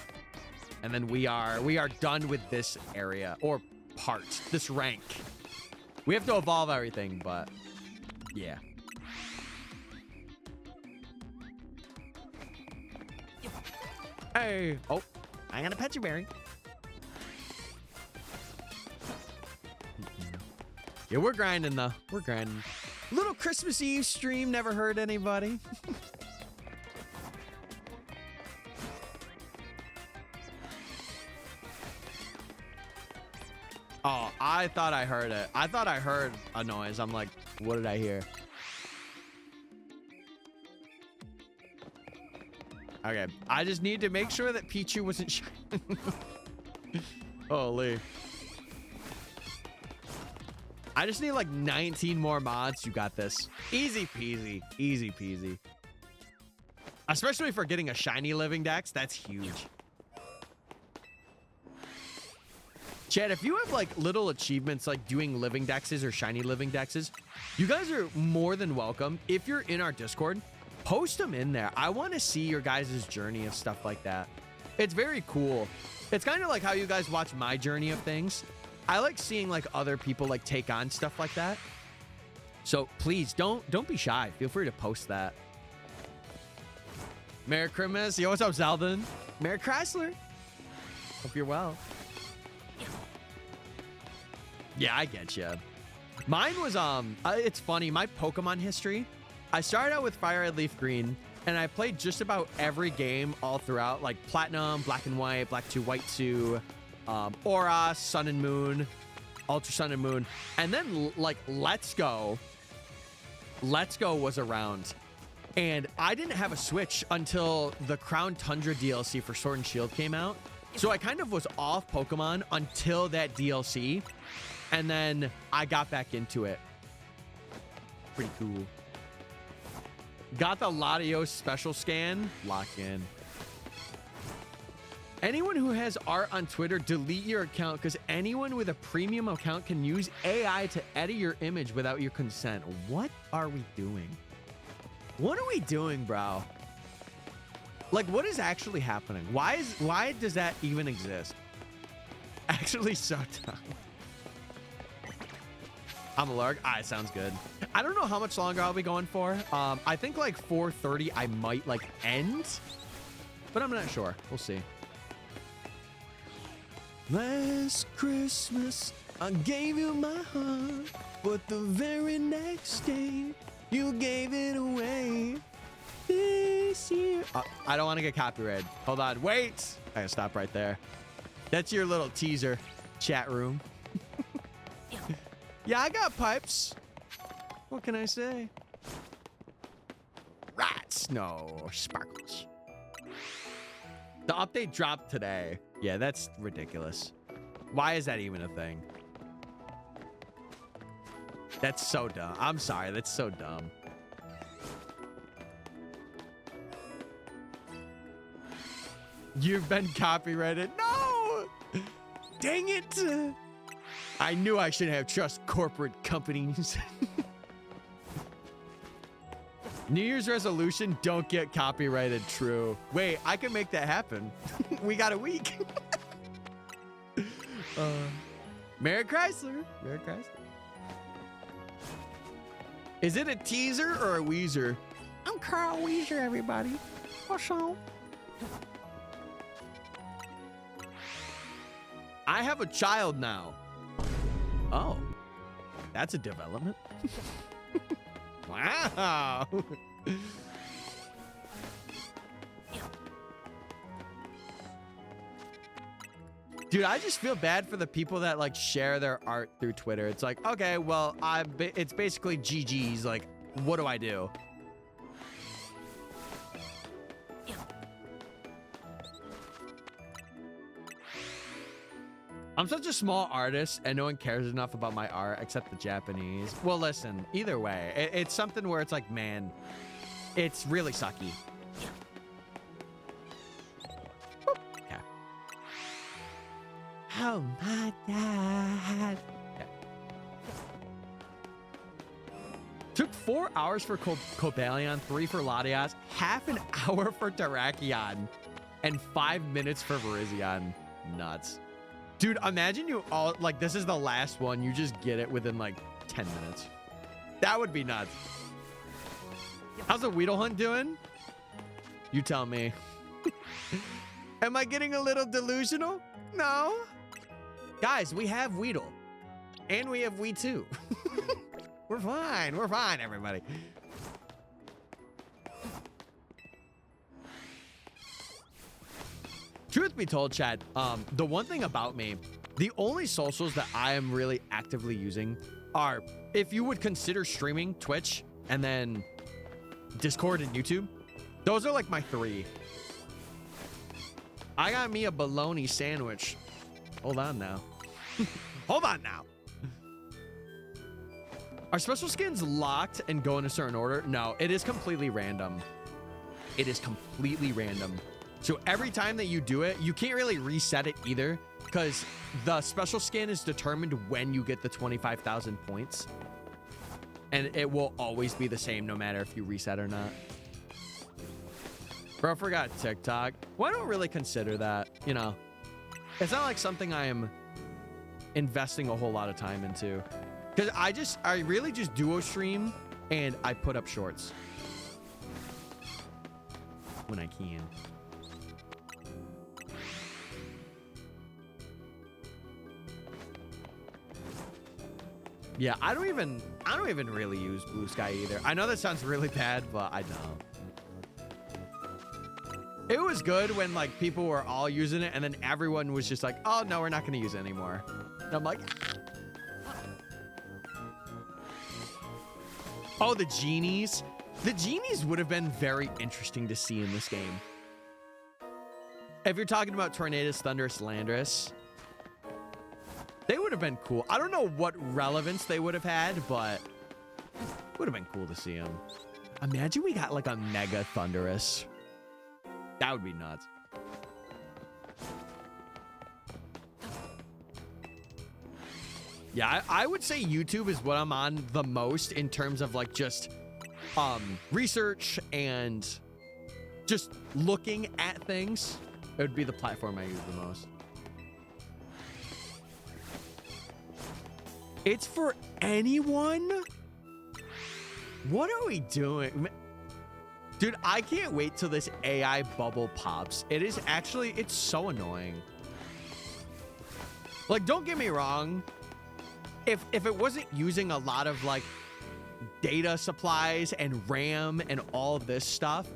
And then we are done with this area, or part, this rank. We have to evolve everything, but yeah. Hey. Oh, I got a Petra Berry. Yeah, we're grinding though. We're grinding. Little Christmas Eve stream never hurt anybody. Oh, I thought I heard it. I thought I heard a noise. I'm like, what did I hear? Okay, I just need to make sure that Pichu wasn't shining. Holy. I just need like 19 more mods. You got this. Easy peasy. Easy peasy. Especially for getting a shiny living dex. That's huge. Chad, if you have like little achievements like doing living dexes or shiny living dexes, you guys are more than welcome. If you're in our Discord, post them in there. I want to see your guys' journey of stuff like that. It's very cool. It's kind of like how you guys watch my journey of things. I like seeing like other people like take on stuff like that. So please don't be shy. Feel free to post that. Merry Christmas. Yo, what's up, Zeldin? Merry Chrysler. Hope you're well. Yeah, I get you. Mine was, it's funny, my Pokemon history, I started out with Fire Red Leaf Green, and I played just about every game all throughout, like Platinum, Black and White, Black 2, White 2, Aura, Sun and Moon, Ultra Sun and Moon, and then, like, Let's Go was around, and I didn't have a Switch until the Crown Tundra DLC for Sword and Shield came out, so I kind of was off Pokemon until that DLC, and then I got back into it. Pretty cool. Got the Latios special scan. Lock in. Anyone who has art on Twitter, delete your account, because anyone with a premium account can use AI to edit your image without your consent. What are we doing? What are we doing, bro? Like, what is actually happening? Why does that even exist? Actually so dumb. I'm allergic. Ah, it sounds good. I don't know how much longer I'll be going for. I think like 4:30 I might like end, but I'm not sure. We'll see. Last Christmas I gave you my heart, but the very next day you gave it away. This year. I don't want to get copyrighted. Hold on. Wait. I gotta stop right there. That's your little teaser, chat room. Yeah, I got pipes. What can I say? Rats. No, sparkles. The update dropped today. Yeah, that's ridiculous. Why is that even a thing? That's so dumb. I'm sorry, that's so dumb. You've been copyrighted. No! Dang it! I knew I shouldn't have trust corporate companies. New Year's resolution, don't get copyrighted. True. Wait, I can make that happen. We got a week. Merry Chrysler. Merry Chrysler. Is it a teaser or a Weezer? I'm Carl Weezer, everybody. What's up? I have a child now. Oh, that's a development. Wow. Dude, I just feel bad for the people that like share their art through Twitter. It's like, okay, well, it's basically GG's. Like, what do I do? I'm such a small artist and no one cares enough about my art except the Japanese. Well, listen, either way, it's something where it's like, man, it's really sucky. Yeah. Oh my God. Yeah. Took 4 hours for Cobalion, 3 for Latias, half an hour for Terrakion, and 5 minutes for Virizion. Nuts. Dude, imagine you all, like, this is the last one. You just get it within, like, 10 minutes. That would be nuts. How's the Weedle hunt doing? You tell me. Am I getting a little delusional? No. Guys, we have Weedle. And we have Wee too. We're fine. We're fine, everybody. Truth be told, Chad, the one thing about me, the only socials that I am really actively using are, if you would consider streaming, Twitch, and then Discord and YouTube. Those are like my 3. I got me a bologna sandwich. Hold on now. Hold on now. Are special skins locked and go in a certain order? No, it is completely random. It is completely random. So every time that you do it, you can't really reset it either because the special skin is determined when you get the 25,000 points. And it will always be the same no matter if you reset or not. Bro, forgot TikTok. Well, I don't really consider that, you know. It's not like something I am investing a whole lot of time into. Because I really just duo stream and I put up shorts. When I can. Yeah, I don't even really use Blue Sky either. I know that sounds really bad, but I don't. It was good when like people were all using it and then everyone was just like, oh no, we're not gonna use it anymore. And I'm like, oh, the genies. The genies would have been very interesting to see in this game. If you're talking about Tornadus, Thunderous, Landorus, they would have been cool. I don't know what relevance they would have had, but it would have been cool to see them. Imagine we got like a Mega Thunderous. That would be nuts. Yeah, I would say YouTube is what I'm on the most in terms of like just research and just looking at things. It would be the platform I use the most. It's for anyone? What are we doing? Dude, I can't wait till this AI bubble pops. It's so annoying. Like, don't get me wrong. If it wasn't using a lot of like data supplies and RAM and all of this stuff,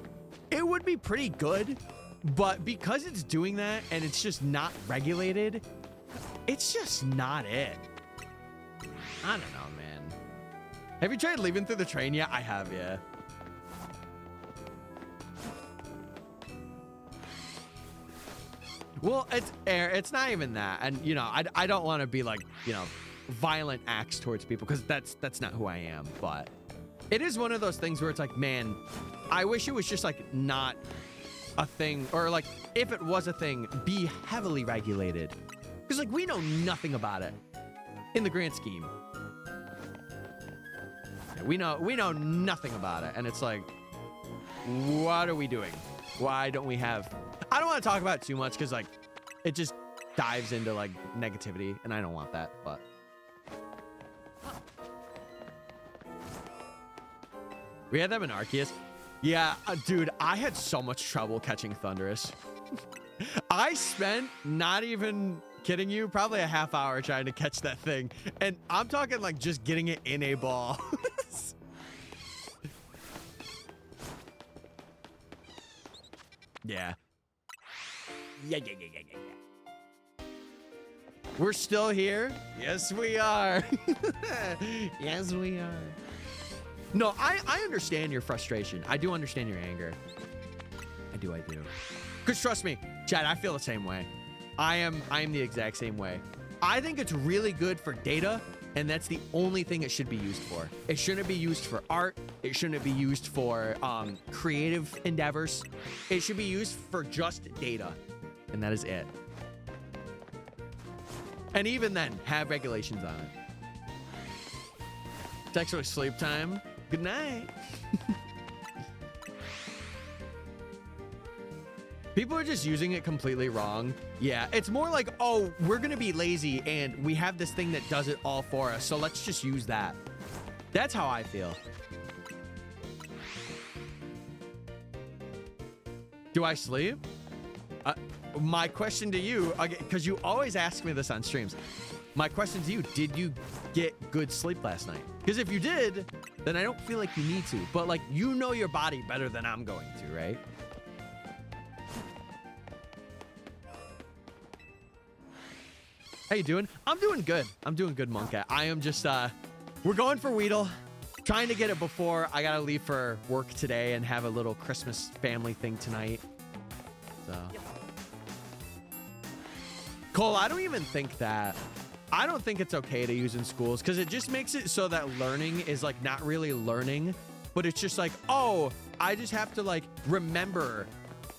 it would be pretty good. But because it's doing that and it's just not regulated, it's just not it. I don't know, man. Have you tried leaving through the train yet? I have, yeah. Well, it's not even that. And, you know, I don't want to be like, you know, violent acts towards people because that's not who I am. But it is one of those things where it's like, man, I wish it was just like not a thing, or like if it was a thing, be heavily regulated. Because like we know nothing about it in the grand scheme. Yeah, we know nothing about it. And it's like, what are we doing? Why don't we have... I don't want to talk about it too much because like it just dives into like negativity and I don't want that, but we had them in Arceus. Yeah, dude, I had so much trouble catching Thunderous. I spent, not even kidding you, probably a half hour trying to catch that thing. And I'm talking like just getting it in a ball. Yeah. Yeah. We're still here? Yes, we are. Yes, we are. No, I understand your frustration. I do understand your anger. I do. Because trust me, Chad, I feel the same way. I am the exact same way. I think it's really good for data, and that's the only thing it should be used for. It shouldn't be used for art. It shouldn't be used for creative endeavors. It should be used for just data, and that is it. And even then, have regulations on it. It's actually sleep time. Good night. People are just using it completely wrong. Yeah, it's more like, oh, we're going to be lazy and we have this thing that does it all for us, so let's just use that. That's how I feel. Do I sleep? My question to you, because you always ask me this on streams, my question to you, did you get good sleep last night? Because if you did, then I don't feel like you need to. But like, you know your body better than I'm going to, right? How you doing? I'm doing good. I'm doing good, Monka. I am just, we're going for Weedle. Trying to get it before I gotta leave for work today and have a little Christmas family thing tonight. So. Cole, I don't even think that I don't think it's okay to use in schools because it just makes it so that learning is like not really learning, but it's just like, oh, I just have to like remember.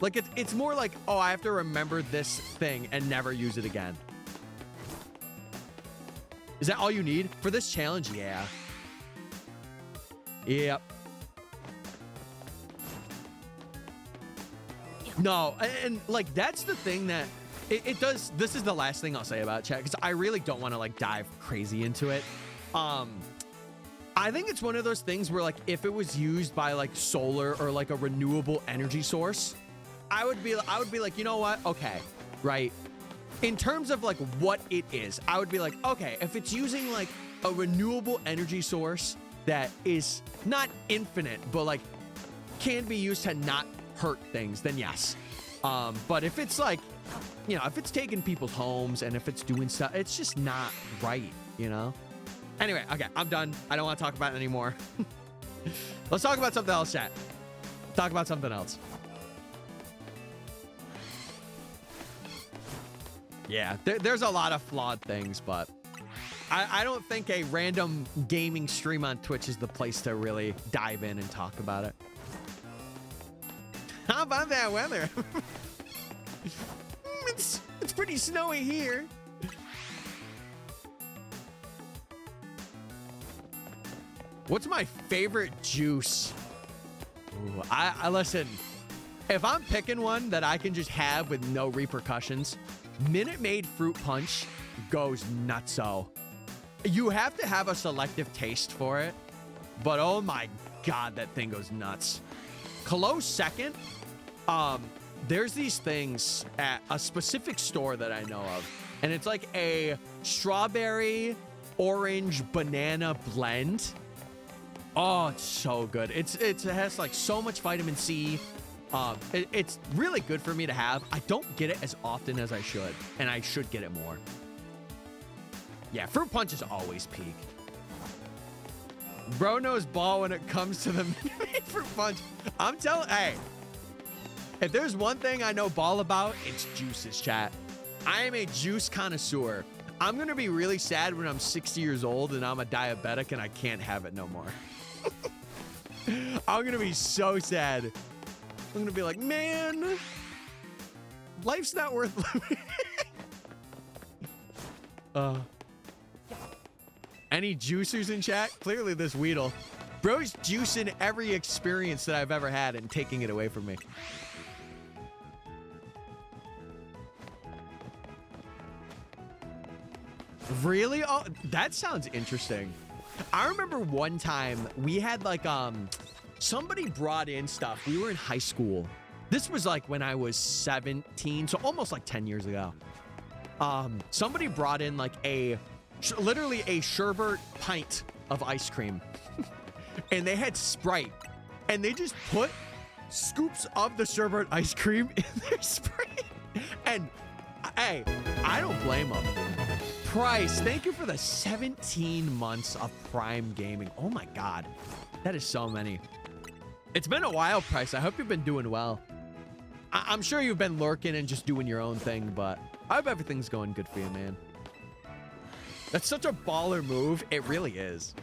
Like it's more like, oh, I have to remember this thing and never use it again. Is that all you need for this challenge? Yeah. Yep. No, and like that's the thing that it does. This is the last thing I'll say about chat because I really don't want to like dive crazy into it. I think it's one of those things where like if it was used by like solar or like a renewable energy source, I would be like, you know what? Okay, right. In terms of like what it is, I would be like, okay, if it's using like a renewable energy source that is not infinite, but like can be used to not hurt things, then yes. But if it's like, you know, if it's taking people's homes and if it's doing stuff, it's just not right, you know? Anyway, okay, I'm done. I don't want to talk about it anymore. Let's talk about something else, chat. Talk about something else. Yeah, there's a lot of flawed things, but I don't think a random gaming stream on Twitch is the place to really dive in and talk about it. How about that weather? It's pretty snowy here. What's my favorite juice? Ooh, I listen. If I'm picking one that I can just have with no repercussions, Minute Maid Fruit Punch goes nutso. You have to have a selective taste for it, but oh my god, that thing goes nuts. Close second. There's these things at a specific store that I know of, and it's like a strawberry, orange, banana blend. Oh, it's so good. It has like so much vitamin C. It's really good for me to have. I don't get it as often as I should, and I should get it more. Yeah, Fruit Punch is always peak. Bro knows ball when it comes to the Fruit Punch. I'm telling, hey, if there's one thing I know ball about, it's juices, chat. I am a juice connoisseur. I'm going to be really sad when I'm 60 years old and I'm a diabetic and I can't have it no more. I'm going to be so sad. I'm going to be like, man, life's not worth living. Any juicers in chat? Clearly this Weedle. Bro's juicing every experience that I've ever had and taking it away from me. Really? Oh, that sounds interesting. I remember one time we had like somebody brought in stuff. We were in high school. This was like when I was 17, so almost like 10 years ago. Somebody brought in like literally a sherbet pint of ice cream. And they had Sprite. And they just put scoops of the sherbet ice cream in their Sprite. And hey, I don't blame them. Price, thank you for the 17 months of Prime Gaming. Oh my god, that is so many. It's been a while, Price. I hope you've been doing well. I'm sure you've been lurking and just doing your own thing, but I hope everything's going good for you, man. That's such a baller move. It really is.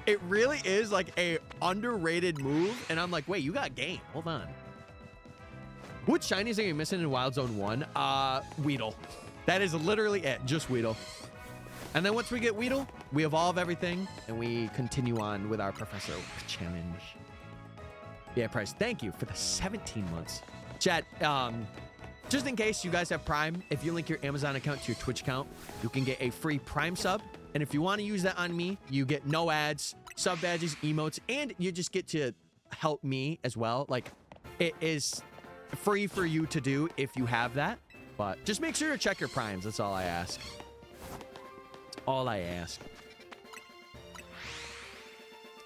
It really is like a underrated move, and I'm like, wait, you got game. Hold on. What shinies are you missing in Wild Zone 1? Weedle. That is literally it. Just Weedle. And then once we get Weedle, we evolve everything, and we continue on with our Professor Oak challenge. Yeah, Price, thank you for the 17 months. Chat, just in case you guys have Prime, if you link your Amazon account to your Twitch account, you can get a free Prime sub. And if you want to use that on me, you get no ads, sub badges, emotes, and you just get to help me as well. Like, it is free for you to do if you have that. But just make sure to check your Primes. That's all I ask. All I ask.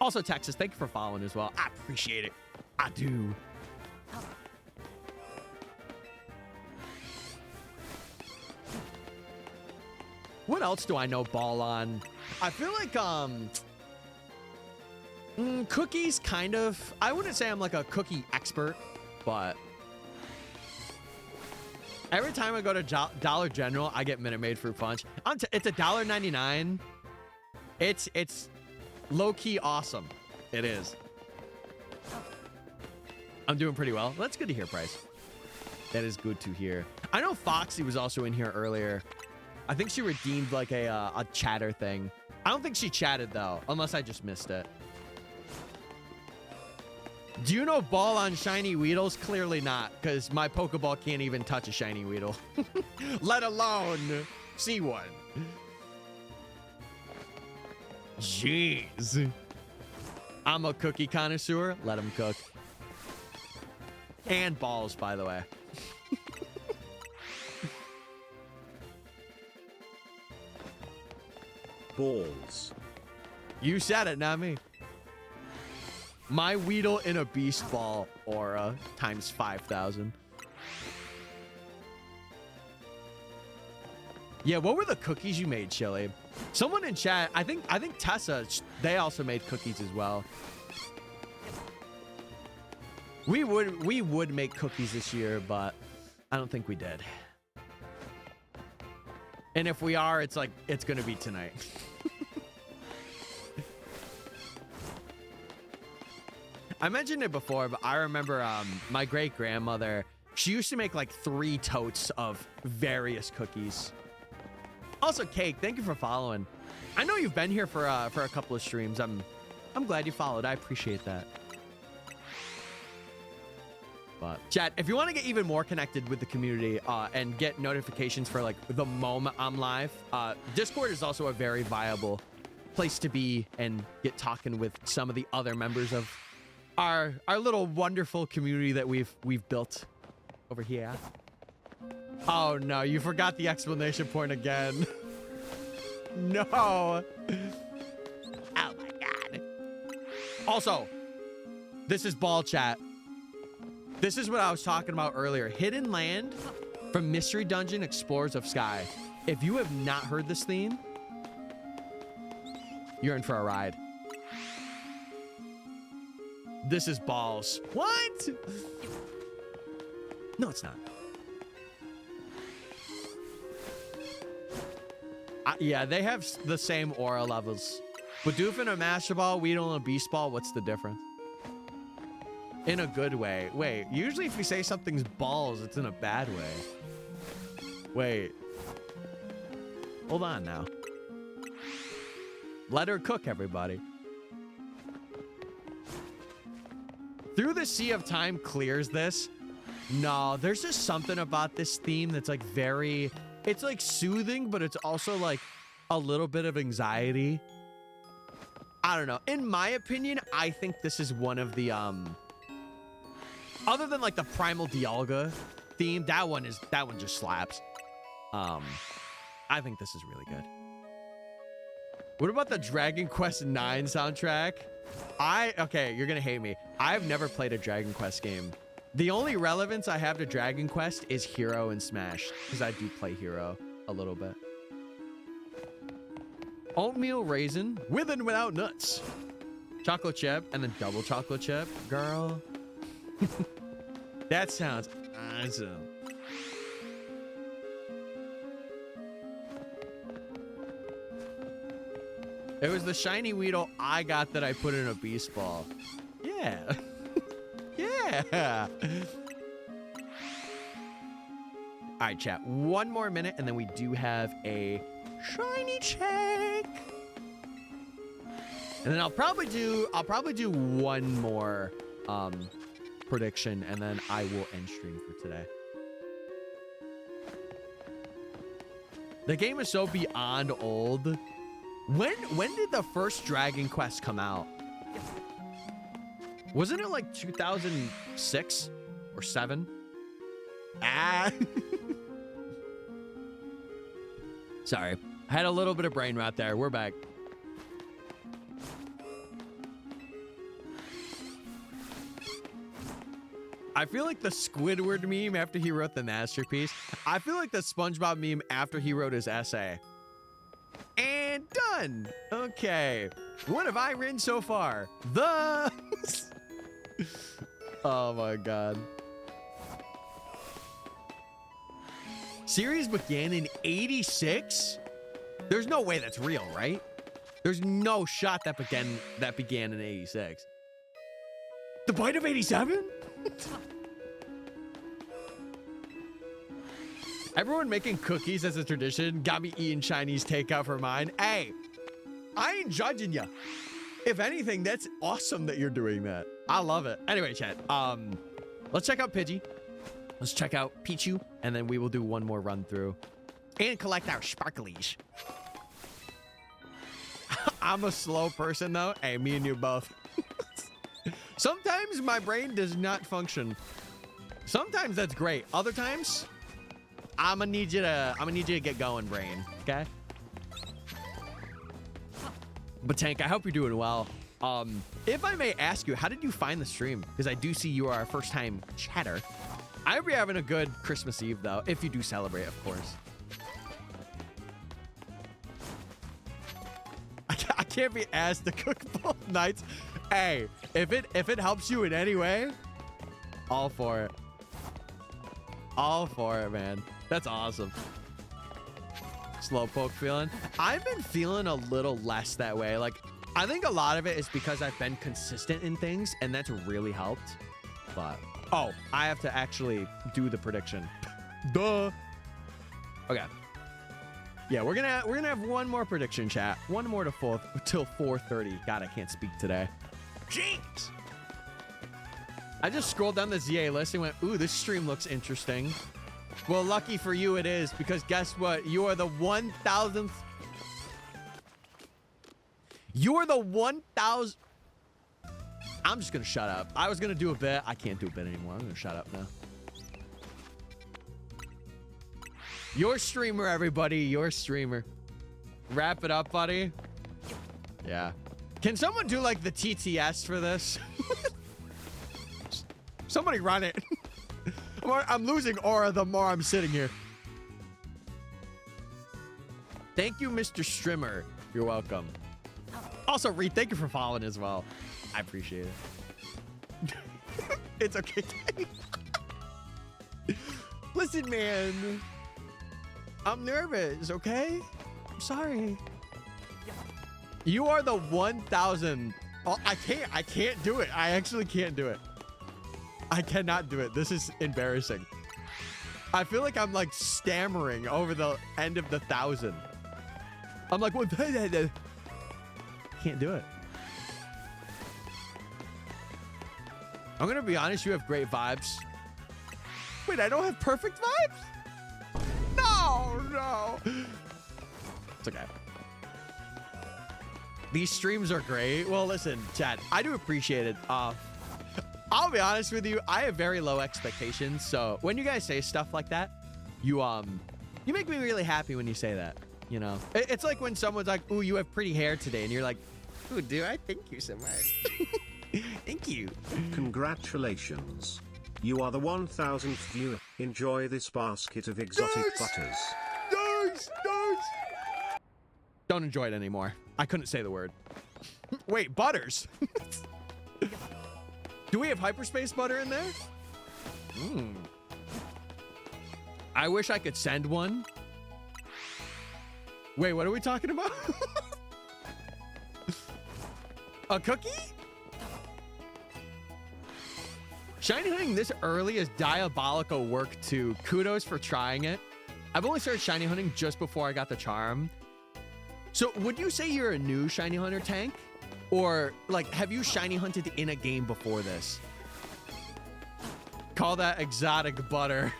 Also, Texas, thank you for following as well. I appreciate it. I do. What else do I know ball on? I feel like cookies kind of. I wouldn't say I'm like a cookie expert, but Every time I go to Dollar General, I get Minute Maid fruit punch. It's $1.99. It's low-key awesome. It is. I'm doing pretty well. That's good to hear, Bryce. That is good to hear. I know Foxy was also in here earlier. I think she redeemed like a chatter thing. I don't think she chatted though, unless I just missed it. Do you know ball on shiny Weedles? Clearly not, because my Pokeball can't even touch a shiny Weedle. Let alone see one. Jeez. I'm a cookie connoisseur. Let him cook. And balls, by the way. Balls. You said it, not me. My Weedle in a Beast Ball aura times 5,000. Yeah, what were the cookies you made, Chili? Someone in chat, I think Tessa, they also made cookies as well. We would make cookies this year, but I don't think we did. And if we are, it's gonna be tonight. I mentioned it before, but I remember my great grandmother, she used to make like 3 totes of various cookies. Also, Cake, thank you for following. I know you've been here for a couple of streams. I'm glad you followed. I appreciate that. But chat, if you want to get even more connected with the community and get notifications for like the moment I'm live, Discord is also a very viable place to be and get talking with some of the other members of our little wonderful community that we've built over here. Oh no, you forgot the explanation point again. No. Oh my god. Also, this is ball chat. This is what I was talking about earlier. Hidden Land from Mystery Dungeon Explorers of Sky. If you have not heard this theme, you're in for a ride. This is balls. What? No, it's not. Yeah, they have the same aura levels. Bidoof and a Master Ball, Weedle and a Beast Ball, what's the difference? In a good way. Wait, usually if we say something's balls, it's in a bad way. Wait. Hold on now. Let her cook, everybody. Through the Sea of Time clears this. No, there's just something about this theme that's like very... It's like soothing, but it's also like a little bit of anxiety. I don't know. In my opinion, I think this is one of the... Other than like the Primal Dialga theme, that one just slaps. I think this is really good. What about the Dragon Quest IX soundtrack? Okay, you're gonna hate me. I've never played a Dragon Quest game. The only relevance I have to Dragon Quest is Hero and Smash, because I do play Hero a little bit. Oatmeal raisin with and without nuts. Chocolate chip and then double chocolate chip. Girl. That sounds awesome. It was the shiny Weedle I got that I put in a Beast Ball. Yeah. Yeah. All right, chat. One more minute, and then we do have a shiny check. And then I'll probably do one more prediction, and then I will end stream for today. The game is so beyond old. When did the first Dragon Quest come out? Wasn't it like 2006 or 7? Ah. Sorry. I had a little bit of brain rot there. We're back. I feel like the Squidward meme after he wrote the masterpiece. I feel like the SpongeBob meme after he wrote his essay. And done. Okay. What have I written so far? Oh my god. Series began in 86? There's no way that's real, right? There's no shot that began in 86. The bite of 87? Everyone making cookies as a tradition got me eating Chinese takeout for mine. Hey, I ain't judging you. If anything, that's awesome that you're doing that. I love it. Anyway, chat, let's check out Pidgey. Let's check out Pichu, and then we will do one more run through and collect our sparklies. I'm a slow person though. Hey, me and you both. Sometimes my brain does not function. Sometimes that's great. Other times, I'm gonna need you to get going, brain. Okay. But Tank, I hope you're doing well. If I may ask you, how did you find the stream? Because I do see you are a first-time chatter. I hope you're having a good Christmas Eve, though, if you do celebrate, of course. I can't be asked to cook both nights. Hey, if it helps you in any way, all for it. All for it, man. That's awesome. Slowpoke feeling. I've been feeling a little less that way. Like, I think a lot of it is because I've been consistent in things, and that's really helped. But oh, I have to actually do the prediction. Duh. Okay. Yeah, we're gonna have one more prediction, chat. One more till 4:30. God, I can't speak today. Jinx. I just scrolled down the ZA list and went, ooh, this stream looks interesting. Well, lucky for you it is, because guess what? You are the 1,000th. You are the 1,000. I'm just gonna shut up. I was gonna do a bit. I can't do a bit anymore. I'm gonna shut up now. Your streamer, everybody. Your streamer. Wrap it up, buddy. Yeah. Can someone do like the TTS for this? Somebody run it. I'm losing aura the more I'm sitting here. Thank you, Mr. Strimmer. You're welcome. Also, Reed, thank you for following as well. I appreciate it. It's okay. Listen, man. I'm nervous, okay? I'm sorry. You are the 1,000. Oh, I can't do it. I actually can't do it. I cannot do it. This is embarrassing. I feel like I'm like stammering over the end of the 1,000. I'm like, what? Can't do it. I'm gonna be honest, you have great vibes. Wait, I don't have perfect vibes? No. It's okay. These streams are great. Well, listen, chat, I do appreciate it. I'll be honest with you, I have very low expectations. So when you guys say stuff like that, you make me really happy when you say that. You know, it's like when someone's like, "Ooh, you have pretty hair today," and you're like, "Ooh, do I? Thank you so much." Thank you. Congratulations. You are the 1,000th viewer. Enjoy this basket of exotic butters. Nice. Don't enjoy it anymore. I couldn't say the word. Wait, butters. Do we have hyperspace butter in there? I wish I could send one. Wait, what are we talking about? A cookie? Shiny hunting this early is diabolical work too. Kudos for trying it. I've only started shiny hunting just before I got the charm. So would you say you're a new shiny hunter, Tank? Or like, have you shiny hunted in a game before this? Call that exotic butter.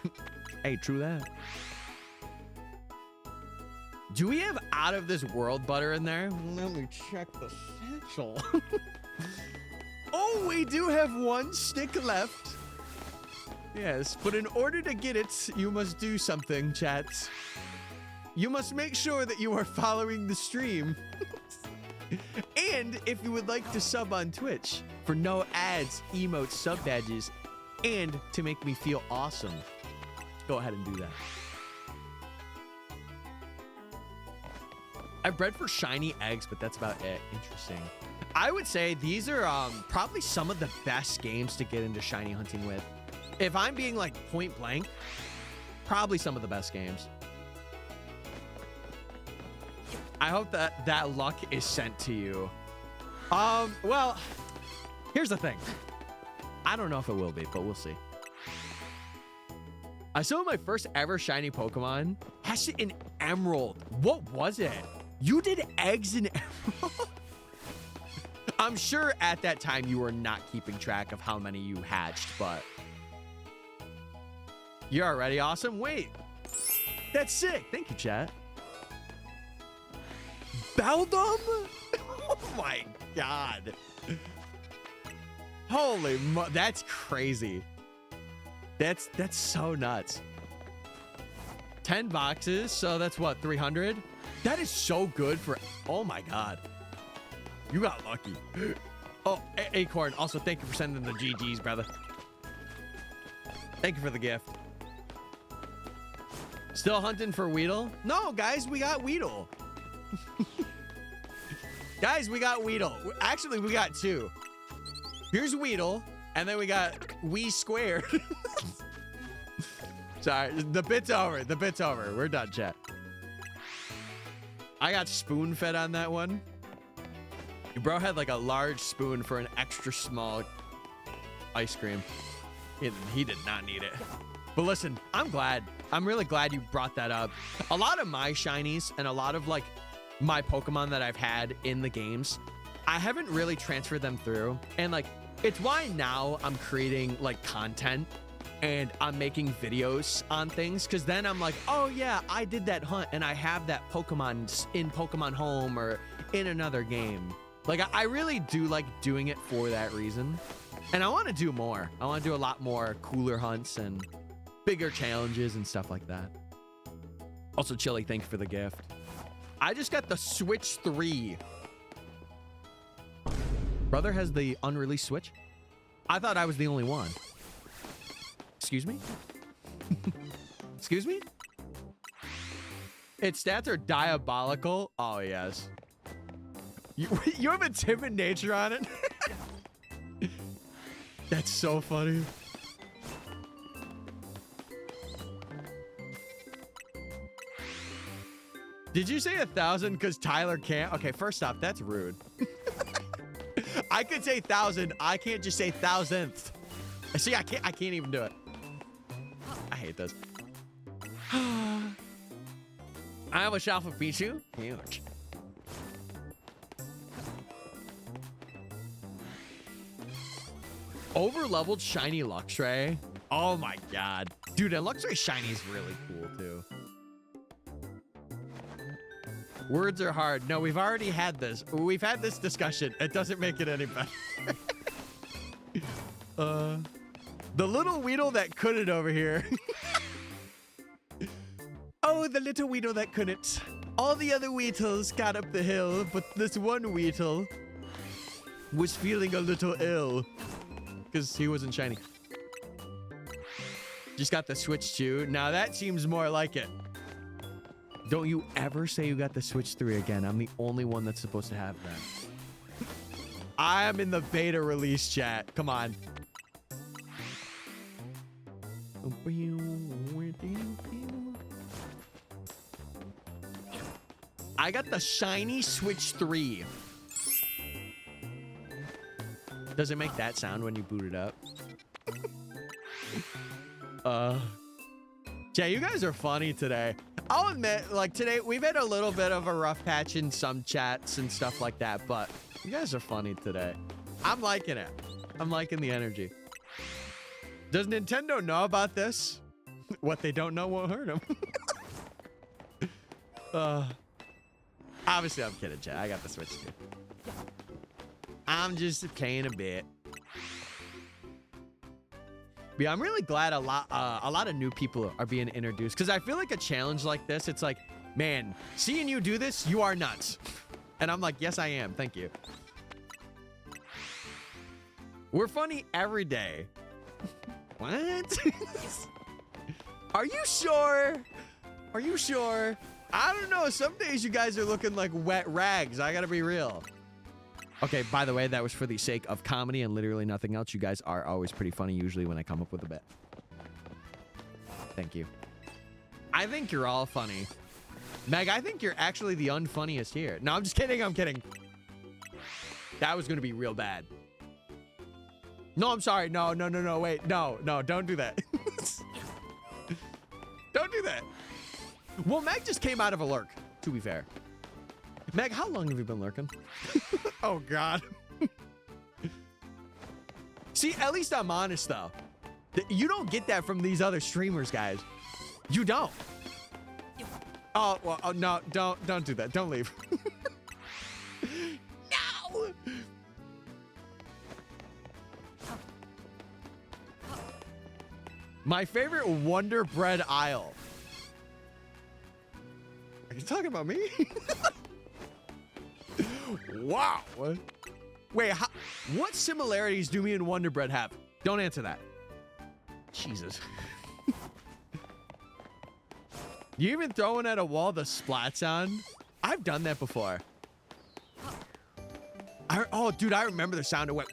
Hey, true that. Do we have out of this world butter in there? Let me check the satchel. Oh, we do have one stick left. Yes, but in order to get it, you must do something, chat. You must make sure that you are following the stream. And if you would like to sub on Twitch for no ads, emotes, sub badges, and to make me feel awesome, go ahead and do that. I've bred for shiny eggs, but that's about it. Interesting. I would say these are probably some of the best games to get into shiny hunting with. If I'm being like point blank, probably some of the best games. I hope that that luck is sent to you. Well, here's the thing. I don't know if it will be, but we'll see. I saw my first ever shiny Pokemon. Hatched it in Emerald. What was it? You did eggs in Emerald? I'm sure at that time you were not keeping track of how many you hatched, but you're already awesome. Wait, that's sick. Thank you, chat. Beldum? Oh my God. Holy that's crazy. That's so nuts. 10 boxes, so that's what, 300? That is so good for, oh my God. You got lucky. Oh, Acorn, also thank you for sending the GGs, brother. Thank you for the gift. Still hunting for Weedle? No, guys, we got Weedle. Guys, we got Weedle. Actually, we got two. Here's Weedle, and then we got Wee Squared. Sorry, the bit's over. The bit's over. We're done, chat. I got spoon-fed on that one. Bro had like a large spoon for an extra small ice cream. He did not need it. But listen, I'm glad. I'm really glad you brought that up. A lot of my shinies and a lot of like my Pokemon that I've had in the games, I haven't really transferred them through. And like, it's why now I'm creating like content and I'm making videos on things. Cause then I'm like, oh yeah, I did that hunt and I have that Pokemon in Pokemon Home or in another game. Like I really do like doing it for that reason. And I want to do more. I want to do a lot more cooler hunts and bigger challenges and stuff like that. Also, Chili, thank you for the gift. I just got the Switch 3. Brother has the unreleased Switch? I thought I was the only one. Excuse me? Excuse me? Its stats are diabolical. Oh, yes. You have a timid nature on it? That's so funny. Did you say 1,000 because Tyler can't? Okay, first off, that's rude. I could say 1,000. I can't just say 1,000th. See, I can't even do it. I hate this. I have a shot for Pichu. Huge. Over-leveled shiny Luxray. Oh my God. Dude, and Luxray shiny is really cool too. Words are hard. No, we've already had this. We've had this discussion. It doesn't make it any better. The little Weedle that couldn't over here. Oh, the little Weedle that couldn't. All the other Weedles got up the hill, but this one Weedle was feeling a little ill because he wasn't shiny. Just got the Switch 2. Now that seems more like it. Don't you ever say you got the Switch 3 again. I'm the only one that's supposed to have that. I am in the beta release chat. Come on. I got the shiny Switch 3. Does it make that sound when you boot it up? Yeah, you guys are funny today. I'll admit, like today, we've had a little bit of a rough patch in some chats and stuff like that, but you guys are funny today. I'm liking it. I'm liking the energy. Does Nintendo know about this? What they don't know won't hurt them. Obviously, I'm kidding, chat. I got the Switch too. I'm just playing a bit. But yeah, I'm really glad a lot of new people are being introduced because I feel like a challenge like this, it's like, man, seeing you do this, you are nuts. And I'm like, yes, I am. Thank you. We're funny every day. What? Are you sure? Are you sure? I don't know. Some days you guys are looking like wet rags. I gotta be real. Okay, by the way, that was for the sake of comedy and literally nothing else. You guys are always pretty funny usually when I come up with a bit. Thank you. I think you're all funny. Meg, I think you're actually the unfunniest here. No, I'm just kidding. I'm kidding. That was going to be real bad. No, I'm sorry. No, wait. No, don't do that. Don't do that. Well, Meg just came out of a lurk, to be fair. Meg, how long have you been lurking? Oh, God. See, at least I'm honest, though. You don't get that from these other streamers, guys. You don't. Oh, well, oh, no, don't do that. Don't leave. No. My favorite Wonder Bread aisle. Are you talking about me? Wow. Wait, what similarities do me and Wonder Bread have? Don't answer that. Jesus. You even throwing at a wall the splat sound? I've done that before. Oh, dude, I remember the sound. It went.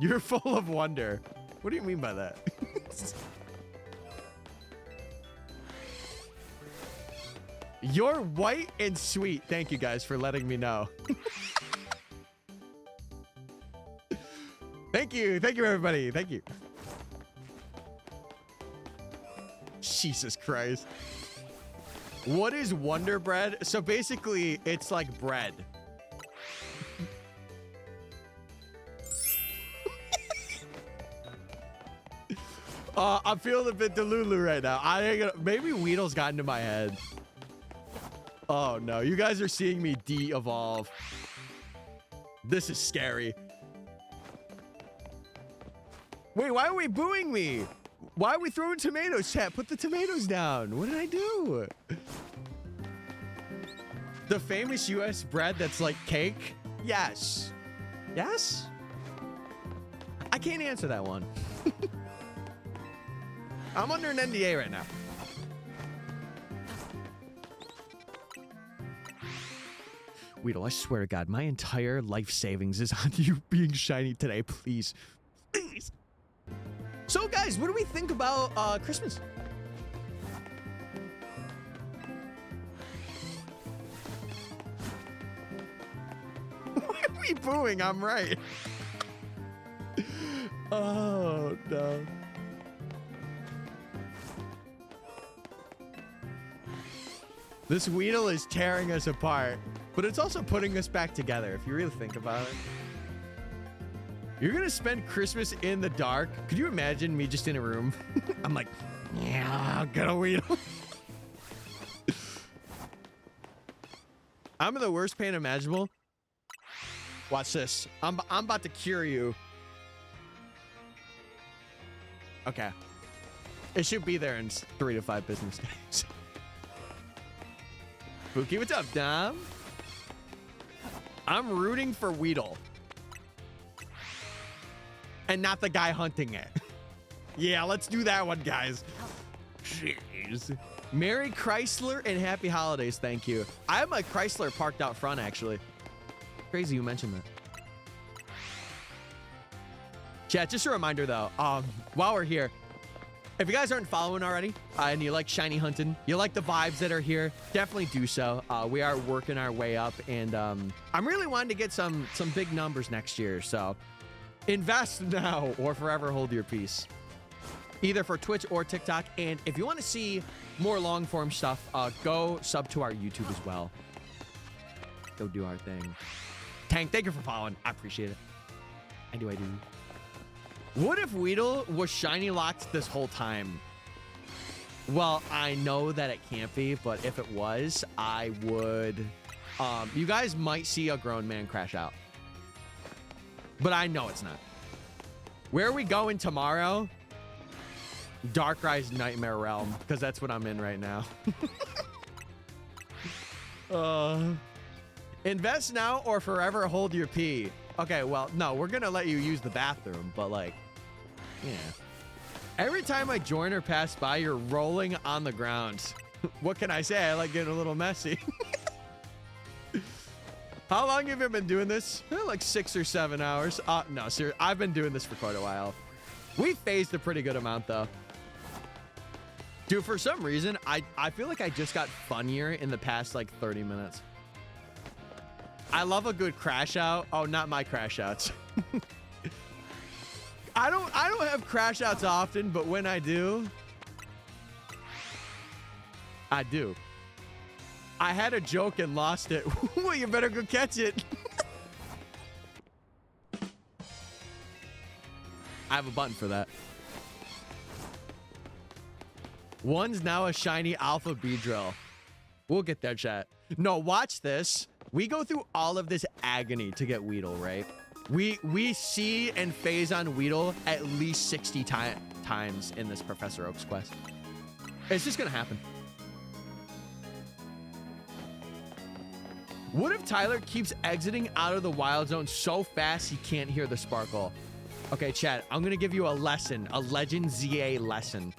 You're full of wonder. What do you mean by that? You're white and sweet. Thank you guys for letting me know. Thank you. Thank you, everybody. Thank you. Jesus Christ. What is Wonder Bread? So basically, it's like bread. I'm feeling a bit delulu right now. Maybe Weedle's got into my head. Oh no, you guys are seeing me de-evolve. This is scary. Wait, why are we booing me? Why are we throwing tomatoes, chat? Put the tomatoes down. What did I do? The famous US bread that's like cake? Yes. Yes? I can't answer that one. I'm under an NDA right now. Weedle, I swear to God, my entire life savings is on you being shiny today. Please. Please. So, guys, what do we think about Christmas? Why are we booing? I'm right. Oh, no. This Weedle is tearing us apart, but it's also putting us back together, if you really think about it. You're gonna spend Christmas in the dark? Could you imagine me just in a room? I'm like, yeah, I'll get a Weedle. I'm in the worst pain imaginable. Watch this. I'm about to cure you. Okay. It should be there in 3 to 5 business days. Spooky, what's up, Dom? I'm rooting for Weedle. And not the guy hunting it. Yeah, let's do that one, guys. Jeez. Merry Chrysler and happy holidays, thank you. I have my Chrysler parked out front, actually. Crazy you mentioned that. Chat, just a reminder, though, while we're here, if you guys aren't following already and you like shiny hunting, you like the vibes that are here, definitely do so. We are working our way up, and I'm really wanting to get some big numbers next year, so invest now or forever hold your peace. Either for Twitch or TikTok, and if you want to see more long-form stuff, go sub to our YouTube as well. Go do our thing. Tank, thank you for following. I appreciate it. I do. What if Weedle was shiny locked this whole time? Well, I know that it can't be, but if it was, I would... you guys might see a grown man crash out. But I know it's not. Where are we going tomorrow? Darkrai's Nightmare Realm, because that's what I'm in right now. Invest now or forever hold your pee. Okay, well, no, we're going to let you use the bathroom, but like... Yeah. Every time I join or pass by, you're rolling on the ground. What can I say? I like getting a little messy. How long have you been doing this? Like 6 or 7 hours. No, seriously, I've been doing this for quite a while. We phased a pretty good amount, though. Dude, for some reason, I feel like I just got funnier in the past like 30 minutes. I love a good crash out. Oh, not my crash outs. I don't have crash outs often, but when I do, I do. I had a joke and lost it. Well, you better go catch it. I have a button for that. One's now a shiny alpha Beedrill. We'll get there, chat. No, watch this. We go through all of this agony to get Weedle, right? We see and phase on Weedle at least 60 times in this Professor Oak's quest. It's just gonna happen. What if Tyler keeps exiting out of the wild zone so fast he can't hear the sparkle? Okay, chat, I'm gonna give you a lesson, a Legend ZA lesson.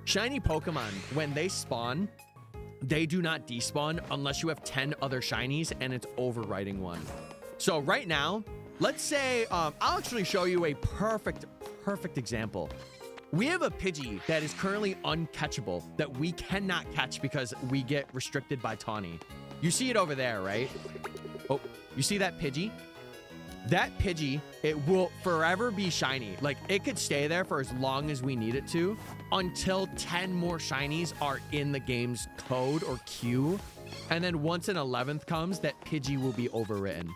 Shiny Pokemon, when they spawn, they do not despawn unless you have 10 other shinies and it's overriding one. So right now, let's say, I'll actually show you a perfect example. We have a Pidgey that is currently uncatchable that we cannot catch because we get restricted by Tawny. You see it over there, right? Oh, you see that Pidgey? That Pidgey, it will forever be shiny. Like, it could stay there for as long as we need it to until 10 more shinies are in the game's code or queue. And then once an 11th comes, that Pidgey will be overwritten.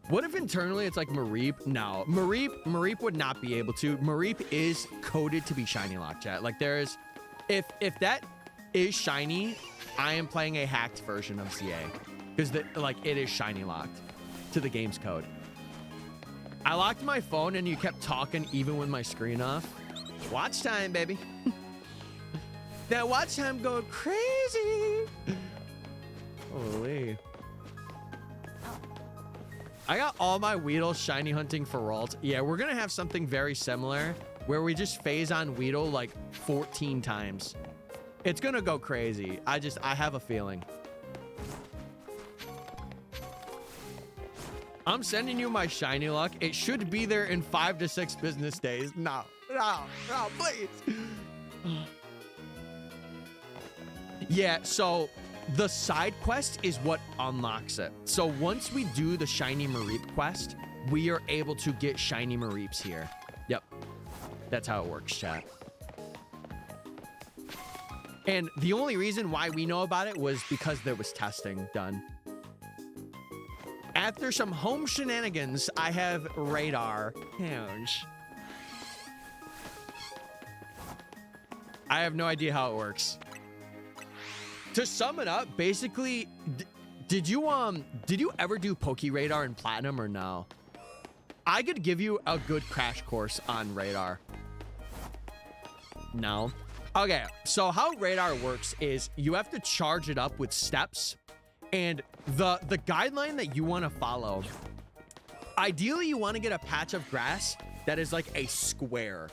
What if internally it's like Mareep? No, Mareep would not be able to. Mareep is coded to be shiny locked, chat. Like, there's, if that is shiny, I am playing a hacked version of CA because like it is shiny locked to the game's code. I locked my phone and you kept talking even with my screen off. Watch time, baby. That watch time go crazy. Holy. I got all my Weedle shiny hunting for Ralt. Yeah, we're gonna have something very similar where we just phase on Weedle like 14 times. It's gonna go crazy. I have a feeling. I'm sending you my shiny luck. It should be there in 5 to 6 business days. No, please. Yeah, so the side quest is what unlocks it. So once we do the shiny Mareep quest, we are able to get shiny Mareeps here. Yep, that's how it works, chat. And the only reason why we know about it was because there was testing done. After some home shenanigans, I have radar. Ouch. I have no idea how it works. To sum it up, basically, did you ever do Poke Radar in Platinum or no? I could give you a good crash course on radar. No. Okay, so how radar works is you have to charge it up with steps, and the guideline that you want to follow, ideally you want to get a patch of grass that is like a square.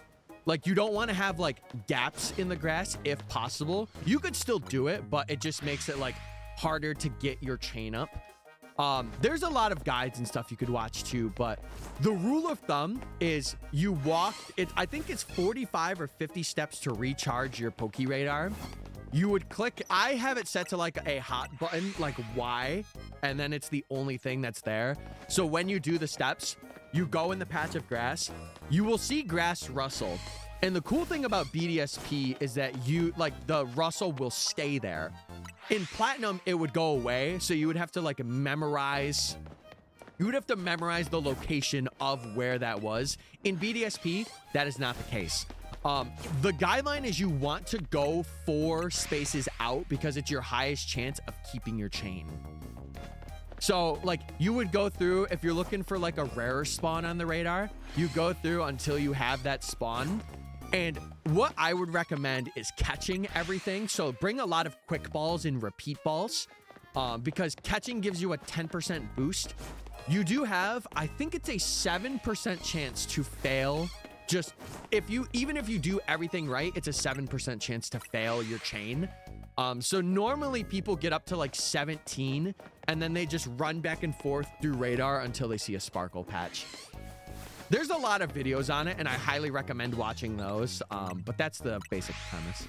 Like, you don't want to have like gaps in the grass if possible. You could still do it, but it just makes it like harder to get your chain up. There's a lot of guides and stuff you could watch too, but the rule of thumb is you walk it. I think it's 45 or 50 steps to recharge your Poke Radar. You would click, I have it set to like a hot button, like Y, and then it's the only thing that's there. So when you do the steps, you go in the patch of grass, you will see grass rustle. And the cool thing about BDSP is that the rustle will stay there. In Platinum, it would go away, so you would have to like memorize. You would have to memorize the location of where that was. In BDSP, that is not the case. The guideline is you want to go 4 spaces out because it's your highest chance of keeping your chain. So like you would go through, if you're looking for like a rarer spawn on the radar, you go through until you have that spawn. And what I would recommend is catching everything. So bring a lot of quick balls and repeat balls because catching gives you a 10% boost. You do have, I think it's a 7% chance to fail. Just even if you do everything right, it's a 7% chance to fail your chain. So normally people get up to like 17 and then they just run back and forth through radar until they see a sparkle patch. There's a lot of videos on it, and I highly recommend watching those. But that's the basic premise.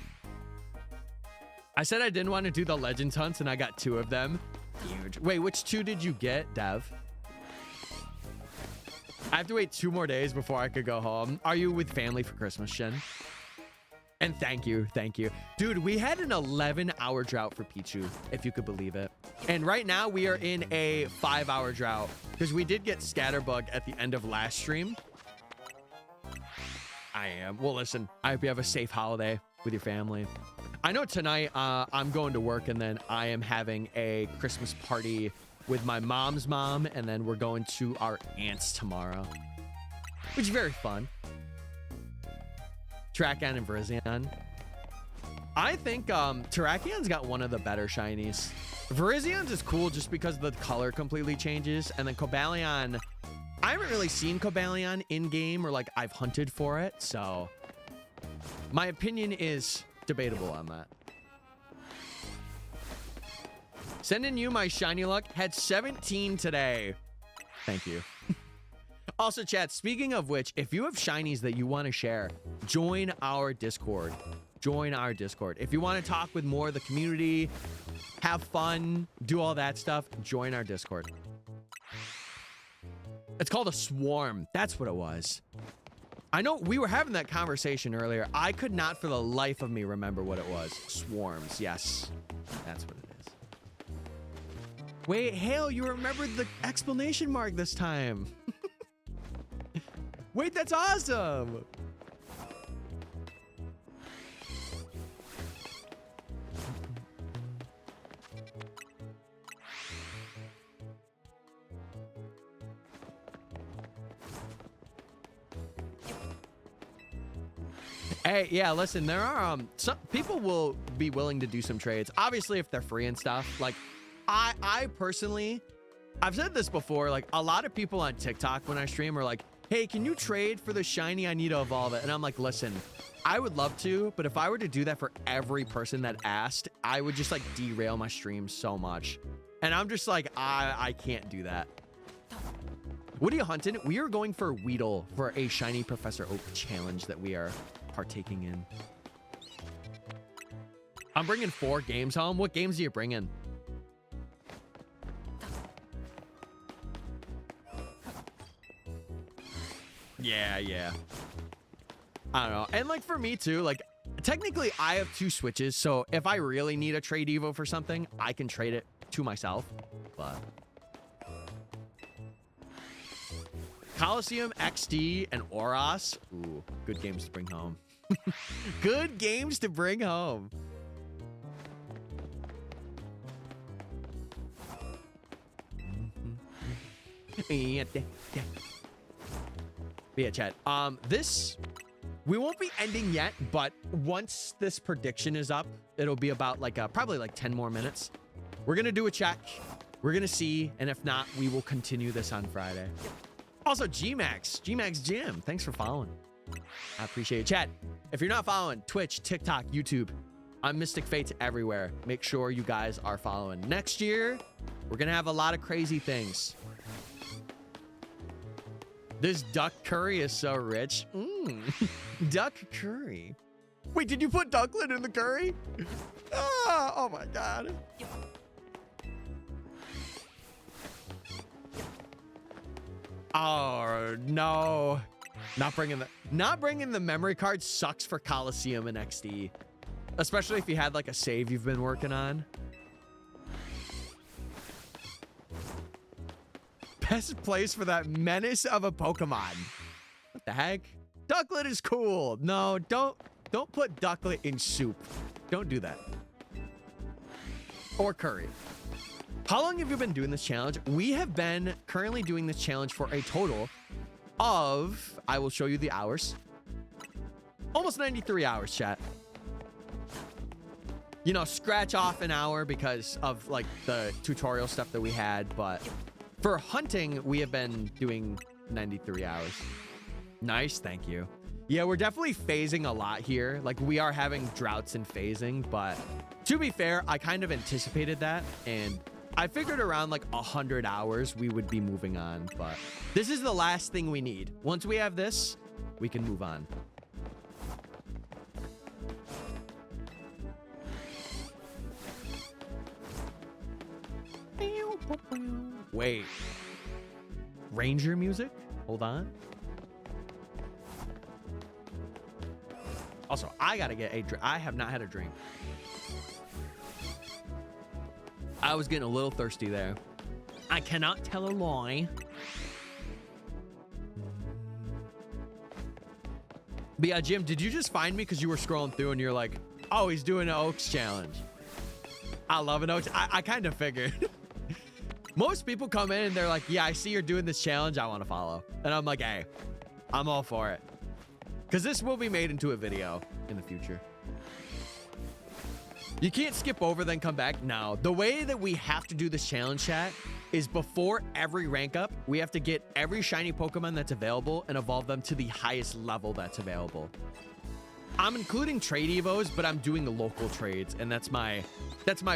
I said I didn't want to do the Legends hunts, and I got 2 of them. Huge. Wait, which 2 did you get, Dev? I have to wait 2 more days before I could go home. Are you with family for Christmas, Shin? And thank you. Dude, we had an 11-hour drought for Pichu, if you could believe it. And right now we are in a 5-hour drought because we did get Scatterbug at the end of last stream. I am. Well, listen, I hope you have a safe holiday with your family. I know tonight I'm going to work, and then I am having a Christmas party with my mom's mom, and then we're going to our aunt's tomorrow, which is very fun. Terrakion and Virizion. I think Terrakion's got one of the better shinies. Virizion's is cool just because the color completely changes, and then Cobalion, I haven't really seen Cobalion in game, or like I've hunted for it, so my opinion is debatable on that. Sending you my shiny luck. Had 17 today. Thank you. Also, chat, speaking of which, if you have shinies that you want to share, join our Discord. Join our Discord. If you want to talk with more of the community, have fun, do all that stuff, join our Discord. It's called a swarm. That's what it was. I know we were having that conversation earlier. I could not for the life of me remember what it was. Swarms, yes. That's what it is. Wait, Hale, you remembered the explanation mark this time. Wait, that's awesome. Hey, yeah, listen, there are some people will be willing to do some trades, obviously, if they're free and stuff. Like I personally, I've said this before, like a lot of people on TikTok when I stream are like, hey, can you trade for the shiny? I need to evolve it. And I'm like, listen, I would love to, but if I were to do that for every person that asked, I would just like derail my stream so much. And I'm just like, I can't do that. What are you hunting? We are going for Weedle for a shiny Professor Oak challenge that we are partaking in. I'm bringing 4 games home. What games are you bringing? Yeah. I don't know. And like for me too, like technically I have 2 Switches, so if I really need a trade Evo for something, I can trade it to myself. But Coliseum, XD, and Oros. Ooh, good games to bring home. Good games to bring home. Yeah, chat. This, we won't be ending yet, but once this prediction is up, it'll be about like probably like 10 more minutes. We're gonna do a check. We're gonna see, and if not, we will continue this on Friday. Also, Gmax Jim, thanks for following. I appreciate it. Chat, if you're not following Twitch, TikTok, YouTube, I'm MysticFates everywhere. Make sure you guys are following. Next year, we're gonna have a lot of crazy things. This duck curry is so rich. Duck curry. Wait, did you put ducklet in the curry? Oh my God. Oh no. Not bringing the memory card sucks for Coliseum and XD. Especially if you had like a save you've been working on. Best place for that menace of a Pokemon. What the heck? Ducklet is cool. No, don't put ducklet in soup. Don't do that. Or curry. How long have you been doing this challenge? We have been currently doing this challenge for a total of, I will show you the hours. Almost 93 hours, chat. You know, scratch off an hour because of like the tutorial stuff that we had, but for hunting, we have been doing 93 hours. Nice, thank you. Yeah, we're definitely phasing a lot here. Like we are having droughts and phasing, but to be fair, I kind of anticipated that, and I figured around like 100 hours we would be moving on, but this is the last thing we need. Once we have this, we can move on. Wait. Ranger music? Hold on. Also, I gotta get a drink. I have not had a drink. I was getting a little thirsty there. I cannot tell a lie. But yeah, Jim, did you just find me because you were scrolling through and you're like, oh, he's doing an Oaks challenge? I love an Oaks. I kind of figured. Most people come in and they're like, yeah, I see you're doing this challenge. I want to follow. And I'm like, hey, I'm all for it. Because this will be made into a video in the future. You can't skip over, then come back. No, the way that we have to do this challenge, chat, is before every rank up, we have to get every shiny Pokemon that's available and evolve them to the highest level that's available. I'm including trade evos, but I'm doing the local trades, and that's my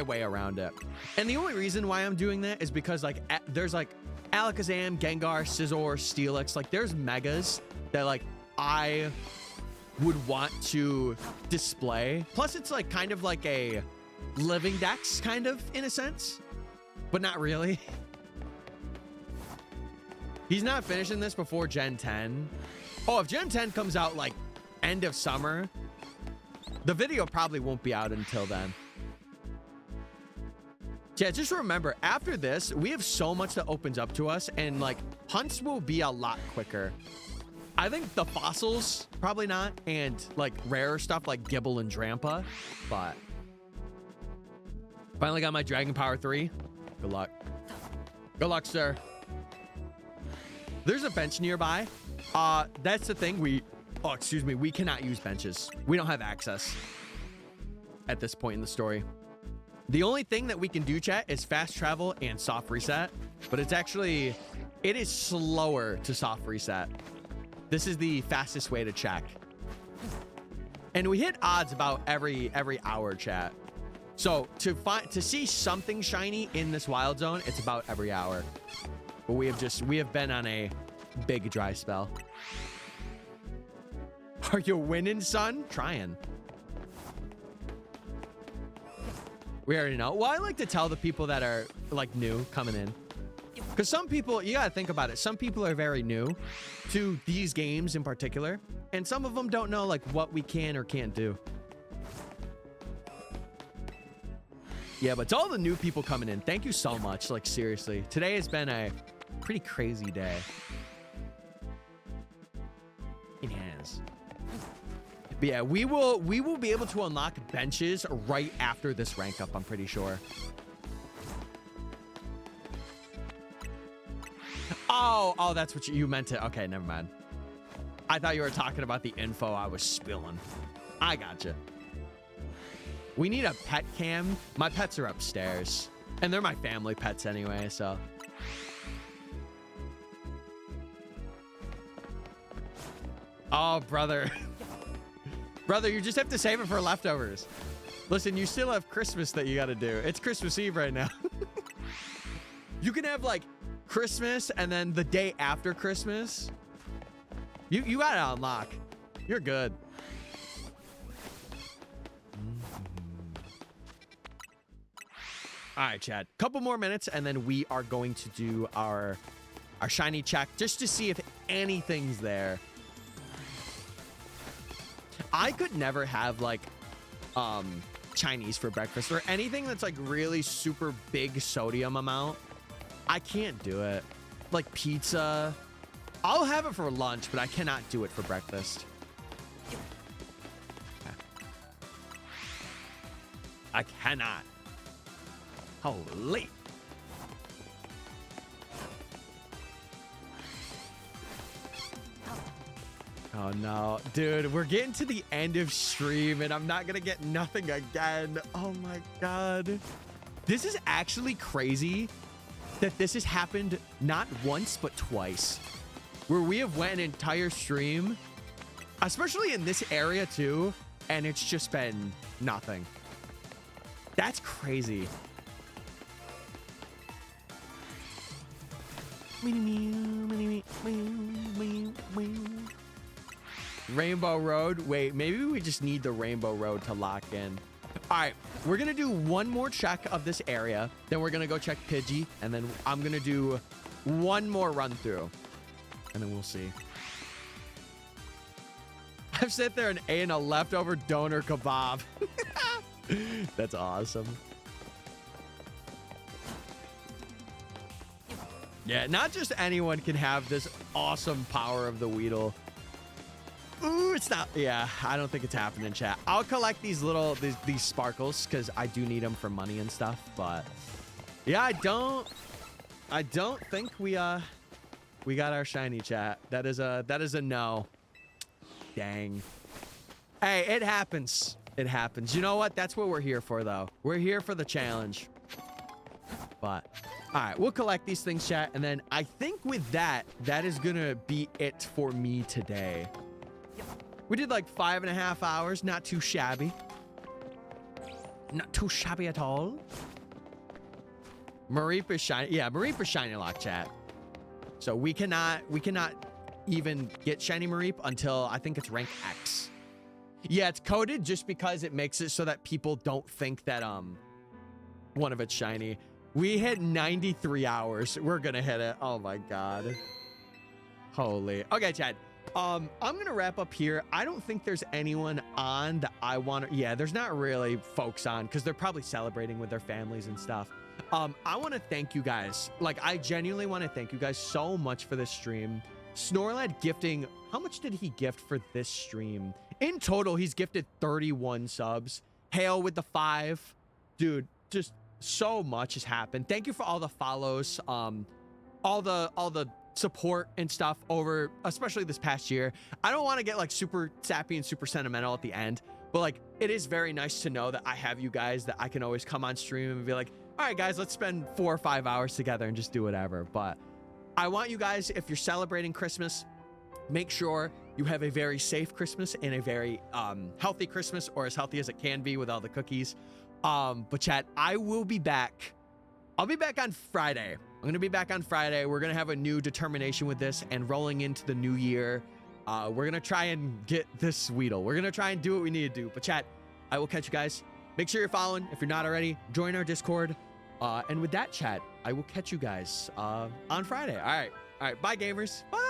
way around it. And the only reason why I'm doing that is because like there's like Alakazam, Gengar, Scizor, Steelix, like there's megas that like I would want to display. Plus it's like kind of like a living dex kind of in a sense, but not really. He's not finishing this before Gen 10. Oh, if Gen 10 comes out like end of summer, the video probably won't be out until then. Yeah, just remember, after this, we have so much that opens up to us, and like hunts will be a lot quicker. I think the fossils, probably not, and like rarer stuff like Gibble and Drampa, but finally got my Dragon Power 3. Good luck. Good luck, sir. There's a bench nearby. That's the thing. We cannot use benches. We don't have access at this point in the story. The only thing that we can do, chat, is fast travel and soft reset, but it is slower to soft reset. This is the fastest way to check. And we hit odds about every hour, chat. So to see something shiny in this wild zone, it's about every hour. But we have been on a big dry spell. Are you winning, son? Trying. We already know. Well, I like to tell the people that are like new coming in, because some people, you gotta think about it. Some people are very new to these games in particular, and some of them don't know like what we can or can't do. Yeah, but to all the new people coming in, thank you so much. Like seriously, today has been a pretty crazy day. It has. But yeah, we will be able to unlock benches right after this rank up, I'm pretty sure. Oh, that's what you meant to. Okay, never mind. I thought you were talking about the info I was spilling. I gotcha. We need a pet cam. My pets are upstairs, and they're my family pets anyway, so. Oh, brother. Brother, you just have to save it for leftovers. Listen, you still have Christmas that you got to do. It's Christmas Eve right now. You can have like Christmas and then the day after Christmas. You got to unlock. You're good. All right, Chad. Couple more minutes and then we are going to do our shiny check just to see if anything's there. I could never have like Chinese for breakfast or anything that's like really super big sodium amount. I can't do it. Like pizza, I'll have it for lunch, but I cannot do it for breakfast. I cannot. Holy. Oh no, dude, we're getting to the end of stream and I'm not gonna get nothing again. Oh my God. This is actually crazy that this has happened not once, but twice, where we have went an entire stream, especially in this area too, and it's just been nothing. That's crazy. Rainbow Road. Wait, maybe we just need the Rainbow Road to lock in. All right, we're gonna do one more check of this area. Then we're gonna go check Pidgey, and then I'm gonna do one more run through, and then we'll see. I've sat there and ate a leftover donor kebab. That's awesome. Yeah, not just anyone can have this awesome power of the Weedle. Ooh, it's not. Yeah, I don't think it's happening, chat. I'll collect these little these sparkles because I do need them for money and stuff. But yeah, I don't think we got our shiny, chat. That is a no. Dang. Hey, it happens. It happens. You know what? That's what we're here for, though. We're here for the challenge. But all right, we'll collect these things, chat, and then I think with that is gonna be it for me today. We did like 5.5 hours. Not too shabby. Not too shabby at all. Mareep is shiny. Yeah, Mareep is shiny lock, chat. So we cannot even get shiny Mareep until I think it's rank X. Yeah, it's coded just because it makes it so that people don't think that one of it's shiny. We hit 93 hours. We're gonna hit it. Oh my god. Holy. Okay, Chad. I'm gonna wrap up here. I don't think there's anyone on that I want to. Yeah, there's not really folks on because they're probably celebrating with their families and stuff. I want to thank you guys. Like, I genuinely want to thank you guys so much for this stream. Snorlad gifting. How much did he gift for this stream? In total, he's gifted 31 subs. Hail with the 5. Dude, just so much has happened. Thank you for all the follows. All the support and stuff over, especially this past year. I don't want to get like super sappy and super sentimental at the end, but like it is very nice to know that I have you guys that I can always come on stream and be like, all right guys, let's spend 4 or 5 hours together and just do whatever. But I want you guys, if you're celebrating Christmas, make sure you have a very safe Christmas and a very healthy Christmas, or as healthy as it can be with all the cookies. But chat, I will be back. I'll be back on Friday. I'm going to be back on Friday. We're going to have a new determination with this, and rolling into the new year, we're going to try and get this Weedle. We're going to try and do what we need to do. But chat, I will catch you guys. Make sure you're following. If you're not already, join our Discord. And with that, chat, I will catch you guys on Friday. All right. Bye, gamers. Bye.